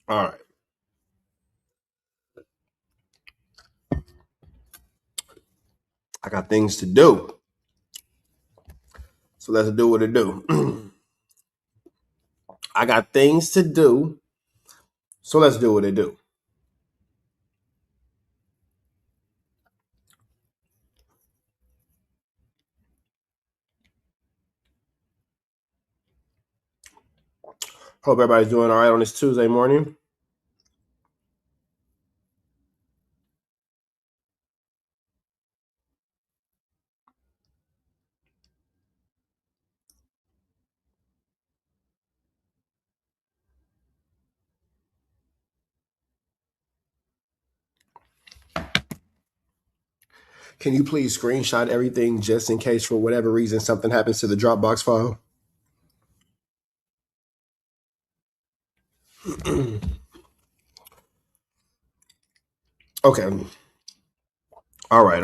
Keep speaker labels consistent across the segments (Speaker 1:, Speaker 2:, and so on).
Speaker 1: All right. I got things to do. So let's do what it do. I got things to do. So let's do what it do. Hope everybody's doing all right on this Tuesday morning. Can you please screenshot everything just in case for whatever reason something happens to the Dropbox file? Okay. All right.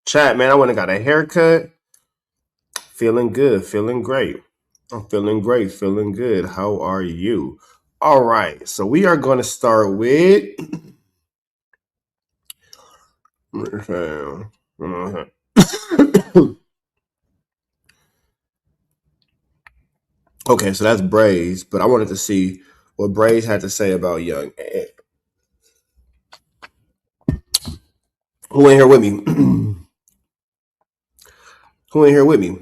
Speaker 1: Chat, man, I went and got a haircut. Feeling good, feeling great. I'm feeling great, feeling good. How are you? All right, so we are going to start with. Okay, so that's Brazy, but I wanted to see what Brazy had to say about Young Ant. Who ain't here with me? Who ain't here with me?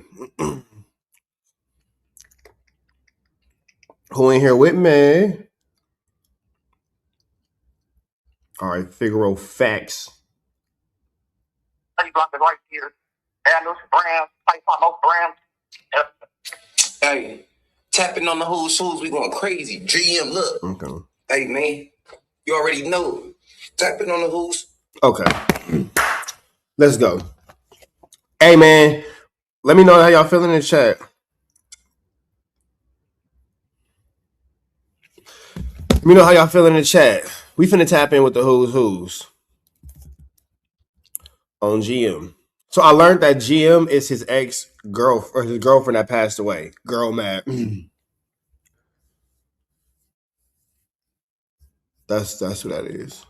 Speaker 1: Who ain't here with me? All right, Figaro facts.
Speaker 2: Right here. Hey, tapping on the whole shoes, we going crazy. GM, look.
Speaker 1: Okay.
Speaker 2: Hey, man, you already know. Tapping on the hoops.
Speaker 1: Okay. Let's go. Hey, man, let me know how y'all feeling in the chat. Let me know how y'all feeling in the chat. We finna tap in with the who's on GM. So I learned that GM is his ex-girl or his girlfriend that passed away. Girl mad. That's what that is.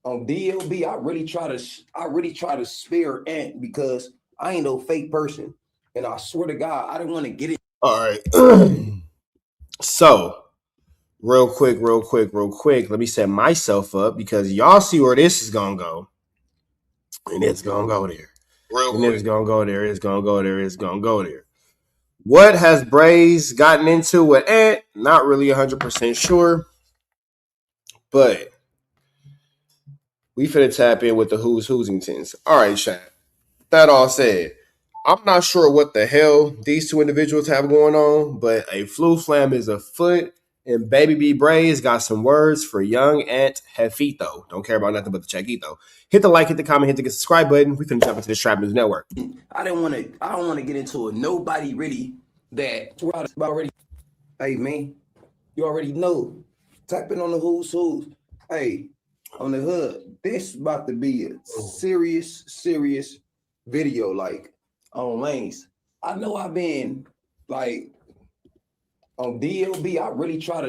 Speaker 2: On DLB, I really try to spare Ant because I ain't no fake person. And I swear to God, I didn't want to get it.
Speaker 1: All right. So, real quick. Let me set myself up because y'all see where this is gonna go. And it's gonna go there. It's gonna go there. It's gonna go there. It's gonna go there. What has Brazy gotten into with Ant? Not really 100% sure. But we finna tap in with the Hoosingtons. All right, chat. That all said, I'm not sure what the hell these two individuals have going on, but a flu flam is afoot, and Baby B Brazy got some words for young Ant Jefito. Don't care about nothing but the checkito. Hit the like, hit the comment, hit the subscribe button. We finna jump into this Trap News Network.
Speaker 2: I don't want to get into it. Nobody really that already. Hey, man, you already know. Tapping on the who's. Hey, on the hood, this about to be a serious video, like on lanes. I know I've been like on DLB. I really try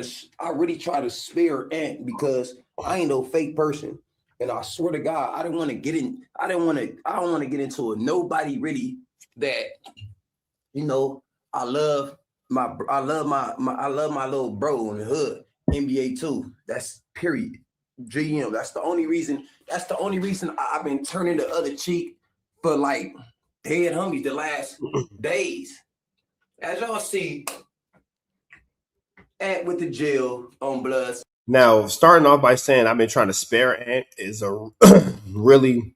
Speaker 2: to spare Ant because I ain't no fake person. And I swear to God, I don't want to get into it. Nobody really that, you know, I love my little bro in the hood, NBA too. That's period. GM. That's the only reason I've been turning the other cheek for like dead homies the last days. As y'all see, Ant with the jail on Bloods.
Speaker 1: Now, starting off by saying I've been trying to spare Ant is a really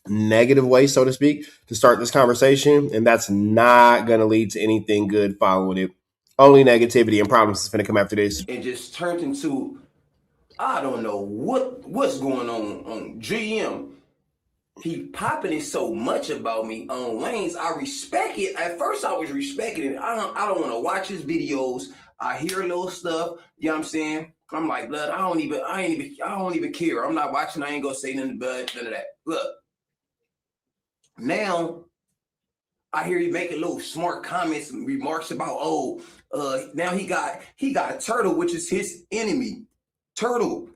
Speaker 1: negative way, so to speak, to start this conversation, and that's not going to lead to anything good following it. Only negativity and problems is going to come after this.
Speaker 2: It just turned into, I don't know what's going on GM. He popping it so much about me on lanes. I respect it. At first, I was respecting it. I don't want to watch his videos. I hear a little stuff, you know what I'm saying? I'm like, blood, I don't even care. I'm not watching, I ain't gonna say nothing, but none of that. Look, now I hear you making little smart comments and remarks about, now he got a turtle, which is his enemy. Turtle,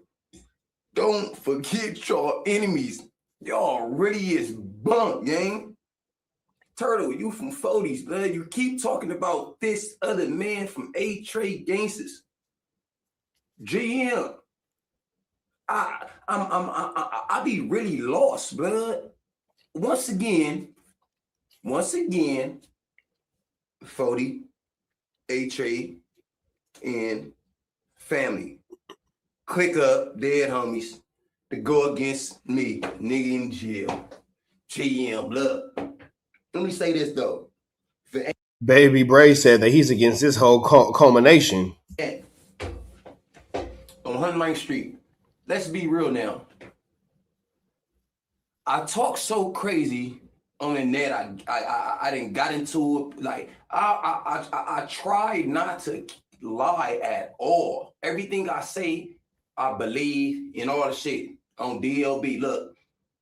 Speaker 2: don't forget your enemies. Y'all really is bunk, gang. Turtle, you from 40s, blood. You keep talking about this other man from A-Trade Gangsters. GM. I be really lost, blood. Once again, 40, A-Trade, and family. Click up, dead homies, to go against me, nigga in jail. GM, blood. Let me say this, though.
Speaker 1: Baby Bray said that he's against this whole culmination.
Speaker 2: On 109th Street, let's be real now. I talk so crazy on the net. I didn't got into it. Like I tried not to lie at all. Everything I say, I believe in all the shit on DLB. Look,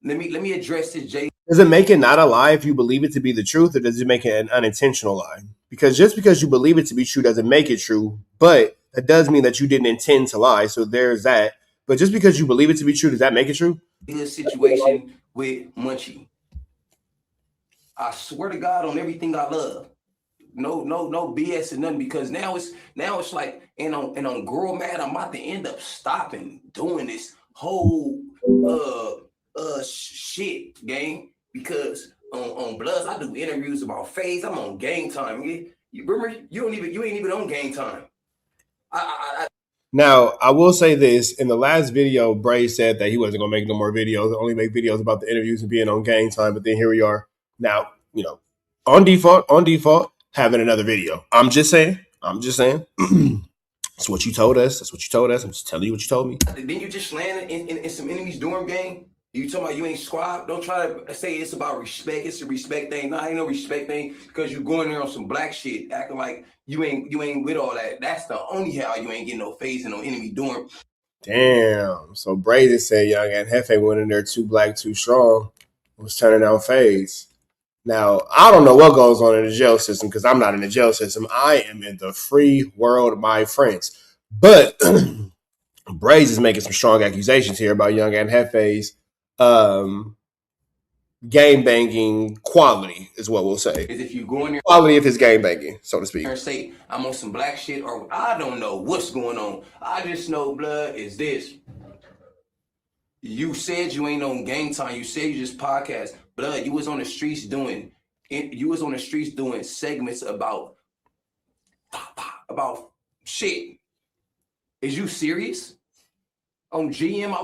Speaker 2: let me address this, Jay.
Speaker 1: Does it make it not a lie if you believe it to be the truth, or does it make it an unintentional lie? Because just because you believe it to be true doesn't make it true, but that does mean that you didn't intend to lie. So there's that. But just because you believe it to be true, does that make it true?
Speaker 2: This situation with Munchie. I swear to God on everything I love. No BS and nothing, because now it's like, and on Girl Mad, I'm about to end up stopping doing this whole shit, gang, because on Bloods I do interviews about FaZe. I'm on Game Time. You remember, you ain't even on Game Time.
Speaker 1: Now, I will say this. In the last video, Bray said that he wasn't going to make no more videos, only make videos about the interviews and being on Game Time. But then here we are now, on default, having another video. I'm just saying. That's what you told us. I'm just telling you what you told me.
Speaker 2: Then you just landed in some enemies dorm gang. You talking about you ain't squad? Don't try to say it's about respect. It's a respect thing. No, ain't no respect thing, because you going there on some black shit, acting like you ain't with all that. That's the only how you ain't getting no FaZe and no enemy dorm.
Speaker 1: Damn. So Brazy said Young and Hefe went in there too black, too strong. Was turning out FaZe. Now, I don't know what goes on in the jail system, because I'm not in the jail system. I am in the free world, my friends. But Brazy is making some strong accusations here about Young and Hefe's game banging quality, is what we'll say.
Speaker 2: Is if you go in there,
Speaker 1: quality of his game banging, so to speak.
Speaker 2: And say I'm on some black shit, or I don't know what's going on. I just know, blood, is this. You said you ain't on Game Time. You said you just podcast. Blood, you was on the streets doing segments about shit. Is you serious? On GM,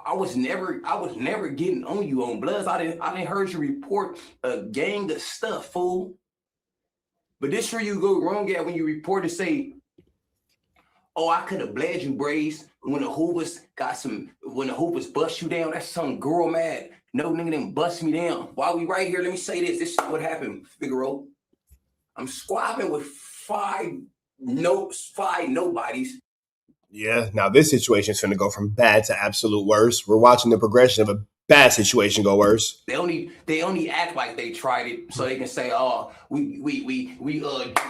Speaker 2: I was never getting on you on Bloods. I didn't heard you report a gang of stuff, fool. But this where you go wrong at when you report and say, oh, I could have bled you, Brazy, when the Hoopers bust you down. That's some girl mad. No nigga didn't bust me down. While we right here, let me say this. This is what happened, Figaro. I'm squabbing with five nobodies.
Speaker 1: Yeah, now this situation is going to go from bad to absolute worse. We're watching the progression of a bad situation go worse.
Speaker 2: They only act like they tried it so they can say, oh, we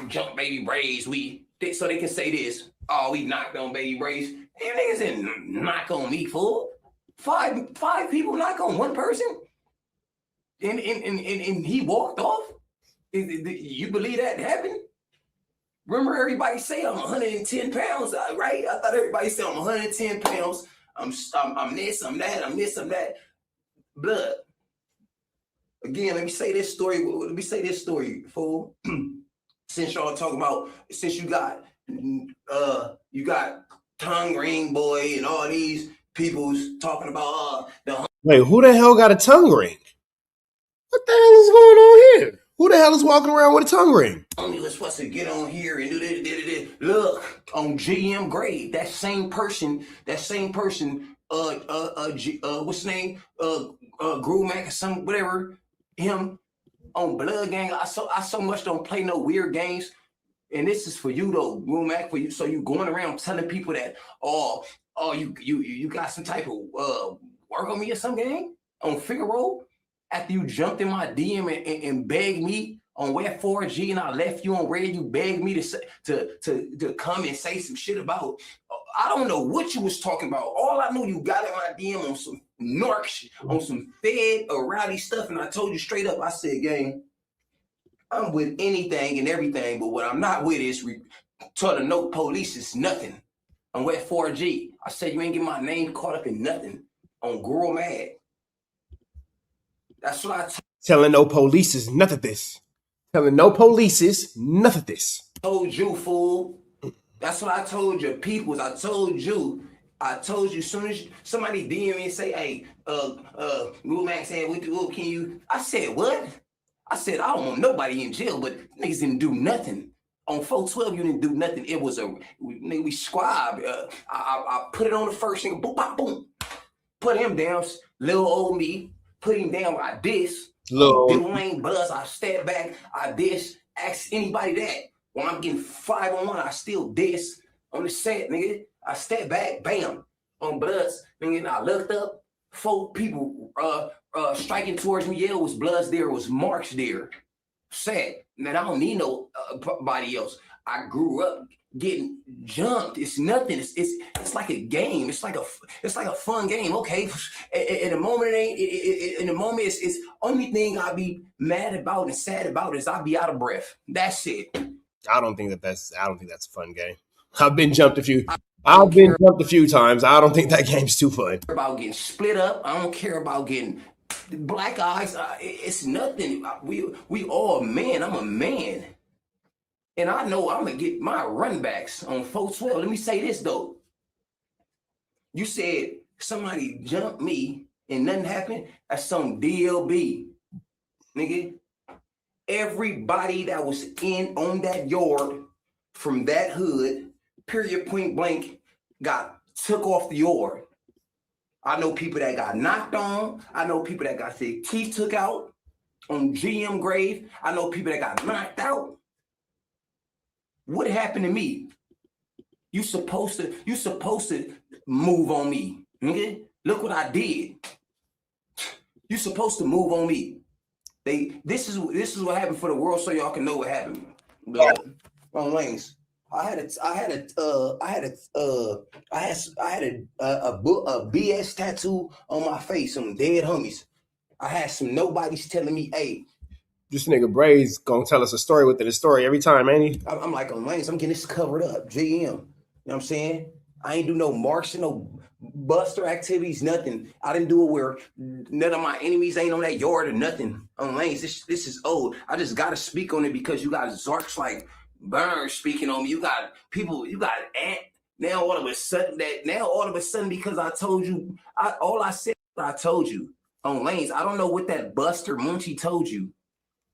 Speaker 2: jumped Baby Brazy. So they can say this, oh, we knocked on Baby Brazy. You niggas didn't knock on me, fool. Five people knock on one person, and he walked off. You believe that happened? Remember, everybody say I'm 110 pounds, right? I thought everybody said I'm 110 pounds. I'm this, I'm that, I'm this, I'm that. Blood. Again, let me say this story, fool. Since y'all talking about, since you got Tongue Ring Boy and all these people's talking about
Speaker 1: Wait, who the hell got a tongue ring? What the hell is going on here? Who the hell is walking around with a tongue ring?
Speaker 2: Only was supposed to get on here and do this. Look, on GM grade, that same person, what's his name? Groove Mac or some whatever, him on Blood Gang. I so much don't play no weird games. And this is for you though, Mac, for you. So you going around telling people that, you got some type of work on me or something on Figaro after you jumped in my DM and begged me on Web 4G and I left you on red. You begged me to come and say some shit about. I don't know what you was talking about. All I knew, you got in my DM on some narc shit, on some Fed or rowdy stuff, and I told you straight up. I said, gang, I'm with anything and everything, but what I'm not with is trying to know police is nothing. On Web 4G, I said you ain't get my name caught up in nothing. On Girl Mad. That's what I
Speaker 1: telling no police is none of this. Telling no police is none of this.
Speaker 2: Told you, fool. That's what I told your peoples. I told you soon as somebody DM me and say, hey, Max said, can you? I said, what? I said, I don't want nobody in jail, but niggas didn't do nothing. On 412, you didn't do nothing. It was we scribe. I put it on the first nigga, boom, boom, boom. Put him down, little old me. Put him down, I diss. Little Wayne Buzz, I step back, I diss. Ask anybody that. When I'm getting 5-on-1, I still diss. On the set, nigga, I step back, bam. On Bloods, nigga, and I looked up, 4 people striking towards me. Yeah, it was Bloods there, it was Marks there. Sad. Man, I don't need nobody else. I grew up getting jumped. It's nothing. It's like a game. It's like a fun game. Okay. In the moment, it's only thing I be mad about and sad about is I be out of breath. That's it.
Speaker 1: I don't think that's a fun game. I've been jumped a few times. I don't think that game's too fun.
Speaker 2: About getting split up. I don't care about getting black eyes. It's nothing. We all men. I'm a man. And I know I'm going to get my run backs on 412. Let me say this, though. You said somebody jumped me and nothing happened. That's some DLB. Nigga, everybody that was on that yard from that hood, period, point blank, got took off the yard. I know people that got knocked on. I know people that got their teeth took out on GM grave. I know people that got knocked out. What happened to me? You supposed to move on me. Okay? Look what I did. You supposed to move on me. This is what happened for the world, so y'all can know what happened. Wrong lanes. I had a BS tattoo on my face, some dead homies. I had some nobodies telling me, hey,
Speaker 1: this nigga Brazy gonna tell us a story within a story every time, ain't he?
Speaker 2: I'm like, on lanes, I'm getting this covered up. GM. You know what I'm saying? I ain't do no marks, no buster activities, nothing. I didn't do it where none of my enemies ain't on that yard or nothing. On lanes, this is old. I just gotta speak on it because you got Zarks like Burns speaking on me. You got people, you got Ant. Now all of a sudden, because I told you, I told you on lanes. I don't know what that Buster Munchie told you.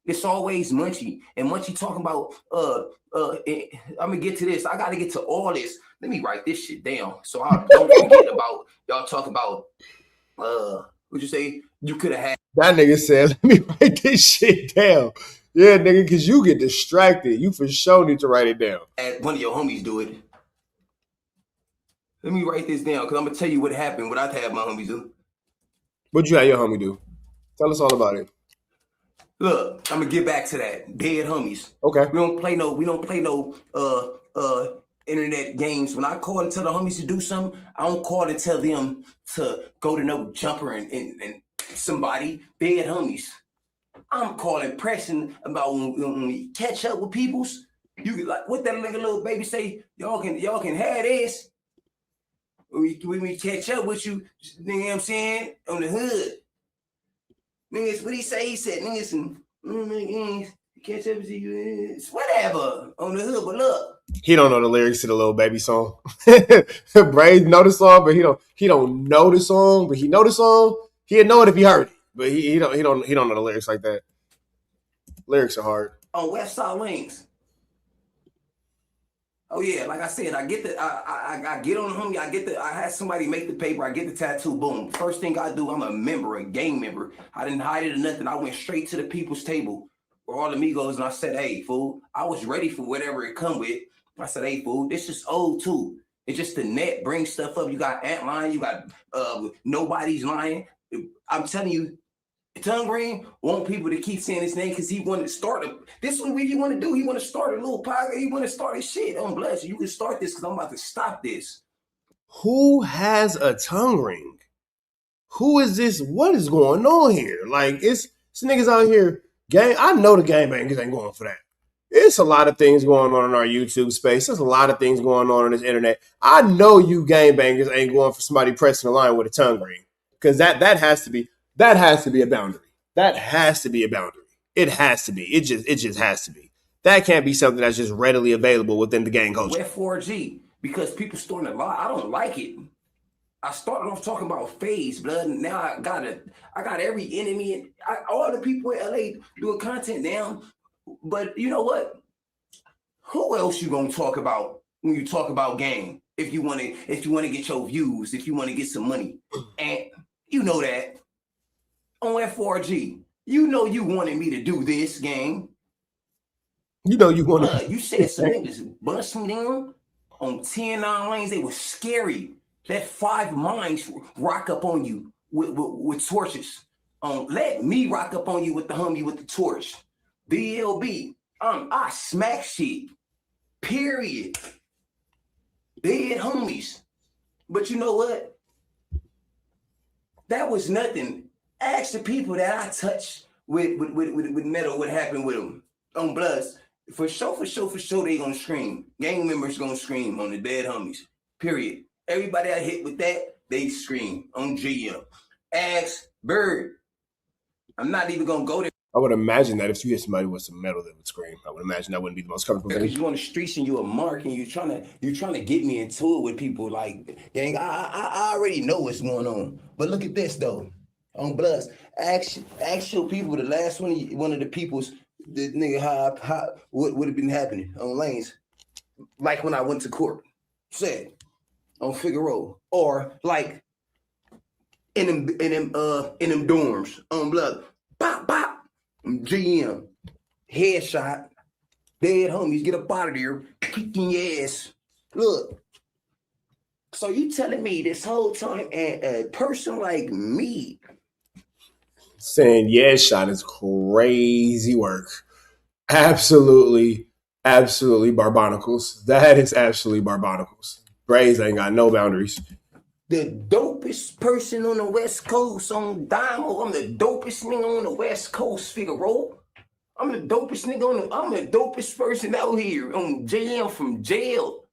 Speaker 2: It's always Munchie. And Munchie talking about, I'm going to get to this. I got to get to all this. Let me write this shit down so I don't forget about y'all talk about, what'd you say? You could have had.
Speaker 1: That nigga said, let me write this shit down. Yeah, nigga, because you get distracted. You for sure need to write it down.
Speaker 2: Had one of your homies do it. Let me write this down because I'm going to tell you what happened, what I had my homies do.
Speaker 1: What'd you have your homie do? Tell us all about it.
Speaker 2: Look, I'm gonna get back to that. Dead homies.
Speaker 1: Okay.
Speaker 2: We don't play no internet games. When I call and tell the homies to do something, I don't call and tell them to go to no jumper and somebody. Dead homies. I'm calling pressing about when we catch up with peoples. You get like what that little baby say, y'all can have this. When we catch up with you, you know what I'm saying? On the hood. Niggas, what he say? He said, niggas, catch up with you, whatever, on the hood, but look.
Speaker 1: He don't know the lyrics to the Lil Baby song. Brazy know the song, but he don't know the song, but he know the song. He'd know it if he heard it, but he don't know the lyrics like that. Lyrics are hard.
Speaker 2: On West Side Wings. Oh yeah, like I said, I get I get on the homie, I had somebody make the paper, I get the tattoo, boom. First thing I do, I'm a member, a gang member. I didn't hide it or nothing. I went straight to the people's table. all amigos, and I said, hey, fool, I was ready for whatever it come with. I said, hey, fool, this is old too. It's just the net brings stuff up. You got Ant lying, you got nobody's lying. I'm telling you, Tongue Green want people to keep saying his name because he wanted to start this is what he want to do. He want to start a little podcast. He want to start his shit. I'm blessed. You can start this because I'm about to stop this.
Speaker 1: Who has a tongue ring? Who is this? What is going on here? Like, it's niggas out here. Gang, I know the gangbangers ain't going for that. It's a lot of things going on in our YouTube space. There's a lot of things going on this internet. I know you gangbangers ain't going for somebody pressing the line with a tongue ring, because that has to be a boundary. That has to be a boundary. It has to be. It just has to be. That can't be something that's just readily available within the gang culture.
Speaker 2: With 4G, because people starting to lie. I don't like it. I started off talking about FaZe, blood, and now I got every enemy and all the people in LA doing content now. But you know what? Who else you gonna talk about when you talk about gang? If you wanna get your views, if you wanna get some money, and you know that on F4G, you know you wanted me to do this, gang.
Speaker 1: You know you want
Speaker 2: to. You said some niggas bust me down on 10-9 lanes. They were scary. Let 5 minds rock up on you with torches. Let me rock up on you with the homie with the torch. BLB. I smack shit. Period. Dead homies. But you know what? That was nothing. Ask the people that I touched with metal what happened with them. On Bloods. For sure, they gonna scream. Gang members gonna scream on the dead homies. Period. Everybody I hit with that, they scream on GM. Ask Bird. I'm not even gonna go there.
Speaker 1: I would imagine that if you hit somebody with some metal, that would scream. I would imagine that wouldn't be the most comfortable thing.
Speaker 2: Because you on the streets and you a mark and you're trying to get me into it with people like, gang, I already know what's going on. But look at this though. On Bloods. Ask your people, the last one of the people's, the nigga how what would have been happening on lanes. Like when I went to court. Said on Figueroa. Or like in them dorms on Blood. Bop bop. GM. Headshot. Dead homies, get up out of there, kicking your ass. Look, so you telling me this whole time a person like me
Speaker 1: saying shot is crazy work. Absolutely barbonicles. That is absolutely barbonicles. Brazy ain't got no boundaries.
Speaker 2: The dopest person on the West Coast on Dimo. I'm the dopest nigga on the West Coast, Figueroa. I'm the dopest nigga I'm the dopest person out here on JM from jail.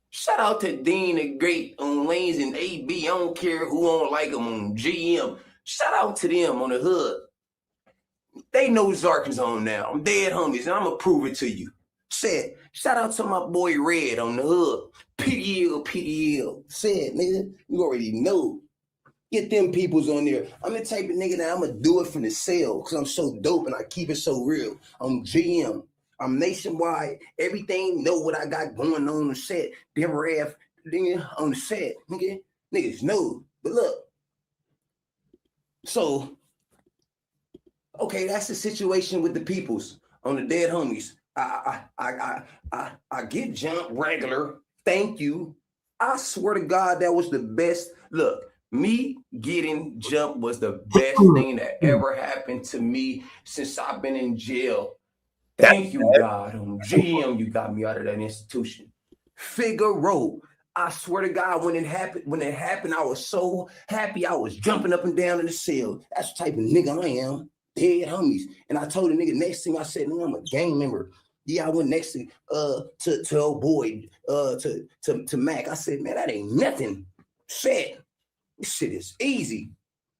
Speaker 2: Shout out to Dean the Great on Lanes and AB. I don't care who don't like them on GM. Shout out to them on the hood. They know Zark is on now. I'm dead homies, and I'm going to prove it to you. Said, shout out to my boy Red on the hood. PDL. Said, nigga, you already know. Get them peoples on there. I'm the type of nigga that I'm going to do it from the cell because I'm so dope and I keep it so real. I'm GM. I'm nationwide. Everything know what I got going on the set. Never have nigga on the set. Nigga. Niggas know. But look. So, okay, that's the situation with the peoples on the dead homies. I get jumped regular. Thank you. I swear to God, that was the best. Look. Me getting jumped was the best thing that ever happened to me since I've been in jail. Thank you, God. On GM, you got me out of that institution. Figueroa. I swear to God, when it happened, I was so happy. I was jumping up and down in the cell. That's the type of nigga I am. Dead homies. And I told the nigga next thing I said, no, I'm a gang member. Yeah, I went next to old boy, to Mac. I said, man, that ain't nothing. Shit. This shit is easy.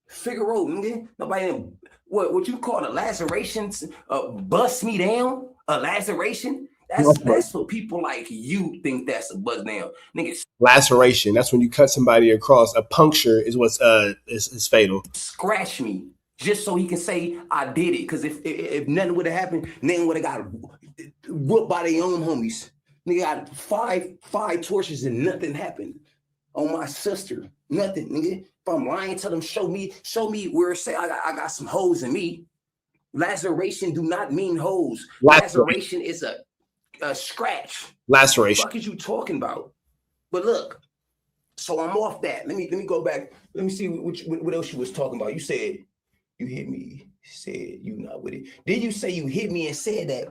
Speaker 2: Figueroa, nigga. Nobody, what you call a laceration, bust me down? A laceration? That's for people like you think that's a bust down. Niggas.
Speaker 1: Laceration, that's when you cut somebody across. A puncture is what's is fatal.
Speaker 2: Scratch me. Just so he can say I did it. Because if nothing would have happened, nothing would have got whooped by their own homies. Nigga got five torches and nothing happened. On my sister. Nothing, nigga. If I'm lying, tell them show me where it say I got some hoes in me. Laceration do not mean hoes. Laceration is a scratch.
Speaker 1: Laceration.
Speaker 2: What the fuck is you talking about? But look, so I'm off that. Let me go back. Let me see what else you was talking about. You said you hit me. Said you not with it. Did you say you hit me and said that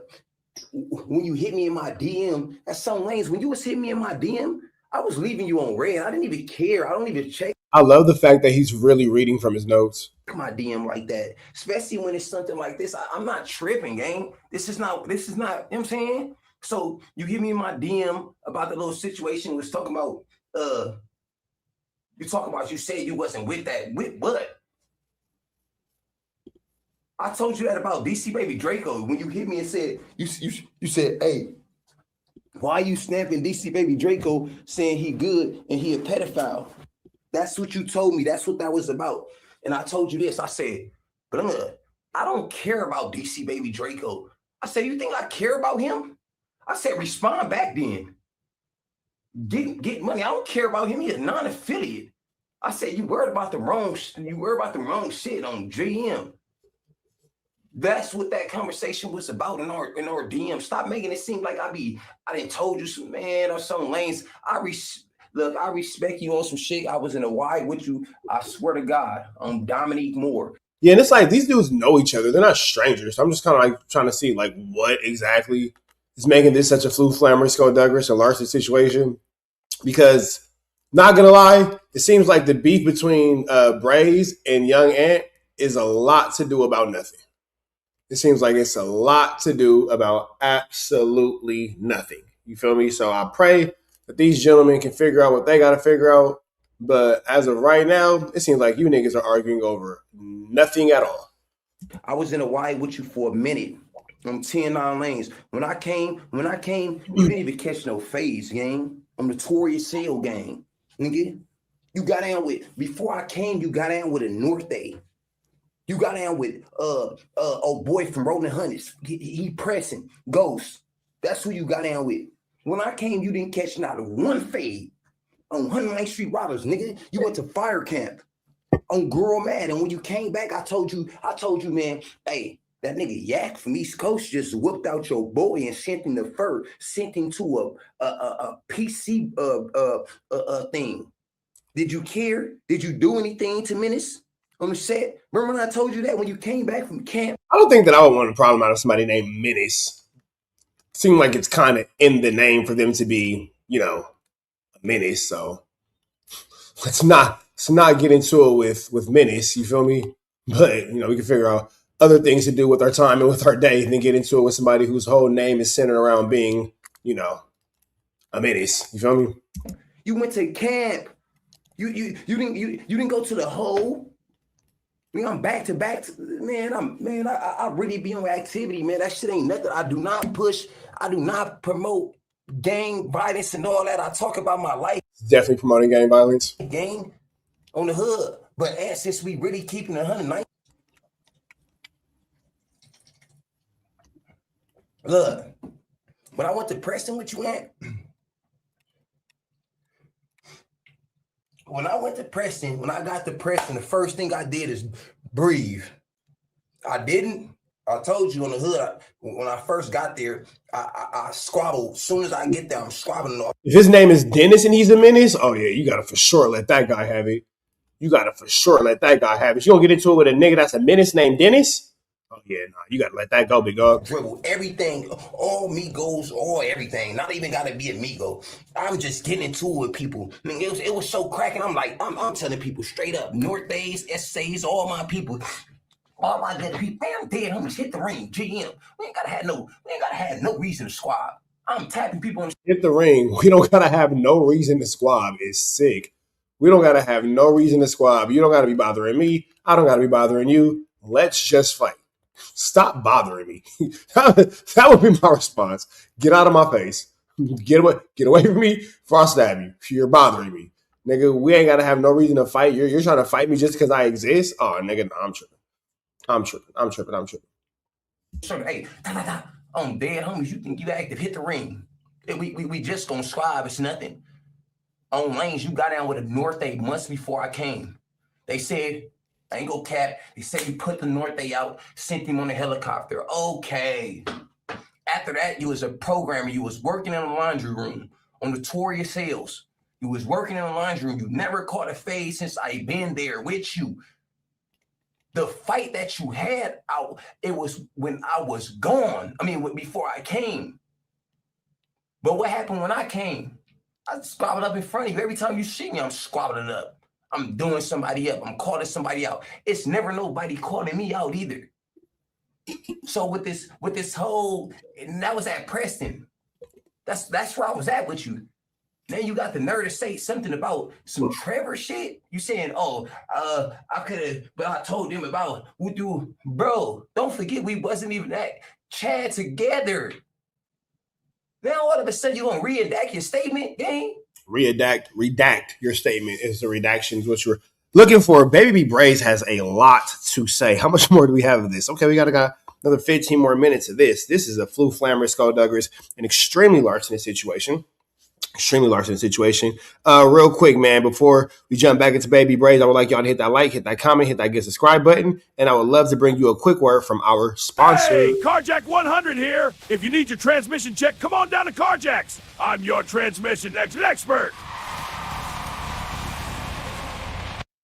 Speaker 2: when you hit me in my DM at some lanes? When you was hitting me in my DM, I was leaving you on red. I didn't even care. I don't even check.
Speaker 1: I love the fact that he's really reading from his notes.
Speaker 2: My DM like that, especially when it's something like this. I'm not tripping, gang. This is not, you know what I'm saying? So you hit me in my DM about the little situation was talking about, you said you wasn't with that. With what? I told you that about DC Baby Draco when you hit me and said, you said, hey, why are you snapping DC Baby Draco saying he good and he a pedophile? That's what you told me. That's what that was about. And I told you this. I said, but I don't care about DC Baby Draco. I said, you think I care about him? I said, respond back then. Get money. I don't care about him. He's a non-affiliate. I said, you worried about the wrong shit on GM. That's what that conversation was about in our DM. Stop making it seem like I didn't told you some man or some lanes. Look, I respect you on some shit. I was in a wide with you. I swear to God, I'm Dominique Moore.
Speaker 1: Yeah, and it's like these dudes know each other. They're not strangers. So I'm just kind of like trying to see like what exactly is making this such a Flu Flammer, Skull Douglas, and Larson situation. Because, not gonna lie, it seems like the beef between Brazy and Young Ant is a lot to do about nothing. It seems like it's a lot to do about absolutely nothing. You feel me? So I pray that these gentlemen can figure out what they got to figure out. But as of right now, it seems like you niggas are arguing over nothing at all.
Speaker 2: I was in a wide with you for a minute. I'm 10-9 lanes. When I came, you didn't even catch no phase, gang. I'm Notorious Sale gang. Nigga, you got down with, before I came, you got down with a North A. You got down with old boy from Rolling Hundreds. He pressing Ghost. That's who you got down with. When I came, you didn't catch not one fade on 109th Street Robbers, nigga. You went to fire camp on Girl Mad, and when you came back, I told you, man, hey, that nigga Yak from East Coast just whipped out your boy and sent him to a PC thing. Did you care? Did you do anything to Menace on the set? Remember when I told you that when you came back from camp?
Speaker 1: I don't think that I would want a problem out of somebody named Menace. Seemed like it's kind of in the name for them to be, a menace. So let's not get into it with Menace. You feel me? But we can figure out other things to do with our time and with our day than get into it with somebody whose whole name is centered around being, a menace. You feel me?
Speaker 2: You went to camp. You didn't go to the hole. I'm back to back. I really be on activity, man. That shit ain't nothing. I do not push. I do not promote gang violence and all that. I talk about my life.
Speaker 1: Definitely promoting gang violence.
Speaker 2: Gang on the hood. But since we really keeping 109. Look, when I went to Preston, what you at? When I got to Preston, the first thing I did is breathe. I told you on the hood, when I first got there, I squabbled. As soon as I get there, I'm squabbling off.
Speaker 1: If his name is Dennis and he's a menace, oh yeah, you gotta for sure let that guy have it. You gotta for sure let that guy have it. You gonna get into it with a nigga that's a menace named Dennis? Oh yeah, you gotta let that go, big dog.
Speaker 2: Dribble everything, all Migos, all everything. Not even gotta be a Migo. I'm just getting into it with people. I mean, it was so cracking. I'm like, I'm telling people straight up, North Days, SAs, all my people, all my good people. Man, I'm dead, homies. Hit the ring, GM. We ain't gotta have no reason to squab. I'm tapping people on
Speaker 1: hit the ring. We don't gotta have no reason to squab. It's sick. We don't gotta have no reason to squab. You don't gotta be bothering me. I don't gotta be bothering you. Let's just fight. Stop bothering me. That would be my response. Get out of my face. Get away from me before I stab you. You're bothering me. Nigga, we ain't gotta have no reason to fight. You're trying to fight me just because I exist? Oh, nigga, no, I'm tripping.
Speaker 2: Hey, I'm dead, homies. You think you active? Hit the ring. We just gonna squab. It's nothing. On lanes, you got down with a North 8 months before I came. They said, I ain't go cap. They say you put the Norte out, sent him on a helicopter. Okay. After that, you was a programmer. You was working in a laundry room on Notorious Hills. You was working in a laundry room. You never caught a fade since I been there with you. The fight that you had out, it was when I was gone. I mean, before I came. But what happened when I came? I squabbled up in front of you. Every time you see me, I'm squabbling up. I'm doing somebody up. I'm calling somebody out. It's never nobody calling me out either. So with this whole, and that was at Preston. That's where I was at with you. Now you got the nerve to say something about some Trevor shit. You saying, I could have, but I told them about what you, bro. Don't forget we wasn't even that Chad together. Now all of a sudden you gonna redact your statement, gang?
Speaker 1: Redact your statement is the redactions what you're looking for. Baby B Brazy has a lot to say. How much more do we have of this? Okay, we got another 15 more minutes of this. This is a flu flammer, skulldugger's, an extremely larcenous situation. Real quick, man, before we jump back into Baby Brazy, I would like y'all to hit that like, hit that comment, hit that get subscribe button, and I would love to bring you a quick word from our sponsor.
Speaker 3: Hey, Carjack 100 here. If you need your transmission check, come on down to Carjack's. I'm your transmission expert.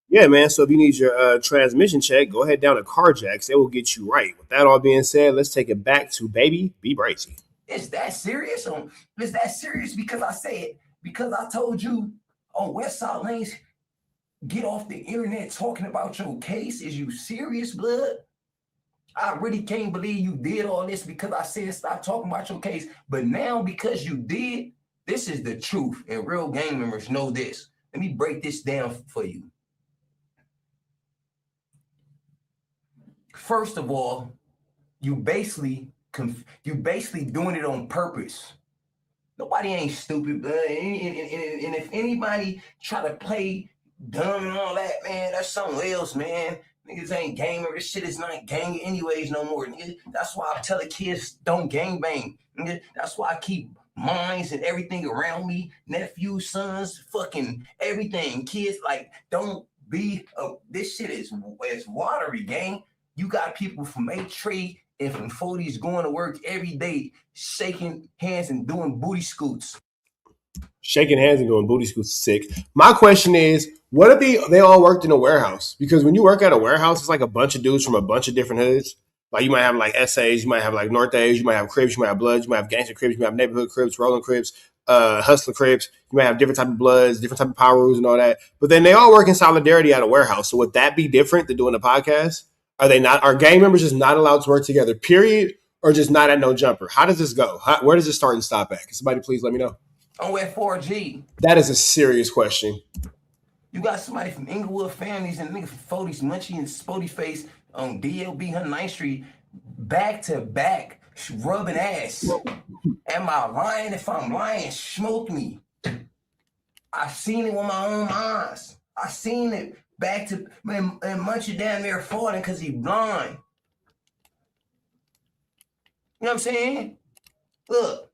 Speaker 1: Yeah, man. So if you need your transmission check, go ahead down to Carjack's. They will get you right. With that all being said, let's take it back to Baby B Brazy.
Speaker 2: Is that serious? Is that serious because I told you on West Side Lanes, get off the internet talking about your case? Is you serious, blood? I really can't believe you did all this because I said stop talking about your case. But now because you did, this is the truth. And real gang members know this. Let me break this down for you. First of all, you basically doing it on purpose. Nobody ain't stupid, but and if anybody try to play dumb and all that, man, that's something else, man. Niggas ain't gamer. This shit is not gang anyways no more. Nigga. That's why I tell the kids don't gang bang. Nigga. That's why I keep mines and everything around me, nephews, sons, fucking everything. Kids, like, don't be. This shit is watery, gang. You got people from A-Trade and from 40s going to work every day, shaking hands and doing booty scoots.
Speaker 1: Shaking hands and doing booty scoots is sick. My question is, what if they all worked in a warehouse? Because when you work at a warehouse, it's like a bunch of dudes from a bunch of different hoods. Like you might have like SAs, you might have like Nortes, you might have Crips, you might have Bloods, you might have Gangster Crips, you might have Neighborhood Crips, Rolling Crips, Hustler Crips. You might have different type of Bloods, different type of power rules and all that. But then they all work in solidarity at a warehouse. So would that be different than doing a podcast? Are they not? Are gang members just not allowed to work together, period? Or just not at no jumper? How does this go? Where does it start and stop at? Can somebody please let me know?
Speaker 2: Oh, at 4G.
Speaker 1: That is a serious question.
Speaker 2: You got somebody from Inglewood Families and nigga from 40s, Munchie and Spoetyface on DLB 109th Street, back to back, rubbing ass. Am I lying? If I'm lying, smoke me. I seen it with my own eyes. I seen it. Back to and Munchie down there falling because he blind. You know what I'm saying? Look,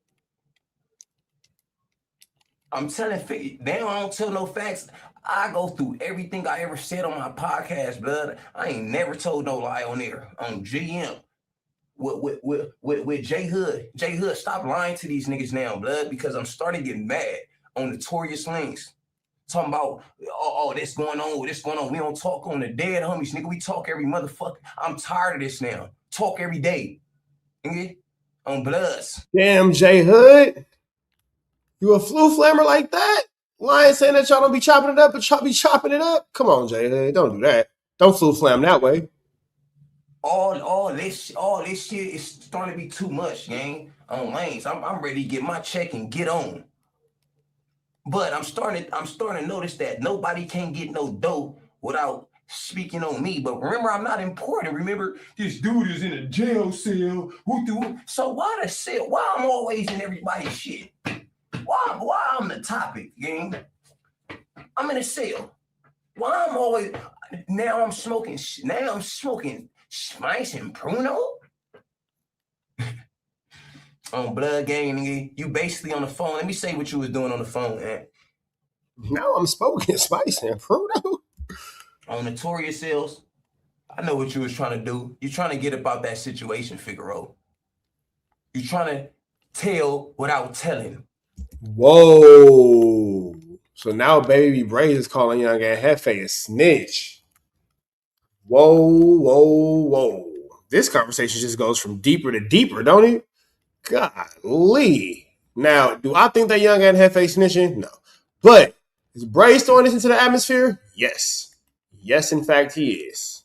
Speaker 2: I'm telling they don't tell no facts. I go through everything I ever said on my podcast, blood. I ain't never told no lie on there. On GM. With J Hood. J Hood, stop lying to these niggas now, blood, because I'm starting getting mad on Notorious Links. Talking about, this going on. We don't talk on the dead homies, nigga. We talk every motherfucker. I'm tired of this now. Talk every day. Nigga. On Bloods.
Speaker 1: Damn, J Hood. You a flu flammer like that? Lion saying that y'all don't be chopping it up, but y'all be chopping it up? Come on, J Hood. Don't do that. Don't flu flam that way.
Speaker 2: All this shit is starting to be too much, gang. On lanes. I'm ready to get my check and get on. But I'm starting to notice that nobody can get no dough without speaking on me. But remember, I'm not important. Remember, this dude is in a jail cell. So why the cell? Why I'm always in everybody's shit? Why I'm the topic, gang? I'm in a cell. Why I'm always now I'm smoking Spice and Pruno? On Blood Gang, nigga. You basically on the phone. Let me say what you was doing on the phone, man.
Speaker 1: Now I'm smoking Spice and Pruno.
Speaker 2: On Notorious Hills. I know what you was trying to do. You're trying to get about that situation, Figaro. You're trying to tell without telling.
Speaker 1: Whoa. So now Baby Brazy is calling Young Ant Hefe a snitch. Whoa, whoa, whoa. This conversation just goes from deeper to deeper, don't it? Golly. Now, do I think that Young Ant Hefe snitching? No. But is Brazy throwing this into the atmosphere? Yes. Yes, in fact, he is.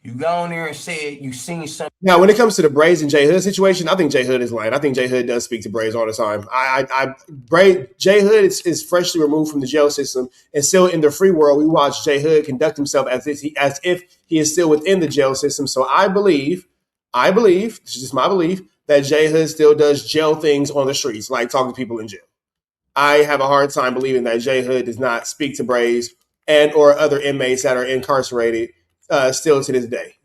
Speaker 2: You got on there and said you seen something.
Speaker 1: Now, when it comes to the Brazy and J Hood situation, I think J Hood is lying. I think J Hood does speak to Brazy all the time. J Hood is freshly removed from the jail system and still in the free world. We watch J Hood conduct himself as if he is still within the jail system. So I believe, this is just my belief, that J Hood still does jail things on the streets, like talking to people in jail. I have a hard time believing that J Hood does not speak to Brazy and or other inmates that are incarcerated still to this day.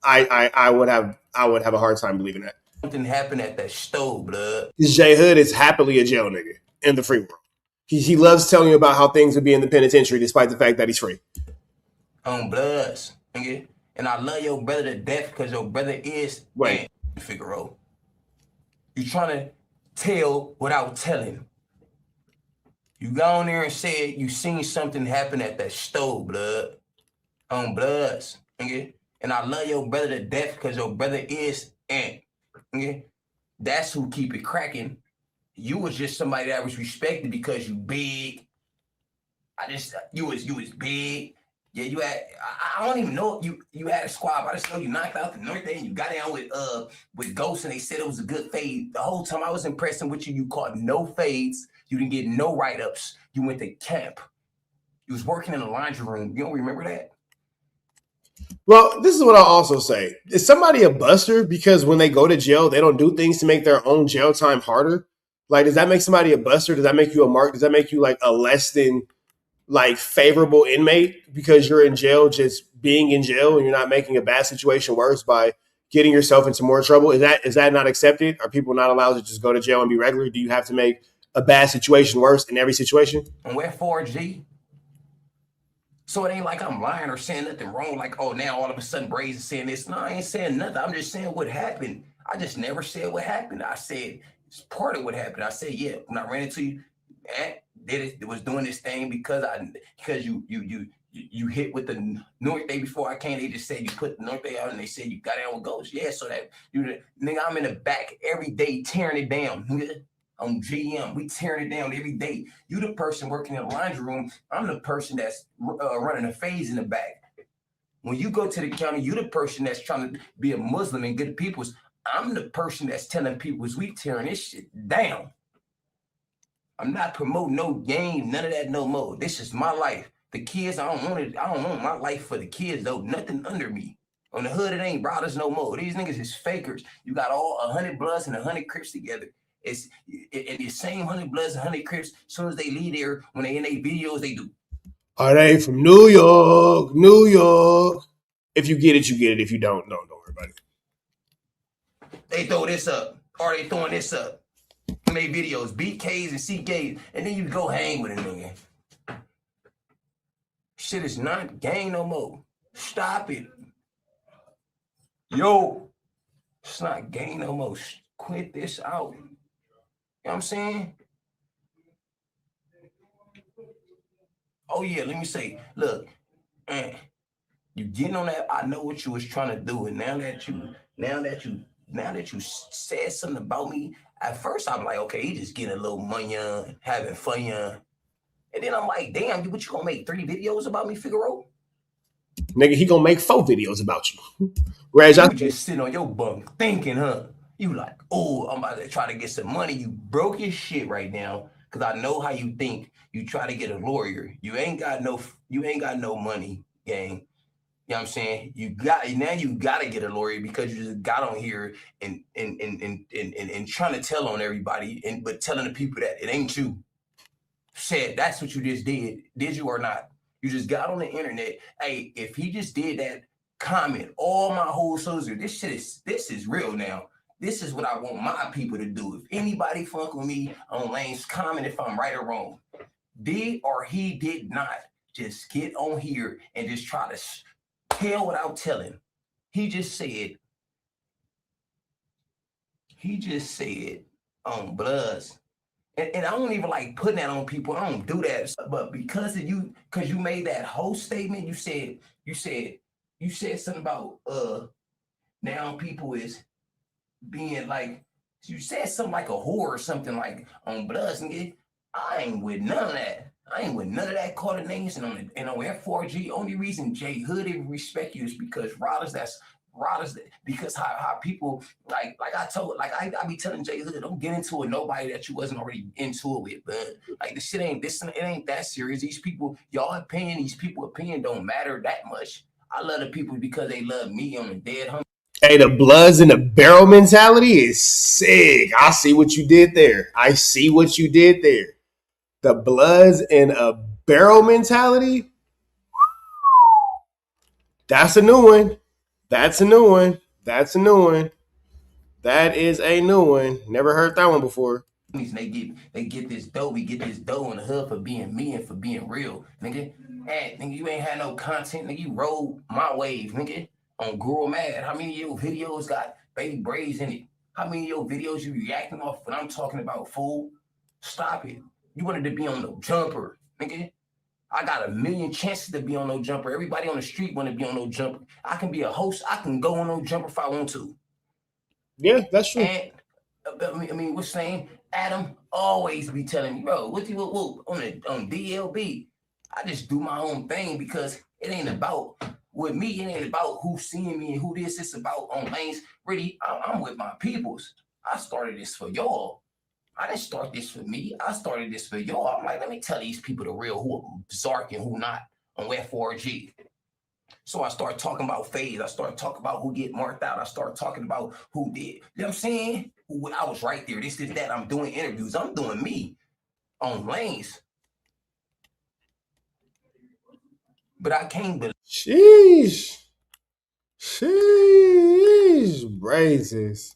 Speaker 1: I would have a hard time believing that.
Speaker 2: Something happened at that stove, blood.
Speaker 1: J Hood is happily a jail nigga in the free world. He loves telling you about how things would be in the penitentiary despite the fact that he's free.
Speaker 2: On bloods, nigga. And I love your brother to death because your brother is Figaro. You trying to tell without telling. You got on there and said you seen something happen at that stove, blood. On bloods, nigga. And I love your brother to death because your brother is Ant. Okay? That's who keep it cracking. You was just somebody that was respected because you big. You was big. Yeah, you had. I don't even know if you had a squad. I just know you knocked out the North End. You got down with Ghost, and they said it was a good fade. The whole time I was impressing with you, you caught no fades. You didn't get no write-ups. You went to camp. You was working in the laundry room. You don't remember that?
Speaker 1: Well, this is what I'll also say. Is somebody a buster because when they go to jail, they don't do things to make their own jail time harder? Like, does that make somebody a buster? Does that make you a mark? Does that make you like a less than like favorable inmate because you're in jail, just being in jail and you're not making a bad situation worse by getting yourself into more trouble? Is that not accepted? Are people not allowed to just go to jail and be regular? Do you have to make a bad situation worse in every situation?
Speaker 2: And we're 4G. So it ain't like I'm lying or saying nothing wrong. Like, oh, now all of a sudden Brazy is saying this. No, I ain't saying nothing. I'm just saying what happened. I just never said what happened. I said it's part of what happened. I said, yeah, when I ran into you, it was doing this thing because you hit with the North Day before I came. They just said you put the North Day out and they said you got down with Ghost. Yeah, so that nigga, I'm in the back every day tearing it down. Nigga. On GM, we tearing it down every day. You the person working in the laundry room. I'm the person that's running a phase in the back. When you go to the county, you the person that's trying to be a Muslim and good people's. I'm the person that's telling people we tearing this shit down. I'm not promoting no game, none of that no more. This is my life. The kids, I don't want my life for the kids though. Nothing under me. On the hood, it ain't brothers no more. These niggas is fakers. You got all 100 Bloods and 100 Crips together. It's in the same 100 Bloods and 100 Crips. As soon as they leave there, when they in their videos, they do.
Speaker 1: Are they from New York? New York. If you get it, you get it. If you don't worry about it.
Speaker 2: They throw this up. Or they throwing this up. Make videos, BKs and CKs, and then you go hang with a nigga. Shit is not gang no more. Stop it. Yo, it's not gang no more. Quit this out. You know what I'm saying? Oh yeah, let me say, look, you getting on that. I know what you was trying to do, and now that you said something about me, at first I'm like, okay, he just getting a little money on, having fun on. And then I'm like, damn, what you gonna make 3 videos about me, Figaro?
Speaker 1: Nigga, he gonna make 4 videos about you.
Speaker 2: Reg, you just sitting on your bunk thinking, huh? You like, oh, I'm about to try to get some money. You broke your shit right now, because I know how you think. You try to get a lawyer. You ain't got no money, gang. You know what I'm saying? You got to get a lawyer because you just got on here and trying to tell on everybody, but telling the people that it ain't you. Said that's what you just did. Did you or not? You just got on the internet. Hey, if he just did that, comment all my whole soldier. This is real now. This is what I want my people to do. If anybody funk with me on lanes, comment if I'm right or wrong. Did or he did not just get on here and just try to tell without telling. He just said, Bloods. And I don't even like putting that on people. I don't do that. But because you made that whole statement, you said something about now people is being like, you said something like a whore or something like on Bloods, nigga. I ain't with none of that. I ain't with none of that calling names. And on F4G, only reason J Hood even respect you is because Roccs, because how people like I be telling J Hood, don't get into it nobody that you wasn't already into it with, but like it ain't that serious. These people opinion don't matter that much. I love the people because they love me on the dead home.
Speaker 1: Hey, the Bloods in the barrel mentality is sick. I see what you did there. The Bloods in a barrel mentality. That's a new one. That is a new one. Never heard that one before.
Speaker 2: They get this dough. We get this dough in the hood for being me and for being real, nigga. And nigga, you ain't had no content, nigga. You rode my wave, nigga. On Grow Mad. How many of your videos got baby Brazy in it? How many of your videos you reacting off when I'm talking about, fool? Stop it. You wanted to be on no jumper, nigga. I got a million chances to be on no jumper. Everybody on the street want to be on no jumper. I can be a host. I can go on no jumper if I want to.
Speaker 1: Yeah, that's true.
Speaker 2: And I mean, what's saying? Adam always be telling me, bro, what on DLB? I just do my own thing because it ain't about with me. It ain't about who's seeing me and who this. It's about on lanes. Really, I'm with my peoples. I started this for y'all. I didn't start this for me. I started this for y'all. I'm like, let me tell these people the real who are Zark and who not on F4G. So I start talking about phase. I start talking about who get marked out. I start talking about who did. You know what I'm saying? I was right there. This is that. I'm doing interviews. I'm doing me on lanes. But I can't believe.
Speaker 1: Sheesh. Brazes.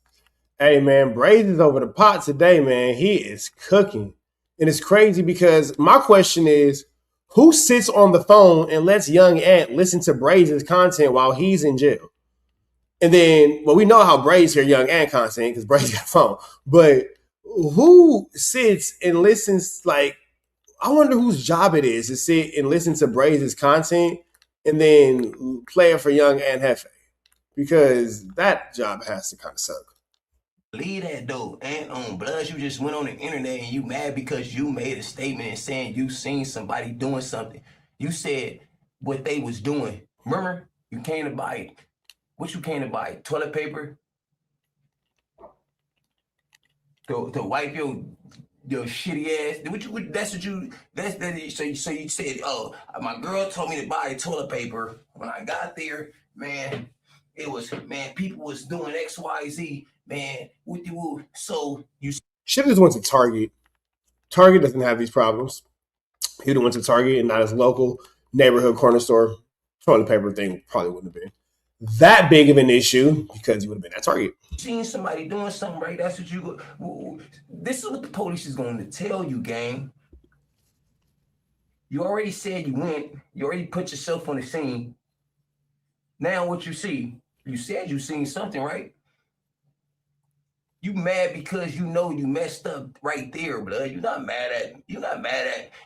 Speaker 1: Hey, man, Brazy's over the pot today, man. He is cooking. And it's crazy because my question is, who sits on the phone and lets young Ant listen to Brazy's content while he's in jail? And then, well, we know how Brazy hear young Ant content because Brazy got a phone. But who sits and listens, like, I wonder whose job it is to sit and listen to Brazy's content and then play it for young Ant Hefe. Because that job has to kind of suck.
Speaker 2: Leave that though. And on Bloods, you just went on the internet and you mad because you made a statement and saying you seen somebody doing something. You said what they was doing. Remember? You came to buy what you came to buy? Toilet paper? To wipe your shitty ass. So you said, oh, my girl told me to buy toilet paper. When I got there, man, it was, man, people was doing XYZ, man. So you
Speaker 1: should have just went to Target. Target doesn't have these problems. He would have went to Target and not his local neighborhood corner store. Toilet paper thing probably wouldn't have been that big of an issue because he would have been at Target.
Speaker 2: Seen somebody doing something, right? That's what you go. This is what the police is going to tell you, gang. You already said you went. You already put yourself on the scene. Now what you see? You said you seen something, right? You mad because you know you messed up right there, blood. You're not mad at. You know what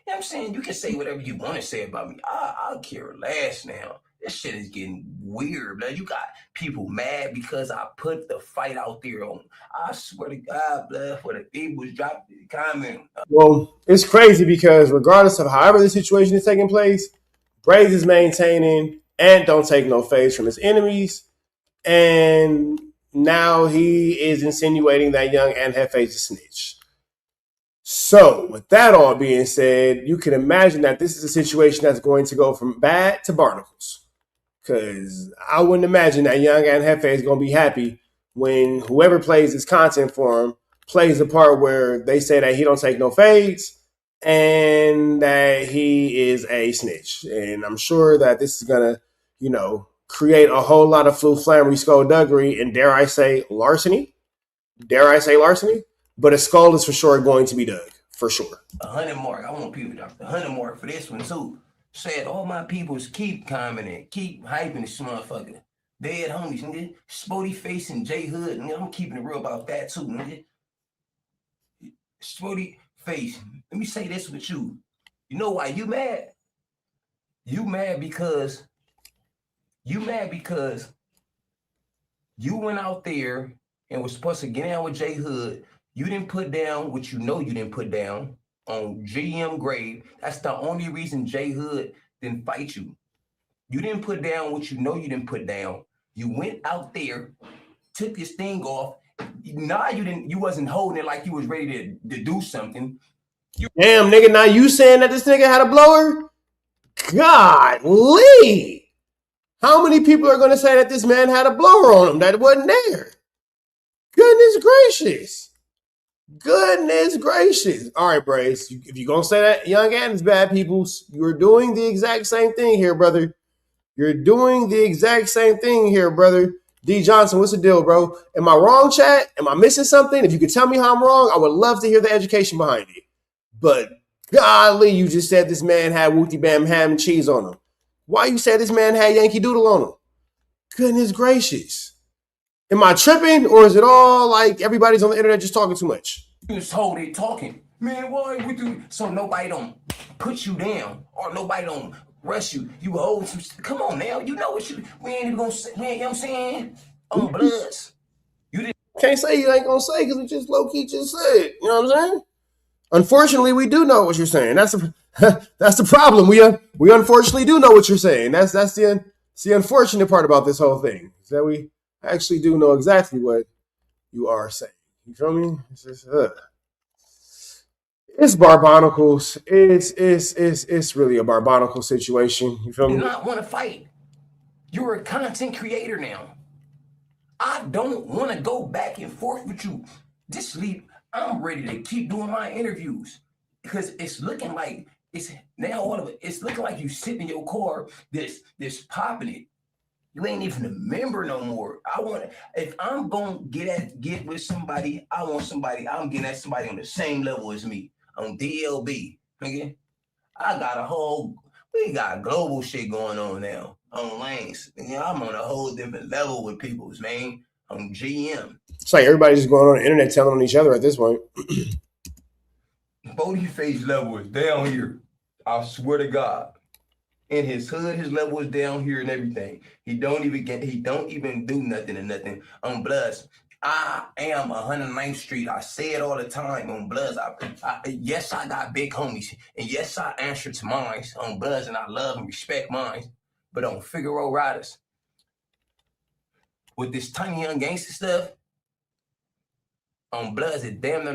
Speaker 2: I'm saying? You can say whatever you want to say about me. I'll care less now. This shit is getting weird, blood. You got people mad because I put the fight out there on. I swear to God, blood, for the people drop the comment.
Speaker 1: Well, it's crazy because regardless of however the situation is taking place, Brazy is maintaining and don't take no face from his enemies. And now he is insinuating that young Ant Hefe is a snitch. So, with that all being said, you can imagine that this is a situation that's going to go from bad to barnacles. Because I wouldn't imagine that young Ant Hefe is going to be happy when whoever plays his content for him plays the part where they say that he don't take no fades and that he is a snitch. And I'm sure that this is going to, create a whole lot of flammery, skullduggery, and dare I say larceny. But a skull is for sure going to be dug, for sure.
Speaker 2: 100 mark. I want people to drop the 100 mark for this one too. Said all my peoples keep commenting, keep hyping this motherfucker. Dead homies, nigga. Spoetyface and J Hood, nigga. I'm keeping it real about that too, nigga. Spoetyface, let me say this with you. You know why you mad? You mad because you went out there and was supposed to get down with J Hood. You didn't put down what you know you didn't put down on GM grave. That's the only reason J Hood didn't fight you. You didn't put down what you know you didn't put down. You went out there, took this thing off. Nah, you wasn't holding it like you was ready to do something.
Speaker 1: Damn, nigga, now you saying that this nigga had a blower? Golly. How many people are going to say that this man had a blower on him that wasn't there? Goodness gracious. Goodness gracious. All right, Brace. If you're going to say that Young Adam's bad people, you're doing the exact same thing here, brother. You're doing the exact same thing here, brother. D. Johnson, what's the deal, bro? Am I wrong, chat? Am I missing something? If you could tell me how I'm wrong, I would love to hear the education behind it. But golly, you just said this man had Wooty Bam ham and cheese on him. Why you said this man had Yankee Doodle on him? Goodness gracious. Am I tripping, or is it all like everybody's on the internet just talking too much?
Speaker 2: You just hold it talking. Man, why we do so nobody don't put you down or nobody don't rush you. You hold some. Come on now, you know what we ain't even gonna say. Man, you know what I'm saying? On Bloods. You didn't.
Speaker 1: Can't say you ain't gonna say because we just low key just said. You know what I'm saying? Unfortunately, we do know what you're saying. That's the problem. We unfortunately do know what you're saying. That's the unfortunate part about this whole thing is that we actually do know exactly what you are saying. You feel me? It's just, it's barbonicles. It's really a barbonical situation. You feel me?
Speaker 2: Do not want to fight. You're a content creator now. I don't want to go back and forth with you. Just leave. I'm ready to keep doing my interviews because it's looking like it's looking like you sit in your car, this popping it. You ain't even a member no more. If I'm gonna get with somebody, I'm getting at somebody on the same level as me on DLB. Okay, we got global shit going on now on lanes. I'm on a whole different level with people's, man, on GM.
Speaker 1: It's like everybody's just going on the internet telling on each other at this point.
Speaker 2: Spoetyface level is down here. I swear to God. In his hood, his level is down here and everything. He don't even do nothing and nothing on Bloods. I am 109th Street. I say it all the time on Bloods. Yes, I got big homies. And yes, I answer to mine on Bloods and I love and respect mine. But on Figaro Riders, with this tiny young gangster stuff, on Bloods, it damn near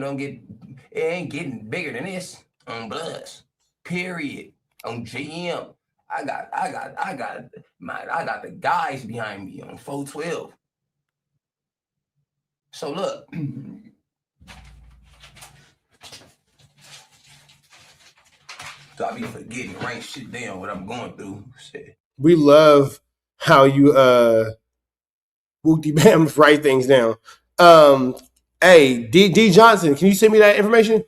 Speaker 2: it ain't getting bigger than this on Bloods. Period. On GM. I got the guys behind me on 412. So look, so I be forgetting write shit down what I'm going through. Shit.
Speaker 1: We love how you Wooty Bam write things down. Hey, D Johnson, can you send me that information?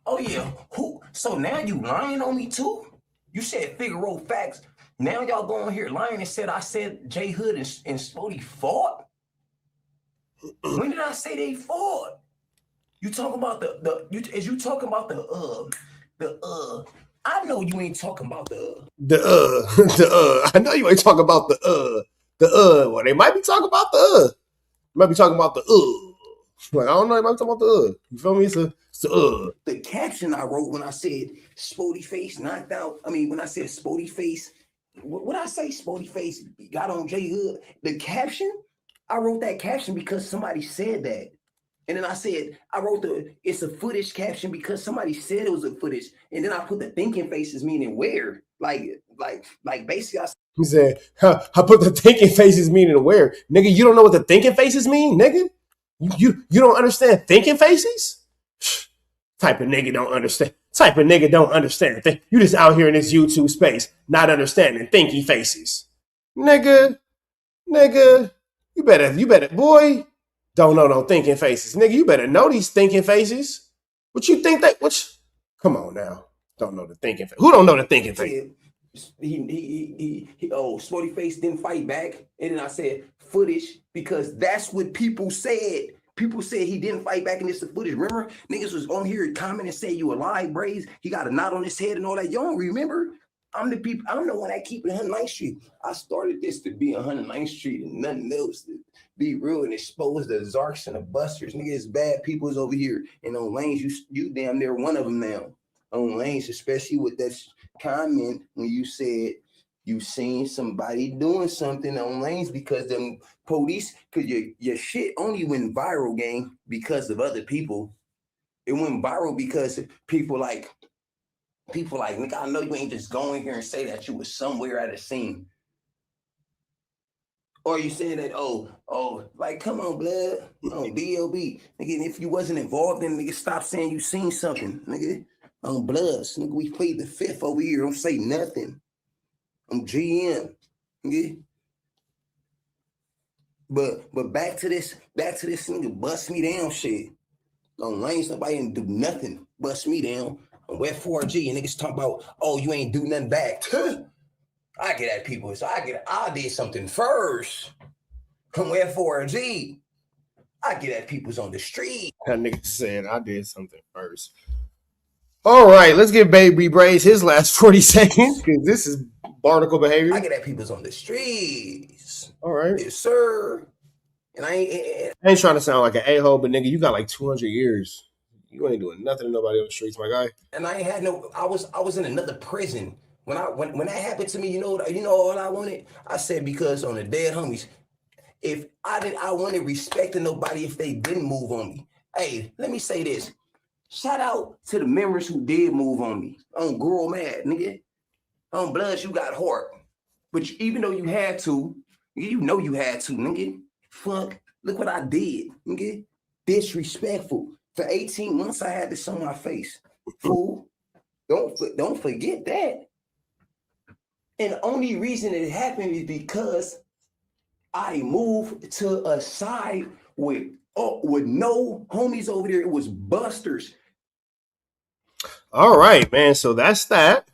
Speaker 2: Oh yeah. Who? So now you lying on me too? You said Figaro facts. Now y'all going here lying and said I said J Hood and Spody fought? When did I say they fought? You talking about you talking about the I know you ain't talking about
Speaker 1: I know you ain't talking about well, they might be talking about the might be talking about the like, I don't know, they might be talking about the you feel me? It's the
Speaker 2: The caption I wrote when I said Spoetyface knocked out. I mean, when I said Spoetyface, what I say? Spoetyface got on J Hood. The caption, I wrote that caption because somebody said that. And then I said, it's a footage caption because somebody said it was a footage. And then I put the thinking faces meaning where? Like basically
Speaker 1: he said, I put the thinking faces meaning where? Nigga, you don't know what the thinking faces mean, nigga? You don't understand thinking faces? Type of nigga don't understand. Type of nigga don't understand. You just out here in this YouTube space, not understanding thinky faces. Nigga, you better, boy, don't know no thinking faces. Nigga, you better know these thinking faces. What you think come on now. Don't know the thinking face. Who don't know the thinking face?
Speaker 2: Spoetyface didn't fight back. And then I said footage because that's what people said. People said he didn't fight back and it's the footage. Remember? Niggas was on here commenting and say you a lie, Brazy. He got a knot on his head and all that. You don't remember? I'm the one that keep it 109th Street. I started this to be 109th Street and nothing else. To be real and expose the Zarks and the Busters. Niggas, bad people is over here. And on lanes, you damn near one of them now. On lanes, especially with that comment when you said you seen somebody doing something on lanes because them police, because your shit only went viral, gang, because of other people. It went viral because people like, nigga, I know you ain't just going here and say that you was somewhere at a scene. Or you saying that, like, come on, blood, on B.O.B. Nigga, if you wasn't involved in it, nigga, stop saying you seen something, nigga. On Bloods, nigga, we played the fifth over here. Don't say nothing. I'm GM, nigga. But back to this nigga bust me down shit. On lanes, nobody didn't do nothing. Bust me down. On Web 4G, and niggas talk about, you ain't do nothing back. I get at people, so I did something first. From Web 4G. I get at people's on the street.
Speaker 1: That nigga said I did something first. All right, let's give Baby Brazy his last 40 seconds because this is barnacle behavior.
Speaker 2: I get at people's on the streets.
Speaker 1: All right.
Speaker 2: Yes, sir. And I
Speaker 1: ain't trying to sound like an a-hole, but nigga, you got like 200 years. You ain't doing nothing to nobody on the streets, my guy.
Speaker 2: And I ain't had I was in another prison. When that happened to me, you know what I wanted? I said, because on the dead homies, if I wanted respect to nobody if they didn't move on me. Hey, let me say this. Shout out to the members who did move on me. On Girl Mad, nigga. On Bloods, you got heart. But even though you had to, you know you had to, nigga. Fuck, look what I did, nigga. Disrespectful. For 18 months, I had this on my face. Fool, don't forget that. And the only reason it happened is because I moved to a side with no homies over there. It was busters.
Speaker 1: All right, man. So that's that.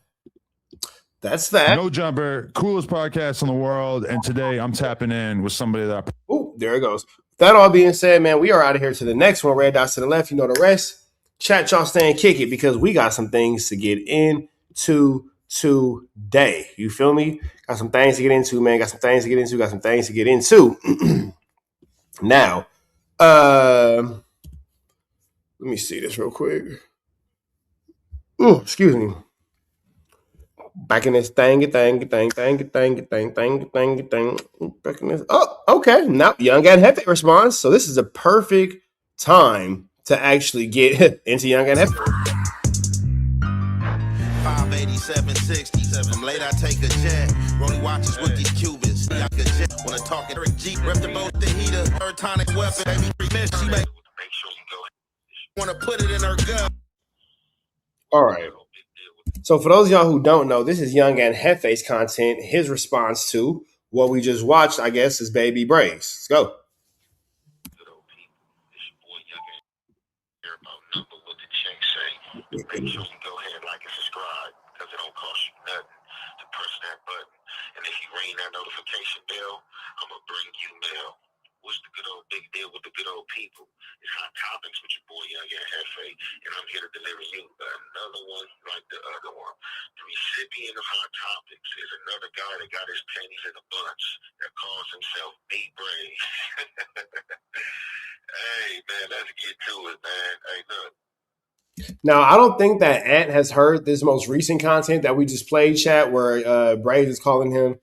Speaker 1: That's that.
Speaker 4: No Jumper, coolest podcast in the world. And today I'm tapping in with somebody that.
Speaker 1: Oh, there it goes. That all being said, man, we are out of here to the next one. Red dots to the left. You know the rest. Chat, y'all stay and kick it because we got some things to get into today. You feel me? Got some things to get into, man. Got some things to get into. Now, let me see this real quick. Excuse me. Back in this thing. Back in this. Oh, okay. Now, Young and Hefe responds. So this is a perfect time to actually get into Young and Hefe.
Speaker 5: 587, I'm late, I take a jet. Rolling watches with these Cubans. I could jet. Wanna talk Ricc, rep the boat, the heater, her tonic weapon. Baby, miss, she make sure you go. Wanna put it in her gut.
Speaker 1: All right. So for those of y'all who don't know, this is Young and Hefe's content. His response to what we just watched, I guess, is Baby Brazy. Let's go.
Speaker 5: Good old people. It's your boy Young and care about number what the check say. Make sure you go ahead and like and subscribe because it don't cost you nothing to press that button. And if you ring that notification bell, I'm gonna bring you mail. What's the good old big deal with the good old people? It's Hot Topics with your boy Young and Hefe, and I'm here to deliver you another one like the other one. The recipient of Hot Topics is another guy that got his panties in a bunch that calls himself Baby Brazy. Hey, man, let's get to it, man. Hey, look.
Speaker 1: Now, I don't think that Ant has heard this most recent content that we just played, chat, where Brazy is calling him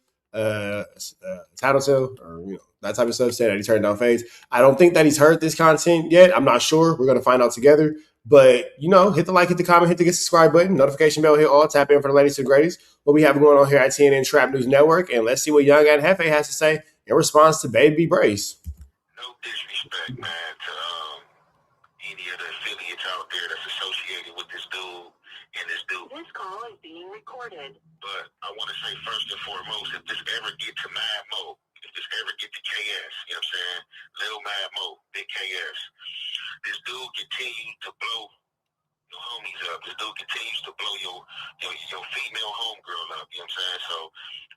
Speaker 1: tattletale or that type of stuff, saying that he turned down FaZe. I don't think that he's heard this content yet. I'm not sure. We're going to find out together. But, hit the like, hit the comment, hit the subscribe button, notification bell, hit all, tap in for the latest and greatest. What we have going on here at TNN Trap News Network. And let's see what Young and Hefe has to say in response to Baby Brazy.
Speaker 5: No disrespect, man, to any of the affiliates out there that's associated with this dude and this dude.
Speaker 6: This call is being recorded.
Speaker 5: But I want to say first and foremost, if this ever get to Mad Mo, if this ever get to KS, you know what I'm saying? Lil Mad Mo, Big KS. This dude continued to blow homies up. This dude continues to blow your female homegirl up. You know what I'm saying? So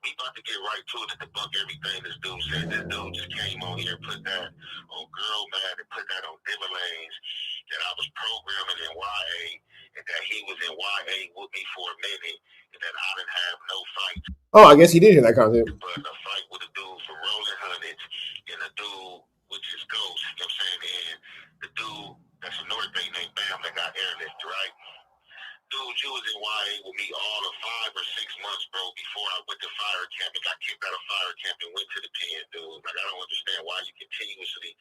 Speaker 5: we about to get right to it to debunk everything this dude said. This dude just came on here, put that on Girl Mad, and put that on Dimmer Lanes, that I was programming in YA, and that he was in YA with me for a minute, and that I didn't have no fight.
Speaker 1: Oh, I guess he did hear that content.
Speaker 5: But a fight with a dude from Rolling Hundreds and a dude which is Ghost, you know what I'm saying? And the dude that's a North Bay named Bam that got airlift, right? Dude, you was in YA with me all of 5 or 6 months, bro, before I went to fire camp and got kicked out of fire camp and went to the pen, dude. Like, I don't understand why you continuously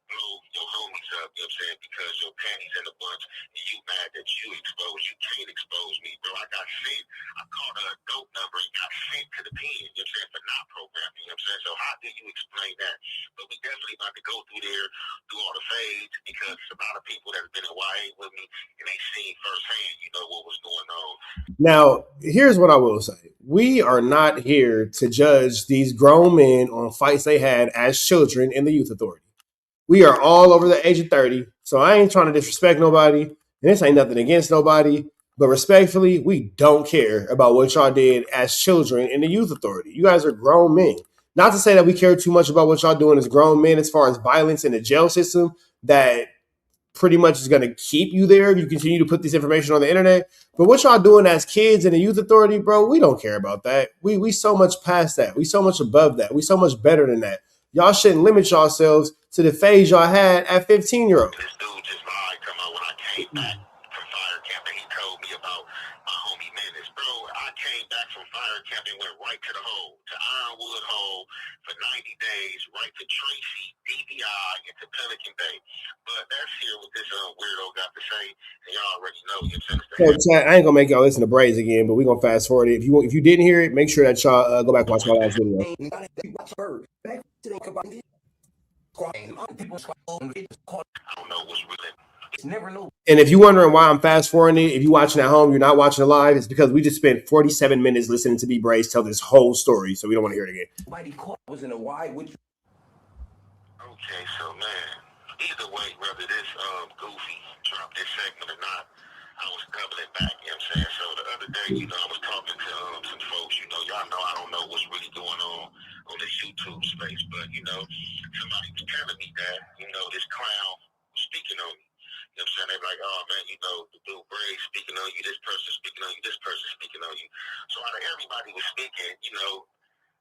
Speaker 5: blow your homies up, you know what I'm saying? Because your panties in a bunch and you mad that you exposed. You can't expose me, bro. I got sent. I called a dope number and got sent to the pen, you know what I'm saying, for not programming, you know what I'm saying? So how do you explain that? But we definitely about to go through there, through all the fades, because there's a lot of people that have been in YA with me and they seen firsthand, you know, what was going on.
Speaker 1: Now, here's what I will say. We are not here to judge these grown men on fights they had as children in the youth authority. We are all over the age of 30, so I ain't trying to disrespect nobody, and this ain't nothing against nobody, but respectfully, we don't care about what y'all did as children in the youth authority. You guys are grown men. Not to say that we care too much about what y'all doing as grown men as far as violence in the jail system that pretty much is going to keep you there if you continue to put this information on the internet. But what y'all doing as kids in the youth authority, bro, we don't care about that. We so much past that. We so much above that. We so much better than that. Y'all shouldn't limit yourselves to the phase y'all had at 15-year-old.
Speaker 5: This dude just lied to me when I came back from fire camp and he told me about my homie Menace. Bro, I came back from fire camp and went right to the hole, to Ironwood Hole for 90 days, right to Tracy, DBI, and to Pelican Bay. But that's here what this weirdo got to say, and y'all already know. You know,
Speaker 1: so, Chad, I ain't gonna make y'all listen to Brazy again, but we're gonna fast forward it. If you didn't hear it, make sure that y'all go back and watch my last video.
Speaker 5: I don't know what's really.
Speaker 2: Never know.
Speaker 1: And if you're wondering why I'm fast forwarding it, if you're watching at home, you're not watching it live, it's because we just spent 47 minutes listening to B Brazy tell this whole story, so we don't want to hear it again.
Speaker 2: Nobody caught was in a wide with you.
Speaker 5: Okay, so man, either way, whether this goofy dropped this segment or not, I was doubling back, you know what I'm saying? So the other day, you know, I was talking to some folks, you know, y'all know I don't know what's really going on this YouTube space, but, you know, somebody was telling me that, you know, this clown was speaking on me. You know what I'm saying? They were like, oh, man, you know, the dude Brazy speaking on you, this person speaking on you, this person speaking on you. So out of everybody was speaking, you know,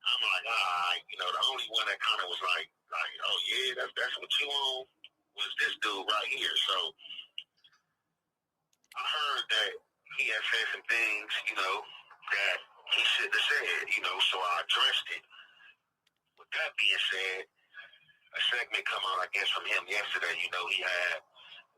Speaker 5: I'm like, all right, you know, the only one that kind of was like, oh, yeah, that's what you on was this dude right here. So I heard that he had said some things, you know, that he shouldn't have said, you know, so I addressed it. With that being said, a segment come out, I guess, from him yesterday. You know, he had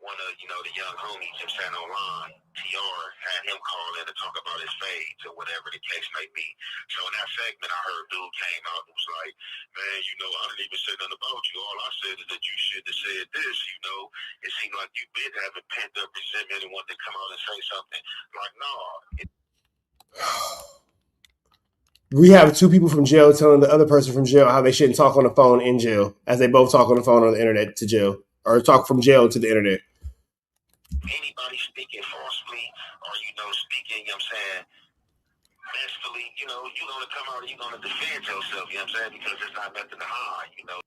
Speaker 5: one of, you know, the young homies just sat online. TR had him call in to talk about his fades or whatever the case may be. So in that segment, I heard dude came out and was like, man, you know, I didn't even say nothing about you. All I said is that you should have said this, you know. It seemed like you've been having pent up resentment and wanted to come out and say something. Like, no.
Speaker 1: We have two people from jail telling the other person from jail how they shouldn't talk on the phone in jail, as they both talk on the phone on the internet to jail, or talk from jail to the internet.
Speaker 5: Anybody speaking falsely or, you know, speaking, you know what I'm saying, messfully, you know, you're going to come out and you're going to defend yourself, you know what I'm saying, because there's not nothing to hide, you know.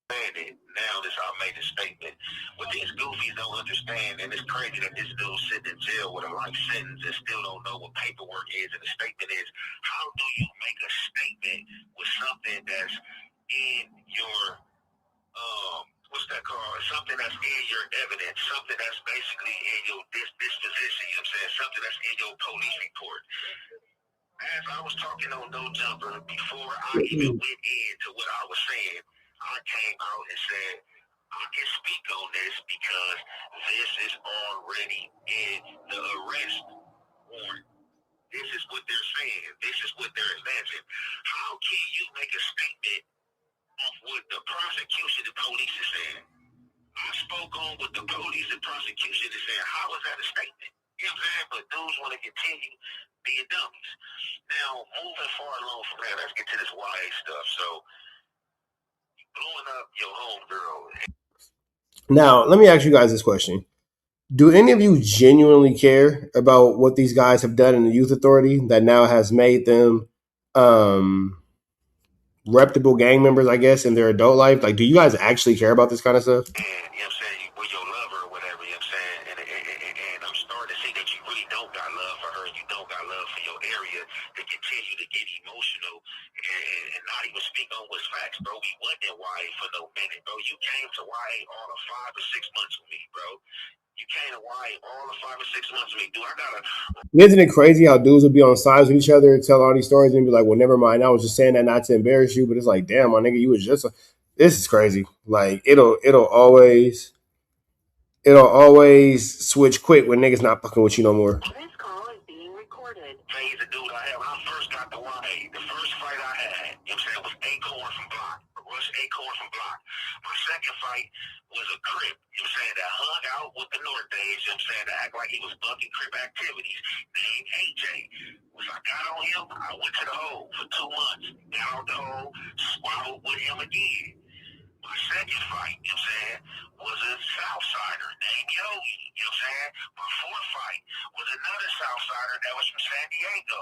Speaker 5: Now this I made a statement. What these goofies don't understand, and it's crazy that this dude sitting in jail with a life sentence and still don't know what paperwork is, and the statement is, how do you make a statement with something that's in your what's that called? Something that's in your evidence, something that's basically in your disposition, you know what I'm saying? Something that's in your police report. As I was talking on No Jumper, before I even went into what I was saying, I came out and said, I can speak on this because this is already in the arrest warrant. This is what they're saying. This is what they're alleging. How can you make a statement of what the prosecution and police is saying? I spoke on what the police and prosecution is saying. How is that a statement? You know what I'm saying? But dudes want to continue being dummies. Now, moving far along from that, let's get to this YA stuff. So, blowing up your home girl.
Speaker 1: Now, let me ask you guys this question. Do any of you genuinely care about what these guys have done in the youth authority that now has made them reputable gang members, I guess, in their adult life? Like, do you guys actually care about this kind of stuff?
Speaker 5: And, you know what I'm saying, with your lover or whatever, you know what I'm saying, and I'm starting to see that you really don't got love for her, you don't got love for your area, to continue to get emotional and not even speak on what's facts, bro. We wasn't in YA for no minute, bro. You came to YA all of 5 or 6 months with me, bro. You came to YA all of 5 or 6 months with me. Dude, I gotta...
Speaker 1: Isn't it crazy how dudes will be on sides with each other and tell all these stories and be like, well, never mind, I was just saying that not to embarrass you, but it's like, damn, my nigga, you was just this is crazy. Like, it'll always switch quick when niggas not fucking with you no more.
Speaker 6: This call is being recorded.
Speaker 5: He's the dude I had when I first got to YA. The first fight I had, you know what I'm saying, was Acorn from Block. Rush Acorn from Block. My second fight was a Crip, you know what I'm saying, that hung out with the North Days, you know what I'm saying, to act like he was bucking Crip activities, named AJ. Once I got on him, I went to the hole for 2 months. Got out the hole, squabbled with him again. My second fight, you know what I'm saying, was a Southsider named Yogi, you know what I'm saying? My fourth fight was another Southsider that was from San Diego.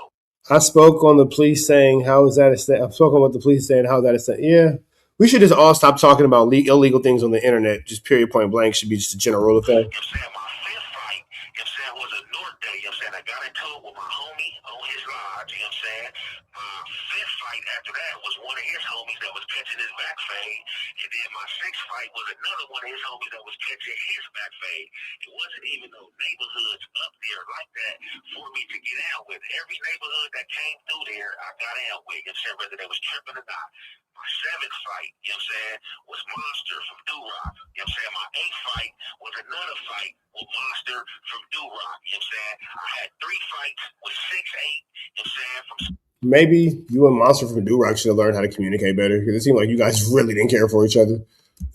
Speaker 1: I spoke on the police saying, how is that a state? I've spoken with the police saying, how is that a state? Yeah. We should just all stop talking about illegal things on the internet. Just period, point blank, should be just a general rule of thumb.
Speaker 5: You know what I'm saying? My fifth fight, you know what I'm saying, was a North Day, you know what I'm saying? I got into it with my homie on his lodge, you know what I'm saying? My fifth fight after that was one of his homies that was catching his back fade. And then my sixth fight was another one of his homies that was catching his back fade. It wasn't even no neighborhoods up there like that for me to get out with. Every neighborhood that came through there, I got out with, you know what I'm saying, whether they was tripping or not. My seventh fight, you know what I'm saying, was Monster from Do-Rock. You know what I'm saying? My eighth fight was another fight with Monster from Do-Rock. You know what I'm saying? I had 3 fights with 6'8", you know what I'm saying, from...
Speaker 1: Maybe you and Monster from Do-Rock should have learned how to communicate better, because it seemed like you guys really didn't care for each other.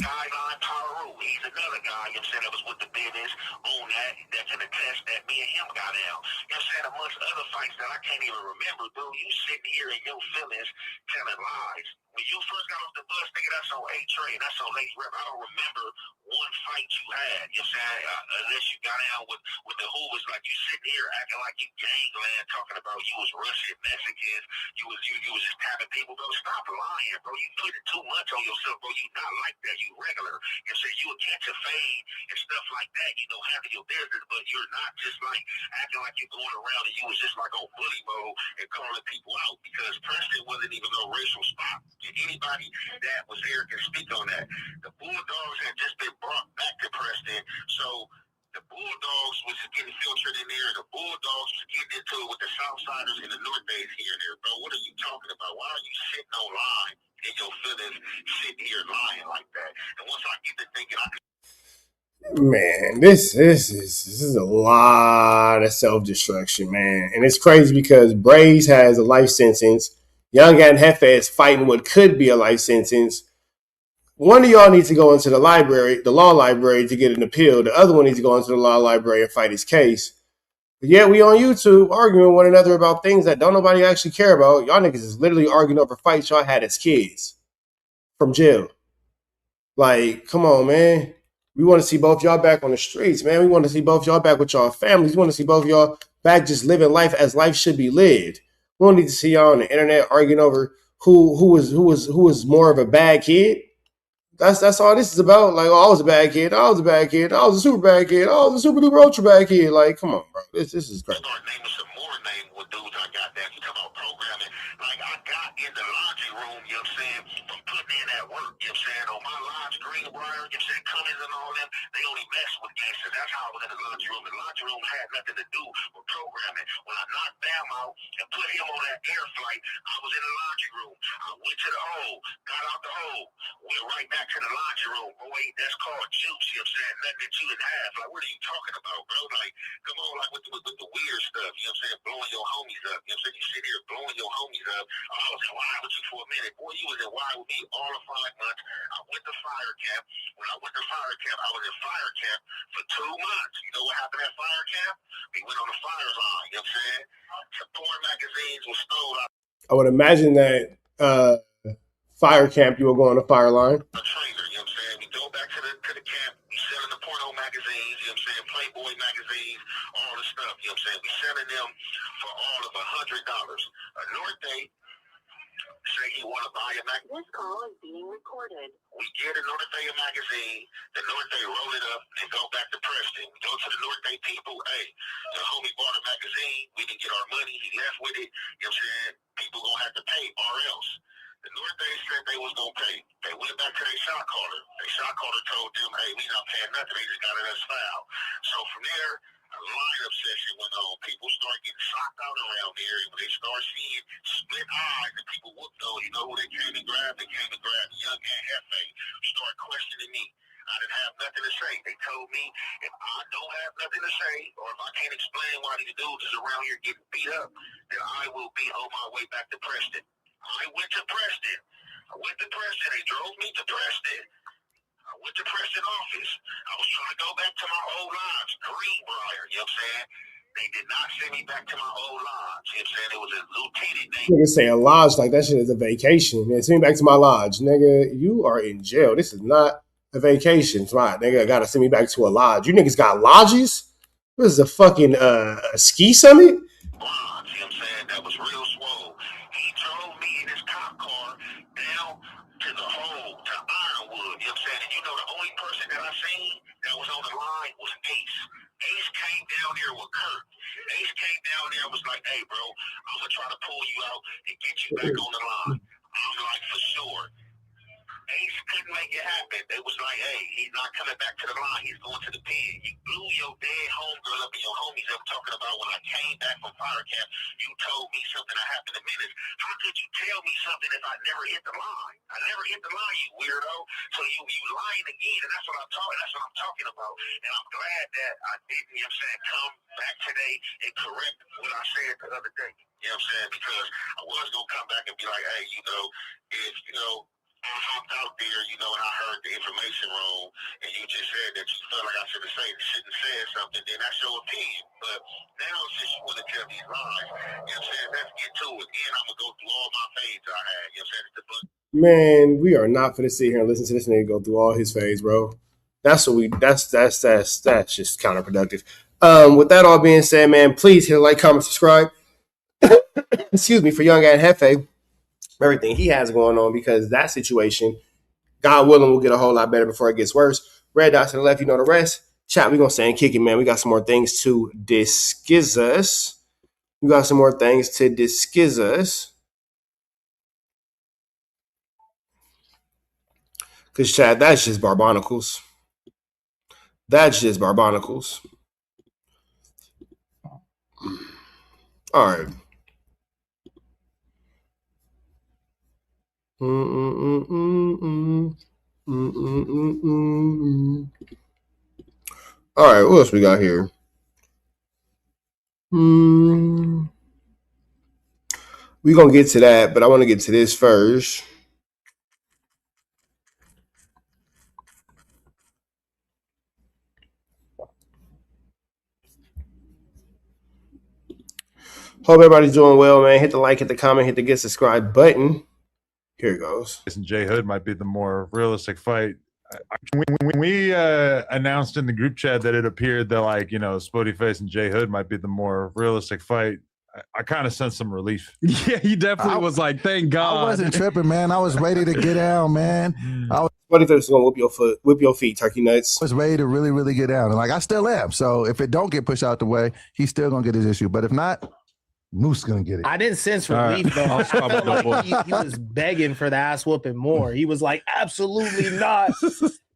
Speaker 5: Guideline Power, he's another guy, you know what I'm saying, that was with the business on that can attest that me and him got out. You know what I'm saying? Amongst other fights that I can't even remember, dude, you sitting here in your feelings telling lies. When you first got off the bus, nigga, that's on A-Train, that's on Late Rep. I don't remember one fight you had, you know what I'm saying, unless you got out with the Hoovers, like you sitting here acting like you gangland, talking about you was Russian, Mexicans, you was just tapping people, bro. Stop lying, bro. You put it too much on yourself, bro. You not like that. You regular. You know what I'm saying? You would catch a fade and stuff like that, you know, handle your business, but you're not just like acting like you're going around and you was just like on bully mode and calling people out, because Preston wasn't even no racial spot. Anybody that was there can speak on that. The Bulldogs had just been brought back to Preston, so the Bulldogs was just getting filtered in there, and the Bulldogs was getting into it with the Southsiders and the North Bays here and there, bro. What are you talking about? Why are you sitting online in your feelings, sitting here lying like that? And once I get to thinking,
Speaker 1: Man, this is a lot of self-destruction, man. And it's crazy because Brazy has a life sentence. Young and Hefe is fighting what could be a life sentence. One of y'all needs to go into the library, the law library, to get an appeal. The other one needs to go into the law library and fight his case. But yet we on YouTube arguing with one another about things that don't nobody actually care about. Y'all niggas is literally arguing over fights y'all had as kids from jail. Like, come on, man. We want to see both y'all back on the streets, man. We want to see both y'all back with y'all families. We want to see both y'all back just living life as life should be lived. We don't need to see y'all on the internet arguing over who was more of a bad kid. That's all this is about. Like, oh, I was a bad kid. I was a bad kid. I was a super bad kid. I was a super duper ultra bad kid. Like, come on, bro. This is crazy.
Speaker 5: start naming some more names with dudes I got that you talk about programming. Like, I got in the laundry room, you know what I'm saying, from putting in that work, you know what I'm saying, on my lodge, Greenbrier, you know what I'm saying, Cummins and all them, they only mess with gangsters. That's how I was in the laundry room. The laundry room had nothing to do with programming. When I knocked Bam out and put him on that air flight, I was in the laundry room. I went to the hole, got out the hole, went right back to the laundry room. Boy, that's called juice, you know what I'm saying, nothing that you didn't have. Like, what are you talking about, bro? Like, come on, like, with the weird stuff, you know what I'm saying, blowing your homies up, you know what I'm saying, you sit here blowing your homies up. I was in wide with you for a minute. Boy, you was in wide with me all of 5 months. I went to fire camp. When I went to fire camp, I was in fire camp for 2 months. You know what happened at fire camp? We went on the fire line, you know what I'm saying? Some porn magazines were stole out.
Speaker 1: I would imagine that fire camp you were going to fire line.
Speaker 5: A trailer, you know what I'm saying? We go back to the camp, we selling the porno magazines, you know what I'm saying? Playboy know what I'm saying? We selling them for all of $100. A Norte say he want to buy a magazine.
Speaker 6: This call is being recorded.
Speaker 5: We get a Norte magazine, the Norte roll it up and go back to Preston. We go to the Norte people, hey, the homie bought a magazine, we didn't get our money, he left with it, you know what I'm saying? People gonna have to pay or else. The Norte said they was gonna pay. They went back to their shot caller. Their shot caller told them, hey, we not paying nothing, they just got us foul. So from there, a line of session went on. People start getting shocked out around there, and when they start seeing split eyes and people whoop those, you know who they came to grab? They came to grab Young and Hefe. Start questioning me. I didn't have nothing to say. They told me if I don't have nothing to say, or if I can't explain why these dudes is around here getting beat up, then I will be on my way back to Preston. I went to Preston. They drove me to Preston. I went to Preston office. I was trying to go back to my old lodge, Greenbrier, you know what I'm saying? They did not send me back to my old lodge. You know what I'm saying? It was a lieutenant name.
Speaker 1: Niggas say a lodge like that shit is a vacation. Man, send me back to my lodge. Nigga, you are in jail. This is not a vacation. It's right. Nigga gotta send me back to a lodge. You niggas got lodges? This is a fucking a ski summit?
Speaker 5: Lodge, you know what I'm saying? That was real swole. He drove me in his cop car down to the hole, to Ironwood, you know what I'm saying? And you know the only person that I seen that was on the line was Ace. Ace came down there with Kurt. Ace came down there and was like, hey, bro, I'm going to try to pull you out and get you back on the line. I'm like, for sure. Ace couldn't make it happen. They was like, hey, he's not coming back to the line. He's going to the pen. You blew your dead homegirl up and your homies up talking about when I came back from fire camp, you told me something that happened in minutes. How could you tell me something if I never hit the line? I never hit the line, you weirdo. So you lying again, and that's what I'm talking about. And I'm glad that I didn't, you know what I'm saying, come back today and correct what I said the other day. You know what I'm saying? Because I was going to come back and be like, hey, you know, if, you know, I hopped out there, you know, and I heard the information wrong, and you just said that you felt like I shouldn't have said something, then that's your opinion. But now, since you want to tell these lies, you know what I'm saying, let's get to it. And I'm going to go through all my fades I had, you know what I'm saying, it's the book.
Speaker 1: Man, we are not finna sit here and listen to this nigga go through all his fades, bro. That's just counterproductive. With that all being said, man, please hit a like, comment, subscribe. Excuse me, for Young and Hefe. Everything he has going on, because that situation, God willing, will get a whole lot better before it gets worse. Red dots to the left, you know the rest. Chat, we gonna stay and kick it, man. We got some more things to discuss us. Because, Chad, that's just barbonicles. All right. All right, what else we got here? We're gonna get to that, but I want to get to this first. Hope everybody's doing well, man. Hit the like, hit the comment, hit the get subscribe button. Here it goes.
Speaker 4: And Jay Hood might be the more realistic fight. When we announced in the group chat that it appeared that, like, you know, Spoetyface and Jay Hood might be the more realistic fight, I kind of sensed some relief.
Speaker 7: Yeah, he definitely was like, thank God.
Speaker 8: I wasn't tripping, man. I was ready to get down, man.
Speaker 1: Spoetyface is gonna whip your feet, turkey nuts.
Speaker 8: I was ready to really, really get down. And like, I still am. So if it don't get pushed out the way, he's still gonna get his issue. But if not, Moose gonna get it.
Speaker 9: I didn't sense relief though. I felt like he was begging for the ass whooping more. He was like, absolutely not.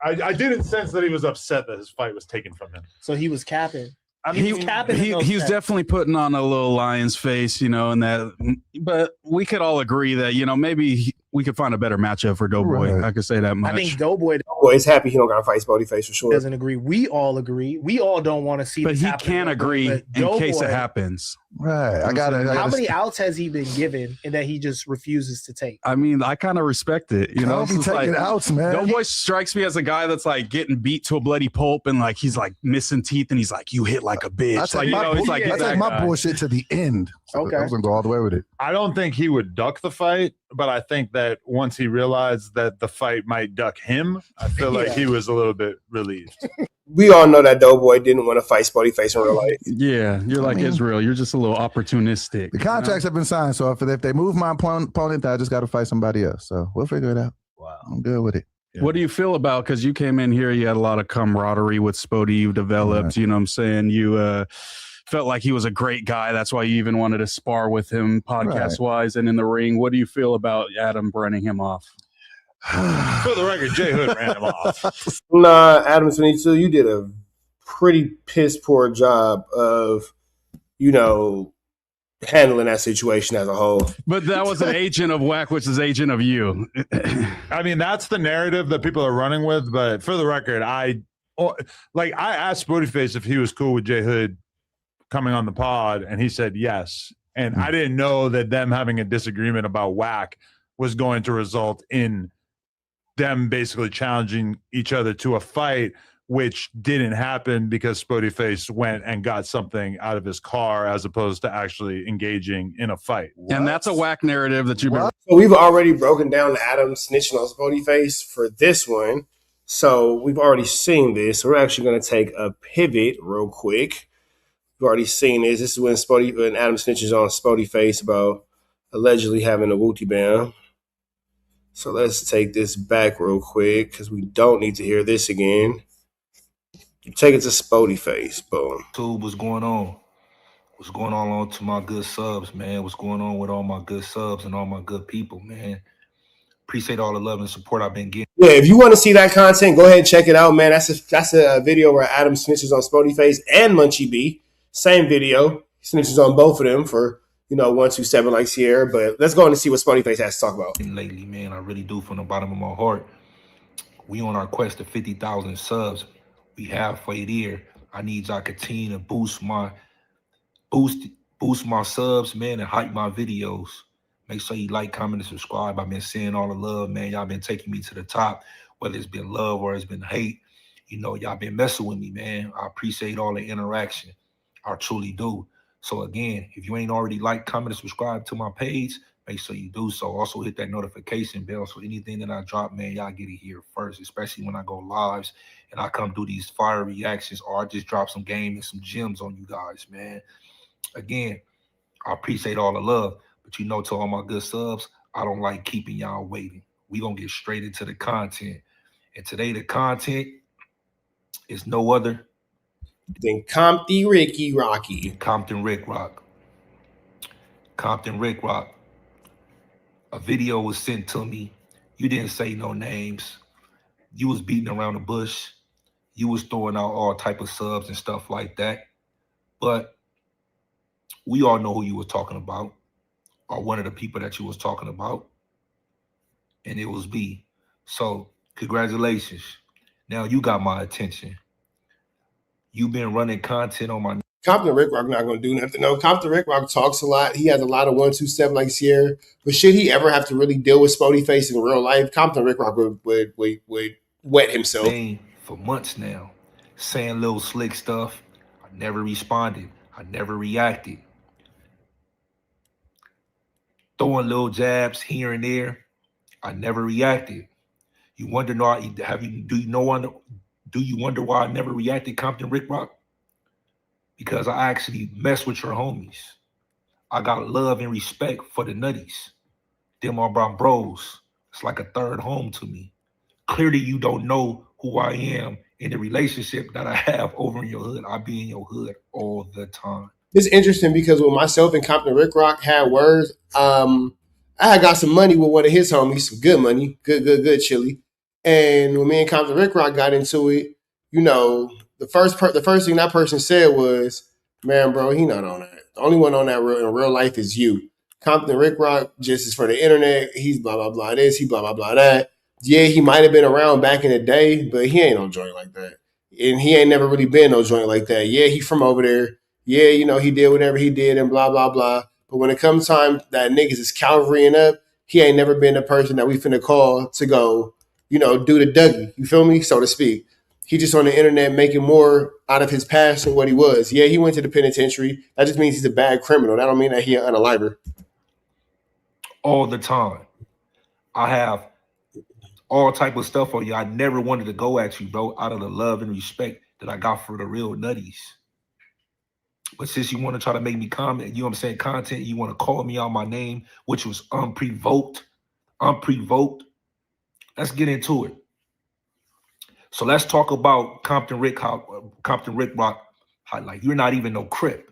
Speaker 4: I didn't sense that he was upset that his fight was taken from him.
Speaker 9: So he was capping.
Speaker 7: I mean, he was definitely putting on a little lion's face, you know, and that. But we could all agree that, you know, maybe we could find a better matchup for Doughboy. Right. I could say that much.
Speaker 9: I think Doughboy
Speaker 1: is happy he don't got to fight Spoetyface for sure.
Speaker 9: Doesn't agree. We all agree. We all don't want to see.
Speaker 7: But he can agree in case it happens.
Speaker 8: Right.
Speaker 9: How many outs has he been given and that he just refuses to take?
Speaker 7: I mean, I kind of respect it. You know,
Speaker 8: be taking
Speaker 7: like,
Speaker 8: outs, man.
Speaker 7: Doughboy strikes me as a guy that's like getting beat to a bloody pulp and like he's like missing teeth and he's like, you hit like a bitch.
Speaker 8: I take my bullshit to the end. So okay. I was gonna go all the way with it.
Speaker 4: I don't think he would duck the fight, but I think that once he realized that the fight might duck him, I feel like he was a little bit relieved.
Speaker 1: we all know that Doughboy didn't want to fight Spoetyface in real life.
Speaker 7: Yeah, you're like
Speaker 8: mean,
Speaker 7: Israel. You're just a little opportunistic.
Speaker 8: The contracts have been signed, so if they move my opponent, I just got to fight somebody else. So we'll figure it out.
Speaker 9: Wow.
Speaker 8: I'm good with it.
Speaker 7: Yeah. What do you feel about, because you came in here, you had a lot of camaraderie with Spoety, you've developed,
Speaker 8: Right.
Speaker 7: you know what I'm saying? You felt like he was a great guy. That's why you even wanted to spar with him podcast-wise and in the ring. What do you feel about Adam running him off?
Speaker 4: For the record, Jay Hood ran him off.
Speaker 1: Nah, Adam 22, you did a pretty piss poor job of, you know, handling that situation as a whole.
Speaker 7: But that was an agent of Whack, which is agent of you.
Speaker 4: I mean, that's the narrative that people are running with. But for the record, I asked Spoetyface if he was cool with Jay Hood coming on the pod, and he said yes. And I didn't know that them having a disagreement about Whack was going to result in them basically challenging each other to a fight, which didn't happen because Spoetyface went and got something out of his car as opposed to actually engaging in a fight.
Speaker 7: And that's a Whack narrative that you've been.
Speaker 1: So we've already broken down Adam snitching on Spoetyface for this one. So we've already seen this. So we're actually going to take a pivot real quick. We've already seen this. This is when Adam snitches on Spoetyface about allegedly having a Wooty Bam. So let's take this back real quick because we don't need to hear this again. Take it to Spoetyface. Boom.
Speaker 2: YouTube, what's going on? What's going on to my good subs, man? What's going on with all my good subs and all my good people, man? Appreciate all the love and support I've been getting.
Speaker 1: Yeah, if you want to see that content, go ahead and check it out, man. That's a video where Adam snitches on Spoetyface and Munchie B. Same video. He snitches on both of them for, 127 like Sierra. But let's go on and see what Spoetyface has to talk about.
Speaker 2: Lately, man, I really do from the bottom of my heart. We on our quest to 50,000 subs. We halfway there. I need y'all continue to boost my subs, man, and hype my videos. Make sure you like, comment, and subscribe. I've been seeing all the love, man. Y'all been taking me to the top, whether it's been love or it's been hate. Y'all been messing with me, man. I appreciate all the interaction. I truly do. So again, if you ain't already like, comment, and subscribe to my page, make sure you do so. Also hit that notification bell so anything that I drop, man, y'all get it here first, especially when I go lives and I come do these fire reactions or I just drop some game and some gems on you guys, man. Again, I appreciate all the love, but to all my good subs, I don't like keeping y'all waiting. We gonna get straight into the content. And today the content is no other
Speaker 1: than Compton Ricky Rocky.
Speaker 2: Compton Ricc Rock. Compton Ricc Rock. A video was sent to me. You didn't say no names. You was beating around the bush. You was throwing out all type of subs and stuff like that. But we all know who you was talking about, or one of the people that you was talking about. And it was B. So congratulations. Now you got my attention. You've been running content on my
Speaker 1: Compton Ricc Rock not going to do nothing. No, Compton Ricc Rock talks a lot. He has a lot of 127 like Sierra. But should he ever have to really deal with Spoetyface in real life, Compton Ricc Rock would wet himself.
Speaker 2: For months now, saying little slick stuff. I never responded. I never reacted. Throwing little jabs here and there. I never reacted. You wonder why? Do you wonder why I never reacted, Compton Ricc Rock? Because I actually mess with your homies. I got love and respect for the nutties. Them are my bros. It's like a third home to me. Clearly, you don't know who I am in the relationship that I have over in your hood. I be in your hood all the time.
Speaker 1: It's interesting because when myself and Compton Ricc Rock had words, I had got some money with one of his homies, some good money, good chili. And when me and Compton Ricc Rock got into it, the first thing that person said was, "Man, bro, he not on that. The only one on that in real life is you." Compton Ricc Rock just is for the internet. He's blah blah blah this. He blah blah blah that. Yeah, he might have been around back in the day, but he ain't no joint like that, and he ain't never really been no joint like that. Yeah, he from over there. Yeah, he did whatever he did and blah blah blah. But when it comes time that niggas is cavalrying up, he ain't never been the person that we finna call to go, do the Dougie. You feel me, so to speak. He just on the internet making more out of his past than what he was. Yeah, he went to the penitentiary. That just means he's a bad criminal. That don't mean that he an unaliver.
Speaker 2: All the time. I have all type of stuff on you. I never wanted to go at you, bro, out of the love and respect
Speaker 10: that I got for the real nutties. But since you want to try to make me comment, you know what I'm saying, content, you want to call me out my name, which was unprovoked, let's get into it. So let's talk about Compton Ricc Rocc. Like, you're not even no Crip.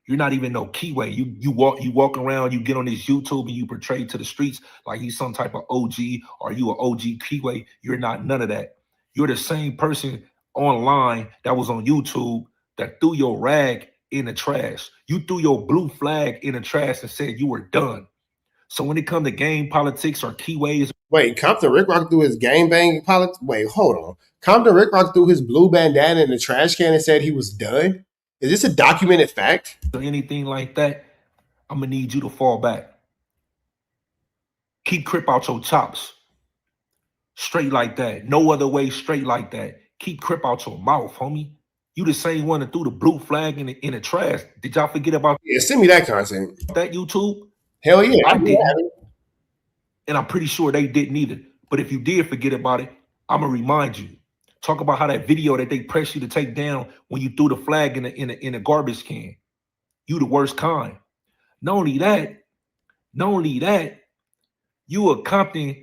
Speaker 10: You're not even no Keyway. You walk around, you get on this YouTube and you portray to the streets like he's some type of OG or you an OG Keyway. You're not none of that. You're the same person online that was on YouTube that threw your rag in the trash. You threw your blue flag in the trash and said you were done. So when it comes to game politics or Keyways.
Speaker 1: Wait, Compton Ricc Rocc threw his gang bang politics? Wait, hold on. Compton Ricc Rocc threw his blue bandana in the trash can and said he was done? Is this a documented fact?
Speaker 10: Or anything like that, I'm going to need you to fall back. Keep Crip out your chops. Straight like that. No other way, straight like that. Keep Crip out your mouth, homie. You the same one that threw the blue flag in the trash. Did y'all forget about
Speaker 1: Yeah, send me that content.
Speaker 10: that YouTube?
Speaker 1: Hell yeah.
Speaker 10: I didn't. And I'm pretty sure they didn't either. But if you did forget about it, I'm going to remind you. Talk about how that video that they pressed you to take down when you threw the flag in a garbage can. You the worst kind. Not only that, you a Compton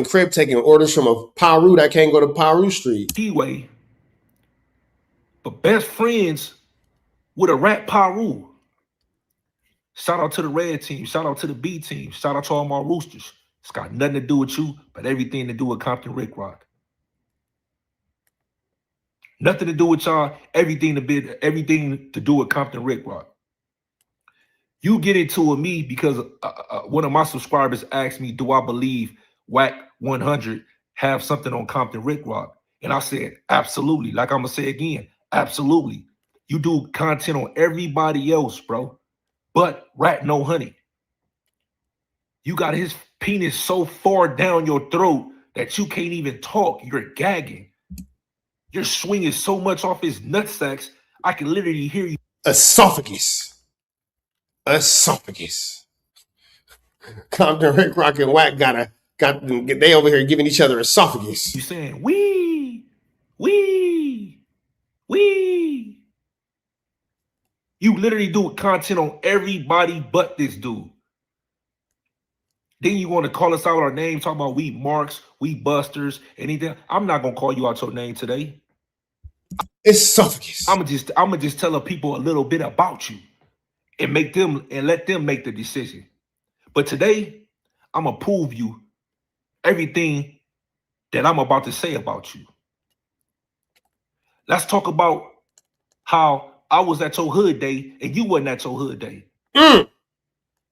Speaker 1: Crip taking orders from a Paru that can't go to Paru Street.
Speaker 10: Keyway, but best friends with a rat Paru. Shout out to the red team. Shout out to the B team. Shout out to all my roosters. It's got nothing to do with you, but everything to do with Compton Ricc Rocc. Nothing to do with y'all. Everything to do with Compton Ricc Rocc. You get into it with me because one of my subscribers asked me, do I believe WAC 100 have something on Compton Ricc Rocc? And I said, absolutely. Like I'm going to say again, absolutely. You do content on everybody else, bro. But Rat No Honey. You got his penis so far down your throat that you can't even talk. You're gagging. You're swinging so much off his nutsacks, I can literally hear you.
Speaker 1: Esophagus. Compton Ricc Rocc and WAC they over here giving each other esophagus.
Speaker 10: You saying, wee. You literally do content on everybody but this dude. Then you want to call us out our name, talking about we marks, we busters, anything. I'm not gonna call you out your name today.
Speaker 1: Esophagus.
Speaker 10: I'm gonna just tell the people a little bit about you and let them make the decision. But today, I'm gonna prove you everything that I'm about to say about you. Let's talk about how I was at your hood day and you wasn't at your hood day.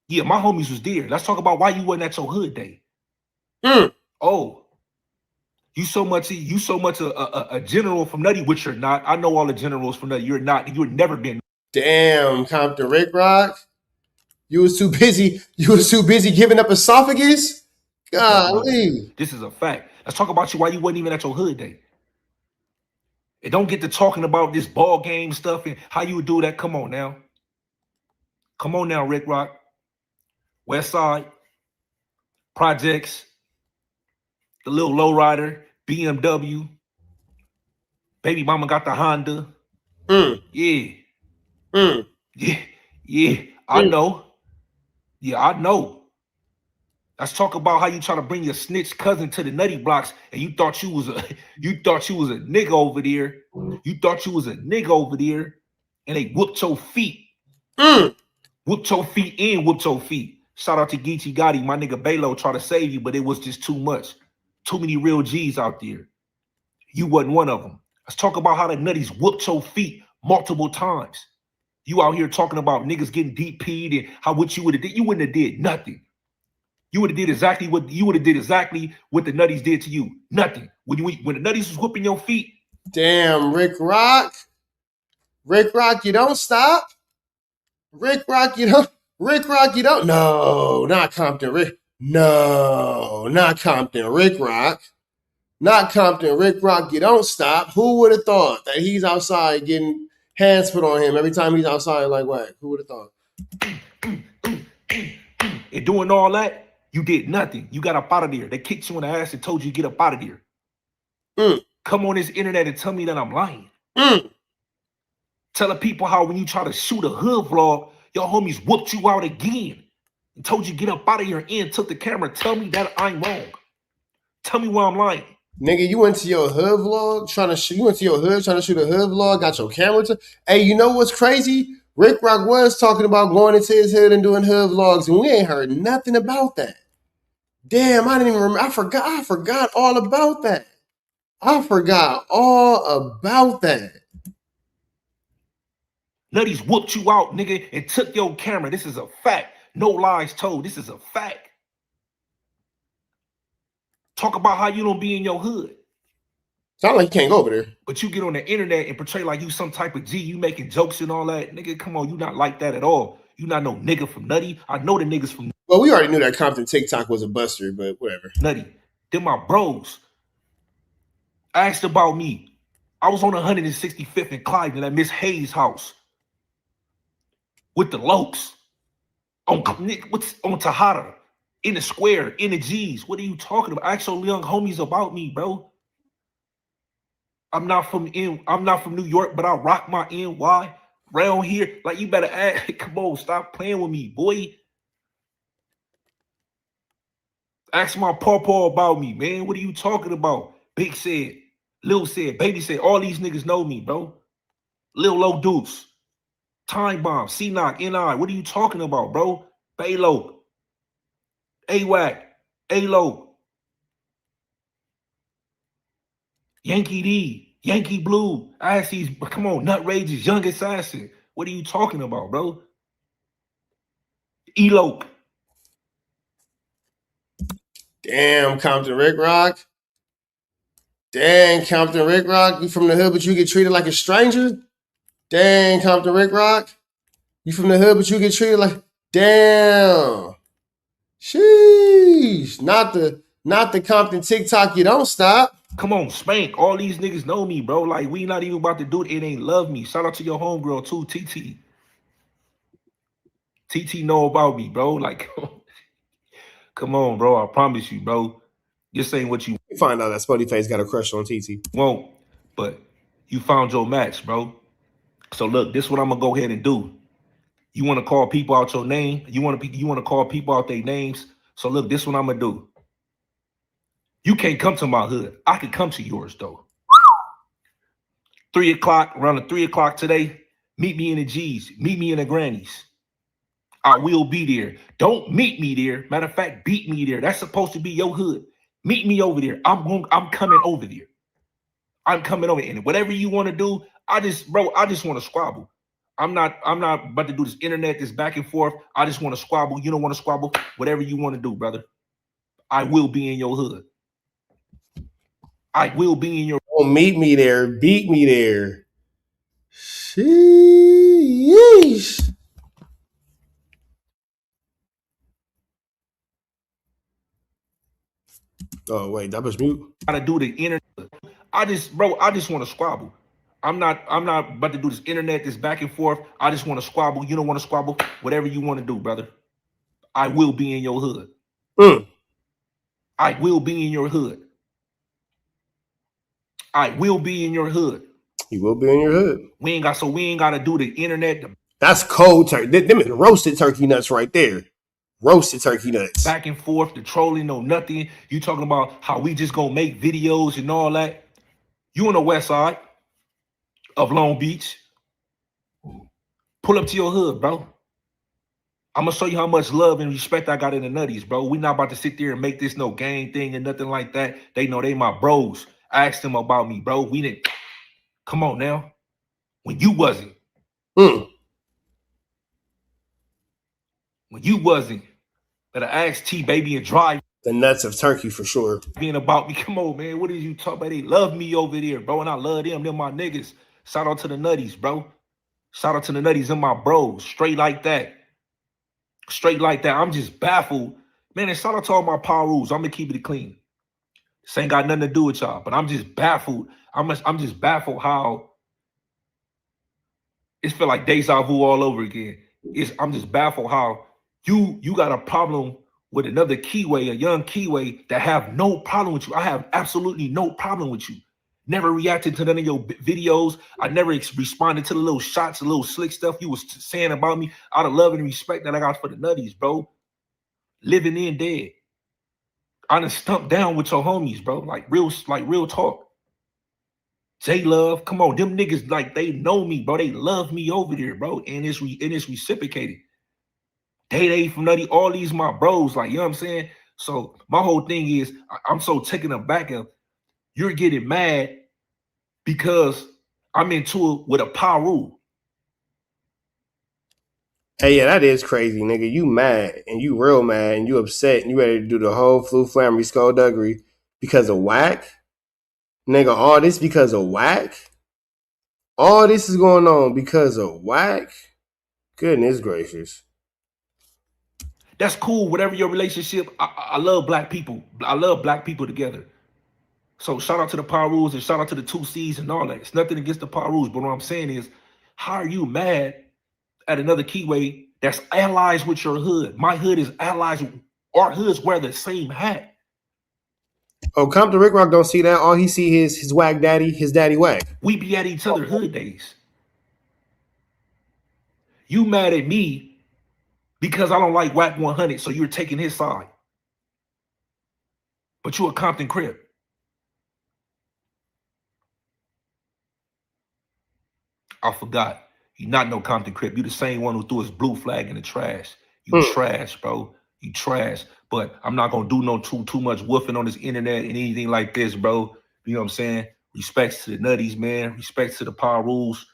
Speaker 10: Yeah, my homies was there. Let's talk about why you wasn't at your hood day. Oh, you so much a general from Nutty, which you're not. I know all the generals from Nutty. You're not. You've never been.
Speaker 1: Damn, Compton Ricc Rocc. You was too busy giving up esophagus? Golly.
Speaker 10: This is a fact. Let's talk about you why you wasn't even at your hood day. And don't get to talking about this ball game stuff and how you would do that. Come on now. Come on now, Ricc Rocc. West Side. Projects. The little lowrider. BMW. Baby mama got the Honda. Yeah. Yeah. I know. Yeah, I know. Let's talk about how you try to bring your snitch cousin to the nutty blocks and you thought you was a nigga over there. You thought you was a nigga over there and they whooped your feet. Whooped your feet and whooped your feet. Shout out to Geechee Gotti. My nigga Balo tried to save you, but it was just too much. Too many real G's out there. You wasn't one of them. Let's talk about how the nutties whooped your feet multiple times. You out here talking about niggas getting DP'd and how what you would have did. You wouldn't have did nothing. You would have did exactly what the nutties did to you. Nothing. When the nutties was whooping your feet.
Speaker 1: Damn, Ricc Rocc. Ricc Rocc, you don't stop. Ricc Rocc, you don't. No, not Compton Ricc. No, not Compton Ricc Rocc. Not Compton Ricc Rocc, you don't stop. Who would have thought that he's outside getting hands put on him every time he's outside like what? Who would have thought?
Speaker 10: And doing all that, you did nothing. You got up out of there. They kicked you in the ass and told you to get up out of there. come on this internet and tell me that I'm lying. Telling people how when you try to shoot a hood vlog, your homies whooped you out again and told you get up out of here and took the camera. Tell me that I'm wrong. Tell me why I'm lying.
Speaker 1: Nigga, you went to your hood vlog you went to your hood trying to shoot a hood vlog, got your camera Hey, you know what's crazy? Ricc was talking about going into his hood and doing hood vlogs, and we ain't heard nothing about that. Damn, I didn't even remember. I forgot all about that. I forgot all about that.
Speaker 10: Nutties whooped you out, nigga, and took your camera. This is a fact. No lies told. This is a fact. Talk about how you don't be in your hood.
Speaker 1: Sound like you can't go over there.
Speaker 10: But you get on the internet and portray like you some type of G, you making jokes and all that. Nigga, come on, you not like that at all. You not no nigga from Nutty. I know the niggas from
Speaker 1: Well, we already knew that Compton TikTok was a buster, but whatever.
Speaker 10: Nutty. They're my bros. Asked about me. I was on 165th and Clyde at Miss Hayes' house with the Lokes on Tahada in the square in the G's. What are you talking about? Ask your young homies about me, bro. I'm not from New York, but I rock my NY around here. Like, you better ask. Come on, stop playing with me, boy. Ask my pawpaw about me, man. What are you talking about? Big said, Lil said, Baby said, all these niggas know me, bro. Lil Low Deuce, Time Bomb, C-Knock, N.I. What are you talking about, bro? Baylo, AWAC, A-Lo, Yankee D, Yankee Blue, I ask these, come on, Nut Rage's Young Assassin. What are you talking about, bro? Elope.
Speaker 1: Damn, Compton Ricc. Dang, Compton Ricc. You from the hood, but you get treated like a stranger? Dang, Compton Ricc. You from the hood, but you get treated like... Damn. Sheesh. Not the Compton TikTok you don't stop.
Speaker 10: Come on, Spank. All these niggas know me, bro. Like, we not even about to do it. It ain't love me. Shout out to your homegirl, too, TT. TT know about me, bro. Like, come on, bro. I promise you, bro. This ain't what you
Speaker 1: find out that Spoetyface got a crush on TT.
Speaker 10: Won't, but you found your match, bro. So look, this is what I'm gonna go ahead and do. You want to call people out your name? You want to call people out their names? So look, this is what I'm gonna do. You can't come to my hood. I can come to yours though. 3 o'clock, around the 3 o'clock today, meet me in the G's, meet me in the Grannies. I will be there. Don't meet me there. Matter of fact, beat me there. That's supposed to be your hood. Meet me over there. I'm coming over there. I'm coming over, and whatever you want to do, I just want to squabble. I'm not about to do this internet, this back and forth. I just want to squabble. You don't want to squabble. Whatever you want to do, brother. I will be in your hood. I will be in your.
Speaker 1: Oh, meet me there. Beat me there. Sheesh. Oh wait, that was mute.
Speaker 10: Gotta do the internet. I just want to squabble. I'm not about to do this internet, this back and forth. I just want to squabble. You don't want to squabble. Whatever you want to do, brother. I will be in your hood. I will be in your hood. I will be in your hood.
Speaker 1: You will be in your hood.
Speaker 10: We ain't got to do the internet.
Speaker 1: That's cold turkey. Them is roasted turkey nuts right there. Roasted turkey nuts.
Speaker 10: Back and forth, the trolling, no nothing. You talking about how we just gonna make videos and all that. You on the west side of Long Beach. Pull up to your hood, bro. I'm gonna show you how much love and respect I got in the Nutties, bro. We not about to sit there and make this no gang thing and nothing like that. They know they my bros. I asked them about me, bro. We didn't. Come on now. When you wasn't. When you wasn't. Better ask T Baby and drive.
Speaker 1: The nuts of turkey for sure.
Speaker 10: Being about me. Come on, man. What did you talk about? They love me over there, bro. And I love them. They're my niggas. Shout out to the Nutties, bro. Shout out to the Nutties and my bros. Straight like that. Straight like that. I'm just baffled. Man, and shout out to all my power rules. I'm gonna keep it clean. This ain't got nothing to do with y'all, but I'm just baffled. I'm just baffled how it feel like deja vu all over again. I'm just baffled how you got a problem with another Keyway, a young Keyway that have no problem with you. I have absolutely no problem with you. Never reacted to none of your videos. I never responded to the little shots, the little slick stuff you was saying about me out of love and respect that I got for the nutties, bro. Living in dead. I done stumped down with your homies, bro. Like real talk. J-Love, come on. Them niggas, like, they know me, bro. They love me over there, bro. And it's reciprocated. Day from Nutty, all these my bros, like, you know what I'm saying? So my whole thing is, I'm so taken aback of you're getting mad because I'm into it with a Paru.
Speaker 1: Hey, yeah, that is crazy, nigga. You mad, and you real mad, and you upset, and you ready to do the whole flu flammery skullduggery because of whack? Nigga, all this because of whack? All this is going on because of whack? Goodness gracious.
Speaker 10: That's cool, whatever your relationship. I love black people. I love black people together. So shout out to the Parus and shout out to the 2Cs and all that. It's nothing against the Parus, but what I'm saying is, how are you mad at another Keyway that's allies with your hood? My hood is allies. Our hoods wear the same hat.
Speaker 1: Oh, Compton Rick Rock don't see that. All he see is his whack daddy, his daddy whack.
Speaker 10: We be at each other hood days. You mad at me because I don't like Whack 100, so you're taking his side. But you a Compton Crip. I forgot. You not no Compton Crip. You the same one who threw his blue flag in the trash. You trash, bro. You trash. But I'm not gonna do no too much woofing on this internet and anything like this, bro. You know what I'm saying? Respects to the nutties, man. Respects to the power rules.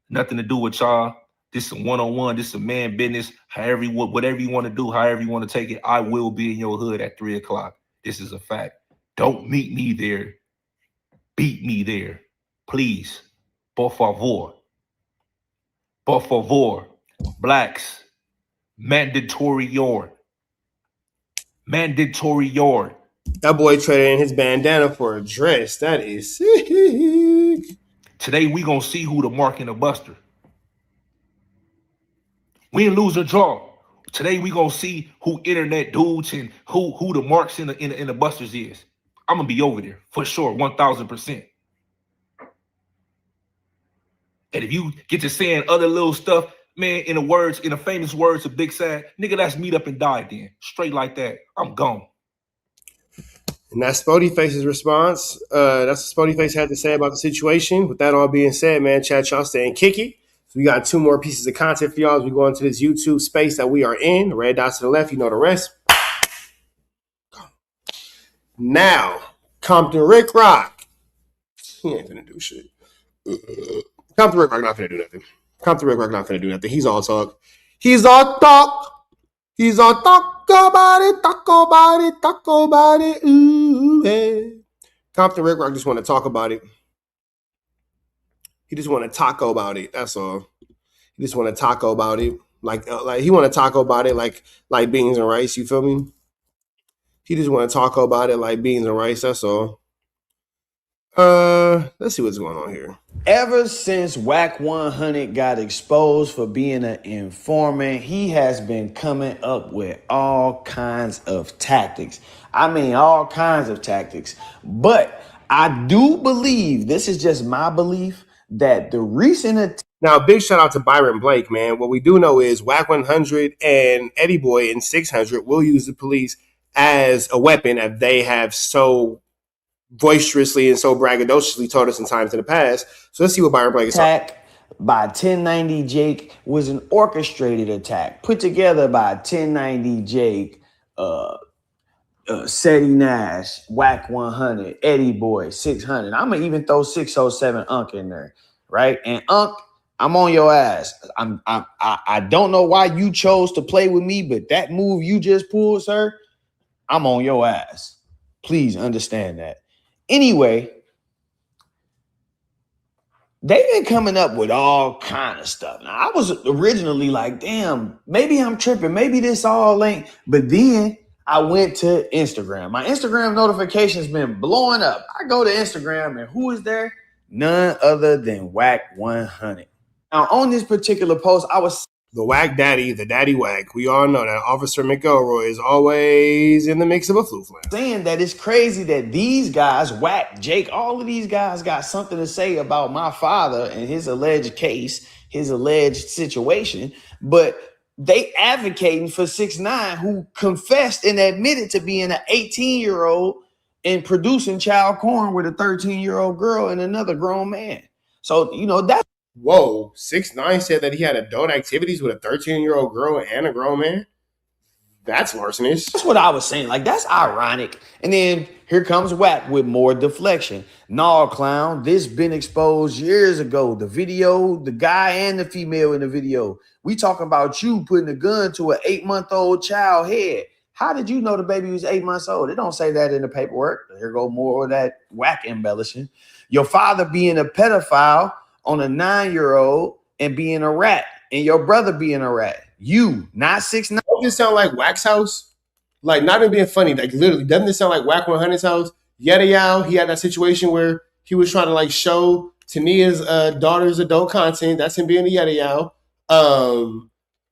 Speaker 10: Nothing to do with y'all. This is a one-on-one. This is a man business. Whatever you want to do, however you want to take it, I will be in your hood at 3 o'clock. This is a fact. Don't meet me there. Beat me there. Please. Por favor. Por favor. Blacks. Mandatory yard. Mandatory yard.
Speaker 1: That boy traded in his bandana for a dress. That is sick.
Speaker 10: Today we gonna see who the mark and the buster. We ain't lose or draw. Today we gonna see who internet dudes and who the marks in the busters is. I'm gonna be over there for sure, 1,000%. And if you get to saying other little stuff, man, in the famous words of Big Sad, nigga, that's meet up and die then. Straight like that. I'm gone.
Speaker 1: And that's Spoetyface's response. That's what Spoetyface had to say about the situation. With that all being said, man, chat, y'all staying kicky. So we got 2 more pieces of content for y'all as we go into this YouTube space that we are in. The red dots to the left, you know the rest. Now, Compton Rick Rock. He ain't finna do shit. Compton Rick Rock not finna do nothing. Compton Rick Rock not finna do nothing. He's all talk. He's all talk. He's all talk about it, talk about it, talk about it. Ooh, hey. Compton Rick Rock just want to talk about it. He just want to taco about it. That's all. He just want to taco about it. Like he want to taco about it like beans and rice. You feel me? He just want to taco about it like beans and rice. That's all. Let's see what's going on here.
Speaker 11: Ever since Whack 100 got exposed for being an informant, he has been coming up with all kinds of tactics. I mean, all kinds of tactics. But I do believe, this is just my belief, that the recent
Speaker 1: Now, big shout out to Byron Blake, man. What we do know is Whack 100 and Eddie Boy in 600 will use the police as a weapon, as they have so boisterously and so braggadociously told us in times in the past. So let's see what Byron Blake is talking about.
Speaker 11: attack by 1090 Jake was an orchestrated attack put together by 1090 Jake, Seti Nash, Whack 100, Eddie Boy, 600. I'm gonna even throw 607 Unk in there, right? And Unk, I'm on your ass. I don't know why you chose to play with me, but that move you just pulled, sir, I'm on your ass. Please understand that. Anyway, they've been coming up with all kind of stuff. Now, I was originally like, damn, maybe I'm tripping. Maybe this all ain't. But then I went to Instagram. My Instagram notifications been blowing up. I go to Instagram and who is there? None other than Whack 100. Now, on this particular post, I was
Speaker 1: The whack daddy, the daddy whack. We all know that Officer McElroy is always in the mix of a flu flam.
Speaker 11: Saying that it's crazy that these guys, Whack, Jake, all of these guys got something to say about my father and his alleged case, his alleged situation, but they advocating for 6ix9ine, who confessed and admitted to being an 18-year-old and producing child porn with a 13-year-old girl and another grown man. So, you know, that's
Speaker 1: whoa. 6ix9ine said that he had adult activities with a 13-year-old girl and a grown man. That's larcenish.
Speaker 11: That's what I was saying. Like, that's ironic. And then here comes Whack with more deflection. Nah, clown, this been exposed years ago. The video, the guy and the female in the video. We talking about you putting a gun to an 8-month-old child head. How did you know the baby was 8 months old? It don't say that in the paperwork. Here go more of that Whack embellishing. Your father being a pedophile on a 9-year-old and being a rat, and your brother being a rat. You, not 6ix9ine.
Speaker 1: Doesn't this sound like Whack's house? Like, not even being funny. Like, literally, doesn't this sound like Whack 100's house? Yada Yow, he had that situation where he was trying to, like, show Tania's daughter's adult content. That's him being a Yada Yow.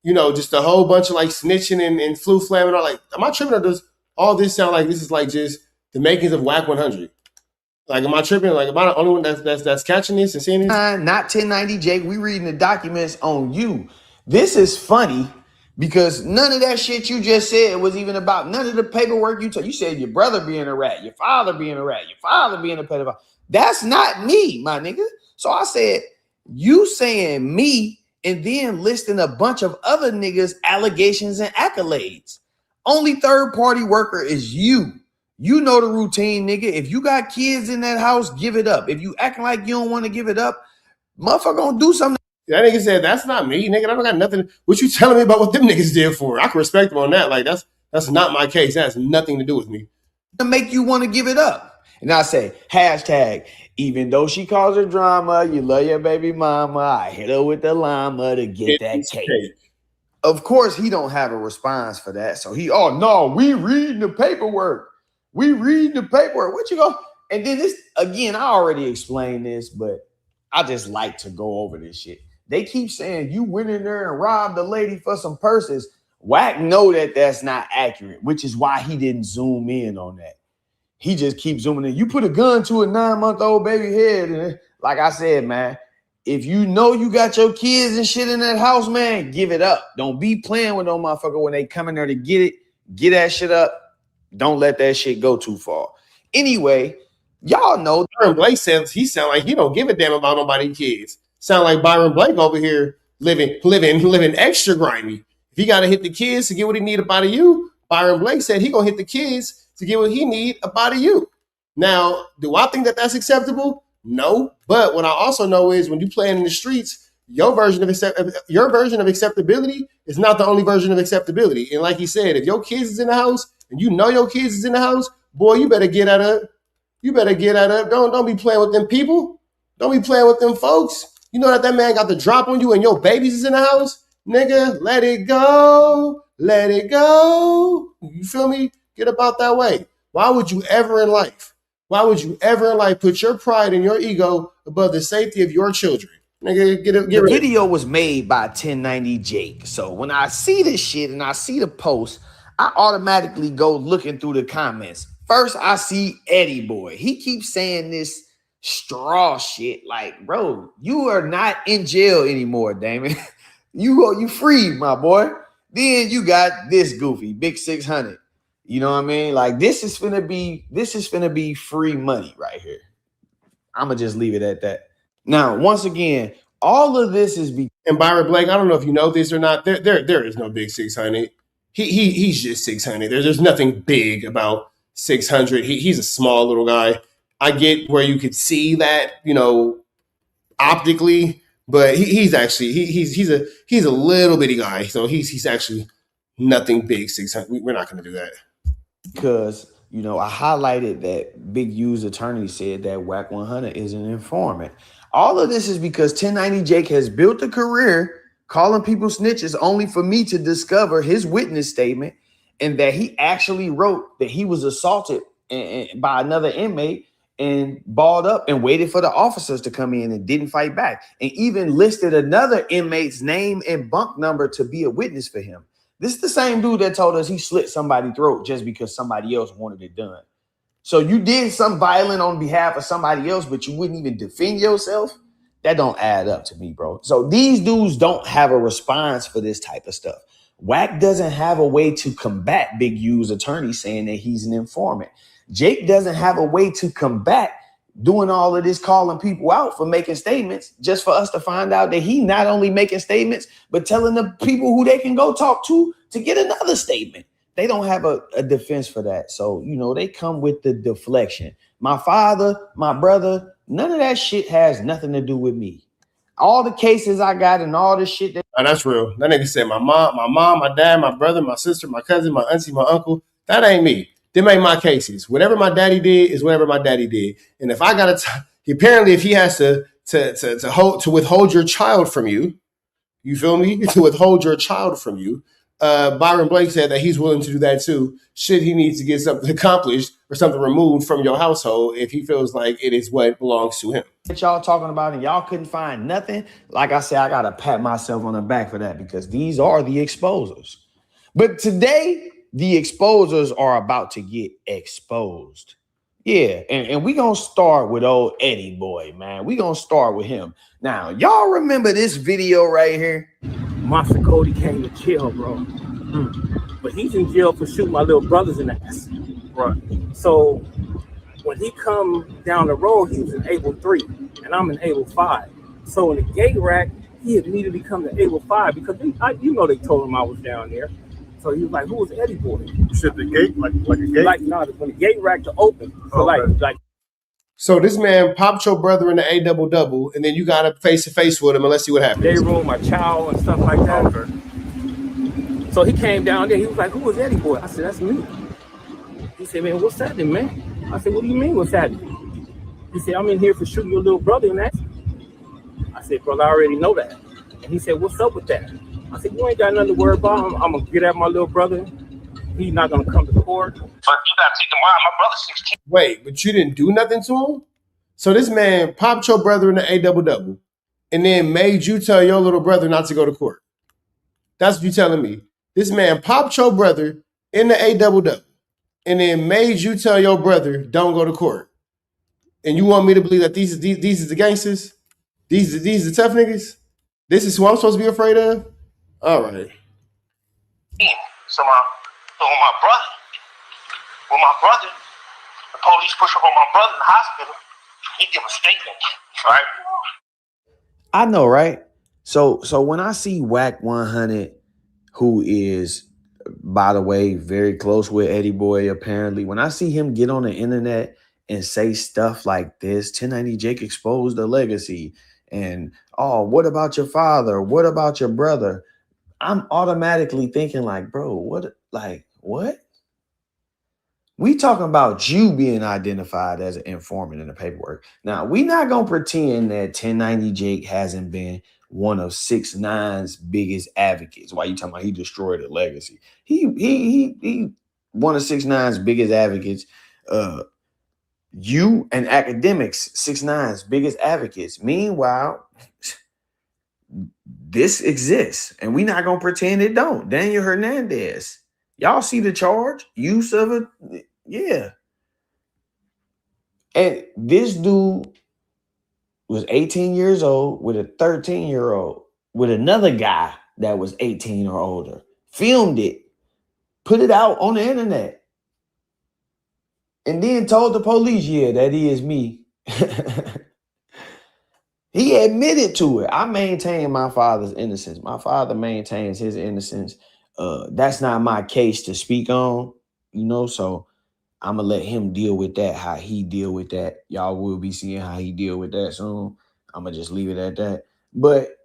Speaker 1: You know, just a whole bunch of, like, snitching and flu flam and all. Like, am I tripping, or does all this sound like this is, like, just the makings of Whack 100? Like, am I tripping? Like, am I the only one that's catching this and seeing this?
Speaker 11: Not 1090, Jake. We reading the documents on you. This is funny because none of that shit you just said was even about none of the paperwork you took. You said your brother being a rat, your father being a rat, your father being a pedophile. That's not me, my nigga. So I said, you saying me and then listing a bunch of other niggas' allegations and accolades. Only third-party worker is you. You know the routine, nigga. If you got kids in that house, give it up. If you acting like you don't want to give it up, motherfucker gonna do something.
Speaker 1: That nigga said, that's not me, nigga. I don't got nothing. What you telling me about what them niggas did for? I can respect them on that. Like, that's not my case. That has nothing to do with me.
Speaker 11: To make you want to give it up. And I say, hashtag, even though she calls her drama, you love your baby mama, I hit her with the llama to get that cake. Of course, he don't have a response for that. So he, oh, no, we reading the paperwork. We reading the paperwork. What you go? And then this, again, I already explained this, but I just like to go over this shit. They keep saying you went in there and robbed a lady for some purses. Whack know that that's not accurate, which is why he didn't zoom in on that. He just keeps zooming in. You put a gun to a 9-month-old baby head. And like I said, man, if you know you got your kids and shit in that house, man, give it up. Don't be playing with no motherfucker when they come in there to get it. Get that shit up. Don't let that shit go too far. Anyway, y'all know
Speaker 1: Byron Blake says he sound like he don't give a damn about nobody's kids. Sound like Byron Blake over here living extra grimy. If he got to hit the kids to get what he need up out of you, Byron Blake said he gonna hit the kids to get what he need up out of you. Now, do I think that that's acceptable? No, but what I also know is when you playing in the streets, your version of acceptability is not the only version of acceptability. And like he said, if your kids is in the house and you know your kids is in the house, boy, you better get out of. You better get out of. Don't be playing with them people. Don't be playing with them folks. You know that man got the drop on you and your babies is in the house? Nigga, let it go. Let it go. You feel me? Get about that way. Why would you ever in life put your pride and your ego above the safety of your children? Nigga,
Speaker 11: the video was made by 1090 Jake. So when I see this shit and I see the post, I automatically go looking through the comments. First, I see Eddie Boy. He keeps saying this straw shit. Like, bro, you are not in jail anymore, Damon. you free, my boy. Then you got this goofy, Big 600. You know what I mean? Like, this is finna be free money right here. I'ma just leave it at that. Now, once again, all of this is
Speaker 1: and Byron Blake, I don't know if you know this or not. There is no Big 600. He's just 600. There's nothing big about 600. He's a small little guy. I get where you could see that, you know, optically, but he's actually he's a little bitty guy. So he's actually nothing big 600. We're not going to do that.
Speaker 11: Because, you know, I highlighted that Big U's attorney said that Whack 100 is an informant. All of this is because 1090 Jake has built a career calling people snitches only for me to discover his witness statement and that he actually wrote that he was assaulted by another inmate and balled up and waited for the officers to come in and didn't fight back, and even listed another inmate's name and bunk number to be a witness for him. This is the same dude that told us he slit somebody's throat just because somebody else wanted it done. So you did something violent on behalf of somebody else, but you wouldn't even defend yourself? That don't add up to me, bro. So these dudes don't have a response for this type of stuff. Wack doesn't have a way to combat Big U's attorney saying that he's an informant. Jake doesn't have a way to combat doing all of this, calling people out for making statements, just for us to find out that he not only making statements, but telling the people who they can go talk to get another statement. They don't have a defense for that. So, you know, they come with the deflection. My father, my brother, none of that shit has nothing to do with me. All the cases I got and all the shit that...
Speaker 1: Oh, that's real. That nigga said my mom, my dad, my brother, my sister, my cousin, my auntie, my uncle. That ain't me. Them ain't my cases. Whatever my daddy did is whatever my daddy did. And if I gotta, apparently, if he has to withhold your child from you, you feel me? To withhold your child from you, Byron Blake said that he's willing to do that too. Should he needs to get something accomplished or something removed from your household if he feels like it is what belongs to him.
Speaker 11: That y'all talking about and y'all couldn't find nothing. Like I said, I gotta pat myself on the back for that because these are the exposers. But today, the exposers are about to get exposed. Yeah, and we gonna start with old Eddie boy, man. We gonna start with him. Now, y'all remember this video right here?
Speaker 12: Monster Cody came to jail, bro. But he's in jail for shooting my little brothers in the ass. Right. So when he come down the road, he was in Able 3, and I'm in Able 5. So in the gate rack, he immediately come to Able 5 because you know they told him I was down there. So he was like, "Who was Eddie boy?"
Speaker 4: You said the gate, like a gate?
Speaker 12: Like, no, when the gate rack to open. So like.
Speaker 1: So this man popped your brother in the A double, and then you got to face to face with him and let's see what happens.
Speaker 12: They room my child and stuff like that. Okay. So he came down there. He was like, "Who was Eddie boy?" I said, "That's me." He said, "Man, what's happening, man?" I said, "What do you mean, what's happening?" He said, "I'm in here for shooting your little brother in that." I said, "Brother, I already know that." And he said, "What's up with that?" I said, "You ain't got nothing to worry about. I'm gonna get at my little brother. He's not gonna come to court." But you gotta
Speaker 5: take him out. My brother's 16.
Speaker 1: Wait, but you didn't do nothing to him? So this man popped your brother in the A double, and then made you tell your little brother not to go to court. That's what you're telling me. This man popped your brother in the A double, and then made you tell your brother don't go to court. And you want me to believe that these are the gangsters? These are the tough niggas? This is who I'm supposed to be afraid of? All right.
Speaker 5: So when my brother, the police push up on my brother in the hospital, he give a statement, right?
Speaker 11: I know, right? So when I see Wack 100, who is, by the way, very close with Eddie boy, apparently, when I see him get on the internet and say stuff like this, 1090 Jake exposed the legacy, and oh, what about your father? What about your brother? I'm automatically thinking like, bro, what? We talking about you being identified as an informant in the paperwork. Now, we not going to pretend that 1090 Jake hasn't been one of 6ix9ine's biggest advocates. Why you talking about he destroyed a legacy? He one of 6ix9ine's biggest advocates. You and academics, 6ix9ine's biggest advocates. Meanwhile, this exists, and we not gonna pretend it don't. Daniel Hernandez, y'all see the charge? Use of it, yeah. And this dude was 18 years old with a 13-year-old, with another guy that was 18 or older. Filmed it, put it out on the internet, and then told the police, yeah, that is me. He admitted to it. I maintain my father's innocence. My father maintains his innocence. That's not my case to speak on, so I'm going to let him deal with that, how he deal with that. Y'all will be seeing how he deal with that soon. I'm going to just leave it at that. But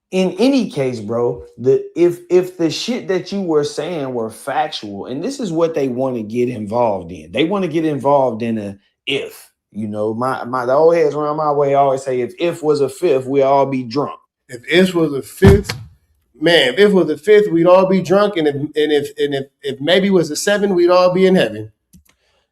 Speaker 11: in any case, bro, if the shit that you were saying were factual, and this is what they want to get involved in. They want to get involved in a if. The old heads around my way always say if was a fifth, we'd all be drunk.
Speaker 1: If if was a fifth, man, if it was a fifth, we'd all be drunk, and if maybe was a 7, we'd all be in heaven.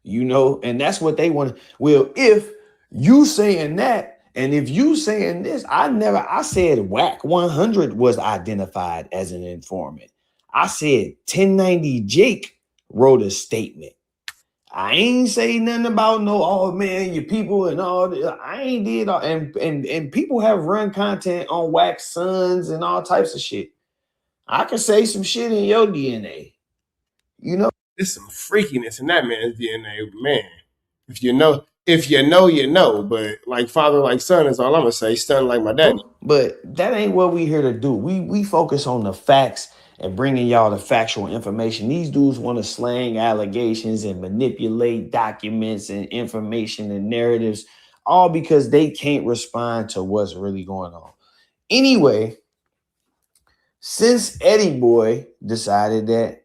Speaker 11: you know, and that's what they want. Well, if you saying that, and if you saying this, I said Whack 100 was identified as an informant. I said 1090 Jake wrote a statement. I ain't say nothing about no, oh man, your people and all that. I ain't did all, and people have run content on Wax Sons and all types of shit. I can say some shit in your DNA. You know,
Speaker 1: there's some freakiness in that man's DNA, man. If you know, you know. But like father, like son is all I'm gonna say. Son like my daddy.
Speaker 11: But that ain't what we here to do. We focus on the facts and bringing y'all the factual information. These dudes want to slang allegations and manipulate documents and information and narratives, all because they can't respond to what's really going on. Anyway, since Eddie Boy decided that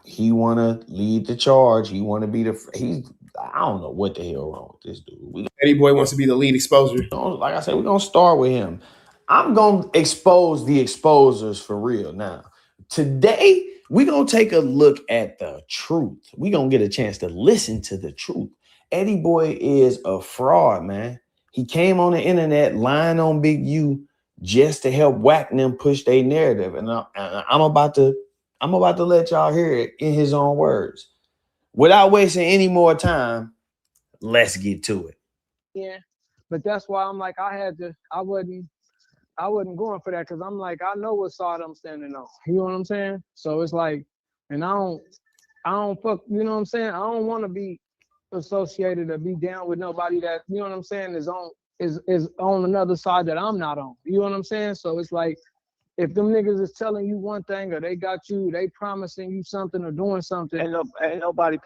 Speaker 11: he want to lead the charge, he want to be I don't know what the hell wrong with this dude.
Speaker 1: Eddie Boy wants to be the lead exposer.
Speaker 11: Like I said, we're going to start with him. I'm going to expose the exposers for real now. Today, we're going to take a look at the truth. We're going to get a chance to listen to the truth. Eddie Boy is a fraud, man. He came on the internet lying on Big U just to help Whack them push their narrative. And I'm about to let y'all hear it in his own words. Without wasting any more time, let's get to it.
Speaker 13: Yeah, but that's why I'm like, I wasn't going for that, because I'm like, I know what side I'm standing on. You know what I'm saying? So it's like, and I don't fuck, you know what I'm saying? I don't want to be associated or be down with nobody that, you know what I'm saying, is on another side that I'm not on. You know what I'm saying? So it's like, if them niggas is telling you one thing, or they got you, they promising you something or doing something,
Speaker 12: Ain't nobody.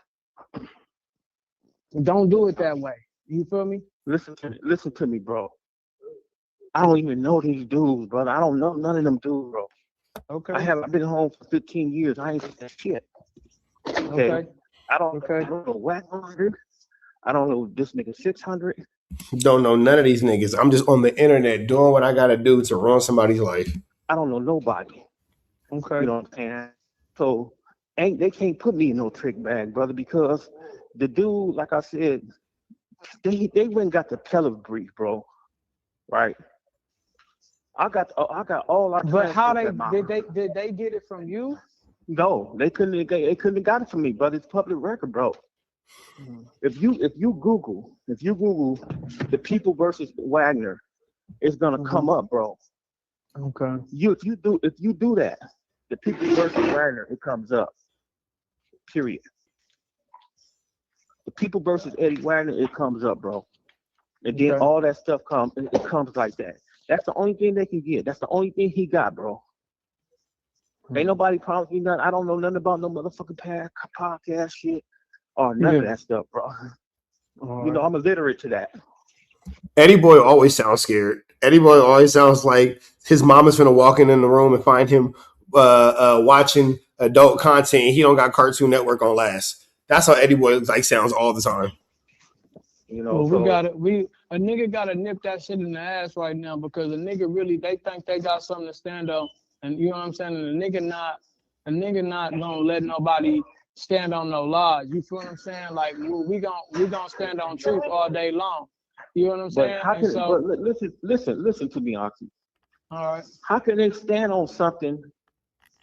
Speaker 13: don't do it that way. You feel me?
Speaker 12: Listen to me, bro. I don't even know these dudes, brother. I don't know none of them dudes, bro.
Speaker 13: Okay.
Speaker 12: I've been home for 15 years. I ain't seen that shit. Okay. I don't know Whack 100. I don't know this nigga 600.
Speaker 1: Don't know none of these niggas. I'm just on the internet doing what I gotta do to ruin somebody's life.
Speaker 12: I don't know nobody.
Speaker 13: Okay.
Speaker 12: You know what I'm saying? So they can't put me in no trick bag, brother, because the dude, like I said, they went and got the Pellet brief, bro. Right? I got all our.
Speaker 13: But how did they get it from you?
Speaker 12: No, they couldn't have got it from me, but it's public record, bro. Mm-hmm. If you Google the people versus Wagner, it's gonna come up, bro.
Speaker 13: Okay.
Speaker 12: If you do that, the people versus Wagner, it comes up. Period. The people versus Eddie Wagner, it comes up, bro. And then all that stuff comes like that. That's the only thing they can get. That's the only thing he got, bro. Ain't nobody promised me nothing. I don't know nothing about no motherfucking podcast shit or none of that stuff, bro. You know, I'm illiterate to that.
Speaker 1: Eddie Boy always sounds scared. Eddie Boy always sounds like his mom is gonna walk in the room and find him watching adult content and he don't got Cartoon Network on last. That's how Eddie Boy sounds all the time.
Speaker 12: You know,
Speaker 13: a nigga gotta nip that shit in the ass right now, because a nigga really, they think they got something to stand on, and you know what I'm saying? And a nigga not gonna let nobody stand on no lies. You feel what I'm saying? Like we gonna stand on truth all day long. You know what I'm saying?
Speaker 12: But listen to me, Oxy.
Speaker 13: All right.
Speaker 12: How can they stand on something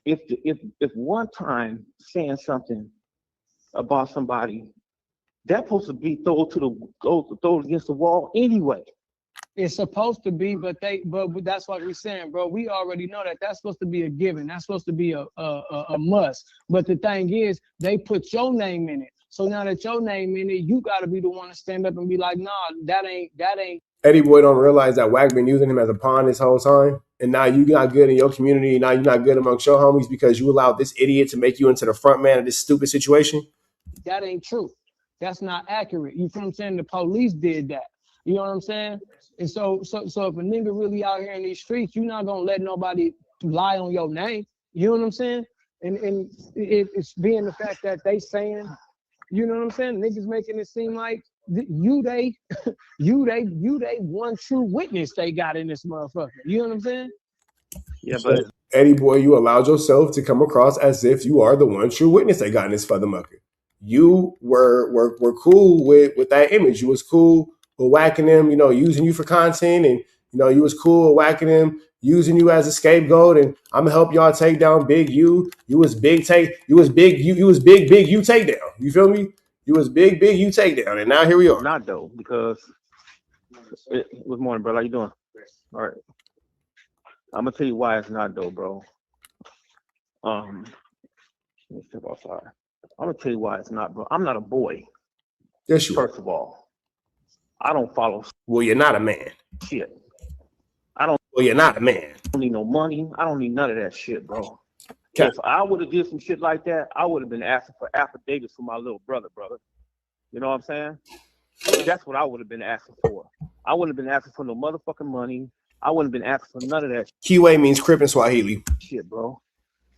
Speaker 12: if one time saying something about somebody, that's supposed to be thrown against the wall anyway?
Speaker 13: It's supposed to be, but that's what we're saying, bro. We already know that that's supposed to be a given. That's supposed to be a must. But the thing is, they put your name in it. So now that your name in it, you got to be the one to stand up and be like, nah, that ain't.
Speaker 1: Eddie Boy don't realize that Wack been using him as a pawn this whole time. And now you not good in your community. Now you're not good amongst your homies because you allowed this idiot to make you into the front man of this stupid situation.
Speaker 13: That ain't true. That's not accurate. You feel what I'm saying? The police did that. You know what I'm saying? And so if a nigga really out here in these streets, you're not gonna let nobody lie on your name. You know what I'm saying? And it's being the fact that they saying, you know what I'm saying? Niggas making it seem like you they one true witness they got in this motherfucker. You know what I'm saying?
Speaker 12: Yeah, but
Speaker 1: Eddie Boy, you allowed yourself to come across as if you are the one true witness they got in this motherfucker. you were cool with that image. You was cool with whacking them, using you for content, and you was cool with whacking them, using you as a scapegoat, and I'm gonna help y'all take down Big U. You was big big you takedown. You feel me? You was big you takedown, and now here we are.
Speaker 12: Not though, because good morning, bro. How you doing? All right. I'm gonna tell you why it's not though, bro. Let me step outside. I'm gonna tell you why it's not, bro. I'm not a boy.
Speaker 1: Yes, you
Speaker 12: First of all, I don't follow
Speaker 1: Well, you're not a man.
Speaker 12: shit. I don't
Speaker 1: Well, you're not a man.
Speaker 12: need no money. I don't need none of that shit, bro.
Speaker 1: Okay.
Speaker 12: If I would have did some shit like that, I would have been asking for affidavits for my little brother. You know what I'm saying? That's what I would have been asking for. I wouldn't have been asking for no motherfucking money. I wouldn't have been asking for none of that
Speaker 1: Kiwe means Crip in Swahili.
Speaker 12: shit, bro.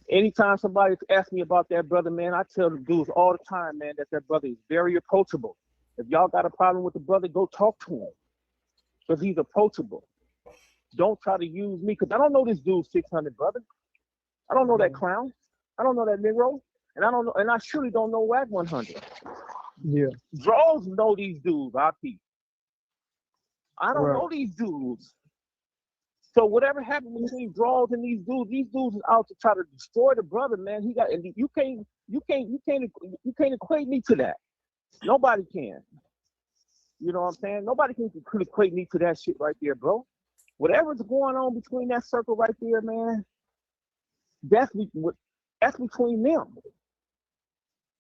Speaker 12: Anytime somebody asks me about that brother, man, I tell the dudes all the time, man, that brother is very approachable. If y'all got a problem with the brother, go talk to him. Because he's approachable. Don't try to use me, because I don't know this dude 600, brother. I don't know that clown. I don't know that Negro. And I surely don't know WAC 100.
Speaker 13: Yeah.
Speaker 12: Draws know these dudes, IP. I don't
Speaker 13: Right.
Speaker 12: know these dudes. So whatever happened between Draws and these dudes is out to try to destroy the brother, man. And you can't equate me to that. Nobody can. You know what I'm saying? Nobody can equate me to that shit right there, bro. Whatever's going on between that circle right there, man, that's between them.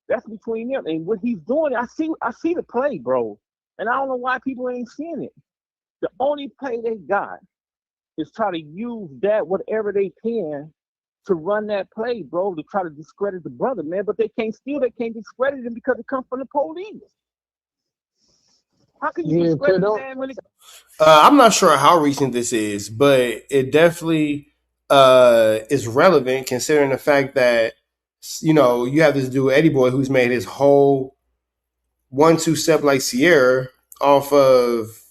Speaker 12: That's between them. And what he's doing, I see the play, bro. And I don't know why people ain't seeing it. The only play they got is try to use that, whatever they can, to run that play, bro, to try to discredit the brother, man. But they can't discredit him because it comes from the police. How can you discredit the man when it
Speaker 1: I'm not sure how recent this is, but it definitely is relevant considering the fact that you have this dude Eddie Boy who's made his whole 1-2 step like Sierra off of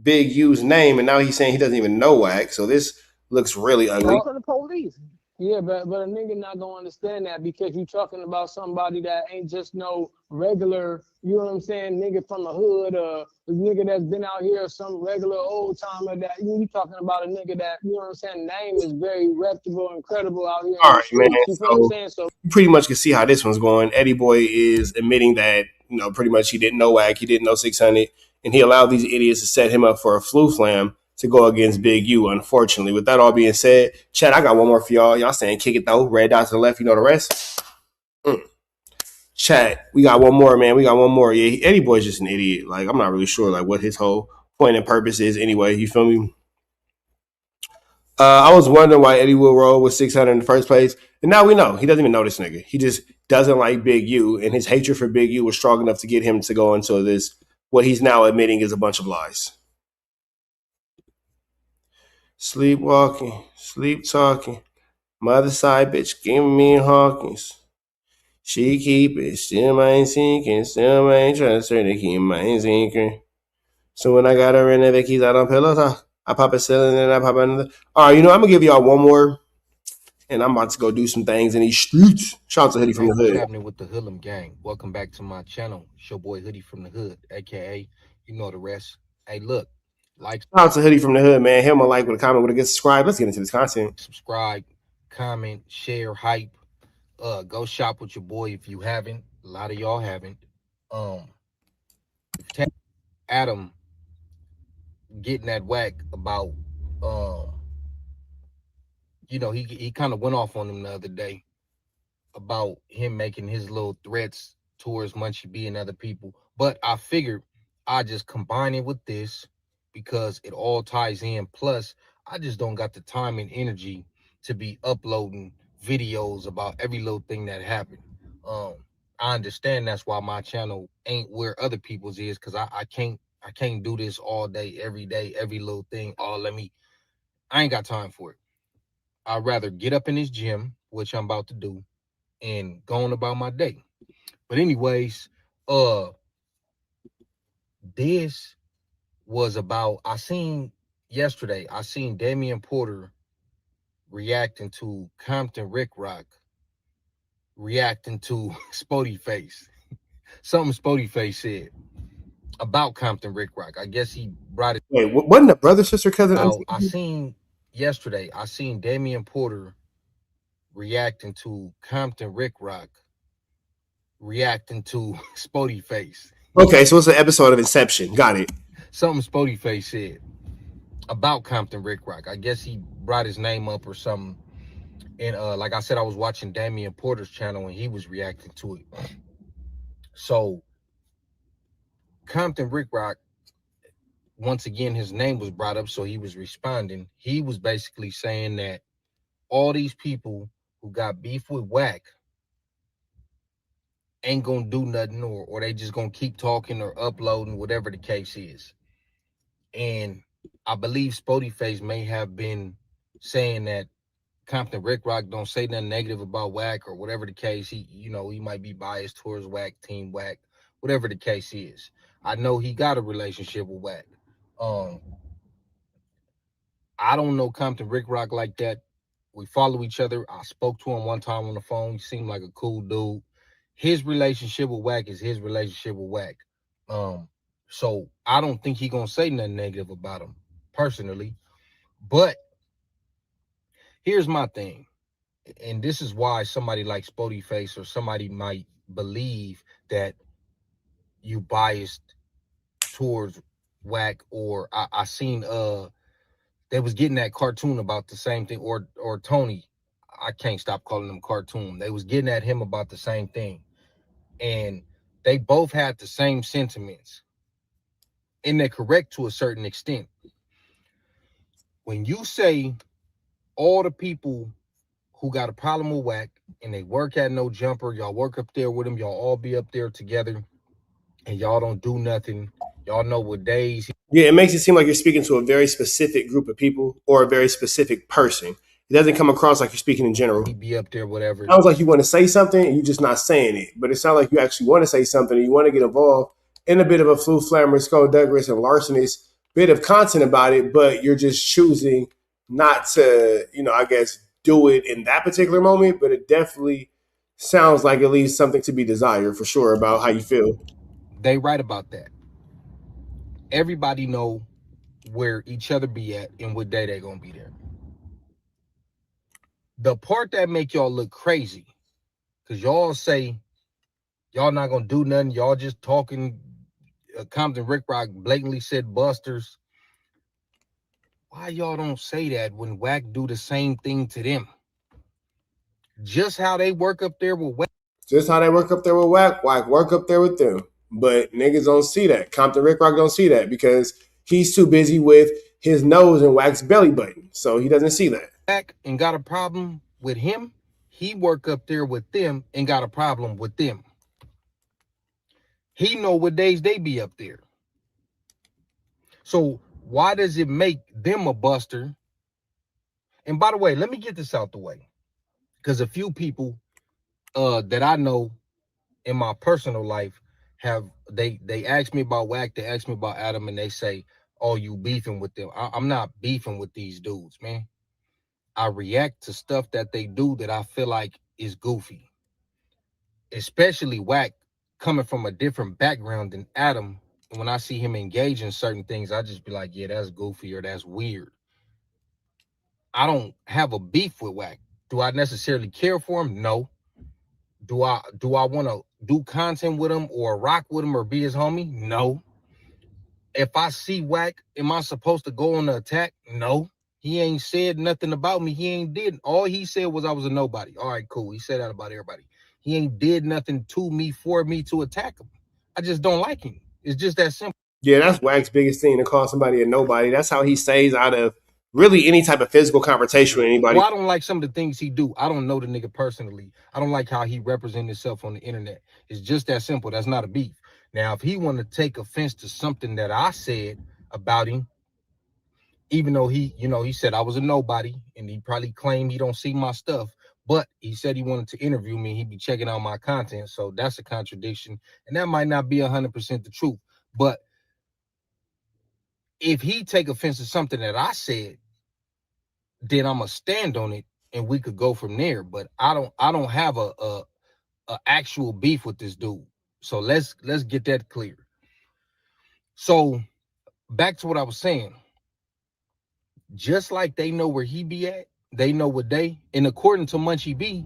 Speaker 1: Big U's name, and now he's saying he doesn't even know WAC. So this looks really ugly.
Speaker 12: comes from the police?
Speaker 13: Yeah, but a nigga not gonna understand that because you talking about somebody that ain't just no regular, you know what I'm saying, nigga from the hood, a nigga that's been out here, some regular old timer that you talking about a nigga that, you know what I'm saying, name is very reputable and credible out here.
Speaker 1: All right, man.
Speaker 13: You feel what I'm saying? So
Speaker 1: you pretty much can see how this one's going. Eddie Boy is admitting that, pretty much he didn't know WAC, he didn't know 600, and he allowed these idiots to set him up for a flu flam to go against Big U, unfortunately. With that all being said, Chad, I got one more for y'all. Y'all saying kick it though. Red dot to the left, you know the rest. Chad, we got one more, man. We got one more. Yeah, Eddie Boy's just an idiot. Like, I'm not really sure like what his whole point and purpose is anyway. You feel me? I was wondering why Eddie will roll with 600 in the first place. And now we know. He doesn't even know this nigga. He just doesn't like Big U. And his hatred for Big U was strong enough to get him to go into this, what he's now admitting is a bunch of lies. Sleepwalking, sleep talking. Mother side bitch giving me Hawkins. She keep it, still ain't sinking, still ain't trust her to keep my sinking. So when I got her in the keys out on pillows, I pop a ceiling and I pop another. All right, I'm gonna give y'all one more, and I'm about to go do some things in these streets. Shout out to Hoodie from the Hood.
Speaker 14: What's happening with the Hoodlum gang? Welcome back to my channel. It's your boy Hoodie from the Hood, aka you know the rest. Hey, look, like,
Speaker 1: Shout out to Hoodie from the Hood, man. Hit him a like with a comment with a good subscribe. Let's get into this content.
Speaker 14: subscribe, comment, share, hype. Go shop with your boy if you haven't. A lot of y'all haven't. Adam getting that whack about he kind of went off on him the other day about him making his little threats towards Munchie B and other people. But I figured I just combine it with this because it all ties in. Plus, I just don't got the time and energy to be uploading videos about every little thing that happened. I understand that's why my channel ain't where other people's is, because I can't do this all day, every little thing. I ain't got time for it. I'd rather get up in this gym, which I'm about to do, and going about my day. But anyways, this was about, I seen Damian Porter reacting to Compton Ricc reacting to Spoetyface. Something Spoetyface said about Compton Ricc. I guess he brought it.
Speaker 1: Wait, wasn't a brother, sister, cousin?
Speaker 14: I seen yesterday. I seen Damian Porter reacting to Compton Ricc reacting to Spoetyface.
Speaker 1: Okay, so it's an episode of Inception. Got it.
Speaker 14: Something Spoetyface said about Compton Ricc. I guess he brought his name up or something. And like I said, I was watching Damian Porter's channel and he was reacting to it. So Compton Ricc, once again, his name was brought up, so he was responding. He was basically saying that all these people who got beef with Wack ain't gonna do nothing, or they just gonna keep talking or uploading, whatever the case is. And I believe Spoetyface may have been saying that Compton Ricc don't say nothing negative about Wack or whatever the case. He, he might be biased towards Wack, Team Wack, whatever the case is. I know he got a relationship with Wack. I don't know Compton Ricc like that. We follow each other. I spoke to him one time on the phone. He seemed like a cool dude. His relationship with Wack is his relationship with Wack. So I don't think he gonna say nothing negative about him personally. But here's my thing, and this is why somebody like Spoetyface or somebody might believe that you biased towards Wack, or I seen they was getting that cartoon about the same thing, or Tony. I can't stop calling them cartoon. They was getting at him about the same thing. And they both had the same sentiments. And they're correct to a certain extent. When you say all the people who got a problem with Wack and they work at No Jumper, y'all work up there with them, y'all all be up there together, and y'all don't do nothing. Y'all know what days.
Speaker 1: Yeah, it makes it seem like you're speaking to a very specific group of people or a very specific person. It doesn't come across like you're speaking in general.
Speaker 14: He be up there, whatever.
Speaker 1: It sounds like you want to say something and you're just not saying it. But it sounds like you actually want to say something and you want to get involved in a bit of a Flu Flammer, Skullduggerous, and larcenous bit of content about it, but you're just choosing not to, I guess, do it in that particular moment. But it definitely sounds like it leaves something to be desired for sure about how you feel.
Speaker 14: They right about that. Everybody know where each other be at and what day they gonna be there. The part that make y'all look crazy, because y'all say y'all not gonna do nothing, y'all just talking. Compton Ricc blatantly said busters. Why y'all don't say that when Wack do the same thing to them? Just how they work up there with Wack.
Speaker 1: Just how they work up there with Wack work up there with them. But niggas don't see that. Compton Ricc don't see that because he's too busy with his nose and Wack's belly button. So he doesn't see that.
Speaker 14: Wack and got a problem with him. He work up there with them and got a problem with them. He know what days they be up there. So why does it make them a buster? And by the way, let me get this out the way. Because a few people that I know in my personal life they ask me about Wack, they ask me about Adam, and they say, oh, you beefing with them. I'm not beefing with these dudes, man. I react to stuff that they do that I feel like is goofy. Especially Wack coming from a different background than Adam. When I see him engage in certain things, I just be like, yeah, that's goofy or that's weird. I don't have a beef with Wack. Do I necessarily care for him? No. Do I want to do content with him or rock with him or be his homie? No. If I see Wack, am I supposed to go on the attack? No. He ain't said nothing about me. He ain't did. All he said was I was a nobody. All right, cool. He said that about everybody. He ain't did nothing to me for me to attack him. I just don't like him. It's just that simple.
Speaker 1: Yeah, that's Wack's biggest thing, to call somebody a nobody. That's how he stays out of really any type of physical confrontation with anybody.
Speaker 14: Well, I don't like some of the things he do. I don't know the nigga personally. I don't like how he represents himself on the internet. It's just that simple. That's not a beef. Now, if he want to take offense to something that I said about him, even though he said I was a nobody, and he probably claimed he don't see my stuff, but he said he wanted to interview me. He'd be checking out my content. So that's a contradiction. And that might not be 100% the truth. But if he take offense to something that I said, then I'm gonna stand on it and we could go from there. But I don't have a actual beef with this dude. So let's get that clear. So back to what I was saying. Just like they know where he be at, they know what they, and according to Munchie B,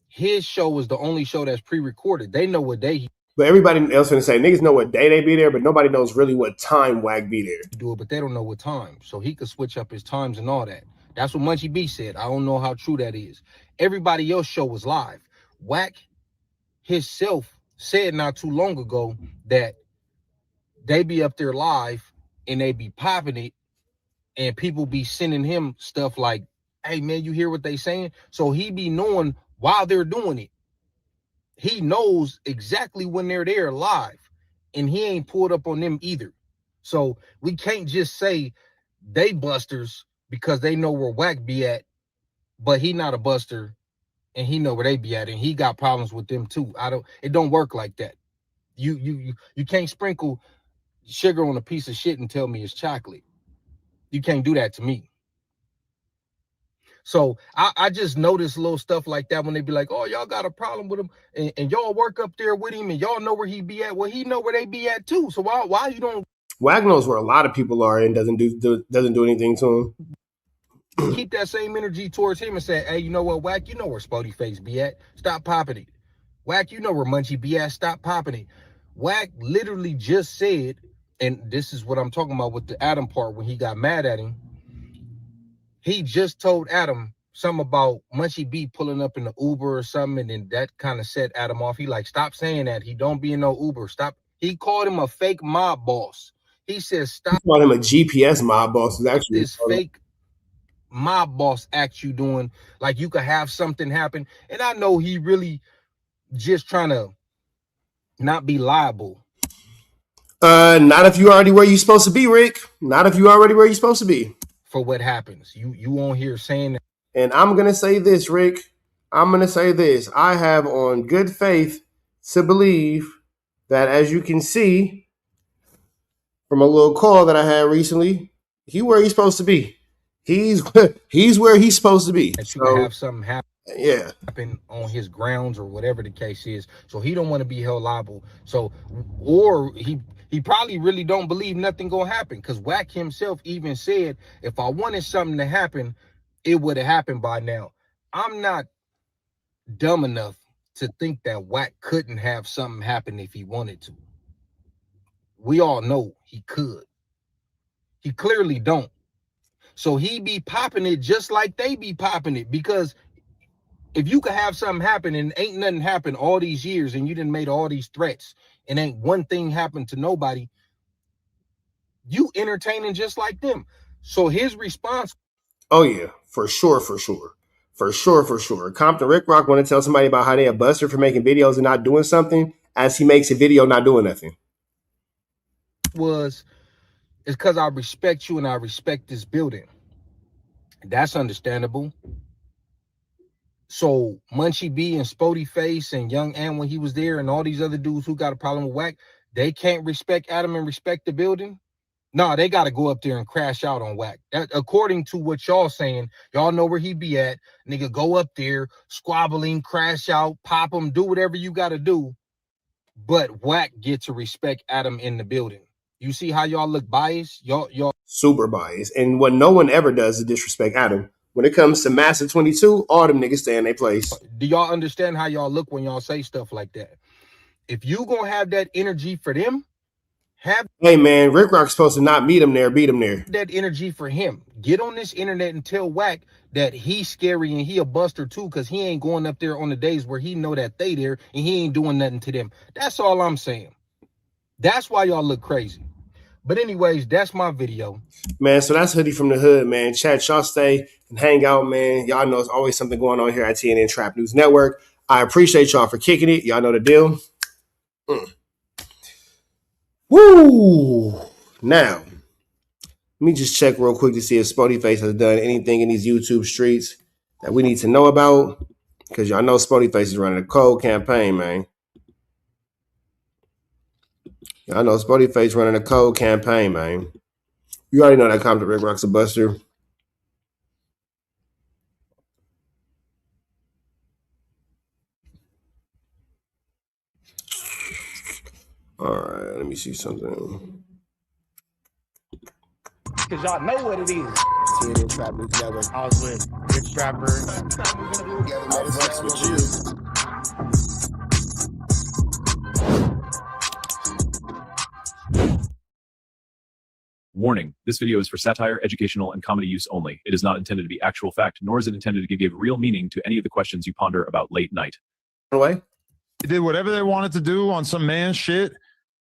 Speaker 14: his show is the only show that's pre-recorded. They know what day
Speaker 1: But everybody else gonna say niggas know what day they be there, but nobody knows really what time Wack be there.
Speaker 14: do it, but they don't know what time. So he could switch up his times and all that. That's what Munchie B said. I don't know how true that is. Everybody else show was live. Wack himself said not too long ago that they be up there live and they be popping it, and people be sending him stuff like, hey man, you hear what they saying? So he be knowing while they're doing it. He knows exactly when they're there live, and he ain't pulled up on them either. So we can't just say they busters because they know where Wack be at, but he not a buster and he know where they be at, and he got problems with them too. It don't work like that. You can't sprinkle sugar on a piece of shit and tell me it's chocolate. You can't do that to me. So I just notice little stuff like that when they be like, oh, y'all got a problem with him, and y'all work up there with him and y'all know where he be at. Well, he know where they be at too. So why you don't
Speaker 1: Wack knows where a lot of people are and doesn't do anything to him.
Speaker 14: keep that same energy towards him and say, hey, you know what, Wack, you know where Spoetyface be at. Stop popping it. Wack, you know where Munchie be at. Stop popping it. Wack literally just said, and this is what I'm talking about with the Adam part when he got mad at him. He just told Adam something about Munchie B pulling up in the Uber or something, and then that kind of set Adam off. He like, stop saying that. He don't be in no Uber. Stop. He called him a fake mob boss. He says, stop.
Speaker 1: He called him a GPS mob boss. Actually,
Speaker 14: this fake mob boss act you doing, like you could have something happen. And I know he really just trying to not be liable.
Speaker 1: Not if you already where you supposed to be, Ricc. Not if you already where you supposed to be.
Speaker 14: For what happens. You won't hear saying that.
Speaker 1: And I'm gonna say this, Ricc. I'm gonna say this. I have on good faith to believe that, as you can see from a little call that I had recently, he where he's supposed to be. He's where he's supposed to be.
Speaker 14: That you can have something happen.
Speaker 1: Yeah.
Speaker 14: Happen on his grounds or whatever the case is. So he don't want to be held liable. So, or he probably really don't believe nothing gonna happen, because Wack himself even said, if I wanted something to happen, it would have happened by now. I'm not dumb enough to think that Wack couldn't have something happen if he wanted to. We all know he could. He clearly don't. So he be popping it just like they be popping it, because if you could have something happen and ain't nothing happened all these years and you done made all these threats and ain't one thing happened to nobody, you entertaining just like them. So his response.
Speaker 1: Oh yeah, for sure. Compton Rick Rock want to tell somebody about how they a buster for making videos and not doing something, as he makes a video not doing nothing.
Speaker 14: It's because I respect you and I respect this building. That's understandable. So Munchie B and Spoetyface and Young Ant when he was there and all these other dudes who got a problem with Wack, they can't respect Adam and respect the building. No, they got to go up there and crash out on Wack. That, according to what y'all saying, y'all know where he be at. Nigga, go up there, squabbling, crash out, pop him, do whatever you got to do. But Wack get to respect Adam in the building. You see how y'all look biased? Y'all
Speaker 1: super biased. And what no one ever does is disrespect Adam. When it comes to Massive 22, all them niggas stay in their place.
Speaker 14: Do y'all understand how y'all look when y'all say stuff like that? If you gonna have that energy for them,
Speaker 1: hey man, Rick Rock's supposed to not meet him there, beat him there.
Speaker 14: That energy for him. Get on this internet and tell Wack that he's scary and he a buster too, because he ain't going up there on the days where he know that they there and he ain't doing nothing to them. That's all I'm saying. That's why y'all look crazy. But anyways, that's my video.
Speaker 1: Man, so that's Hoodie from the Hood, man. Chat, y'all stay and hang out, man. Y'all know there's always something going on here at TNN Trap News Network. I appreciate y'all for kicking it. Y'all know the deal. Woo! Now, let me just check real quick to see if Spoetyface has done anything in these YouTube streets that we need to know about, because y'all know Spoetyface is running a cold campaign, man. Y'all know Spoetyface running a cold campaign, man. You already know that Compton Rick Rock's a buster. All right, let me see something.
Speaker 9: Cause y'all know what it is.
Speaker 15: TNN Trap News Network. I was with Ricc Trapper.
Speaker 1: I fucks with you.
Speaker 16: Warning, this video is for satire, educational, and comedy use only. It is not intended to be actual fact, nor is it intended to give real meaning to any of the questions you ponder about late night.
Speaker 1: Away.
Speaker 4: They did whatever they wanted to do on some man shit,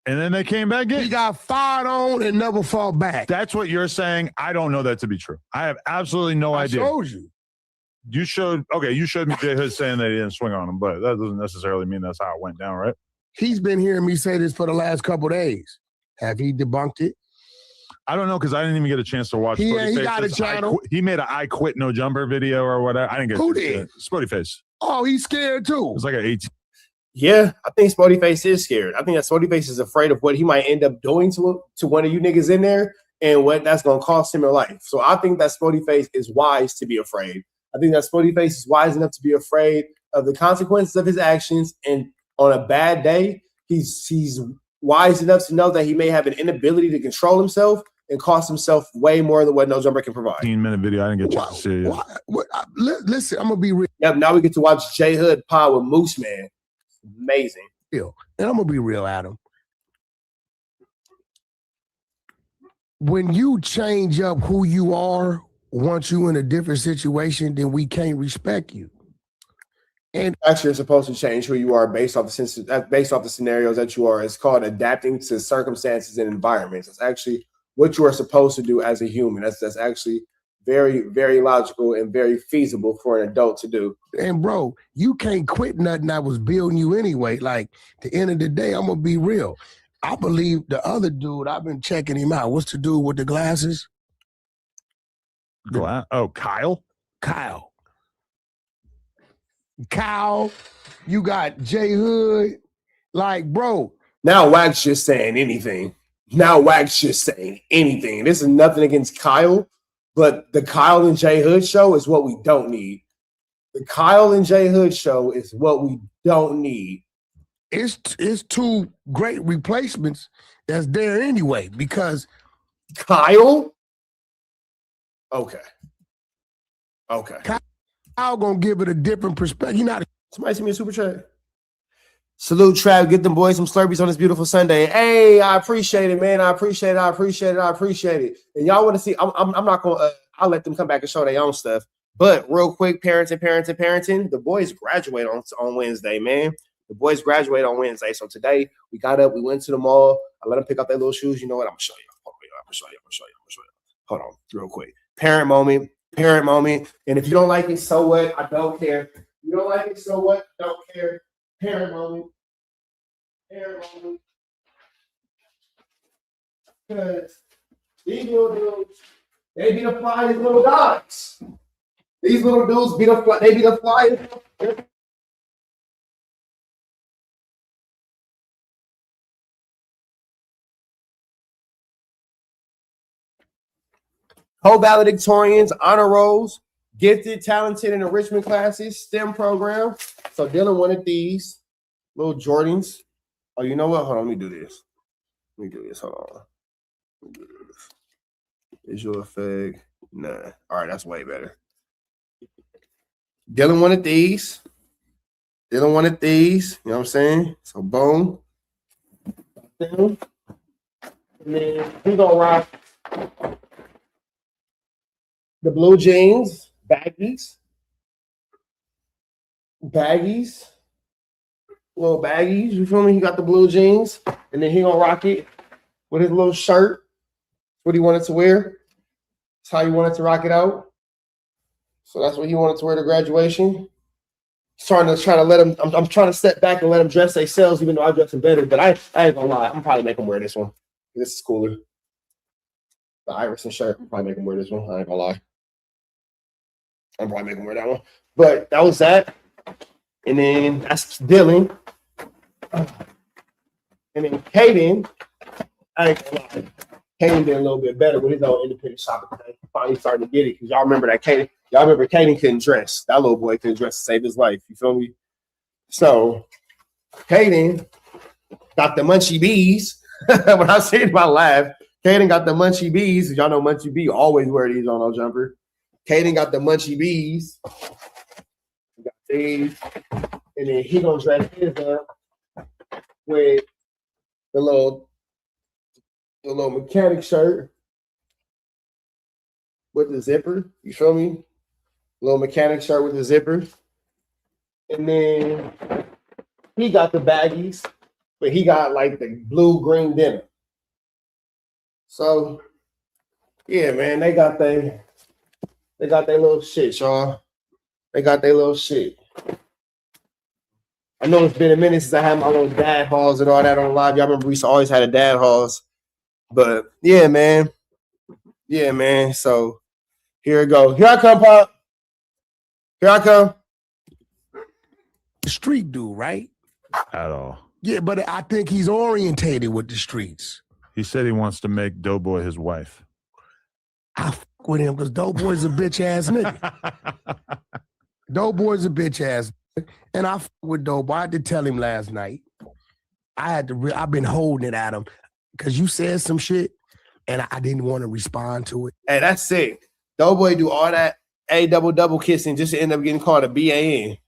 Speaker 4: and then they came back in.
Speaker 15: He got fired on and never fought back.
Speaker 4: That's what you're saying. I don't know that to be true. I have absolutely no idea.
Speaker 15: I showed you.
Speaker 4: You showed me J Hood saying that he didn't swing on him, but that doesn't necessarily mean that's how it went down, right?
Speaker 15: He's been hearing me say this for the last couple days. Have he debunked it?
Speaker 4: I don't know because I didn't even get a chance to watch.
Speaker 15: He got a channel.
Speaker 4: He made an "I quit no jumper" video or whatever. I didn't get.
Speaker 15: Who did?
Speaker 4: Spoetyface.
Speaker 15: Oh, he's scared too.
Speaker 4: It's like an 18.
Speaker 1: Yeah, I think Spoetyface is scared. I think that Spoetyface is afraid of what he might end up doing to one of you niggas in there and what that's going to cost him in life. So I think that Spoetyface is wise to be afraid. I think that Spoetyface is wise enough to be afraid of the consequences of his actions. And on a bad day, he's wise enough to know that he may have an inability to control himself and cost himself way more than what No Jumper can provide.
Speaker 4: 15-minute video. I didn't get a chance to see it.
Speaker 15: Listen, I'm going to be real.
Speaker 1: Yep, now we get to watch J Hood pod with Moose Man. Amazing.
Speaker 15: And I'm going to be real, Adam. When you change up who you are once you're in a different situation, then we can't respect you. And And bro, you can't quit nothing that was building you anyway. Like, at the end of the day, I'm gonna be real. I believe the other dude, I've been checking him out. What's the dude with the glasses?
Speaker 4: Oh, Kyle?
Speaker 15: Kyle, you got J Hood. Like, bro.
Speaker 1: Now Wack's just saying anything. This is nothing against Kyle, but the Kyle and J Hood show is what we don't need. The Kyle and J Hood show is what we don't need.
Speaker 15: It's two great replacements that's there anyway, because
Speaker 1: Kyle? Okay.
Speaker 15: Kyle gonna give it a different perspective.
Speaker 1: Somebody send me a super chat. Salute, Trav. Get them boys some Slurpees on this beautiful Sunday. Hey, I appreciate it, man. I appreciate it. And y'all want to see? I'm not gonna. I'll let them come back and show their own stuff. But real quick, parenting. The boys graduate on Wednesday, man. The boys graduate on Wednesday. So today we got up, we went to the mall. I let them pick out their little shoes. You know what? I'm gonna show you. Hold on, real quick. Parent moment. And if you don't like it, so what? I don't care. You don't like it, so what? Don't care. Parent moment. Because these little dudes, they be the flyest little guys. These little dudes be the flyest. Co-valedictorians, honor rolls, gifted, talented, and enrichment classes, STEM program. So Dylan wanted these little Jordans. Oh, you know what? Hold on, let me do this. Hold on. Let me do this. Visual effect. Nah. All right, that's way better. Dylan wanted these. You know what I'm saying? So boom. And then we gonna rock the blue jeans, baggies, little baggies. You feel me? He got the blue jeans, and then he gonna rock it with his little shirt. What he wanted to wear. That's how he wanted to rock it out. So that's what he wanted to wear to graduation. Trying to let him. I'm trying to step back and let him dress themselves, even though I dress him better. But I ain't gonna lie. I'm probably make him wear this one. This is cooler. The Iverson shirt. I'm probably make him wear this one. I ain't gonna lie. I'm probably make him wear that one. But that was that. And then that's Dylan. And then Caden. I ain't gonna lie. Caden did a little bit better with his own independent shopping today. Finally starting to get it because y'all remember that Caden. Y'all remember Caden couldn't dress. That little boy couldn't dress to save his life. You feel me? So Caden got the munchie bees. When I say it, I laugh. Kaden got the munchie bees. Y'all know munchie bee always wear these on no jumper. Kaden got the munchie bees. He got these. And then he gonna dress his up with the little mechanic shirt with the zipper. You feel me? Little mechanic shirt with the zipper. And then he got the baggies, but he got like the blue-green denim. So yeah, man, they got their little shit, y'all. They got their little shit. I know it's been a minute since I had my little dad hauls and all that on live. Y'all remember we always had a dad hauls. But yeah, man. Yeah, man. So here we go. Here I come, Pop. Here I come.
Speaker 15: The street dude, right?
Speaker 4: At all.
Speaker 15: Yeah, but I think he's orientated with the streets.
Speaker 4: He said he wants to make Doughboy his wife.
Speaker 15: I fuck with him because Doughboy's a bitch ass nigga. Doughboy's a bitch ass. And I fuck with Doughboy. I had to tell him last night. I've been holding it at him because you said some shit and I didn't want to respond to it.
Speaker 1: Hey, that's sick. Doughboy do all that A double kissing just to end up getting called a BAN.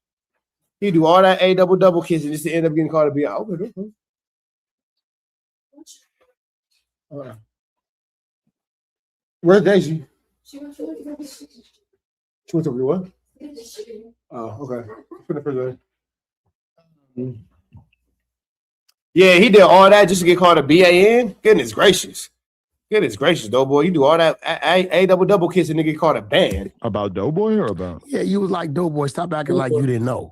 Speaker 1: He do all that A double kissing just to end up getting called a BAN. Okay. Where's Daisy? She went to what? Oh, okay. Yeah, he did all that just to get called a BAN. Goodness gracious, Doughboy. You do all that A double kissing to get called a ban.
Speaker 4: About Doughboy or about?
Speaker 15: Yeah, you was like, Doughboy, stop acting like you didn't know.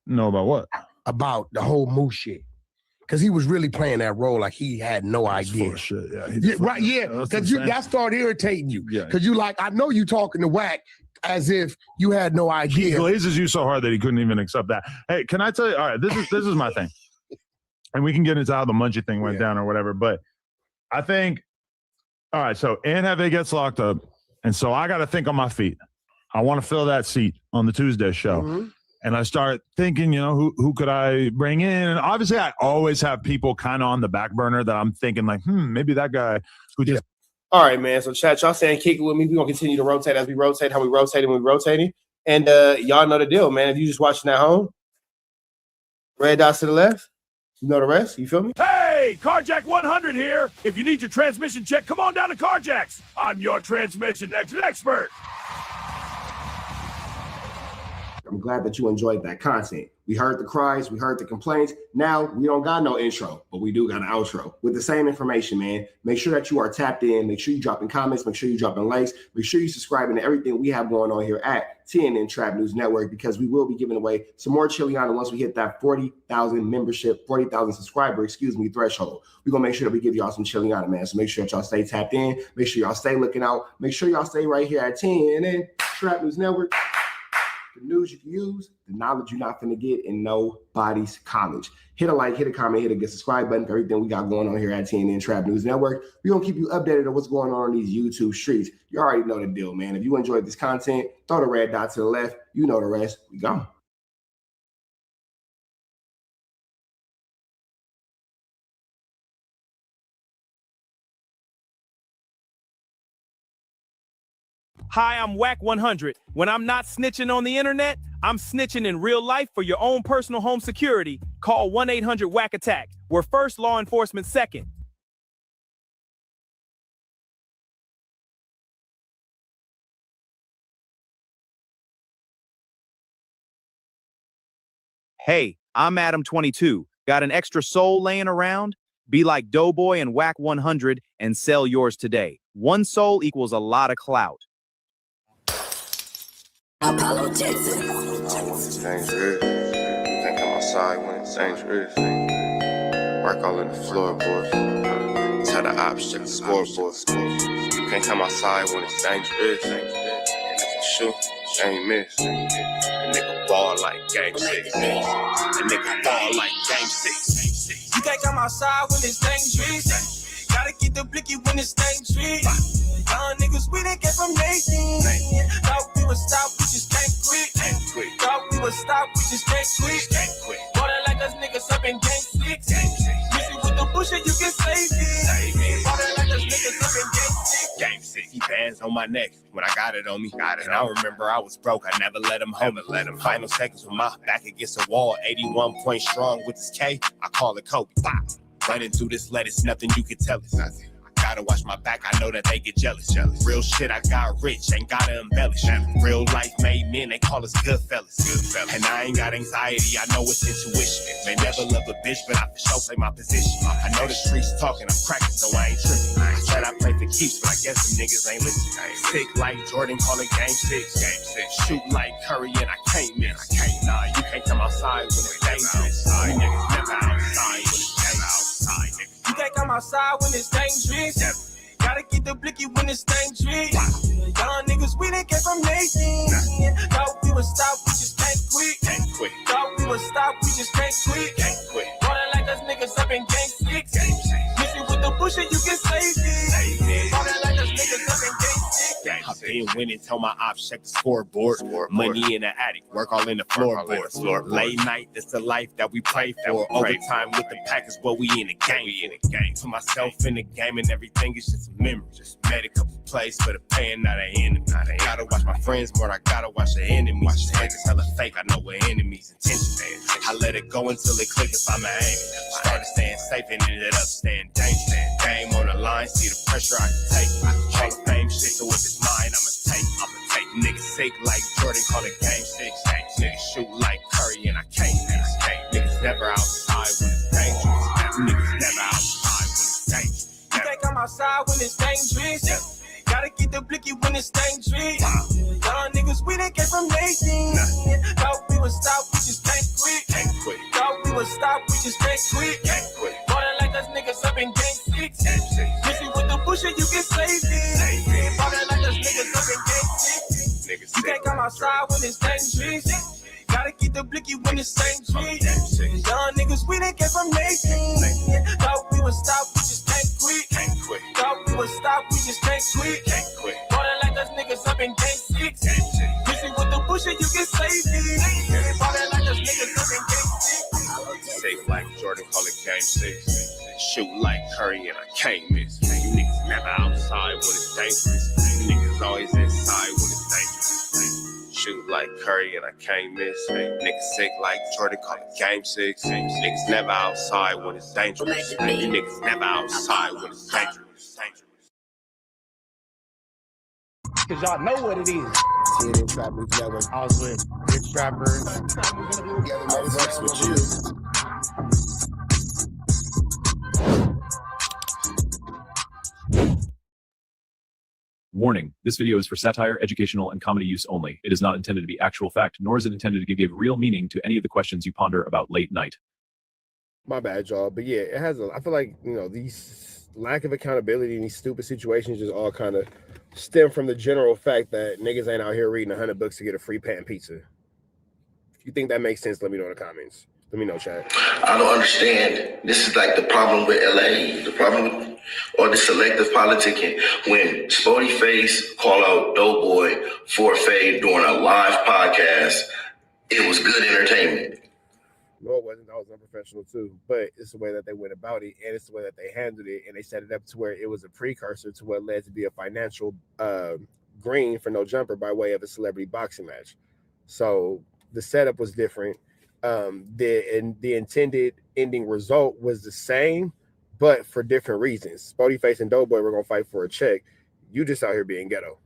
Speaker 4: Know about what?
Speaker 15: About the whole Moose shit. Because he was really playing that role like he had no idea.
Speaker 4: Shit,
Speaker 15: Right, yeah. Because that started irritating you.
Speaker 4: Yeah.
Speaker 15: Because you like, I know you talking to Whack as if you had no idea.
Speaker 4: He glazes you so hard that he couldn't even accept that. Hey, can I tell you? All right, this is my thing. And we can get into how the munchie thing went down or whatever. But I think, all right, so Anne gets locked up. And so I got to think on my feet. I want to fill that seat on the Tuesday show.
Speaker 15: Mm-hmm.
Speaker 4: And I start thinking, who could I bring in? And obviously, I always have people kind of on the back burner that I'm thinking like, maybe that guy who just.
Speaker 1: All right, man. So chat, y'all saying kick it with me. We're going to continue to rotate as we rotate, how we rotating when we rotating. And y'all know the deal, man. If you just watching at home, red dots to the left, you know the rest. You feel me?
Speaker 3: Hey, Carjack 100 here. If you need your transmission check, come on down to Carjack's. I'm your transmission expert.
Speaker 1: I'm glad that you enjoyed that content. We heard the cries, we heard the complaints. Now we don't got no intro, but we do got an outro with the same information, man. Make sure that you are tapped in. Make sure you dropping comments. Make sure you dropping likes. Make sure you subscribing to everything we have going on here at TNN Trap News Network, because we will be giving away some more Chiliana once we hit that 40,000 membership, 40,000 subscriber, threshold. We're going to make sure that we give y'all some Chiliana, man. So make sure that y'all stay tapped in. Make sure y'all stay looking out. Make sure y'all stay right here at TNN Trap News Network. The news you can use, the knowledge you're not going to get in nobody's college. Hit a like, hit a comment, hit a subscribe button for everything we got going on here at TNN Trap News Network. We're going to keep you updated on what's going on these YouTube streets. You already know the deal, man. If you enjoyed this content, throw the red dot to the left. You know the rest. We go.
Speaker 17: Hi, I'm Whack 100. When I'm not snitching on the internet, I'm snitching in real life for your own personal home security. Call 1-800-WACK-ATTACK. We're first, law enforcement second. Hey, I'm Adam22. Got an extra soul laying around? Be like Doughboy and Whack 100 and sell yours today. One soul equals a lot of clout.
Speaker 18: Apollo Jackson. It's dangerous. You think I'm outside when it's dangerous. Work all in the floorboards. Tell the ops check the scoreboard. You can't come outside when it's dangerous. And if you shoot, you ain't miss. A nigga ball like game 6. A nigga ball like game 6.
Speaker 19: You think I'm outside when it's dangerous. Gotta get the blicky when it's dangerous. Young niggas, we done get from Nathan. Thought we would stop, we just can't quit. Thought we would stop, we just can't quit. Water like us niggas up in game 6. bullshit, you can save it. Ballin' like those niggas up in
Speaker 1: Game 60 bands on my neck when I got it on me. And I remember I was broke. I never let him hold it. Let him final seconds with my back against the wall. 81 point strong with this K. I call it Kobe. Running through this lettuce, nothing you can tell us. Nothing. Gotta watch my back, I know that they get jealous. Real shit, I got rich, ain't gotta embellish. Real life made men, they call us good fellas. And I ain't got anxiety, I know it's intuition. May never love a bitch, but I for sure play my position. I know the streets talking, I'm cracking, so I ain't tripping. I said I play for keeps, but I guess them niggas ain't listening. Sick like Jordan, call it game 6. Shoot like Curry, and I can't miss. Nah, you can't come outside when it's dangerous. You niggas never outside when it's dangerous.
Speaker 19: You can't come outside when it's dangerous. Gotta get the blicky when it's dangerous. Young niggas, we done came from Nathan. Thought we would stop, we just can't quit. Thought we would stop, we just can't quit. Ballin' like us niggas up in game 6. Missing with the bullshit, you can save it. Ballin' like us niggas up in game 6.
Speaker 1: I've been winning, tell my ops check the scoreboard. Money in the attic, work all in the floorboard. Late night, that's the life that we pray for. Overtime with the pack is what we in the game. Put myself in the game and everything is just a memory. Just made a couple plays for the pain, not an enemy. Gotta watch my friends more, I gotta watch the enemies. Niggas hella fake, I know what enemies' intention. I let it go until it click if I'm aiming. Started staying safe and ended up staying dangerous. Game on the line, see the pressure I can take. Hall of Fame shit, so if it's mine, I'ma take. Niggas sick like Jordan, call it game 6. Niggas shoot like Curry, and I can't miss. Niggas never outside when it's dangerous. Niggas never outside when it's dangerous.
Speaker 19: You can't come outside when it's dangerous. Gotta get the blicky when it's dangerous. Young niggas, we done came from Nathan. Thought we would stop, we just can't quit. Thought we would stop, we just can't quit. Ballin' like us niggas up in game 6. Missing with the bullshit, you can save it. Ballin' like us niggas up in game 6. You can't come outside when it's dangerous. Gotta get the blicky when it's dangerous. Young niggas, we done came from Nathan. Thought we would stop, we just can't quit. Thought we would stop, we just can't quit. Ballin' like us niggas up in game 6. Missing with the bullshit, you can save it. Ballin' like us niggas up in game 6.
Speaker 1: Safe like Jordan, call it game 6. Shoot like Curry, and I can't miss. You niggas never outside when it's dangerous. You niggas always inside when it's dangerous. Shoot like Curry, and I can't miss. Niggas sick like Jordan, call it game 6. Niggas never outside when it's dangerous. You niggas never outside when it's dangerous.
Speaker 9: Cause y'all know what it is.
Speaker 15: CNN Trap News Network.
Speaker 9: I was with Big Trapper.
Speaker 15: I was with you.
Speaker 16: Warning, this video is for satire, educational, and comedy use only. It is not intended to be actual fact, nor is it intended to give real meaning to any of the questions you ponder about late night.
Speaker 1: My bad, y'all. But yeah, it has I feel like, these lack of accountability in these stupid situations just all kind of stem from the general fact that niggas ain't out here reading 100 books to get a free pan pizza. If you think that makes sense, let me know in the comments. Let me know, chat.
Speaker 5: I don't understand. This is like the problem with LA, the problem with or the selective politicking. When Spoetyface called out Doughboy for a fade during a live podcast, it was good entertainment.
Speaker 1: No, it wasn't. That was unprofessional too. But it's the way that they went about it, and it's the way that they handled it, and they set it up to where it was a precursor to what led to be a financial green for no jumper by way of a celebrity boxing match. So the setup was different. The intended ending result was the same, but for different reasons. Spoetyface and Doughboy were gonna fight for a check. You just out here being ghetto.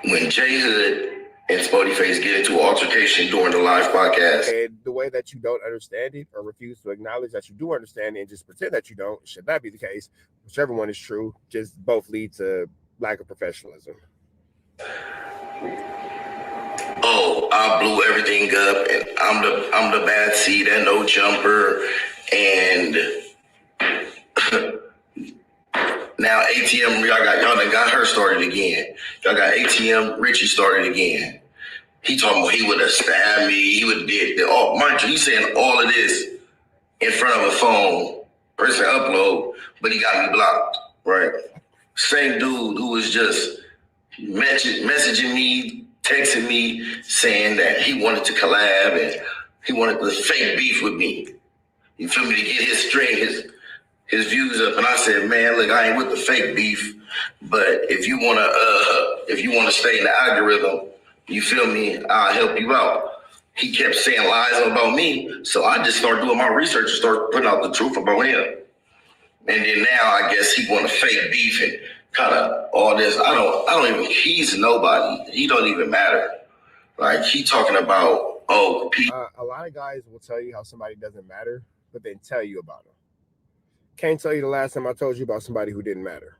Speaker 5: When Jay Hood and Spoetyface get into an altercation during the live podcast,
Speaker 1: and the way that you don't understand it or refuse to acknowledge that you do understand it and just pretend that you don't, should not be the case. Whichever one is true, just both lead to lack of professionalism.
Speaker 5: oh, I blew everything up, and I'm the bad seed and no jumper, and now ATM, y'all done got her started again. Y'all got ATM Ricc started again. He talking about he would have stabbed me, he would have did that. Oh, mind you, he's saying all of this in front of a phone, person upload, but he got me blocked, right? Same dude who was just messaging me, texting me, saying that he wanted to collab and he wanted the fake beef with me. You feel me? To get his string, his views up, and I said, man, look, I ain't with the fake beef, but if you wanna stay in the algorithm, you feel me? I'll help you out. He kept saying lies about me, so I just started doing my research and started putting out the truth about him. And then now I guess he want to fake beef and kind of all this. I don't even. He's nobody. He don't even matter. Like he talking about
Speaker 1: a lot of guys will tell you how somebody doesn't matter, but then tell you about them. Can't tell you the last time I told you about somebody who didn't matter.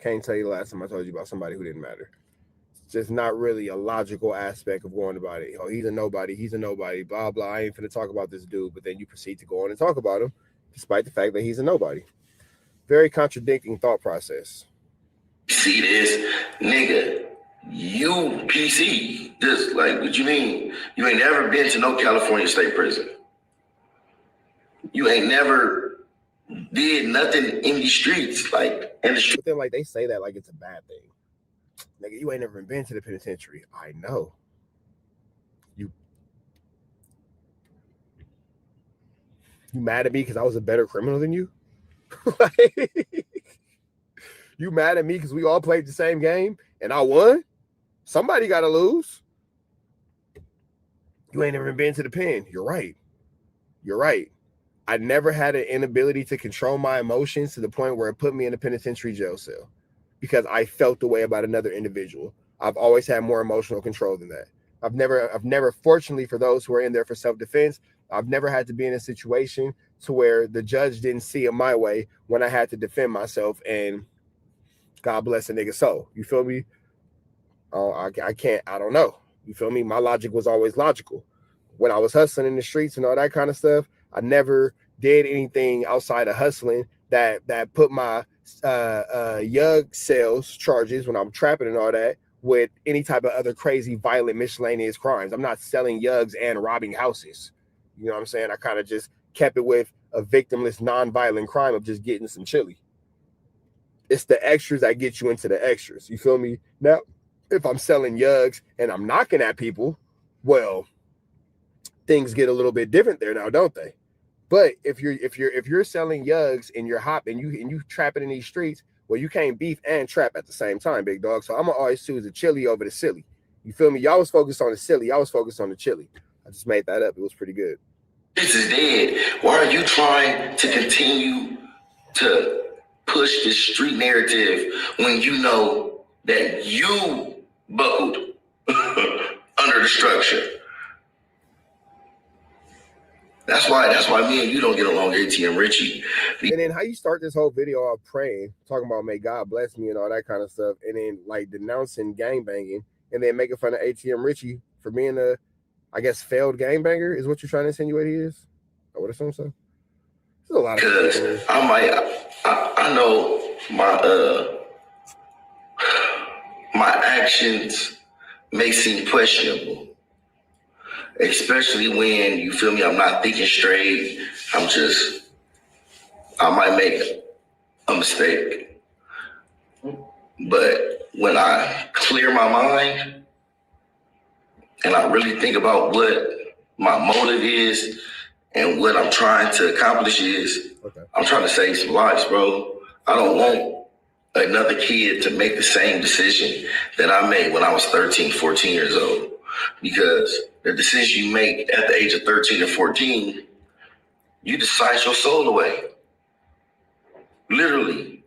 Speaker 1: Can't tell you the last time I told you about somebody who didn't matter. It's just not really a logical aspect of going about it. Oh, he's a nobody, blah, blah. I ain't finna talk about this dude, but then you proceed to go on and talk about him, despite the fact that he's a nobody. Very contradicting thought process.
Speaker 5: See this, nigga, you PC, this, like, what you mean? You ain't never been to no California state prison. You ain't never did nothing in the streets, like in the street.
Speaker 1: But then, like, they say that like it's a bad thing. Nigga, you ain't never been to the penitentiary. I know. You mad at me because I was a better criminal than you? You mad at me because we all played the same game and I won? Somebody got to lose. You ain't never been to the pen. You're right. You're right. I never had an inability to control my emotions to the point where it put me in a penitentiary jail cell because I felt the way about another individual. I've always had more emotional control than that. I've never, fortunately for those who are in there for self-defense, I've never had to be in a situation to where the judge didn't see it my way when I had to defend myself, and God bless a nigga soul. You feel me? I don't know. You feel me? My logic was always logical. When I was hustling in the streets and all that kind of stuff, I never did anything outside of hustling that put my yug sales charges when I'm trapping and all that with any type of other crazy, violent, miscellaneous crimes. I'm not selling yugs and robbing houses. You know what I'm saying? I kind of just kept it with a victimless, non-violent crime of just getting some chili. It's the extras that get you into the extras. You feel me? Now, if I'm selling yugs and I'm knocking at people, well, things get a little bit different there now, don't they? But if you're selling yugs and you're hopping, you trapping in these streets, well, you can't beef and trap at the same time, big dog. So I'm gonna always choose the chili over the silly. You feel me? Y'all was focused on the silly. I was focused on the chili. I just made that up. It was pretty good.
Speaker 5: This is dead. Why are you trying to continue to push this street narrative when you know that you buckled under the structure? That's why me and you don't get along, ATM Richie.
Speaker 1: And then how you start this whole video off praying, talking about may God bless me and all that kind of stuff, and then like denouncing gangbanging, and then making fun of ATM Richie for being a, I guess, failed gangbanger is what you're trying to insinuate he is? I would assume so. There's a lot of
Speaker 5: because I know my actions may seem questionable. Especially when, you feel me, I'm not thinking straight. I might make a mistake. But when I clear my mind and I really think about what my motive is and what I'm trying to accomplish is, I'm trying to save some lives, bro. I don't want another kid to make the same decision that I made when I was 13, 14 years old. Because the decision you make at the age of 13 or 14, you decide your soul away. Literally.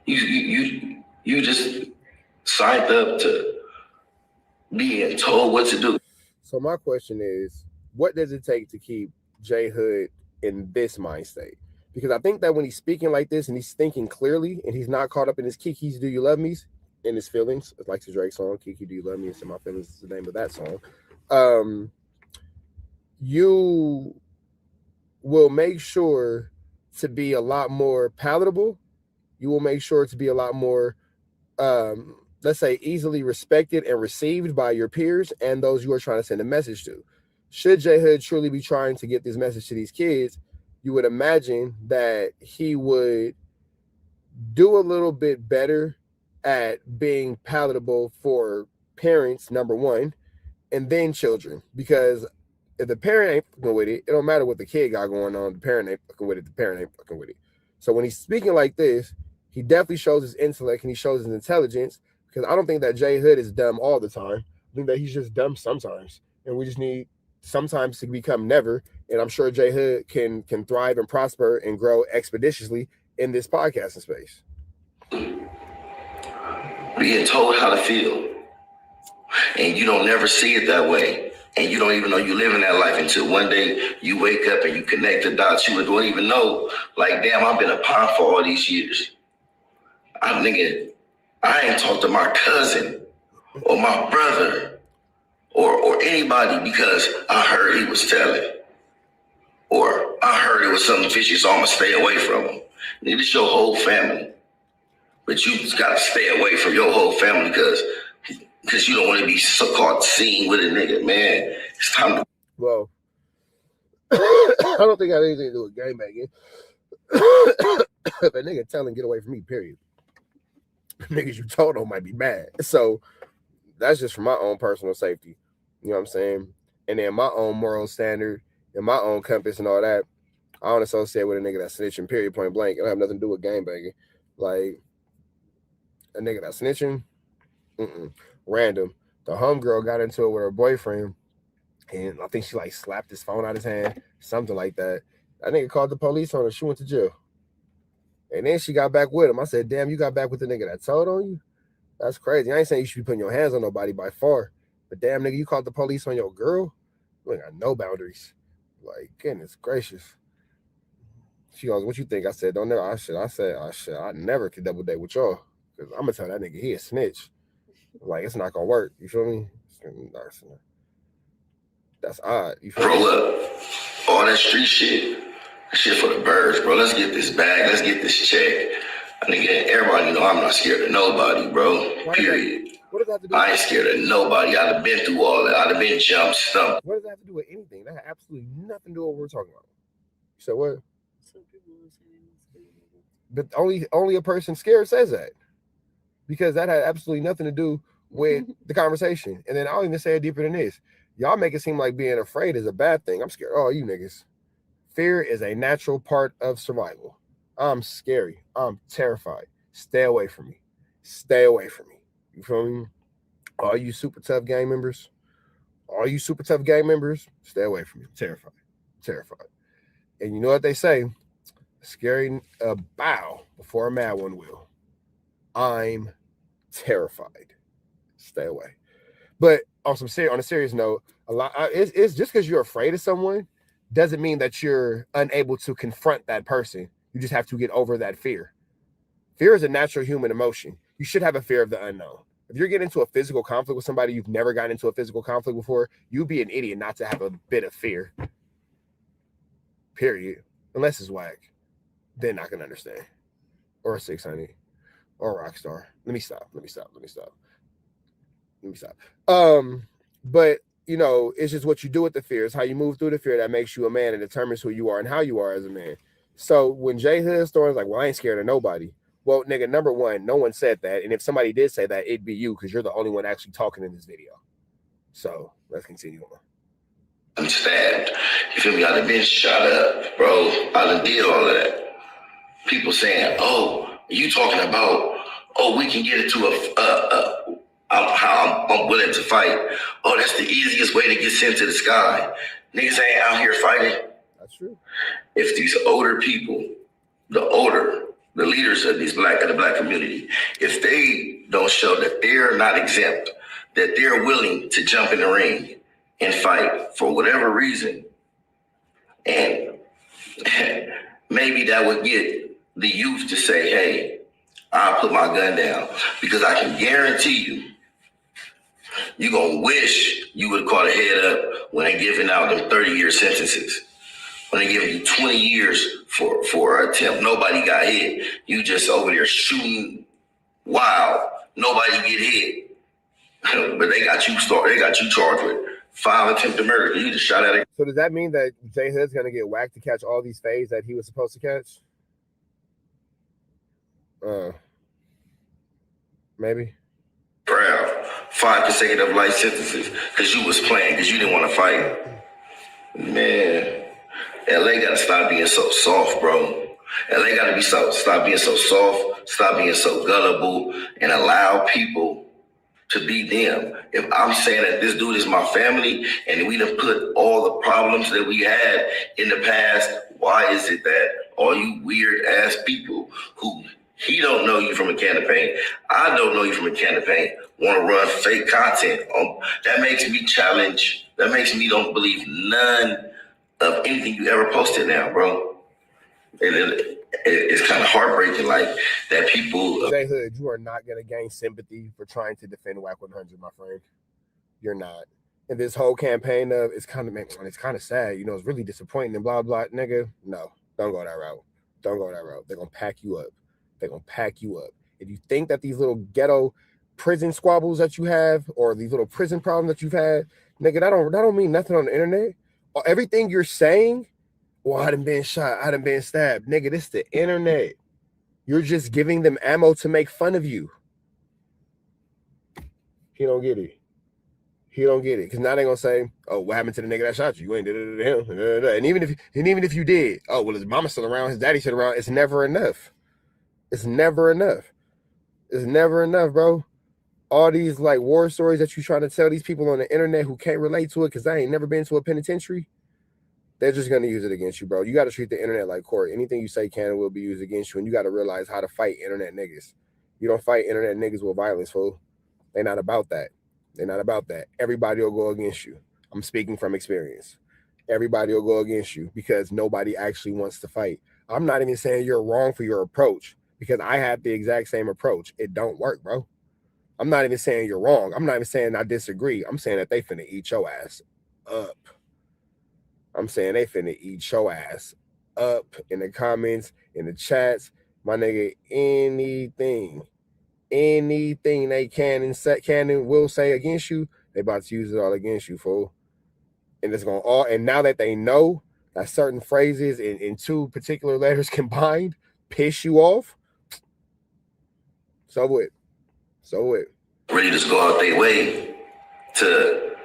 Speaker 5: You just signed up to being told what to do.
Speaker 1: So my question is, what does it take to keep J Hood in this mind state? Because I think that when he's speaking like this and he's thinking clearly and he's not caught up in his Kiki's Do You Love Me's, in his feelings, it's like the Drake song, Kiki Do You Love Me? It's in my feelings is the name of that song. You will make sure to be a lot more palatable. You will make sure to be a lot more, let's say, easily respected and received by your peers and those you are trying to send a message to. Should J Hood truly be trying to get this message to these kids, you would imagine that he would do a little bit better at being palatable for parents, number one, and then children. Because If the parent ain't fucking with it, it don't matter what the kid got going on. The parent ain't fucking with it. The parent ain't fucking with it. So when he's speaking like this, he definitely shows his intellect and he shows his intelligence, because I don't think that J Hood is dumb all the time. I think that he's just dumb sometimes. And we just need sometimes to become never. And I'm sure J Hood can thrive and prosper and grow expeditiously in this podcasting space.
Speaker 20: Being told how to feel, and you don't never see it that way, and you don't even know you're living that life until one day you wake up and you connect the dots. You don't even know, like, damn, I've been a pop for all these years. I'm thinking, I ain't talked to my cousin or my brother or anybody because I heard he was telling, or I heard it was something fishy, so I'm gonna stay away from him. It's your whole family. But you just gotta stay away from your whole family because you don't want to be so-called seen with a nigga, man. It's time to.
Speaker 1: Well, I don't think I had anything to do with game banging. If a nigga telling get away from me, period. Niggas you told on might be bad. So that's just for my own personal safety. You know what I'm saying? And then my own moral standard and my own compass and all that. I don't associate with a nigga that's snitching, period, point blank. It don't have nothing to do with game banging. Like, a nigga that's snitching, random. The homegirl got into it with her boyfriend, and I think she like slapped his phone out of his hand, something like that. That nigga called the police on her. She went to jail. And then she got back with him. I said, damn, you got back with the nigga that told on you? That's crazy. I ain't saying you should be putting your hands on nobody by far, but damn, nigga, you called the police on your girl? You ain't got no boundaries. Like, goodness gracious. She goes, what you think? I said, don't never. I never could double date with y'all. Because I'm going to tell that nigga he a snitch. Like, it's not going to work. You feel me? That's odd. You feel
Speaker 20: Bro,
Speaker 1: me?
Speaker 20: look, all that street shit for the birds, bro. Let's get this bag. Let's get this check. And again, everybody know I'm not scared of nobody, bro. Period.
Speaker 1: What does that have to do
Speaker 20: I ain't scared of nobody. I'd have been through all that. I'd have been jumped, stumped.
Speaker 1: What does that have to do with anything? That had absolutely nothing to do with what we're talking about. You said what? But only a person scared says that. Because that had absolutely nothing to do with the conversation. And then I'll even say it deeper than this. Y'all make it seem like being afraid is a bad thing. I'm scared. Oh, you niggas. Fear is a natural part of survival. I'm scary. I'm terrified. Stay away from me. Stay away from me. You feel me? All you super tough gang members, stay away from me. I'm terrified. Terrified. And you know what they say? Scary bow before a mad one will. I'm terrified. Stay away. But on a serious note, it's just because you're afraid of someone doesn't mean that you're unable to confront that person. You just have to get over that fear. Fear is a natural human emotion. You should have a fear of the unknown. If you're getting into a physical conflict with somebody you've never gotten into a physical conflict before, you'd be an idiot not to have a bit of fear. Period. Unless it's whack. Then I can understand. Or a 600. Or a Rockstar. Let me stop. But you know, it's just what you do with the fear. It's how you move through the fear that makes you a man and determines who you are and how you are as a man. So when J Hood stories like, well, I ain't scared of nobody. Well, nigga, number one, no one said that. And if somebody did say that, it'd be you because you're the only one actually talking in this video. So let's continue on.
Speaker 20: I'm stabbed. You feel me? I done been shot up, bro. I done did all of that. People saying, oh, you talking about, oh, we can get it to how I'm willing to fight. Oh, that's the easiest way to get sent to the sky. Niggas ain't out here fighting.
Speaker 1: That's true.
Speaker 20: If these older people, the leaders of the black community, if they don't show that they're not exempt, that they're willing to jump in the ring and fight for whatever reason, and maybe that would get the youth to say, hey, I'll put my gun down, because I can guarantee you, you're going to wish you would have caught a head up when they're giving out them 30-year sentences. When they give you 20 years for an attempt, nobody got hit. You just over there shooting wild. Nobody get hit. But they got you charged with 5 attempted murder. You just shot at it.
Speaker 1: So does that mean that J Hood's going to get whacked to catch all these fades that he was supposed to catch? Maybe.
Speaker 20: Proud. 5 consecutive life sentences because you was playing, because you didn't want to fight. Man, LA gotta stop being so soft, bro. LA gotta stop being so soft, stop being so gullible, and allow people to be them. If I'm saying that this dude is my family and we done put all the problems that we had in the past, why is it that all you weird ass people who he don't know you from a can of paint, I don't know you from a can of paint, want to run fake content? That makes me challenge. That makes me don't believe none of anything you ever posted now, bro. And it's kind of heartbreaking, like that people.
Speaker 1: J Hood, you are not gonna gain sympathy for trying to defend Whack 100, my friend. You're not. And this whole campaign of it's kind of sad. You know, it's really disappointing and blah blah. Nigga, no, don't go that route. Don't go that route. They're gonna pack you up. They're gonna pack you up. If you think that these little ghetto prison squabbles that you have or these little prison problems that you've had, nigga, that don't mean nothing on the internet. Everything you're saying, well, I done been shot, I done been stabbed. Nigga, this is the internet. You're just giving them ammo to make fun of you. He don't get it. He don't get it. Because now they're gonna say, oh, what happened to the nigga that shot you? You ain't did it to him. And even if you did, oh, well, his mama's still around, his daddy's still around. It's never enough. It's never enough. It's never enough, bro. All these like war stories that you trying to tell these people on the internet who can't relate to it because they ain't never been to a penitentiary, they're just going to use it against you, bro. You got to treat the internet like court. Anything you say can and will be used against you, and you got to realize how to fight internet niggas. You don't fight internet niggas with violence, fool. They're not about that. They're not about that. Everybody will go against you. I'm speaking from experience. Everybody will go against you because nobody actually wants to fight. I'm not even saying you're wrong for your approach because I had the exact same approach. It don't work, bro. I'm not even saying you're wrong. I'm not even saying I disagree. I'm saying that they finna eat your ass up. I'm saying they finna eat your ass up in the comments, in the chats. My nigga, anything they can and will say against you, they about to use it all against you, fool. And it's gonna and now that they know that certain phrases in two particular letters combined piss you off, so what?
Speaker 20: Really just go out their way to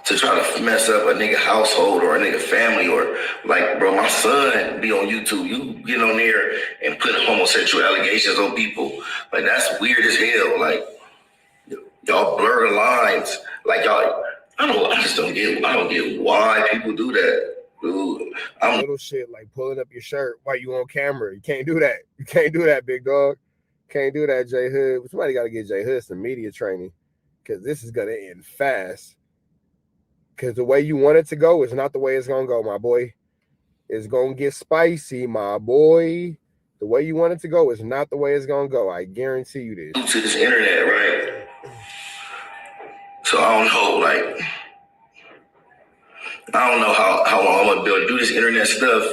Speaker 20: try to mess up a nigga household or a nigga family, or like, bro, my son be on YouTube. You get on there and put homosexual allegations on people. Like, that's weird as hell. Like, y'all blur the lines. Like, y'all, I don't get why people do that. Dude,
Speaker 1: little shit like pulling up your shirt while you on camera. You can't do that. You can't do that, big dog. Can't do that, J Hood. Somebody got to get J Hood some media training because this is going to end fast. Because the way you want it to go is not the way it's going to go, my boy. It's going to get spicy, my boy. The way you want it to go is not the way it's going to go. I guarantee you this.
Speaker 20: To this internet, right? So I don't know, like, I don't know how long I'm going to be able to do this internet stuff.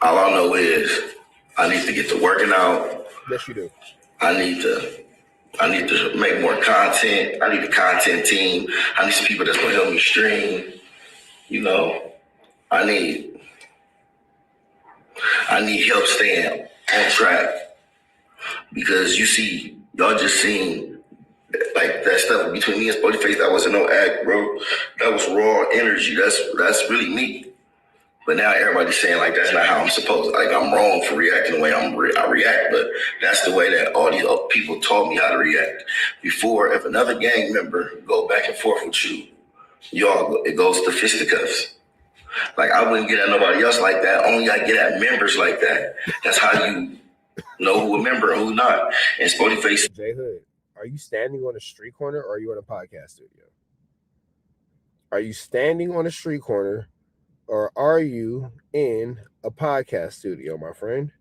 Speaker 20: All I know is I need to get to working out.
Speaker 1: Yes, you do.
Speaker 20: I need to make more content. I need a content team. I need some people that's gonna help me stream. You know, I need help staying on track because you see, y'all just seen like that stuff between me and Spoetyface. That wasn't no act, bro. That was raw energy. That's really me. But now everybody's saying like that's not how I'm supposed to. Like, I'm wrong for reacting the way I react, but that's the way that all these people taught me how to react. Before, if another gang member go back and forth with you, it goes to fisticuffs. Like, I wouldn't get at nobody else like that. Only I get at members like that. That's how you know who a member and who not. And Spoetyface.
Speaker 1: J Hood, are you standing on a street corner or are you in a podcast studio? Are you standing on a street corner? Or are you in a podcast studio, my friend?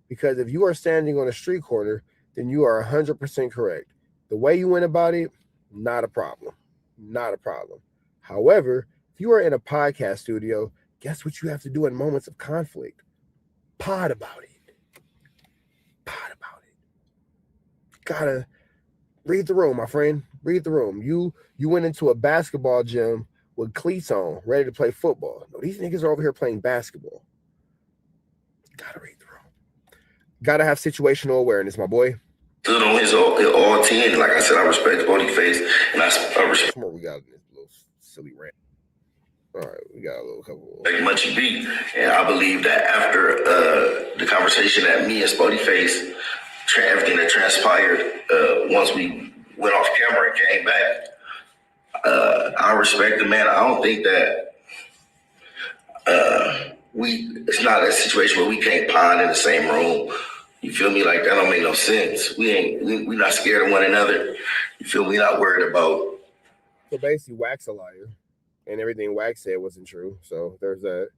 Speaker 1: Because if you are standing on a street corner, then you are 100% correct. The way you went about it, not a problem. Not a problem. However, if you are in a podcast studio, guess what you have to do in moments of conflict? Pod about it. Pod about it. Gotta read the room, my friend. Read the room. You went into a basketball gym with cleats on, ready to play football. No, these niggas are over here playing basketball. Gotta read the room. Gotta have situational awareness, my boy.
Speaker 20: Stood on his all 10. Like I said, I respect Spoetyface, and I respect.
Speaker 1: What we got in this little silly rant. All right, we got a little couple.
Speaker 20: Like Munchie B, and I believe that after the conversation that me and Spoetyface, everything that transpired once we went off camera and came back, I respect the man. I don't think that it's not a situation where we can't pond in the same room. You feel me? Like that don't make no sense. We not scared of one another. You feel me? We not worried about.
Speaker 1: So basically, Wack's a liar, and everything Wack said wasn't true. So there's that.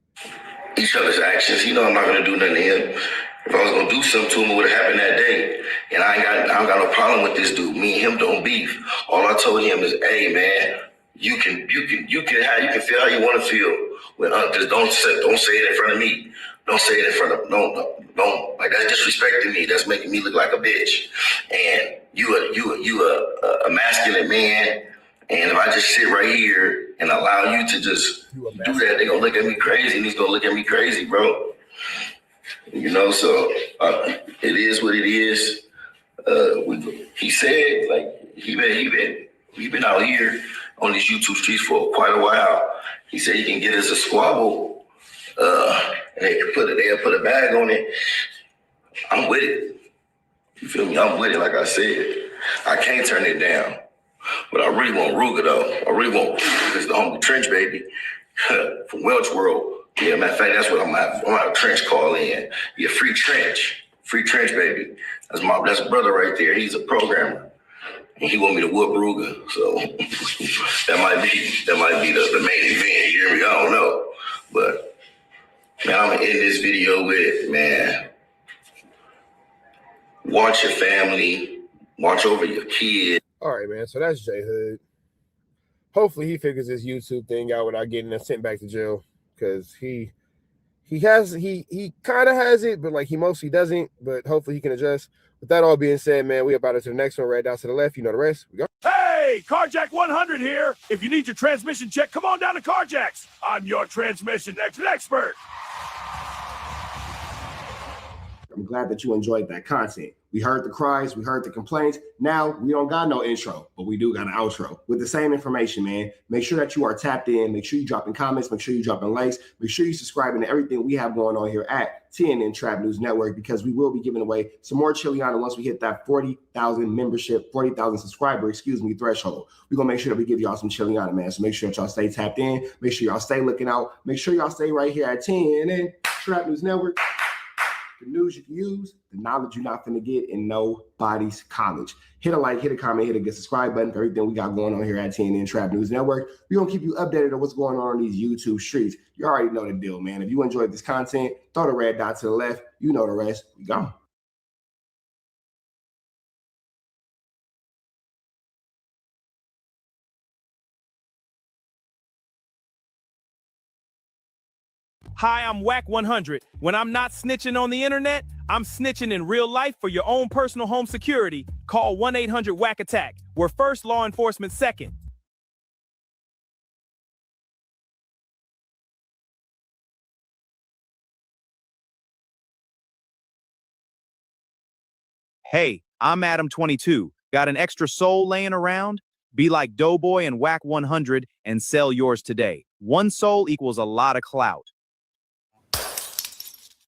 Speaker 20: Each other's actions. He know I'm not gonna do nothing to him. If I was gonna do something to him, it would have happened that day. And I don't got no problem with this dude. Me and him don't beef. All I told him is, hey man, you can feel how you want to feel. Just don't say it in front of me. Don't say it in front of don't like that's disrespecting me. That's making me look like a bitch. And you a masculine man. And if I just sit right here and allow you to just do that, they're gonna look at me crazy, and he's gonna look at me crazy, bro. You know, so it is what it is. He said, like, he been out here on these YouTube streets for quite a while. He said he can get us a squabble, and they'll put a bag on it. I'm with it. You feel me? I'm with it. Like I said, I can't turn it down. But I really want Ruger though. I really want because the homie Trench baby from Welch World. Yeah, matter of fact, that's what I'm gonna have Trench call in. Yeah, free Trench baby. That's a brother right there. He's a programmer, and he want me to whoop Ruger. So that might be the main event. You hear me? I don't know, but man, I'm gonna end this video with, man, watch your family, watch over your kids.
Speaker 1: All right, man. So that's J Hood. Hopefully he figures this YouTube thing out without getting us sent back to jail, because he kind of has it, but like he mostly doesn't. But hopefully he can adjust. With that all being said, man, we about to the next one. Right down to the left. You know the rest. We go.
Speaker 3: Hey, Carjack 100 here. If you need your transmission check, come on down to Carjack's. I'm your transmission expert.
Speaker 1: I'm glad that you enjoyed that content. We heard the cries, we heard the complaints. Now we don't got no intro, but we do got an outro with the same information, man. Make sure that you are tapped in. Make sure you dropping comments. Make sure you dropping likes. Make sure you subscribing to everything we have going on here at TNN Trap News Network, because we will be giving away some more Chiliana once we hit that 40,000 membership, 40,000 subscriber, threshold. We're going to make sure that we give y'all some Chiliana, man. So make sure that y'all stay tapped in. Make sure y'all stay looking out. Make sure y'all stay right here at TNN Trap News Network. The news you can use, the knowledge you're not going to get in nobody's college. Hit a like, hit a comment, hit a good subscribe button for everything we got going on here at TNN Trap News Network. We're going to keep you updated on what's going on these YouTube streets. You already know the deal, man. If you enjoyed this content, throw the red dot to the left. You know the rest. We gone.
Speaker 17: Hi, I'm Wack 100. When I'm not snitching on the internet, I'm snitching in real life for your own personal home security. Call 1-800-WACK-ATTACK. We're first, law enforcement second. Hey, I'm Adam22. Got an extra soul laying around? Be like Doughboy and Wack 100 and sell yours today. One soul equals a lot of clout.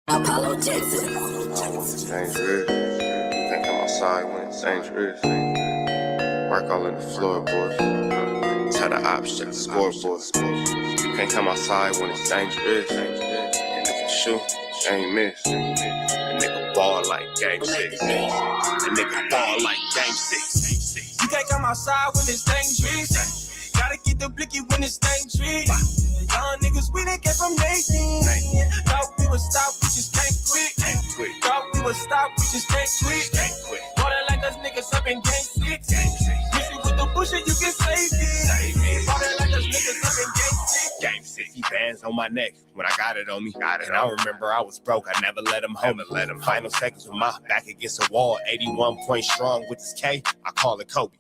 Speaker 18: Apollo Texas. Dangerous. Think I'm outside when it's dangerous. Work all in the floorboard. Tell the ops check the scoreboard. Can't come outside when it's dangerous. And if you shoot, you ain't miss. A nigga ball like game 6. A nigga ball like game 6.
Speaker 19: You can't come outside when it's dangerous. Gotta get the blicky when it's dangerous. Young niggas, we done came from Nathan. Thought we would stop, we just can't quit. Thought we would stop, we just can't quit. Water like us niggas up in game 6. Miss you with the bullshit, you can save it. Water like us niggas up in game 6.
Speaker 1: Game 60 bands on my neck when I got it on me. And I remember I was broke. I never let him hold it. Final seconds with my back against the wall. 81 point strong with this K. I call it Kobe.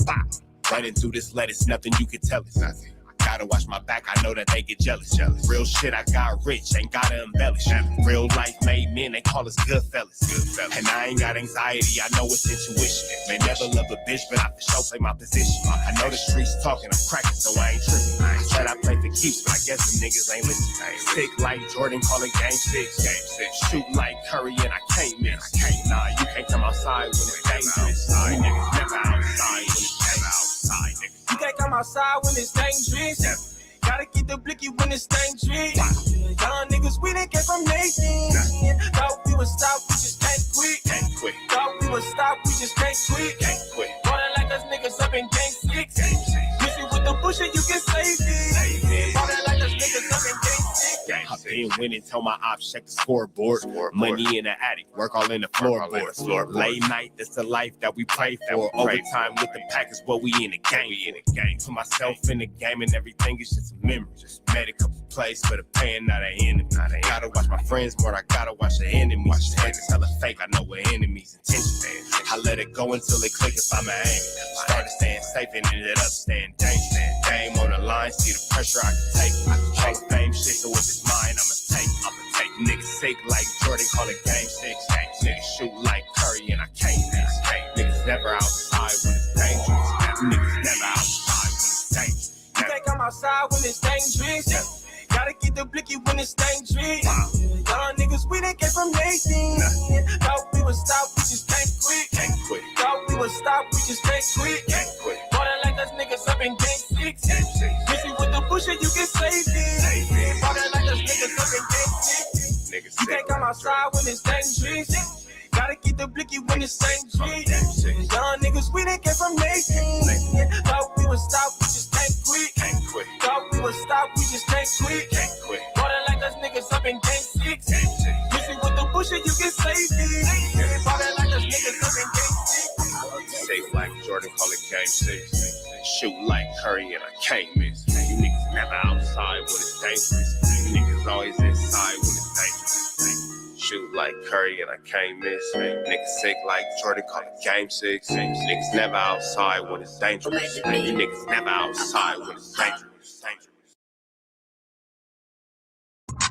Speaker 1: Running through this lettuce, nothing you can tell us. Gotta watch my back, I know that they get jealous. Real shit, I got rich, ain't gotta embellish. Real life made men, they call us good fellas. And I ain't got anxiety, I know it's intuition. May never love a bitch, but I for sure play my position. I know the streets talking, I'm cracking, so I ain't tripping.
Speaker 18: said I play for keeps, but I guess the niggas ain't listening. Sick like Jordan, call it game six. Shoot like Curry and I can't miss. Nah, you can't come outside when it's dangerous. You niggas never outside when it's dangerous.
Speaker 19: You can't come outside when it's dangerous. Gotta get the blicky when it's dangerous. Young niggas, we didn't get from Nathan. Thought we would stop, we just can't quit. Thought we would stop, we just can't quit. Running like us niggas up in game six. Busy with the bush and you can save it. Running like us niggas up in game six.
Speaker 18: I've been winning, tell my ops check the scoreboard. Money in the attic, work all in the floorboard. Late night, that's the life that we pray for. Overtime with the pack is what we in the game. Put myself in the game and everything is just a memory. Just made a couple plays for the pain, not an enemy. Gotta watch my friends more, I gotta watch the enemies. Haters hella fake, I know what enemies intentions. I let it go until it click if I'm aim. Started staying safe and ended up staying dangerous. Game on the line, see the pressure I can take. Hall of Fame shit, so if it's mine, I'ma take. Niggas sick like Jordan, call it game six. Niggas shoot like Curry and I can't miss. Niggas never outside when it's dangerous. Niggas never outside when it's dangerous.
Speaker 19: You can't come outside when it's dangerous. Gotta get the blicky when it's dangerous. Young niggas, we didn't get from Nathan. Thought we would stop, we just can't quit. Thought we would stop, we just can't quit. Running like us niggas up in game six. Busy with the bush and you can save it. Running like us niggas up in game six. You can't come outside when it's dangerous. Gotta get the blicky when it's dangerous. Young niggas, we didn't get from Nathan. Thought we would stop, we just can't quit. Thought we would stop, we just can't quit. Running like us niggas up in game six. Busy with the bush and you can save it. Running like us niggas up in game six.
Speaker 18: Safe like Jordan, call it game six. Shoot like Curry and I can't miss. You niggas never outside when it's dangerous. You niggas always inside when it's dangerous. Shoot like Curry and I can't miss. Niggas sick like Jordan, call it game six. Niggas never outside when it's dangerous. You niggas never outside when it's dangerous.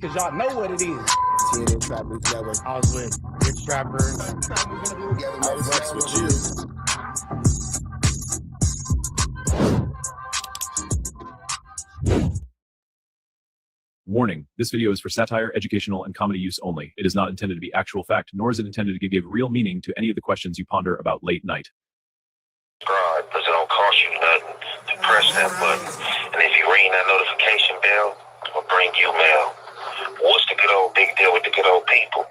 Speaker 9: Cause y'all know what it is.
Speaker 1: CNN Trap News Network.
Speaker 9: I was with Ricc Trapper.
Speaker 1: I Roccs with you.
Speaker 16: Warning, this video is for satire, educational, and comedy use only. It is not intended to be actual fact, nor is it intended to give real meaning to any of the questions you ponder about late night.
Speaker 20: Subscribe, because it don't cost you nothing to press that button. And if you ring that notification bell, it'll bring you mail. What's the good old big deal with the good old people?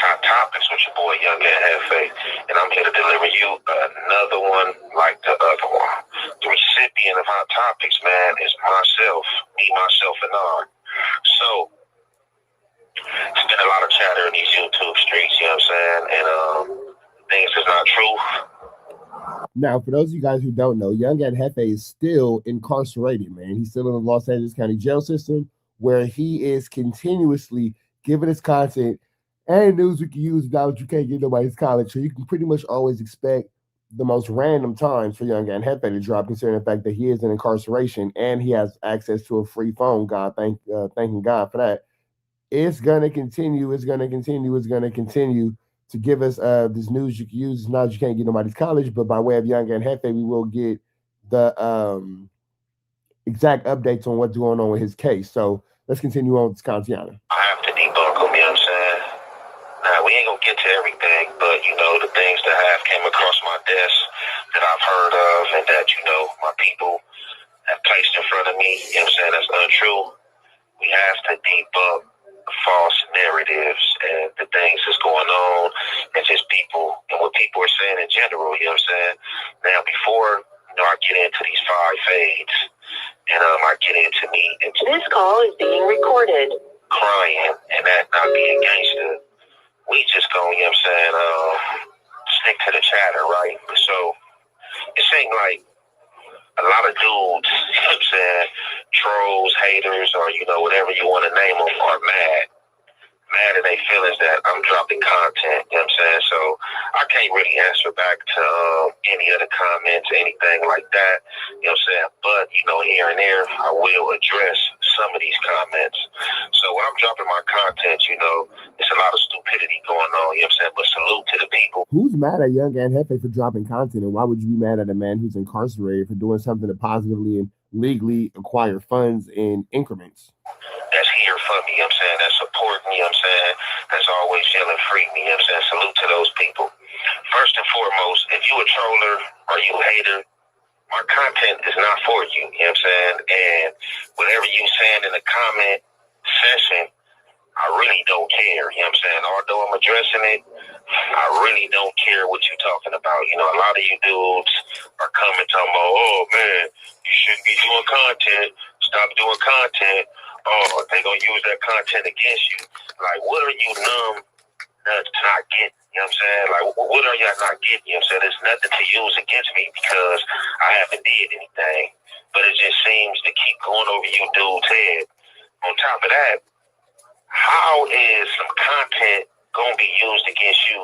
Speaker 20: Hot Topics with your boy Young and Hefe, and I'm here to deliver you another one like the other one. The recipient of Hot Topics, man, is myself, me, myself, and I. So, it's been a lot of chatter in these YouTube streets, you know what I'm saying, and things is not true.
Speaker 1: Now, for those of you guys who don't know, Young and Hefe is still incarcerated, man. He's still in the Los Angeles County jail system, where he is continuously giving us content and news we can use now that you can't get nobody's college. So you can pretty much always expect the most random times for Young and Hefe to drop, considering the fact that he is in incarceration and he has access to a free phone. Thanking God for that. It's gonna continue. It's gonna continue. It's gonna continue to give us this news you can use. Now that you can't get nobody's college, but by way of Young and Hefe, we will get the exact updates on what's going on with his case. So let's continue on with Scantiana.
Speaker 20: I have to debunk them, you know what I'm saying? Now, we ain't gonna get to everything, but, you know, the things that have came across my desk that I've heard of and that, you know, my people have placed in front of me, you know what I'm saying, that's untrue. We have to debunk the false narratives and the things that's going on and just people and what people are saying in general, you know what I'm saying? Now, before, you know, I get into these 5 fades and I get into me.
Speaker 6: This call is being recorded.
Speaker 20: Crying and that not being gangster. We just gonna, you know what I'm saying, stick to the chatter, right? So, it seems like a lot of dudes, you know what I'm saying, trolls, haters, or, you know, whatever you want to name them, are mad in their feelings that I'm dropping content, you know what I'm saying? So, I can't really answer back to any of the comments, anything like that, you know what I'm saying? But, you know, here and there, I will address some of these comments. So when I'm dropping my content, you know, it's a lot of stupidity going on, you know what I'm saying? But salute to the people.
Speaker 1: Who's mad at Young and Hefe for dropping content, and why would you be mad at a man who's incarcerated for doing something to positively legally acquire funds in increments.
Speaker 20: That's here for me, you know what I'm saying? That's supporting me, you know what I'm saying? That's always yelling free me, you know what I'm saying? Salute to those people. First and foremost, if you a troller or you a hater, my content is not for you, you know what I'm saying? And whatever you saying in the comment session, I really don't care, you know what I'm saying? Although I'm addressing it, I really don't care what you're talking about. You know, a lot of you dudes are coming talking about, oh man, you shouldn't be doing content. Stop doing content. Oh, they gonna use that content against you. Like, what are you numb to not getting? You know what I'm saying? Like, what are y'all not getting? You know what I'm saying? There's nothing to use against me because I haven't did anything. But it just seems to keep going over you dudes' head. On top of that, how is some content gonna be used against you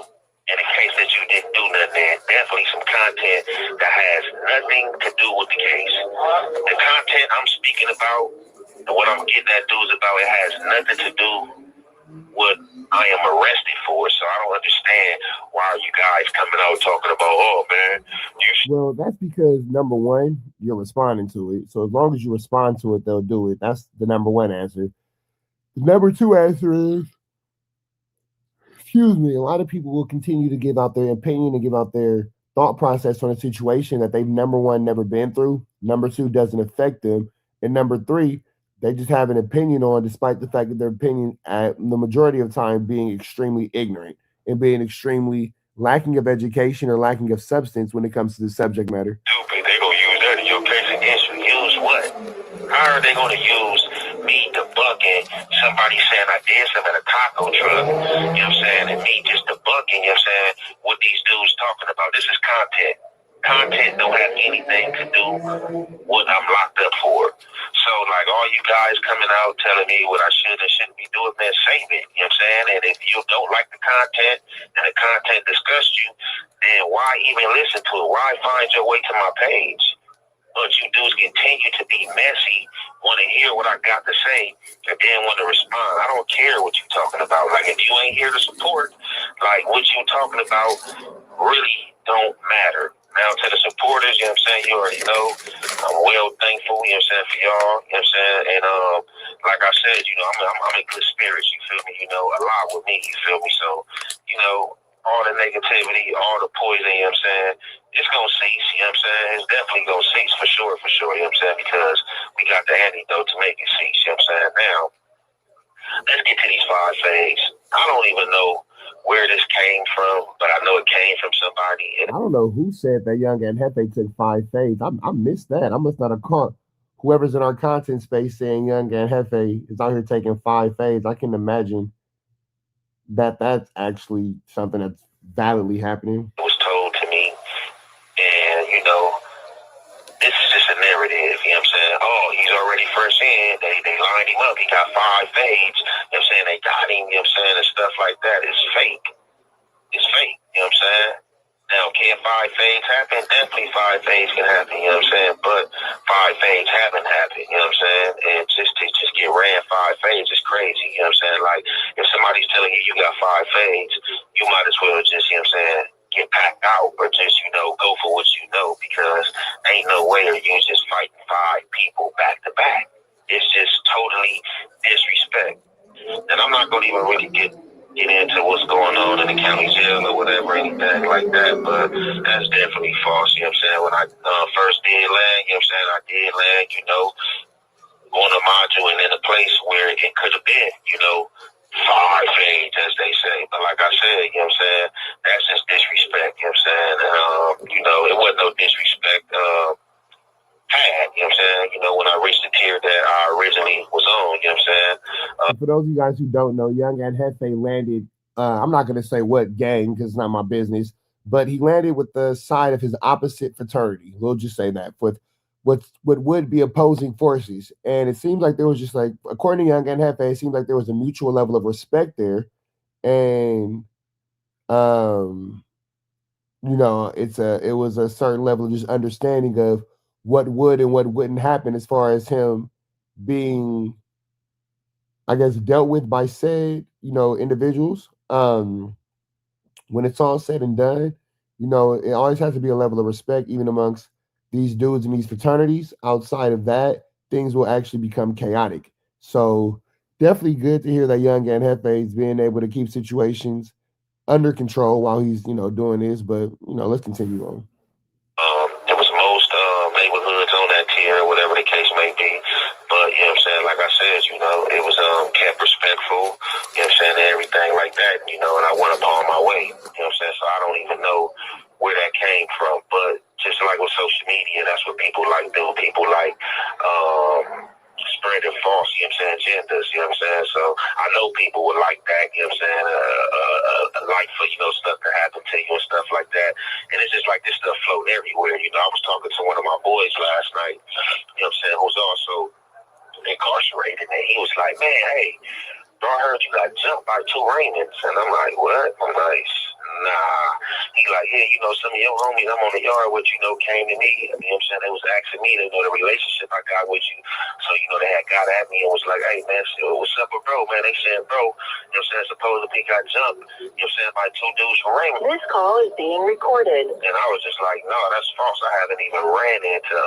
Speaker 20: in the case that you didn't do nothing? Definitely some content that has nothing to do with the case. The content I'm speaking about and what I'm getting at dudes about, it has nothing to do with what I am arrested for. So I don't understand why are you guys coming out talking about, oh man,
Speaker 1: Well, that's because number one, you're responding to it. So as long as you respond to it, they'll do it. That's the number one answer. The number two answer is, excuse me, a lot of people will continue to give out their opinion and give out their thought process on a situation that they've, number one, never been through. Number two, doesn't affect them. And number three, they just have an opinion on, despite the fact that their opinion at the majority of time being extremely ignorant and being extremely lacking of education or lacking of substance when it comes to the subject matter.
Speaker 20: Stupid, they gonna use that in your case against you. Use what? How are they gonna use me debunking somebody saying I did something at a taco truck, you know what I'm saying, and me just debunking, you know what I'm saying, what these dudes talking about? This is content. Content don't have anything to do with what I'm locked up for. So, like, all you guys coming out telling me what I should and shouldn't be doing, man, save it, you know what I'm saying? And if you don't like the content and the content disgusts you, then why even listen to it? Why find your way to my page? But you dudes continue to be messy, want to hear what I got to say, and then want to respond. I don't care what you're talking about. Like, if you ain't here to support, like, what you talking about really don't matter. Now, to the supporters, you know what I'm saying, you already know, I'm well thankful, you know what I'm saying, for y'all, you know what I'm saying, and like I said, you know, I'm in good spirits, you feel me, you know, a lot with me, you feel me, so, you know, all the negativity, all the poison, you know what I'm saying, it's going to cease, you know what I'm saying, it's definitely going to cease for sure, you know what I'm saying, because we got the antidote to make it cease, you know what I'm saying. Now, let's get to these 5 fades. I don't even know where this came from, but I know it came from somebody.
Speaker 1: I don't know who said that Young and Hefe took 5 fades. I missed that. I must not have caught whoever's in our content space saying Young and Hefe is out here taking 5 fades. I can imagine that that's actually something that's validly happening.
Speaker 20: It was told to me, and you know, this is just a narrative, you know what I'm saying? Oh, he's already first in, they lined him up, he got 5 fades, you know what I'm saying? They got him, you know what I'm saying, and stuff like that. It's fake. It's fake, you know what I'm saying? Now, can 5 fades happen? Definitely 5 fades can happen, you know what I'm saying? But 5 fades haven't happened, you know what I'm saying? And just to get ran 5 fades is crazy, you know what I'm saying? Like, if somebody's telling you you got 5 fades, you might as well just, you know what I'm saying, get packed out or just, you know, go for what you know, because ain't no way are you just fighting 5 people back to back. It's just totally disrespect. And I'm not going to even really get into what's going on in the county jail or whatever, anything like that, but that's definitely false, you know what I'm saying? When I first did land, you know what I'm saying, I did land, you know, on a module and in a place where it could have been, you know, 5 fades, as they say. But like I said, you know what I'm saying, that's just disrespect, you know what I'm saying? You know, it wasn't no disrespect had, you know what I'm saying, you know, when I reached the tier that I originally was on, you know what I'm saying?
Speaker 1: For those of you guys who don't know, Young and Hefe landed, I'm not going to say what gang because it's not my business, but he landed with the side of his opposite fraternity. We'll just say that, with what would be opposing forces. And it seems like there was just like, according to Young and Hefe, it seems like there was a mutual level of respect there. And, you know, it was a certain level of just understanding of what would and what wouldn't happen as far as him being, I guess, dealt with by said, you know, individuals. When it's all said and done, you know, it always has to be a level of respect, even amongst these dudes in these fraternities, outside of that, things will actually become chaotic. So definitely good to hear that young Ant Hefe is being able to keep situations under control while he's, doing this. But, let's continue on.
Speaker 20: It was most neighborhoods on that tier, whatever the case may be. But, you know what I'm saying, like I said, it was kept respectful, you know what I'm saying, and everything like that, and I went upon my way, you know what I'm saying, so I don't even know where that came from. But just like with social media, that's what people like do. People like spreading false, you know what I'm saying, agendas, you know what I'm saying? So I know people would like that, you know what I'm saying, like for, stuff to happen to you and stuff like that. And it's just like this stuff floating everywhere. I was talking to one of my boys last night, you know what I'm saying, who's also incarcerated, and he was like, man, hey, bro, I heard you got jumped by 2 Raymonds. And I'm like, what? I'm like, nah. He like, yeah, some of your homies I'm on the yard with, came to me. You know what I'm saying? They was asking me, the relationship I got with you. So, they had got at me and was like, hey, man, what's up with bro, man? They said, bro, you know what I'm saying, supposedly got jumped, you know what I'm saying, by 2 dudes from Raymond.
Speaker 6: This call is being recorded.
Speaker 20: And I was just like, no, that's false. I haven't even ran into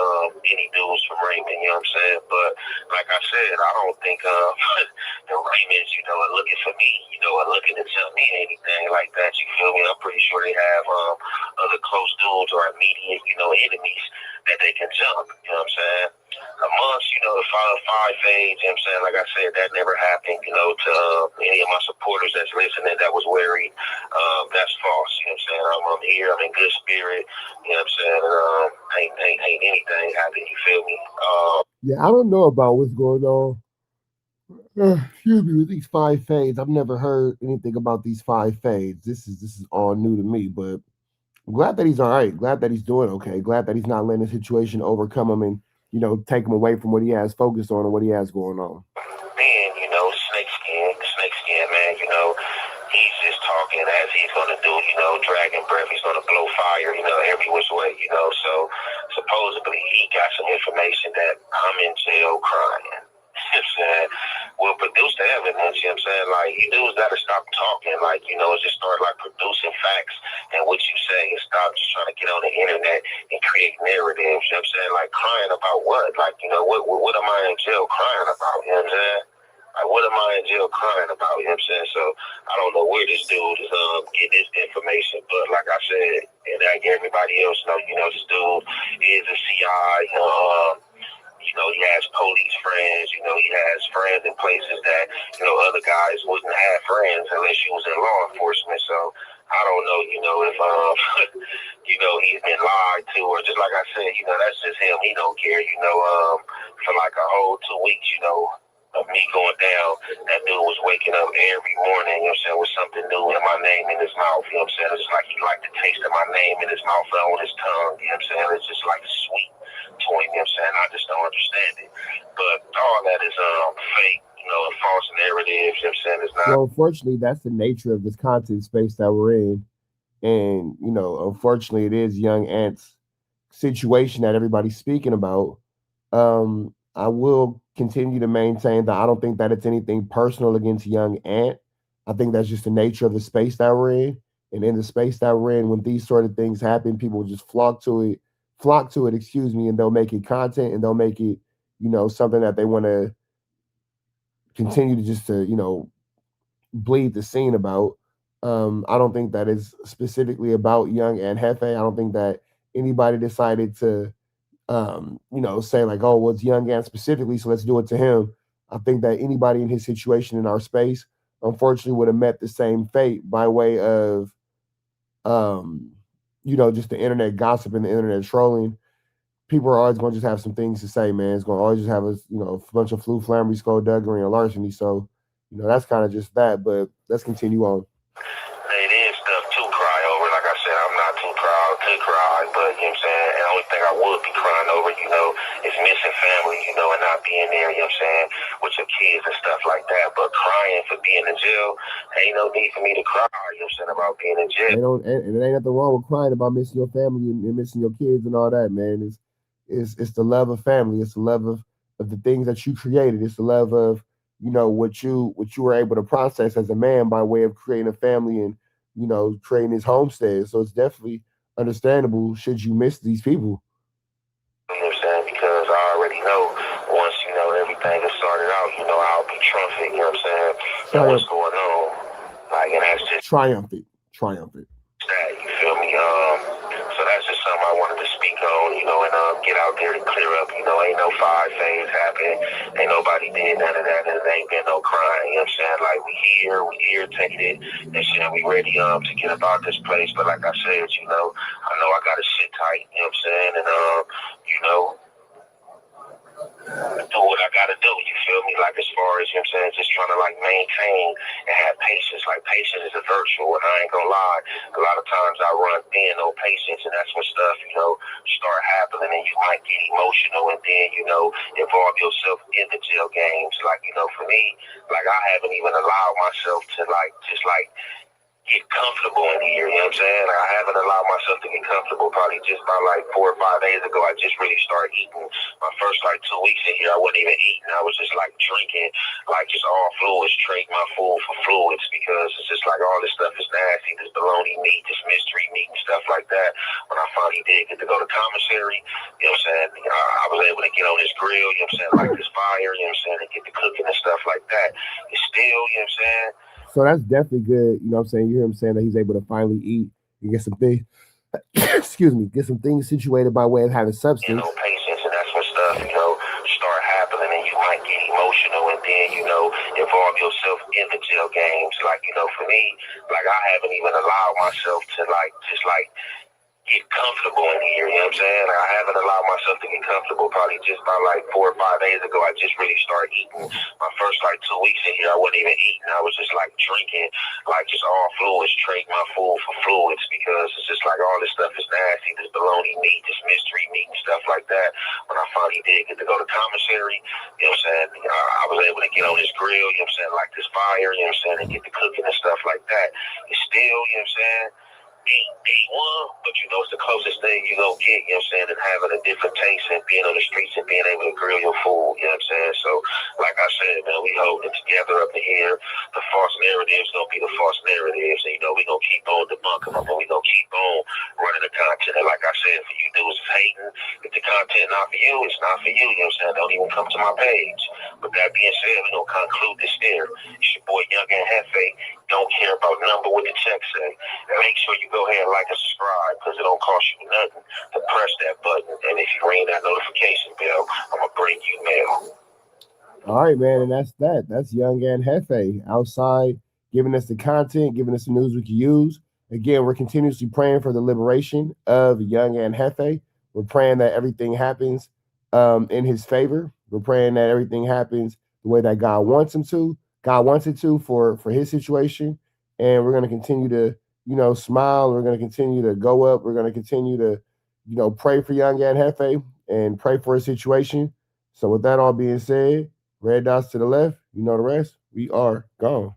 Speaker 20: any dudes from Raymond, you know what I'm saying? But like I said, I don't think the Raymonds, are looking for me, are looking to jump me or anything like that. You feel me? I'm pretty sure they have other close dudes or immediate, enemies that they can jump. You know what I'm saying? Amongst, the five fades, you know what I'm saying? Like I said, that never happened, to any of my supporters that's listening that was worried. That's false. You know what I'm saying? I'm here. I'm in good spirit. You know what I'm saying? Ain't anything happened. You feel me?
Speaker 1: Yeah, I don't know about what's going on. Excuse me, with these 5 fades. I've never heard anything about these 5 fades. This is all new to me, but I'm glad that he's all right. Glad that he's doing okay. Glad that he's not letting the situation overcome him and, take him away from what he has focused on and what he has going on.
Speaker 20: Man, snake skin, man, he's just talking as he's going to do, dragon breath. He's going to blow fire, every which way, So supposedly he got some information that I'm in jail crying. You know what I'm saying? Will produce the evidence, you know what I'm saying? Like, you dudes got to stop talking, like, just start, like, producing facts and what you say and stop just trying to get on the internet and create narratives, you know what I'm saying? Like, crying about what? Like, what am I in jail crying about, you know what I'm saying? Like, what am I in jail crying about, you know what I'm saying? So, I don't know where this dude is getting this information, but like I said, and like everybody else know, this dude is a CI, he has police friends, he has friends in places that, other guys wouldn't have friends unless you was in law enforcement. So I don't know, if, he's been lied to, or just like I said, that's just him. He don't care, for like a whole 2 weeks, of me going down, that dude was waking up every morning, you know what I'm saying, with something new and my name in his mouth, you know what I'm saying? It's like he liked the taste of my name in his mouth and on his tongue, you know what I'm saying? It's just like sweet to him, you know what I'm saying? I just don't understand it. But all that is fake, and false narratives, you know what I'm saying? It's not.
Speaker 1: Well, unfortunately, that's the nature of this content space that we're in. And, unfortunately, it is young Ant's situation that everybody's speaking about. I will continue to maintain that I don't think that it's anything personal against young Ant. I think that's just the nature of the space that we're in. And in the space that we're in, when these sort of things happen, people just flock to it, and they'll make it content and they'll make it, something that they want to continue to just to, bleed the scene about. I don't think that is specifically about young Ant Hefe. I don't think that anybody decided to say like, oh, well, it's young Ant specifically, so let's do it to him. I think that anybody in his situation in our space, unfortunately, would have met the same fate by way of, just the internet gossip and the internet trolling. People are always going to just have some things to say, man. It's going to always just have a bunch of flu, flammery, skullduggery, and larceny. So, that's kind of just that. But let's continue on.
Speaker 20: It is stuff to cry over. Like I said, I'm not too proud to cry, but you know what I'm saying? And the only thing I would be crying over, is missing family, and not being there, you know what I'm saying, with your kids and stuff like that. But crying for being in jail, ain't no need for me to cry, you know what I'm saying, about being in jail.
Speaker 1: And it ain't nothing wrong with crying about missing your family and missing your kids and all that, man. It's the love of family. It's the love of the things that you created. It's the love of, what you were able to process as a man by way of creating a family and, creating his homestead. So it's definitely understandable should you miss these people.
Speaker 5: triumphant, you know what I'm saying? And what's going on. Like, and that's just
Speaker 15: Triumphant.
Speaker 5: that, you feel me? So that's just something I wanted to speak on, you know, and get out there and clear up, you know, ain't no fire phase happening, ain't nobody did none of that, and there ain't been no crying, you know what I'm saying? Like, we irritated, and shit, we ready to get about this place, but like I said, you know I gotta sit tight, you know what I'm saying? And you know, do what I gotta do, you feel me? Like, as far as, you know what I'm saying, just trying to like maintain and have patience. Like, patience is a virtue, and I ain't gonna lie, a lot of times I run thin on patience, and that's when stuff, you know, start happening, and you might get emotional, and then, you know, involve yourself in the jail games. Like, you know, for me, like, I haven't even allowed myself to like just like get comfortable in here, you know what I'm saying? Like, I haven't allowed myself to get comfortable probably just by like 4 or 5 days ago. I just really started eating. My first like 2 weeks in here, I wasn't even eating. I was just like drinking, like just all fluids, trading my food for fluids, because it's just like all this stuff is nasty, this bologna meat, this mystery meat and stuff like that. When I finally did get to go to commissary, you know what I'm saying, I was able to get on this grill, you know what I'm saying, like this fire, you know what I'm saying, and get to cooking and stuff like that. It's still, you know what I'm saying,
Speaker 15: So that's definitely good. You know what I'm saying? You hear him saying that he's able to finally eat and get some things, excuse me, get some things situated by way of having substance.
Speaker 5: You know, patience, and that's when stuff, you know, start happening, and you might get emotional, and then, you know, involve yourself in the jail games. Like, you know, for me, like, I haven't even allowed myself to like just like get comfortable in here, you know what I'm saying? I haven't allowed myself to get comfortable probably just by like 4 or 5 days ago. I just really started eating. My first like 2 weeks in here, I wasn't even eating. I was just like drinking, like just all fluids, trading my food for fluids, because it's just like all this stuff is nasty, this bologna meat, this mystery meat and stuff like that. When I finally did get to go to commissary, you know what I'm saying, I was able to get on this grill, you know what I'm saying, like this fire, you know what I'm saying, and get to cooking and stuff like that. It's still, you know what I'm saying, ain't one, but you know, it's the closest thing you gonna get, you know what I'm saying, and having a different taste and being on the streets and being able to grill your food, you know what I'm saying? So, like I said, man, we holding it together up in here. The false narratives gonna be the false narratives, and you know, we gonna keep on debunking them, and we gonna keep on running the content. And like I said, for you dudes hating, if the content not for you, it's not for you, you know what I'm saying? Don't even come to my page. But that being said, we gonna conclude this there. It's your boy Young and Hefe. Don't care about number what the check say. And make sure you go ahead and like and subscribe, because it don't cost you nothing to press that button. And if you ring that notification bell, I'm going to bring you mail.
Speaker 15: All right, man. And that's that. That's Young and Hefe outside giving us the content, giving us the news we can use. Again, we're continuously praying for the liberation of Young and Hefe. We're praying that everything happens in his favor. We're praying that everything happens the way that God wants him to. God wants it to for his situation. And we're going to continue to, you know, smile. We're going to continue to go up. We're going to continue to, you know, pray for Young and Hefe and pray for his situation. So with that all being said, red dots to the left, you know the rest. We are gone.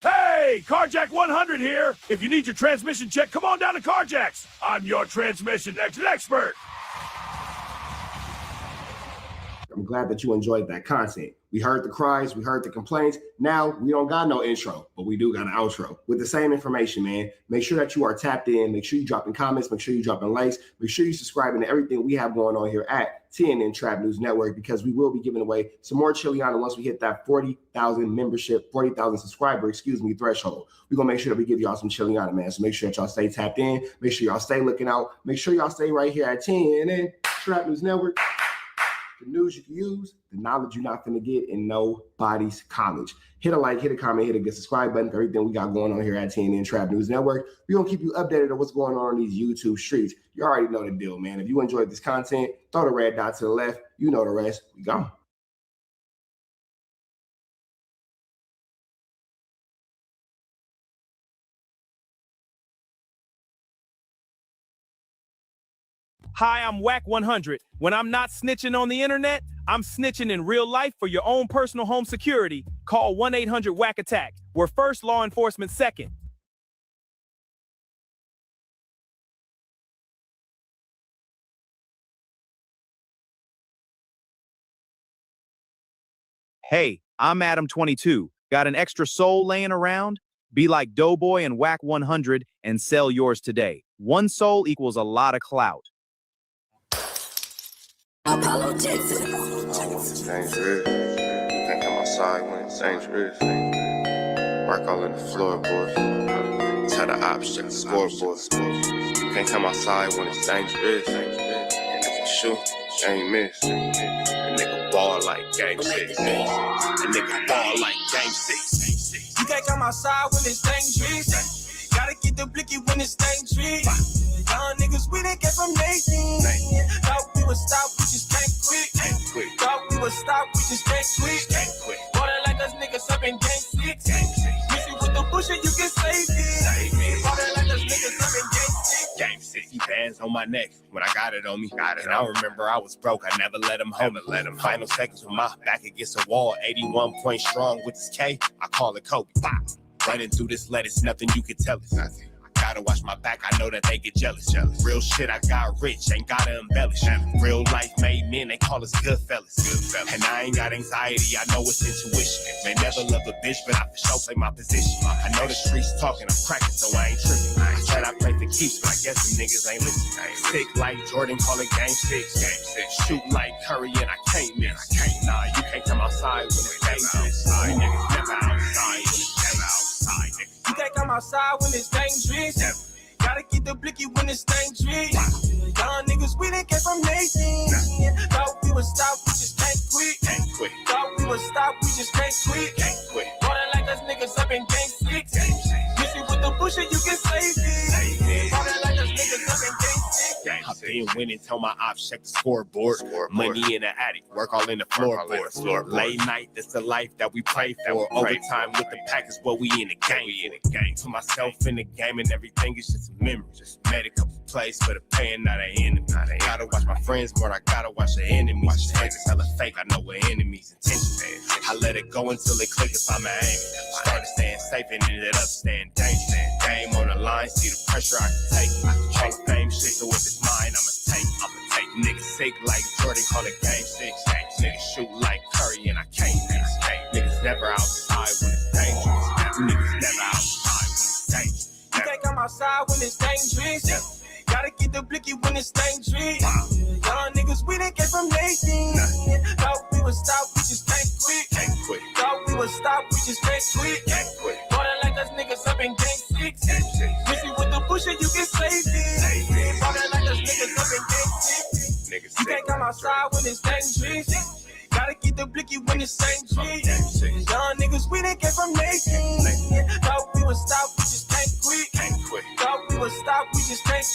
Speaker 3: Hey, Carjack 100 here. If you need your transmission check, come on down to Carjack's. I'm your transmission expert.
Speaker 1: I'm glad that you enjoyed that content. We heard the cries, we heard the complaints. Now we don't got no intro, but we do got an outro with the same information, man. Make sure that you are tapped in. Make sure you dropping comments. Make sure you dropping likes. Make sure you subscribing to everything we have going on here at TNN Trap News Network, because we will be giving away some more Chiliana once we hit that 40,000 membership, 40,000 subscriber, threshold. We're going to make sure that we give y'all some Chiliana, man. So make sure that y'all stay tapped in. Make sure y'all stay looking out. Make sure y'all stay right here at TNN Trap News Network. The news you can use, the knowledge you're not going to get in nobody's college. Hit a like, hit a comment, hit a good subscribe button for everything we got going on here at TNN Trap News Network. We're going to keep you updated on what's going on these YouTube streets. You already know the deal, man. If you enjoyed this content, throw the red dot to the left. You know the rest. We gone.
Speaker 17: Hi, I'm Whack 100. When I'm not snitching on the internet, I'm snitching in real life for your own personal home security. Call 1-800-WACK-ATTACK. We're first, law enforcement second. Hey, I'm Adam22. Got an extra soul laying around? Be like Doughboy and Whack 100 and sell yours today. One soul equals a lot of clout.
Speaker 18: Apollo Texas. outside when it's dangerous. Work all in the floorboards. Tell the ops check the scoreboard. Can't come outside when it's dangerous. And if you shoot, you ain't miss. A nigga ball like game 6. A nigga ball like game 6.
Speaker 19: You can't come outside when it's dangerous. Gotta get the blicky when it's dangerous. Young niggas, we didn't get from Nathan. Thought we would stop, we just can't quit. Thought we would stop, we just can't quit. Water like us niggas up in game 6. Miss you with the bullshit, you can save it. Water like us niggas up in game 6.
Speaker 1: Game 60 bands on my neck when I got it on me. And I remember I was broke. I never let him hold me. Final seconds with my back against the wall. 81 point strong with this K. I call it Kobe. Running through this lettuce, nothing you can tell us. Gotta watch my back, I know that they get jealous. Real shit, I got rich, ain't gotta embellish. Real life made men, they call us good fellas. And I ain't got anxiety, I know it's intuition. May never love a bitch, but I for sure play my position. I know the streets talking, I'm cracking, so I ain't tripping. I said I play for keeps, but I guess them niggas ain't listening. Sick like Jordan, call it game 6. Shoot like Curry, and I can't miss. Nah, you can't come outside when it's dangerous. You niggas never outside when it's dangerous.
Speaker 19: You can't come outside when it's dangerous. Gotta get the blicky when it's dangerous. Young niggas, we didn't get from Nathan. Thought we would stop, we just can't quit. Thought we would stop, we just can't quit. Water like us niggas up in game 6. Miss you with the bullshit, you can save it. Water like us niggas up in game 6.
Speaker 1: I've been winning, tell my ops check the scoreboard. Money in the attic, work all in the floorboards. Late night, that's the life that we pray for. Overtime with the pack is what we in the game. To myself in the game and everything is just a memory. Just made a couple plays for the pain, not an enemy. Gotta watch my friends more, I gotta watch the enemies. Haters hella fake, I know what enemies intentions. I let it go until it click if I'm aiming. Started staying safe and ended up staying dangerous. Game on the line, see the pressure I can take. Hall of Fame shit, so if it's mine, I'ma take. Niggas sick like Jordan, call it game 6. Niggas shoot like Curry and I can't miss. Niggas never outside when it's dangerous. Niggas never outside when it's dangerous.
Speaker 19: You can't come outside when it's dangerous. Gotta get the blicky when it's dangerous. Young niggas, we didn't get from Nathan. Thought we would stop, we just can't quit. Thought we would stop, we just can't quit. Water like us niggas up in game 6. Miss you with the bullshit, you can save it. Water like us niggas up in game 6. You can't come outside when it's dangerous. Gotta get the blicky when it's dangerous. Young niggas, we didn't get from Nathan. Thought we would stop, we just can't quit. Thought we would stop, we just can't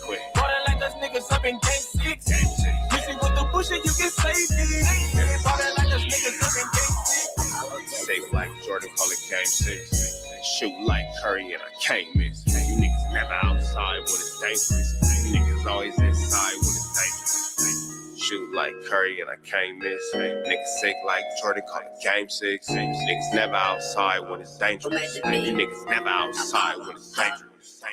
Speaker 19: quit. Water like us niggas up in game 6. Miss you with the bullshit, you can save it. Water like us niggas up in game 6.
Speaker 1: Safe like Jordan, call it game 6. Shoot like Curry and I can't miss. You niggas never outside when it's dangerous. You niggas always inside when it's dangerous. Shoot like Curry and I can't miss. Niggas sick like Jordan, call it game 6. Niggas never outside when it's dangerous. You niggas never outside when it's dangerous.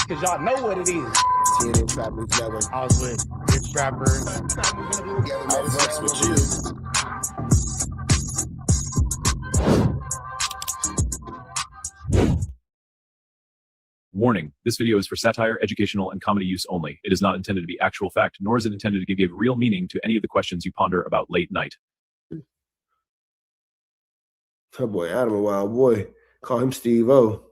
Speaker 9: Cause y'all know what it is.
Speaker 15: TNN Trap Music Network.
Speaker 9: I was with Ricc Rapper.
Speaker 15: I fucks with you.
Speaker 16: Warning, this video is for satire, educational, and comedy use only. It is not intended to be actual fact, nor is it intended to give real meaning to any of the questions you ponder about late night.
Speaker 15: That boy Adam, a wild boy. Call him Steve-O.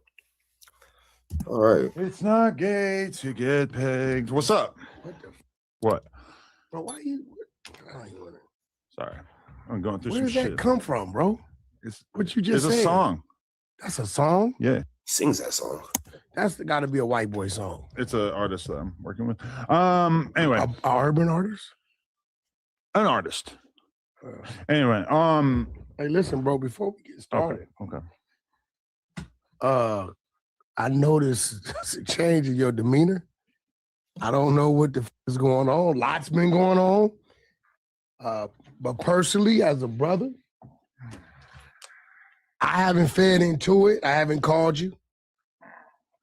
Speaker 15: All right.
Speaker 4: It's not gay to get pegged. What's up? What?
Speaker 15: Bro, why you? I ain't gonna...
Speaker 4: Sorry. I'm going through
Speaker 15: Where
Speaker 4: some
Speaker 15: did
Speaker 4: shit.
Speaker 15: that come from, bro?
Speaker 4: It's
Speaker 15: what you just
Speaker 4: It's
Speaker 15: said.
Speaker 4: a song.
Speaker 15: That's a song?
Speaker 4: Yeah.
Speaker 15: He sings that song. That's got to be a white boy song.
Speaker 4: It's an artist that I'm working with. Anyway.
Speaker 15: A urban artist?
Speaker 4: An artist. Anyway.
Speaker 15: Hey, listen, bro, before we get started.
Speaker 4: Okay.
Speaker 15: I noticed a change in your demeanor. I don't know what the f is going on. Lots been going on. But personally, as a brother, I haven't fed into it. I haven't called you.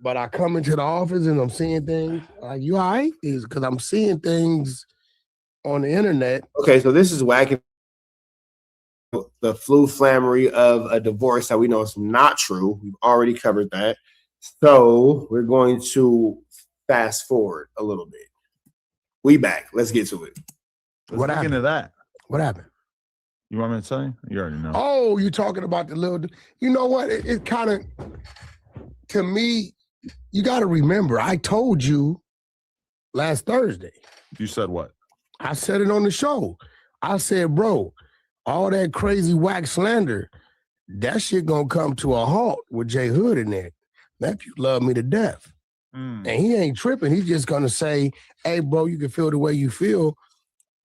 Speaker 15: But I come into the office and I'm seeing things. Like, you all right? Because I'm seeing things on the internet. Okay, so this is whacking the flammery of a divorce that we know is not true. We've already covered that. So we're going to fast forward a little bit. We back. Let's get to it.
Speaker 4: What happened to that?
Speaker 15: What happened?
Speaker 4: You want me to tell you? You already know.
Speaker 21: Oh, you talking about the little? You know what? It kind of, to me, you got to remember. I told you last Thursday.
Speaker 4: You said what?
Speaker 21: I said it on the show. I said, bro, all that crazy whack slander, that shit gonna come to a halt with J Hood in there. Nephew love me to death. And he ain't tripping. He's just gonna say, hey, bro, you can feel the way you feel.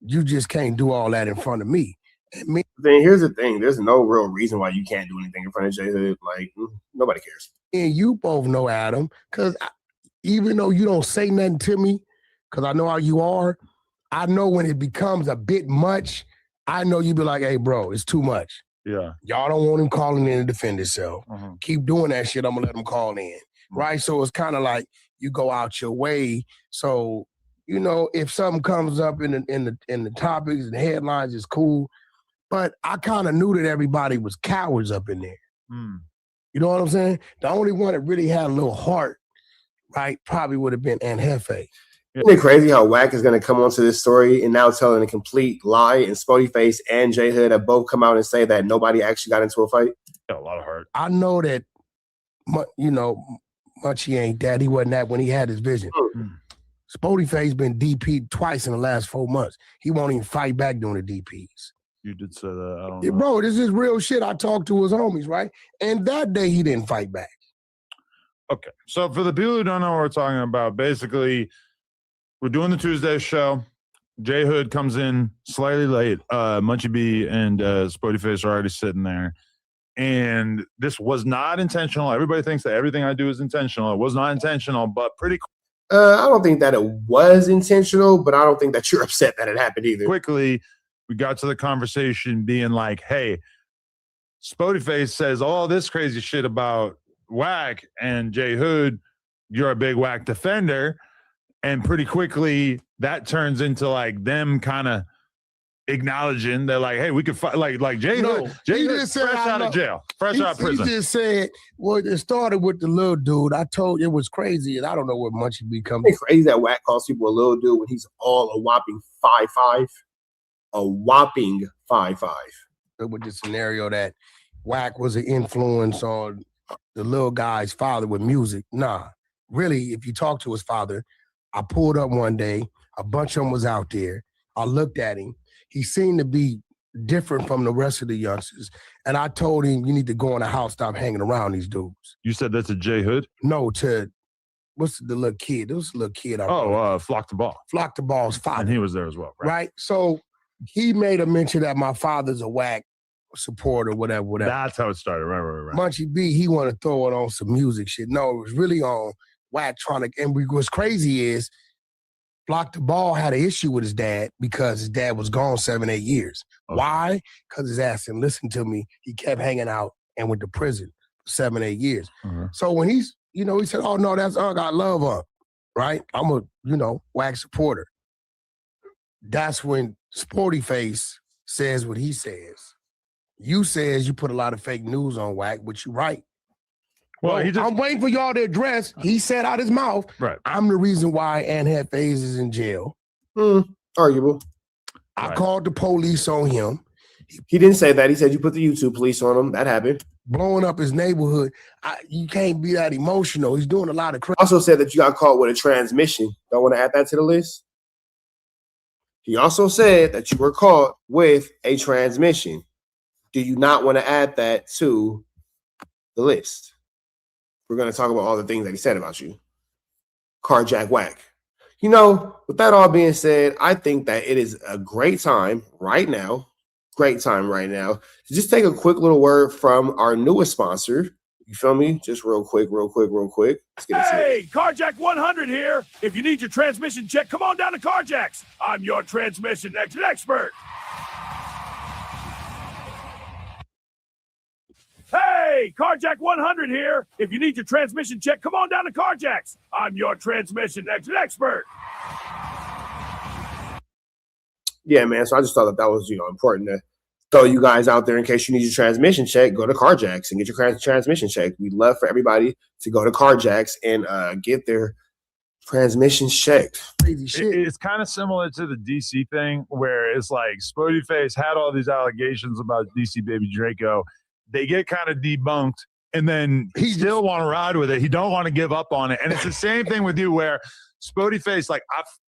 Speaker 21: You just can't do all that in front of me.
Speaker 1: Then here's the thing. There's no real reason why you can't do anything in front of J Hood. Like, nobody cares.
Speaker 21: And you both know, Adam, because even though you don't say nothing to me, because I know how you are, I know when it becomes a bit much, I know you be like, hey, bro, it's too much.
Speaker 4: Yeah.
Speaker 21: Y'all don't want him calling in to defend himself. Keep doing that shit, I'm gonna let him call in. Right? So it's kind of like you go out your way. So, you know, if something comes up in the topics and the headlines, it's cool. But I kind of knew that everybody was cowards up in there. You know what I'm saying? The only one that really had a little heart, right, probably would have been Ant Hefe.
Speaker 1: Isn't it crazy how Wack is going to come onto this story and now telling a complete lie, and Spoetyface and J Hood have both come out and say that nobody actually got into a fight?
Speaker 4: Got a lot of heart.
Speaker 21: I know that, you know, Munchie ain't that. He wasn't that when he had his vision. Spoetyface been DP'd twice in the last 4 months. He won't even fight back during the DPs.
Speaker 4: You did say that. I don't
Speaker 21: Yeah,
Speaker 4: know.
Speaker 21: bro, this is real shit. I talked to his homies, right? And that day he didn't fight back.
Speaker 4: Okay. So for the people who don't know what we're talking about, basically, we're doing the Tuesday show. J Hood comes in slightly late. Munchie B and Spoetyface are already sitting there. And this was not intentional. Everybody thinks that everything I do is intentional. It was not intentional, but pretty
Speaker 1: I don't think that it was intentional, but I don't think that you're upset that it happened either.
Speaker 4: quickly, we got to the conversation being like, hey, Spoetyface says all this crazy shit about Wack, and J Hood, you're a big Wack defender. And pretty quickly, that turns into like them kind of acknowledging that, like, hey, we could fight. Like J Hood,
Speaker 21: he just said,
Speaker 4: fresh out of jail, fresh out of prison.
Speaker 21: He just said, well, it started with the little dude. I told you it was crazy, and I don't know what Munchie B comes.
Speaker 1: It's crazy that Wack calls people a little dude when he's all a whopping 5'5". A whopping 5'5".
Speaker 21: With the scenario that Wack was an influence on the little guy's father with music. Nah, really, if you talk to his father, I pulled up one day, a bunch of them was out there. I looked at him. He seemed to be different from the rest of the youngsters. And I told him, you need to go in the house, stop hanging around these dudes.
Speaker 4: You said that's a J Hood?
Speaker 21: No, to, what's the little kid? There was a little kid.
Speaker 4: Flock the Ball.
Speaker 21: Flock the Ball's father.
Speaker 4: And he was there as well, right?
Speaker 21: Right? So he made a mention that my father's a Wack supporter, whatever.
Speaker 4: That's how it started, right.
Speaker 21: Munchie B, he wanted to throw it on some music shit. No, it was really on Wack trying to, and what's crazy is Flock the Ball had an issue with his dad because his dad was gone 7-8 years.
Speaker 4: Okay.
Speaker 21: Why? Because his ass didn't listen to me. He kept hanging out and went to prison for 7-8 years. So when he's, he said, oh no, that's Unc, I love Unc, right? I'm a, Wack supporter. That's when Spoetyface says what he says. You says you put a lot of fake news on Wack, but you're right.
Speaker 4: Well,
Speaker 21: I'm waiting for y'all to address. He said out his mouth,
Speaker 4: right?
Speaker 21: I'm the reason why Ant Hefe is in jail.
Speaker 1: Arguable.
Speaker 21: I called the police on him.
Speaker 1: He didn't say that. He said you put the YouTube police on him. That happened.
Speaker 21: Blowing up his neighborhood. You can't be that emotional. He's doing a lot of crazy.
Speaker 1: Also said that you got caught with a transmission. Don't want to add that to the list? He also said that you were caught with a transmission. Do you not want to add that to the list? We're going to talk about all the things that he said about you. Carjack Wack. With that all being said, I think that it is a great time right now, to just take a quick little word from our newest sponsor. You feel me? Just real quick. Let's get
Speaker 3: Hey, Carjack 100 here. If you need your transmission check, come on down to Carjack's. I'm your transmission expert. Hey, Carjack 100 here. If you need your transmission check, come on down to Carjack's. I'm your transmission expert.
Speaker 1: Yeah, man. So I just thought that was, important to throw you guys out there in case you need your transmission check. Go to Carjack's and get your transmission check. We'd love for everybody to go to Carjack's and get their Transmissions checked.
Speaker 15: Crazy shit.
Speaker 4: It's kind of similar to the DC thing where it's like Spoetyface had all these allegations about DC Baby Draco. They get kind of debunked, and then he still want to ride with it. He don't want to give up on it. And it's the same thing with you where Spoetyface, like,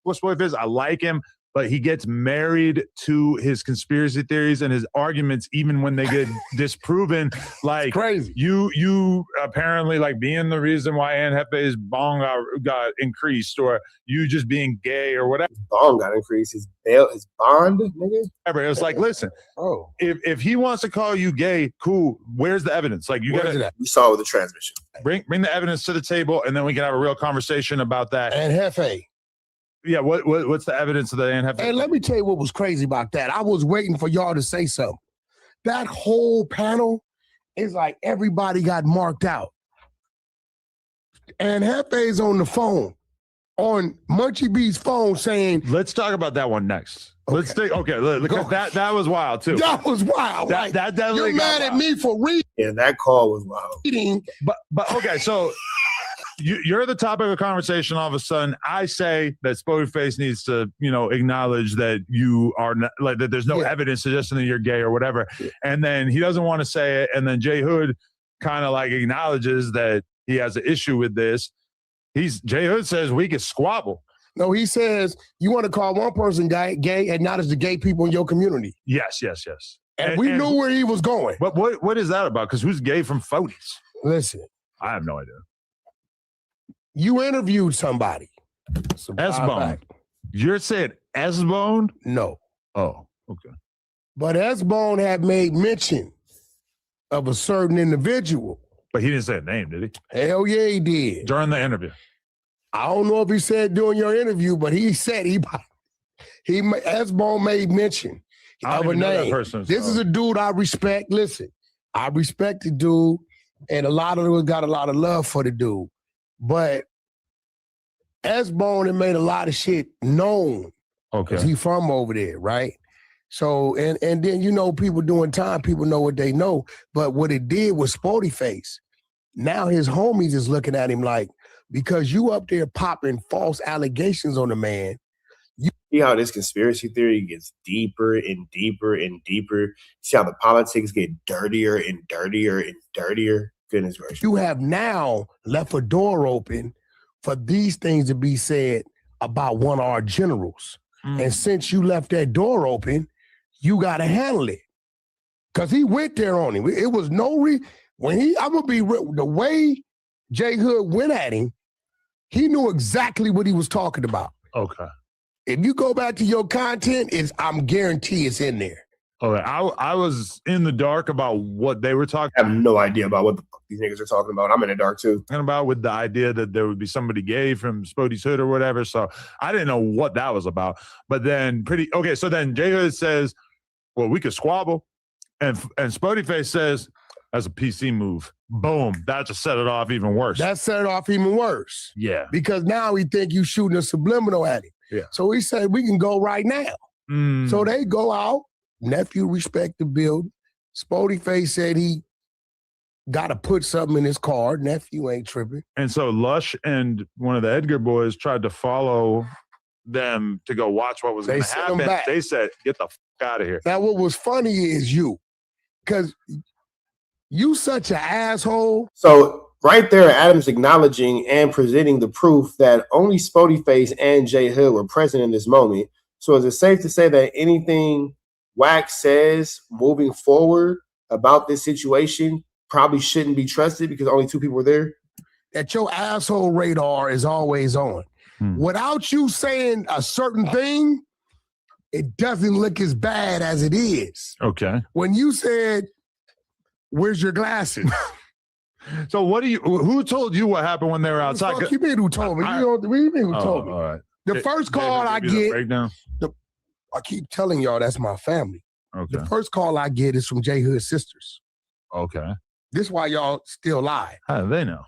Speaker 4: Spoetyface, I like him, but he gets married to his conspiracy theories and his arguments, even when they get disproven. Like,
Speaker 21: crazy.
Speaker 4: You apparently like being the reason why Aunt Hefe's bong got increased, or you just being gay or whatever.
Speaker 1: His bong got increased. His bail, his bond, nigga.
Speaker 4: It's like, listen, if he wants to call you gay, cool. Where's the evidence? Like, you gotta.
Speaker 1: We saw it with the transmission.
Speaker 4: Bring the evidence to the table, and then we can have a real conversation about that.
Speaker 21: And Hefe.
Speaker 4: Yeah, what's the evidence of the Aunt Hefe?
Speaker 21: And let me tell you what was crazy about that. I was waiting for y'all to say something. That whole panel is like everybody got marked out. And Hefe's on the phone, on Munchie B's phone saying,
Speaker 4: let's talk about that one next. Let's think. Okay, because that was wild too.
Speaker 21: That was wild.
Speaker 4: That definitely.
Speaker 21: You're mad at me for reading.
Speaker 1: Yeah, that call was wild.
Speaker 4: But okay, so you're the topic of conversation. All of a sudden, I say that Spoetyface needs to, acknowledge that you are not, like, that there's no evidence suggesting that you're gay or whatever. Yeah. And then he doesn't want to say it. And then J Hood kind of like acknowledges that he has an issue with this. J Hood says we can squabble.
Speaker 21: No, he says you want to call one person gay and not as the gay people in your community.
Speaker 4: Yes.
Speaker 21: And we knew where he was going.
Speaker 4: But what is that about? Because who's gay from 40s?
Speaker 21: Listen.
Speaker 4: I have no idea.
Speaker 21: You interviewed somebody.
Speaker 4: S-Bone. You're saying S-Bone?
Speaker 21: No.
Speaker 4: Oh, okay.
Speaker 21: But S-Bone had made mention of a certain individual.
Speaker 4: But he didn't say a name, did he?
Speaker 21: Hell yeah, he did.
Speaker 4: During the interview.
Speaker 21: I don't know if he said during your interview, but he said S-Bone made mention of a name. This is a dude I respect. Listen, I respect the dude, and a lot of us got a lot of love for the dude. But S-Bone had made a lot of shit known.
Speaker 4: Okay.
Speaker 21: Because he from over there, right? So, and then, people doing time, people know what they know. But what it did was Spoetyface. Now his homies is looking at him like, because you up there popping false allegations on the man.
Speaker 1: You see how this conspiracy theory gets deeper and deeper and deeper. See how the politics get dirtier and dirtier and dirtier. Goodness gracious.
Speaker 21: You have now left a door open for these things to be said about one of our generals. And since you left that door open, you got to handle it. Because he went there on him. It was no the way J Hood went at him, he knew exactly what he was talking about.
Speaker 4: Okay.
Speaker 21: If you go back to your content, I'm guarantee it's in there.
Speaker 4: Okay, I was in the dark about what they were talking.
Speaker 1: I have no idea about what the fuck these niggas are talking about. I'm in the dark too.
Speaker 4: Talking about with the idea that there would be somebody gay from Spoety's hood or whatever. So I didn't know what that was about. But then so then J Hood says, well, we could squabble. And Spoetyface says, that's a PC move. Boom. That just set it off even worse.
Speaker 21: That set it off even worse.
Speaker 4: Yeah.
Speaker 21: Because now he think you shooting a subliminal at him.
Speaker 4: Yeah.
Speaker 21: So he said, we can go right now. So they go out. Nephew respect the build. Spoetyface said he got to put something in his car. Nephew ain't tripping.
Speaker 4: And so Lush and one of the Edgar boys tried to follow them to go watch what was going to happen. They said, get the fuck out of here.
Speaker 21: Now, what was funny is you, because you such an asshole.
Speaker 1: So right there, Adam's acknowledging and presenting the proof that only Spoetyface and J Hood were present in this moment. So is it safe to say that anything Ricc says moving forward about this situation probably shouldn't be trusted because only two people were there?
Speaker 21: That your asshole radar is always on. Without you saying a certain thing, it doesn't look as bad as it is.
Speaker 4: Okay.
Speaker 21: When you said, where's your glasses?
Speaker 4: So who told you what happened when they were outside?
Speaker 21: What you mean who told me? What do you mean who told me?
Speaker 4: All right.
Speaker 21: The first call I get,
Speaker 4: breakdown?
Speaker 21: I keep telling y'all that's my family.
Speaker 4: Okay.
Speaker 21: The first call I get is from J Hood's sisters.
Speaker 4: Okay.
Speaker 21: This is why y'all still lie.
Speaker 4: How do they know?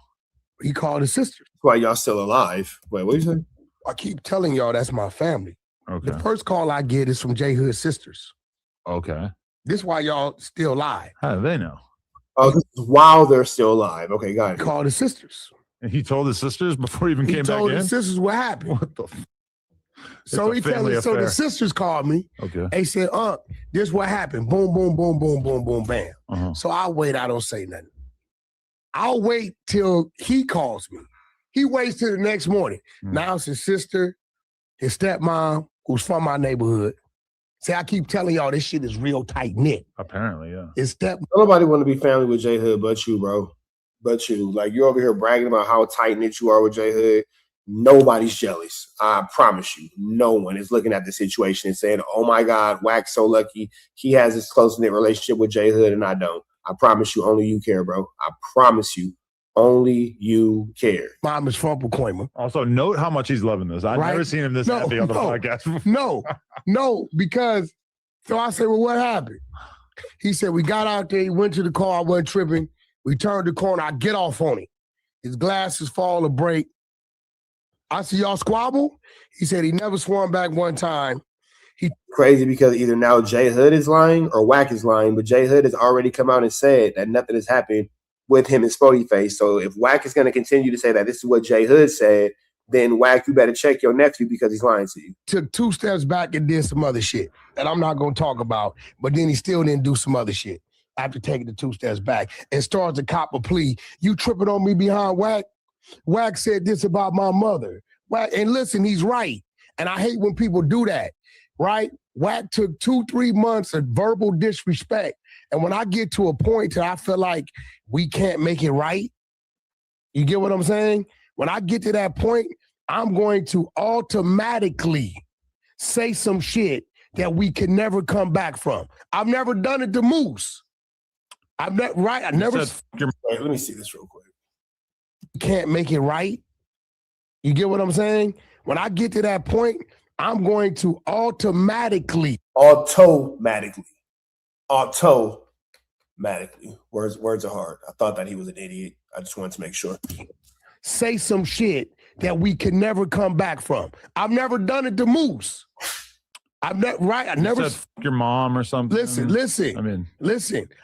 Speaker 21: He called his sisters.
Speaker 1: That's why y'all still alive. Wait, what you say?
Speaker 21: I keep telling y'all that's my family.
Speaker 4: Okay.
Speaker 21: The first call I get is from J Hood's sisters.
Speaker 4: Okay.
Speaker 21: This is why y'all still lie.
Speaker 4: How do they know?
Speaker 1: Oh, this is while they're still alive. Okay, got it.
Speaker 21: Call the sisters.
Speaker 4: And he told his sisters before he even came back in?
Speaker 21: He told his sisters what happened.
Speaker 4: What the
Speaker 21: So he telling so the sisters called me.
Speaker 4: Okay.
Speaker 21: They said, this what happened. Boom, boom, boom, boom, boom, boom, bam. So I wait, I don't say nothing. I'll wait till he calls me. He waits till the next morning. Now it's his sister, his stepmom, who's from my neighborhood. See, I keep telling y'all this shit is real tight knit.
Speaker 4: Apparently, yeah.
Speaker 21: His step.
Speaker 1: Nobody want to be family with J Hood but you, bro. But you. Like, you're over here bragging about how tight knit you are with J Hood. Nobody's jealous. I promise you. No one is looking at the situation and saying, oh my God, Wack's so lucky. He has this close-knit relationship with J Hood and I don't. I promise you, only you care, bro. I promise you, only you care.
Speaker 21: Mom is from Pacoima.
Speaker 4: Also, note how much he's loving this. I've never seen him this happy on the podcast.
Speaker 21: No, because so I said, well, what happened? He said, we got out there, he went to the car, I wasn't tripping. We turned the corner, I get off on him. His glasses fall to break. I said, y'all squabble? He said he never swung back one time.
Speaker 1: Crazy because either now J Hood is lying or Wack is lying, but J Hood has already come out and said that nothing has happened with him and Spoetyface. So if Wack is going to continue to say that this is what J Hood said, then Wack, you better check your nephew because he's lying to you.
Speaker 21: Took 2 steps back and did some other shit that I'm not going to talk about, but then he still didn't do some other shit after taking the 2 steps back and starts to cop a plea. You tripping on me behind Wack? Wack said this about my mother. Wack, and listen, he's right. And I hate when people do that, right? Wack took 2-3 months of verbal disrespect. And when I get to a point that I feel like we can't make it right, you get what I'm saying? When I get to that point, I'm going to automatically say some shit that we can never come back from. I've never done it to Moose. I've never, right? I never.
Speaker 1: Wait, let me see this real quick.
Speaker 21: Can't make it right. You get what I'm saying? When I get to that point, I'm going to automatically.
Speaker 1: Words are hard. I thought that he was an idiot. I just wanted to make sure.
Speaker 21: Say some shit that we can never come back from. I've never done it to Moose. I've never, right? I never.
Speaker 4: Said your mom or something.
Speaker 21: Listen.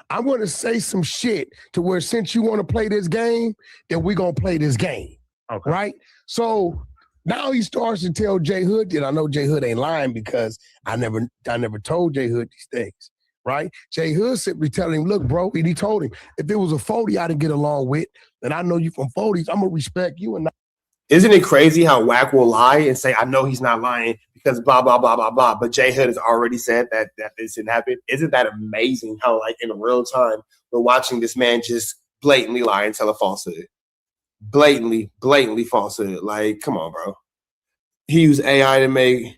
Speaker 21: I'm going to say some shit to where since you want to play this game, then we're going to play this game.
Speaker 4: Okay.
Speaker 21: Right? So now he starts to tell J Hood that I know J Hood ain't lying because I never told J Hood these things. Right? J Hood simply telling him, look, bro, and he told him, if it was a 40 I didn't get along with, and I know you from 40s, I'm going to respect you. And
Speaker 1: Isn't it crazy how Wack will lie and say, I know he's not lying because blah, blah, blah, blah, blah. But J Hood has already said that this didn't happen. Isn't that amazing how, like, in real time, we're watching this man just blatantly lie and tell a falsehood? Blatantly falsehood. Like, come on, bro. He used AI to make...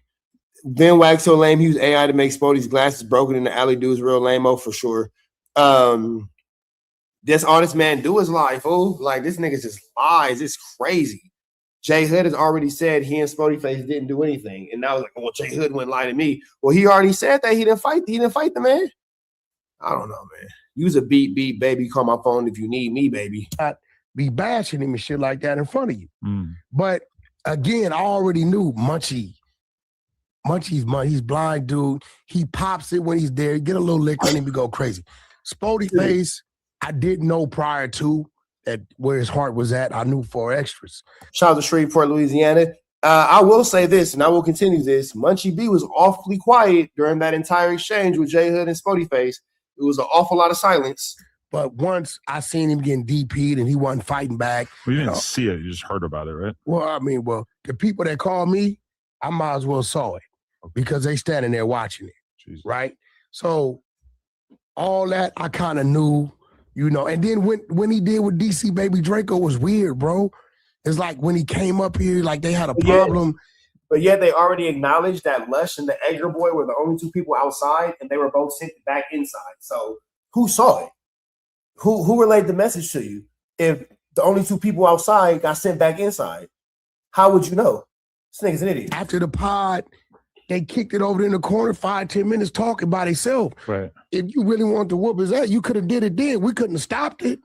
Speaker 1: Then Wack so lame, he used AI to make Spoety's glasses broken in the alley dude's real lame-o for sure. That's all this man do is lie, fool. Like, this nigga just lies. It's crazy. J Hood has already said he and Spoetyface didn't do anything. And now it's like, well, J Hood wouldn't lie to me. Well, he already said that he didn't fight the man. I don't know, man. Use a beep, baby. Call my phone if you need me, baby.
Speaker 21: Not be bashing him and shit like that in front of you. But again, I already knew Munchie's blind dude. He pops it when he's there. You get a little lick on him, he go crazy. Spoetyface, I didn't know prior to that where his heart was at. I knew for extras.
Speaker 1: Shout out to Shreveport, Louisiana. I will say this, and I will continue this. Munchie B was awfully quiet during that entire exchange with J Hood and Spoetyface. It was an awful lot of silence.
Speaker 21: But once I seen him getting DP'd and he wasn't fighting back.
Speaker 4: Well, you didn't see it. You just heard about it, right?
Speaker 21: Well, I mean, the people that called me, I might as well saw it because they standing there watching it, right? So all that I kind of knew, you know. And then when he did with DC Baby Draco was weird, bro. It's like when he came up here, like they had a problem.
Speaker 1: But yet they already acknowledged that Lush and the Edgar boy were the only 2 people outside, and they were both sent back inside. So who saw it? Who relayed the message to you? If the only 2 people outside got sent back inside, how would you know? This nigga's an idiot.
Speaker 21: After the pod, they kicked it over in the corner, 5-10 minutes talking by themselves.
Speaker 4: Right.
Speaker 21: If you really wanted to whoop his ass, you could have did it then. We couldn't have stopped it.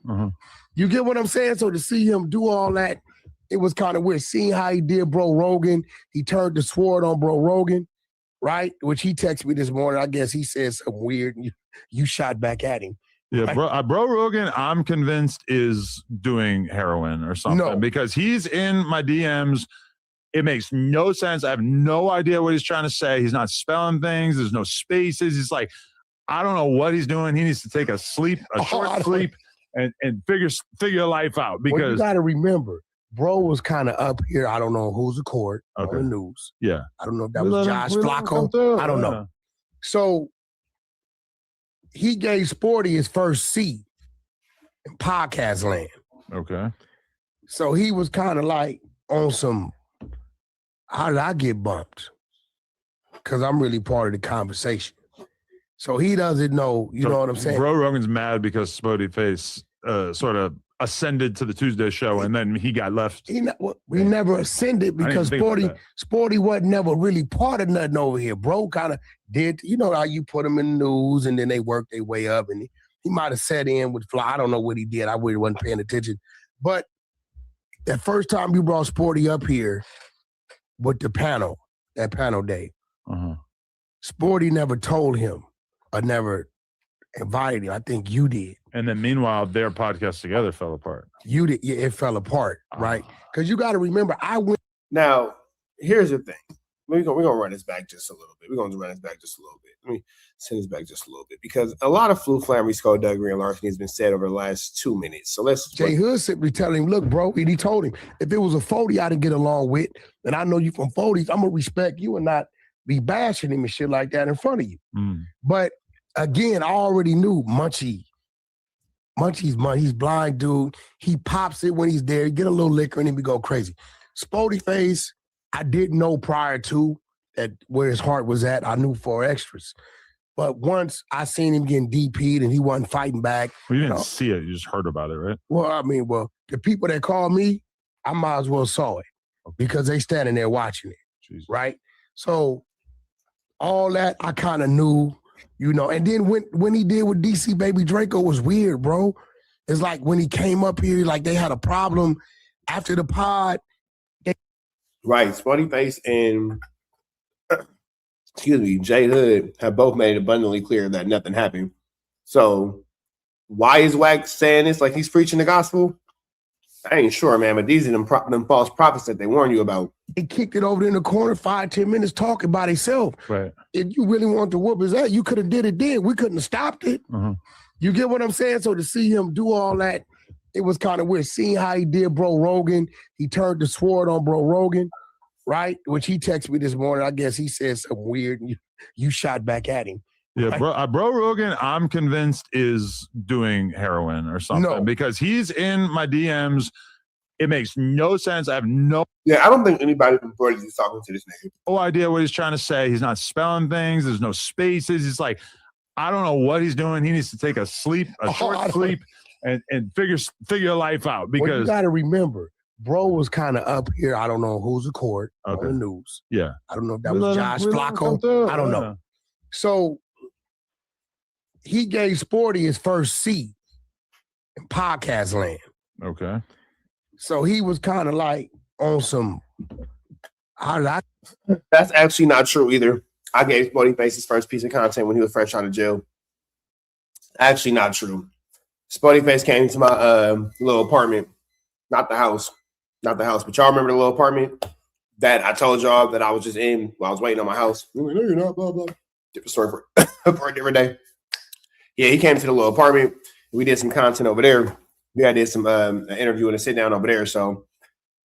Speaker 21: You get what I'm saying? So to see him do all that, it was kind of weird. Seeing how he did Bro Rogan, he turned the sword on Bro Rogan, right? Which he texted me this morning. I guess he said something weird. And you shot back at him.
Speaker 4: Yeah,
Speaker 21: Right?
Speaker 4: bro Rogan, I'm convinced is doing heroin or something because he's in my DMs. It makes no sense. I have no idea what he's trying to say. He's not spelling things. There's no spaces. He's like, I don't know what he's doing. He needs to take a short sleep, and figure life out because
Speaker 21: you got to remember, bro was kind of up here. I don't know who's the court on the news.
Speaker 4: Yeah,
Speaker 21: I don't know if that was Josh Flacco. I don't know. So he gave Sporty his first seat in podcast land.
Speaker 4: Okay.
Speaker 21: So he was kind of like on some, how did I get bumped? Because I'm really part of the conversation. So he doesn't know, you know what I'm saying?
Speaker 4: Bro Rogan's mad because Spoetyface sort of ascended to the Tuesday show and then he got left.
Speaker 21: We never ascended because Sporty wasn't never really part of nothing over here. Bro kind of did, you know how you put them in the news and then they work their way up and he might have set in with Fly. I don't know what he did. I really wasn't paying attention. But that first time you brought Sporty up here with the panel, that panel day, Sporty never told him or never invited him. I think you did.
Speaker 4: And then meanwhile, their podcast together fell apart.
Speaker 21: You did. Yeah, it fell apart, right? Because you got to remember, I went.
Speaker 1: Now, here's the thing. We're gonna run this back just a little bit. We're gonna run this back just a little bit. Let me send this back just a little bit because a lot of flu, flammery, skullduggery, and larceny has been said over the last 2 minutes. So let's.
Speaker 21: Jay Hood simply telling him, "Look, bro," and he told him, "If it was a 40, I didn't get along with, and I know you from 40s, I'm gonna respect you and not be bashing him and shit like that in front of you." But again, I already knew Munchie's money. He's blind, dude. He pops it when he's there. He get a little liquor and then we go crazy. Spoetyface, I didn't know prior to that where his heart was at. I knew for extras. But once I seen him getting DP'd and he wasn't fighting back.
Speaker 4: Well, you didn't see it. You just heard about it, right?
Speaker 21: Well, I mean, the people that called me, I might as well saw it because they standing there watching it, right? So all that I kind of knew. You know, and then when he did with DC Baby Draco was weird, bro. It's like when he came up here, like they had a problem after the pod.
Speaker 1: Right, Spoetyface and Jay Hood have both made it abundantly clear that nothing happened. So why is Wack saying this like he's preaching the gospel? I ain't sure, man, but these are them false prophets that they warn you about.
Speaker 21: He kicked it over there in the corner 5-10 minutes talking by himself.
Speaker 4: Right.
Speaker 21: If you really want to whoop his ass, you could have did it then. We couldn't have stopped it. You get what I'm saying? So to see him do all that, it was kind of weird. Seeing how he did Bro Rogan, he turned the sword on Bro Rogan, right? Which he texted me this morning. I guess he said something weird and you shot back at him.
Speaker 4: Yeah, bro Rogan, I'm convinced is doing heroin or something because he's in my DMs. It makes no sense. I have no.
Speaker 1: Yeah, I don't think anybody from Florida is talking to this nigga.
Speaker 4: No idea what he's trying to say. He's not spelling things. There's no spaces. He's like, I don't know what he's doing. He needs to take a short sleep, and figure life out because
Speaker 21: you got to remember. Bro was kind of up here. I don't know who's the court on the news.
Speaker 4: Yeah,
Speaker 21: I don't know if that was Josh Flacco. I don't know. So he gave Sporty his first seat in podcast land.
Speaker 4: Okay.
Speaker 21: So he was kind of like on some, how did I?
Speaker 1: That's actually not true either. I gave Spoetyface his first piece of content when he was fresh out of jail. Actually not true. Spoetyface came to my little apartment, not the house, but y'all remember the little apartment that I told y'all that I was just in while I was waiting on my house? No, you're not, blah, blah. Different story for a different day. Yeah, he came to the little apartment. We did some content over there. We did some an interview and a sit down over there. So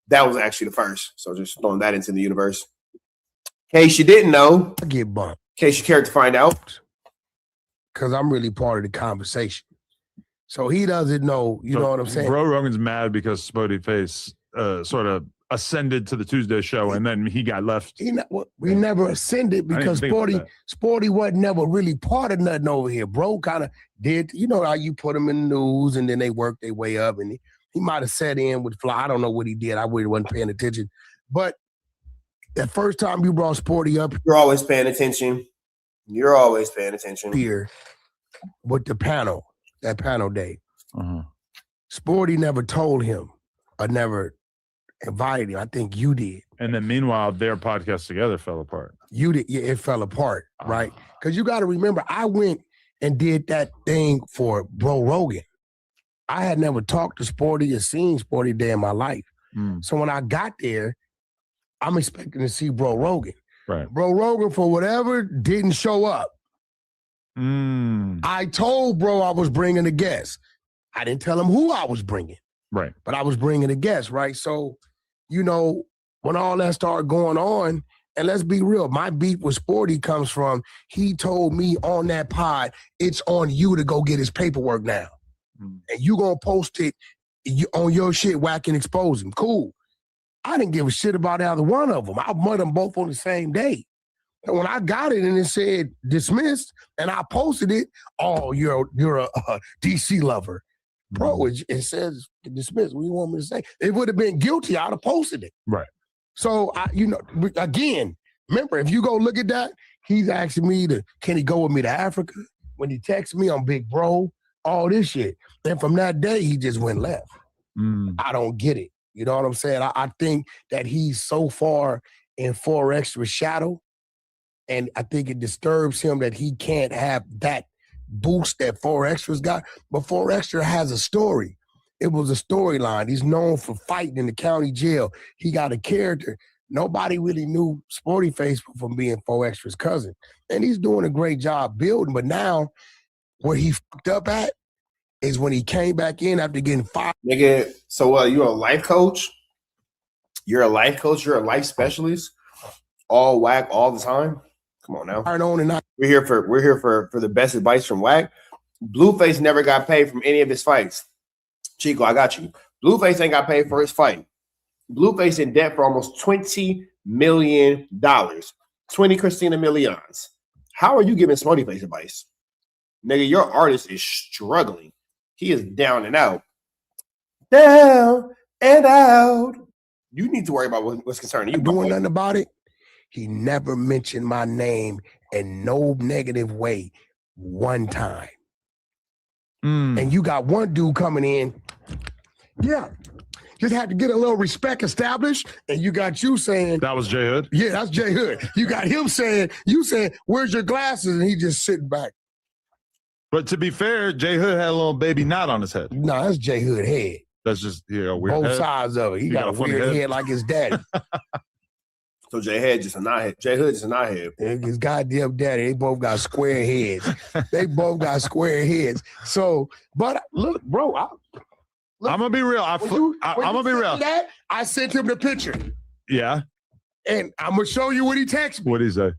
Speaker 1: that was actually the first. So just throwing that into the universe. In case you didn't know,
Speaker 21: I get bumped.
Speaker 1: In case you cared to find out.
Speaker 21: Because I'm really part of the conversation. So he doesn't know, you know what I'm saying?
Speaker 4: Bro Rogan's mad because Spoetyface sort of ascended to the Tuesday show and then he got left.
Speaker 21: We never ascended because Sporty wasn't never really part of nothing over here. Bro kind of did, you know how you put them in the news and then they work their way up and he might have set in with Fly. I don't know what he did. I really wasn't paying attention. But that first time you brought Sporty up.
Speaker 1: You're always paying attention. You're always paying attention.
Speaker 21: Here with the panel, that panel day. Sporty never told him or never invited him. I think you did.
Speaker 4: And then meanwhile, their podcast together fell apart.
Speaker 21: You did. Yeah, it fell apart, right? Because you got to remember, I went and did that thing for Bro Rogan. I had never talked to Sporty or seen Sporty day in my life. So when I got there, I'm expecting to see Bro Rogan.
Speaker 4: Right.
Speaker 21: Bro Rogan, for whatever, didn't show up. I told Bro I was bringing a guest. I didn't tell him who I was bringing.
Speaker 4: Right.
Speaker 21: But I was bringing a guest, right? So, you know, when all that started going on, and let's be real, my beef with Sporty comes from, he told me on that pod, it's on you to go get his paperwork now. And you gonna post it on your shit, whack and expose him. Cool. I didn't give a shit about either one of them. I met them both on the same day. And when I got it and it said dismissed, and I posted it, oh, you're a DC lover. Bro, it says dismissed. What do you want me to say? It would have been guilty. I'd have posted it.
Speaker 4: Right.
Speaker 21: So, again, remember, if you go look at that, he's asking me can he go with me to Africa? When he texts me, I'm big bro, all this shit. And from that day, he just went left. I don't get it. You know what I'm saying? I think that he's so far in 4X's shadow, and I think it disturbs him that he can't have that boost that 4X's got. But 4X has a story. It was a storyline. He's known for fighting in the county jail. He got a character. Nobody really knew Spoetyface from being 4X's cousin. And he's doing a great job building. But now, where he fucked up at is when he came back in after getting fired.
Speaker 1: Nigga, so you're a life coach? You're a life coach? You're a life specialist? All whack all the time? Come on now. We're here for the best advice from Whack. Blueface never got paid from any of his fights. Chico, I got you. Blueface ain't got paid for his fight. Blueface in debt for almost $20 million. 20 Christina Milians. How are you giving Spoetyface advice? Nigga, your artist is struggling. He is down and out. Down and out. You need to worry about what's concerning you.
Speaker 21: Doing nothing about it. He never mentioned my name in no negative way one time. And you got one dude coming in. Yeah. Just had to get a little respect established. And you got you saying.
Speaker 4: That was J Hood?
Speaker 21: Yeah, that's J Hood. You got him saying, where's your glasses? And he just sitting back.
Speaker 4: But to be fair, J Hood had a little baby knot on his head.
Speaker 21: No, that's J Hood head.
Speaker 4: That's just weird.
Speaker 21: Both
Speaker 4: head.
Speaker 21: sides of it. He got a weird head like his daddy.
Speaker 1: So J Hood just a knothead. J Hood just a knothead.
Speaker 21: His goddamn daddy. They both got square heads. They both got square heads. So, but look, bro, I'm
Speaker 4: gonna be real. I'm gonna be real.
Speaker 21: I sent him the picture.
Speaker 4: Yeah.
Speaker 21: And I'm gonna show you what he texted me.
Speaker 4: What'd he say?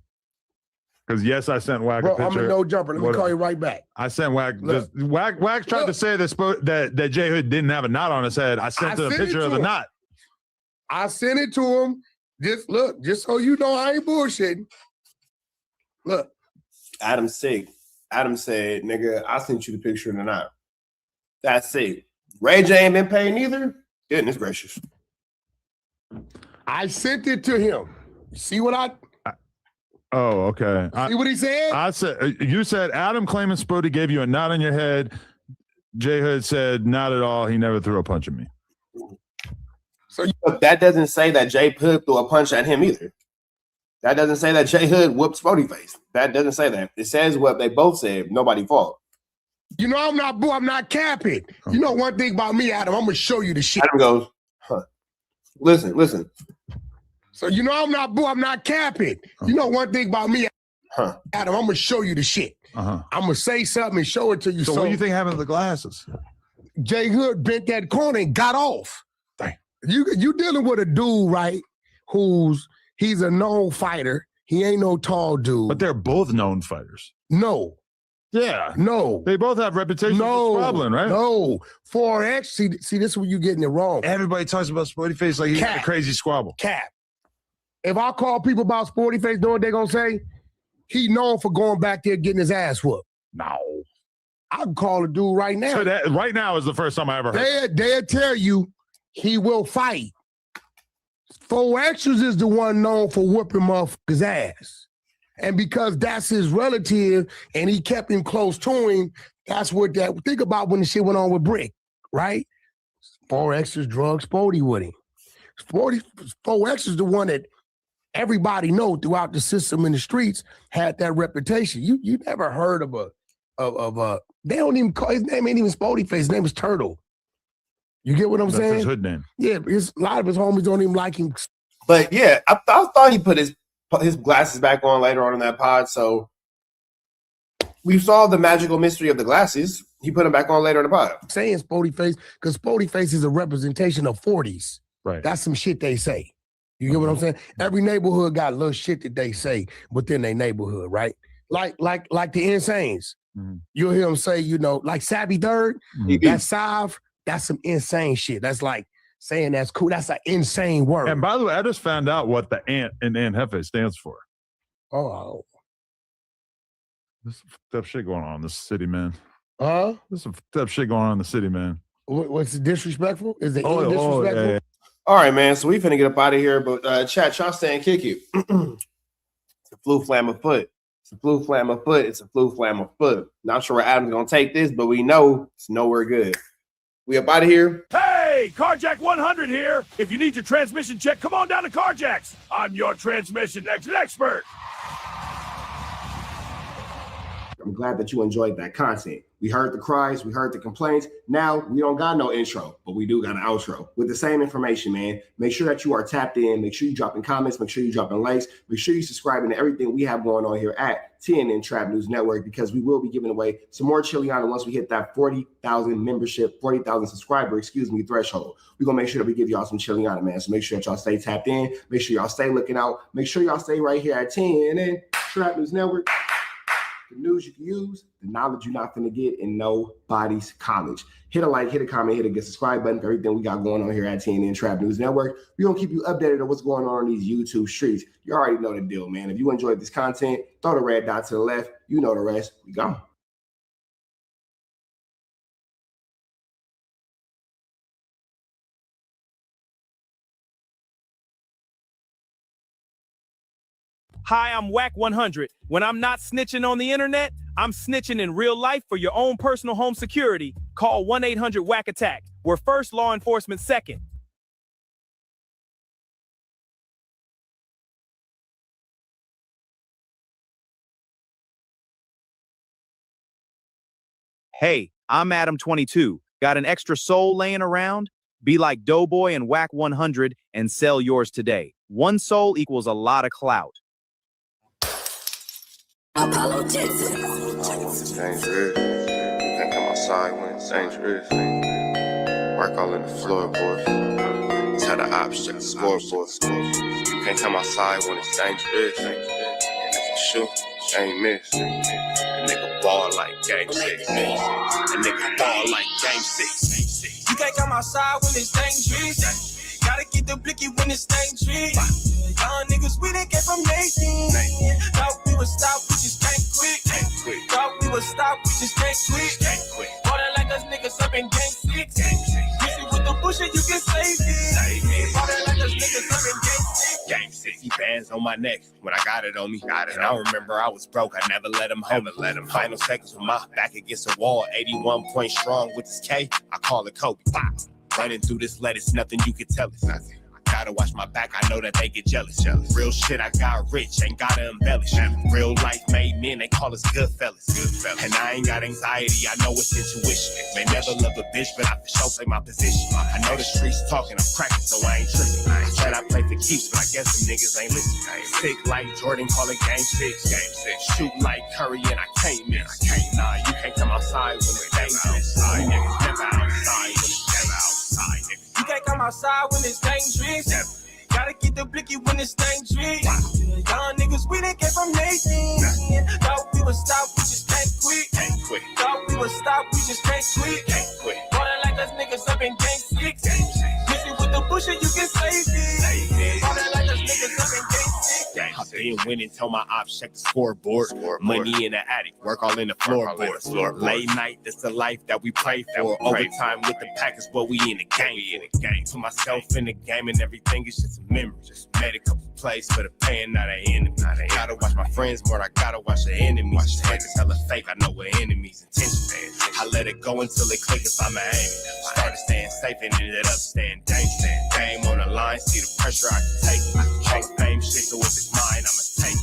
Speaker 4: Because yes, I sent Whack a picture.
Speaker 21: I'm a no jumper. Let me call you right back.
Speaker 4: I sent Whack. Whack tried to say that J Hood didn't have a knot on his head. I sent him a picture of the knot.
Speaker 21: I sent it to him. Just so you know, I ain't bullshitting. Look.
Speaker 1: Adam's sick. Adam said, nigga, I sent you the picture of the knot. That's sick. Ray J ain't been paid neither. Goodness gracious.
Speaker 21: I sent it to him. See what
Speaker 4: Oh, okay.
Speaker 21: See what he said?
Speaker 4: I said you said Adam claiming Spody gave you a knot on your head. J Hood said not at all. He never threw a punch at me.
Speaker 1: So that doesn't say that J Hood threw a punch at him either. That doesn't say that J Hood whooped Spoetyface. That doesn't say that. It says what they both said. Nobody fought.
Speaker 21: You know I'm not capping. You know one thing about me, Adam. I'm gonna show you the shit.
Speaker 1: Adam goes, huh? Listen.
Speaker 21: So you know I'm not capping. You know one thing about me, Adam. I'm gonna show you the shit. I'm gonna say something and show it to you.
Speaker 4: So what do you think happened to the glasses?
Speaker 21: J Hood bent that corner and got off.
Speaker 4: Dang.
Speaker 21: You dealing with a dude, right? He's a known fighter. He ain't no tall dude.
Speaker 4: But they're both known fighters.
Speaker 21: No.
Speaker 4: Yeah.
Speaker 21: No.
Speaker 4: They both have reputations for squabbling, right?
Speaker 21: No. 4X, see, this is where you're getting it wrong.
Speaker 4: Everybody talks about Spoetyface like he's a crazy squabble.
Speaker 21: Cap. If I call people about Spoetyface, know what they're going to say? He known for going back there getting his ass whooped.
Speaker 4: No.
Speaker 21: I can call a dude right now.
Speaker 4: So that right now is the first time I ever heard.
Speaker 21: They'll tell you he will fight. 4X's is the one known for whooping motherfuckers' ass. And because that's his relative and he kept him close to him, that's what think about when the shit went on with Ricc, right? 4X's drug Spody with him. 4X is the one that everybody know throughout the system in the streets had that reputation. You never heard of they don't even call his name ain't even Spoetyface. His name is Turtle. You get what I'm saying?
Speaker 4: His hood name.
Speaker 21: Yeah, a lot of his homies don't even like him.
Speaker 1: But yeah, I thought he put his glasses back on later on in that pod. So we saw the magical mystery of the glasses. He put them back on later in the pod.
Speaker 21: I'm saying Spoetyface because Spoetyface is a representation of 40s.
Speaker 4: Right.
Speaker 21: That's some shit they say. You get what I'm saying? Every neighborhood got little shit that they say within their neighborhood, right? Like the Insanes. You'll hear them say, like Savvy Third, that's Sav, that's some insane shit. That's like saying that's cool. That's an insane word.
Speaker 4: And by the way, I just found out what the Ant in Ant Hefe stands for.
Speaker 21: Oh.
Speaker 4: There's some fucked up shit going on in the city, man.
Speaker 21: Huh?
Speaker 4: There's some fucked up shit going on in the city, man.
Speaker 21: What's disrespectful? Is it
Speaker 4: Oh,
Speaker 21: disrespectful?
Speaker 4: yeah.
Speaker 1: All right, man. So we finna get up out of here, but chat, y'all stay and kick it. It's a flu flam of foot. It's a flu flam of foot. It's a flu flam of foot. Not sure where Adam's gonna take this, but we know it's nowhere good. We up out of here.
Speaker 3: Hey, Carjack 100 here. If you need your transmission check, come on down to Carjack's. I'm your transmission expert.
Speaker 1: I'm glad that you enjoyed that content. We heard the cries, we heard the complaints. Now we don't got no intro, but we do got an outro with the same information, man. Make sure that you are tapped in. Make sure you dropping comments. Make sure you dropping likes. Make sure you subscribing to everything we have going on here at TNN Trap News Network, because we will be giving away some more Chiliana once we hit that 40,000 membership, 40,000 subscriber, threshold. We're going to make sure that we give y'all some Chiliana, man. So make sure that y'all stay tapped in. Make sure y'all stay looking out. Make sure y'all stay right here at TNN Trap News Network. The news you can use, the knowledge you're not going to get in nobody's college. Hit a like, hit a comment, hit a subscribe button for everything we got going on here at TNN Trap News Network. We're going to keep you updated on what's going on these YouTube streets. You already know the deal, man. If you enjoyed this content, throw the red dot to the left. You know the rest. We gone.
Speaker 17: Hi, I'm Whack 100. When I'm not snitching on the internet, I'm snitching in real life for your own personal home security. Call 1-800-WACK-ATTACK. We're first, law enforcement second. Hey, I'm Adam22. Got an extra soul laying around? Be like Doughboy and Whack 100 and sell yours today. One soul equals a lot of clout.
Speaker 18: Apollo Jackson. It's dangerous. You can't come outside when it's dangerous. Work all in the floorboards. Tell the ops check the scoreboard. You can't come outside when it's dangerous. And if you shoot, you ain't miss. A nigga ball like game 6. A nigga ball like game 6.
Speaker 19: You can't come outside when it's dangerous. Gotta get the blicky when it's dangerous. Young niggas, we done came from 18. Thought we would stop, we just can't quit. Thought we would stop, we just can't quit. All that like us niggas up in gang 6. Busy with the bush and you can save it. All that like us niggas up in gang 6.
Speaker 1: Game 60 bands on my neck when I got it on me. And I remember I was broke. I never let him hold me. Final seconds with my back against the wall. 81 point strong with this K. I call it Kobe. Running through this lettuce, nothing you can tell us. Nothing. Gotta watch my back, I know that they get jealous. Real shit, I got rich, ain't gotta embellish. Real life made men, they call us good fellas. And I ain't got anxiety, I know it's intuition. May never love a bitch, but I for sure play my position. I know the streets talking, I'm cracking, so I ain't tripping. I said I play for keeps, but I guess some niggas ain't listening. Sick like Jordan, call it game 6. Shoot like Curry, and I can't miss. Nah, you can't come outside when it's dangerous. Niggas never outside when it's outside.
Speaker 19: You can't come outside when it's dangerous. Gotta get the blicky when it's dangerous. Young niggas, we done came from 18. Thought we would stop, we just can't quit. Thought we would stop, we just can't quit. All that like us niggas up in gang 6. Busy with the bush and you can save it. All that like us niggas up in gang 6.
Speaker 1: I've been winning, tell my ops check the scoreboard. Money in the attic, work all in the floorboard. Late night, that's the life that we pray for. Overtime with the pack is what we in the game. Put myself in the game and everything is just a memory. Just made a couple plays for the pain, not an enemy. Gotta watch my friends more, I gotta watch the enemies. Head is hella fake, I know what enemies intention. I let it go until it click if I'm aiming. Started staying safe and ended up staying dangerous. Game on the line, see the pressure I can take. Hall of fame shit, so if it's mine, I'ma take.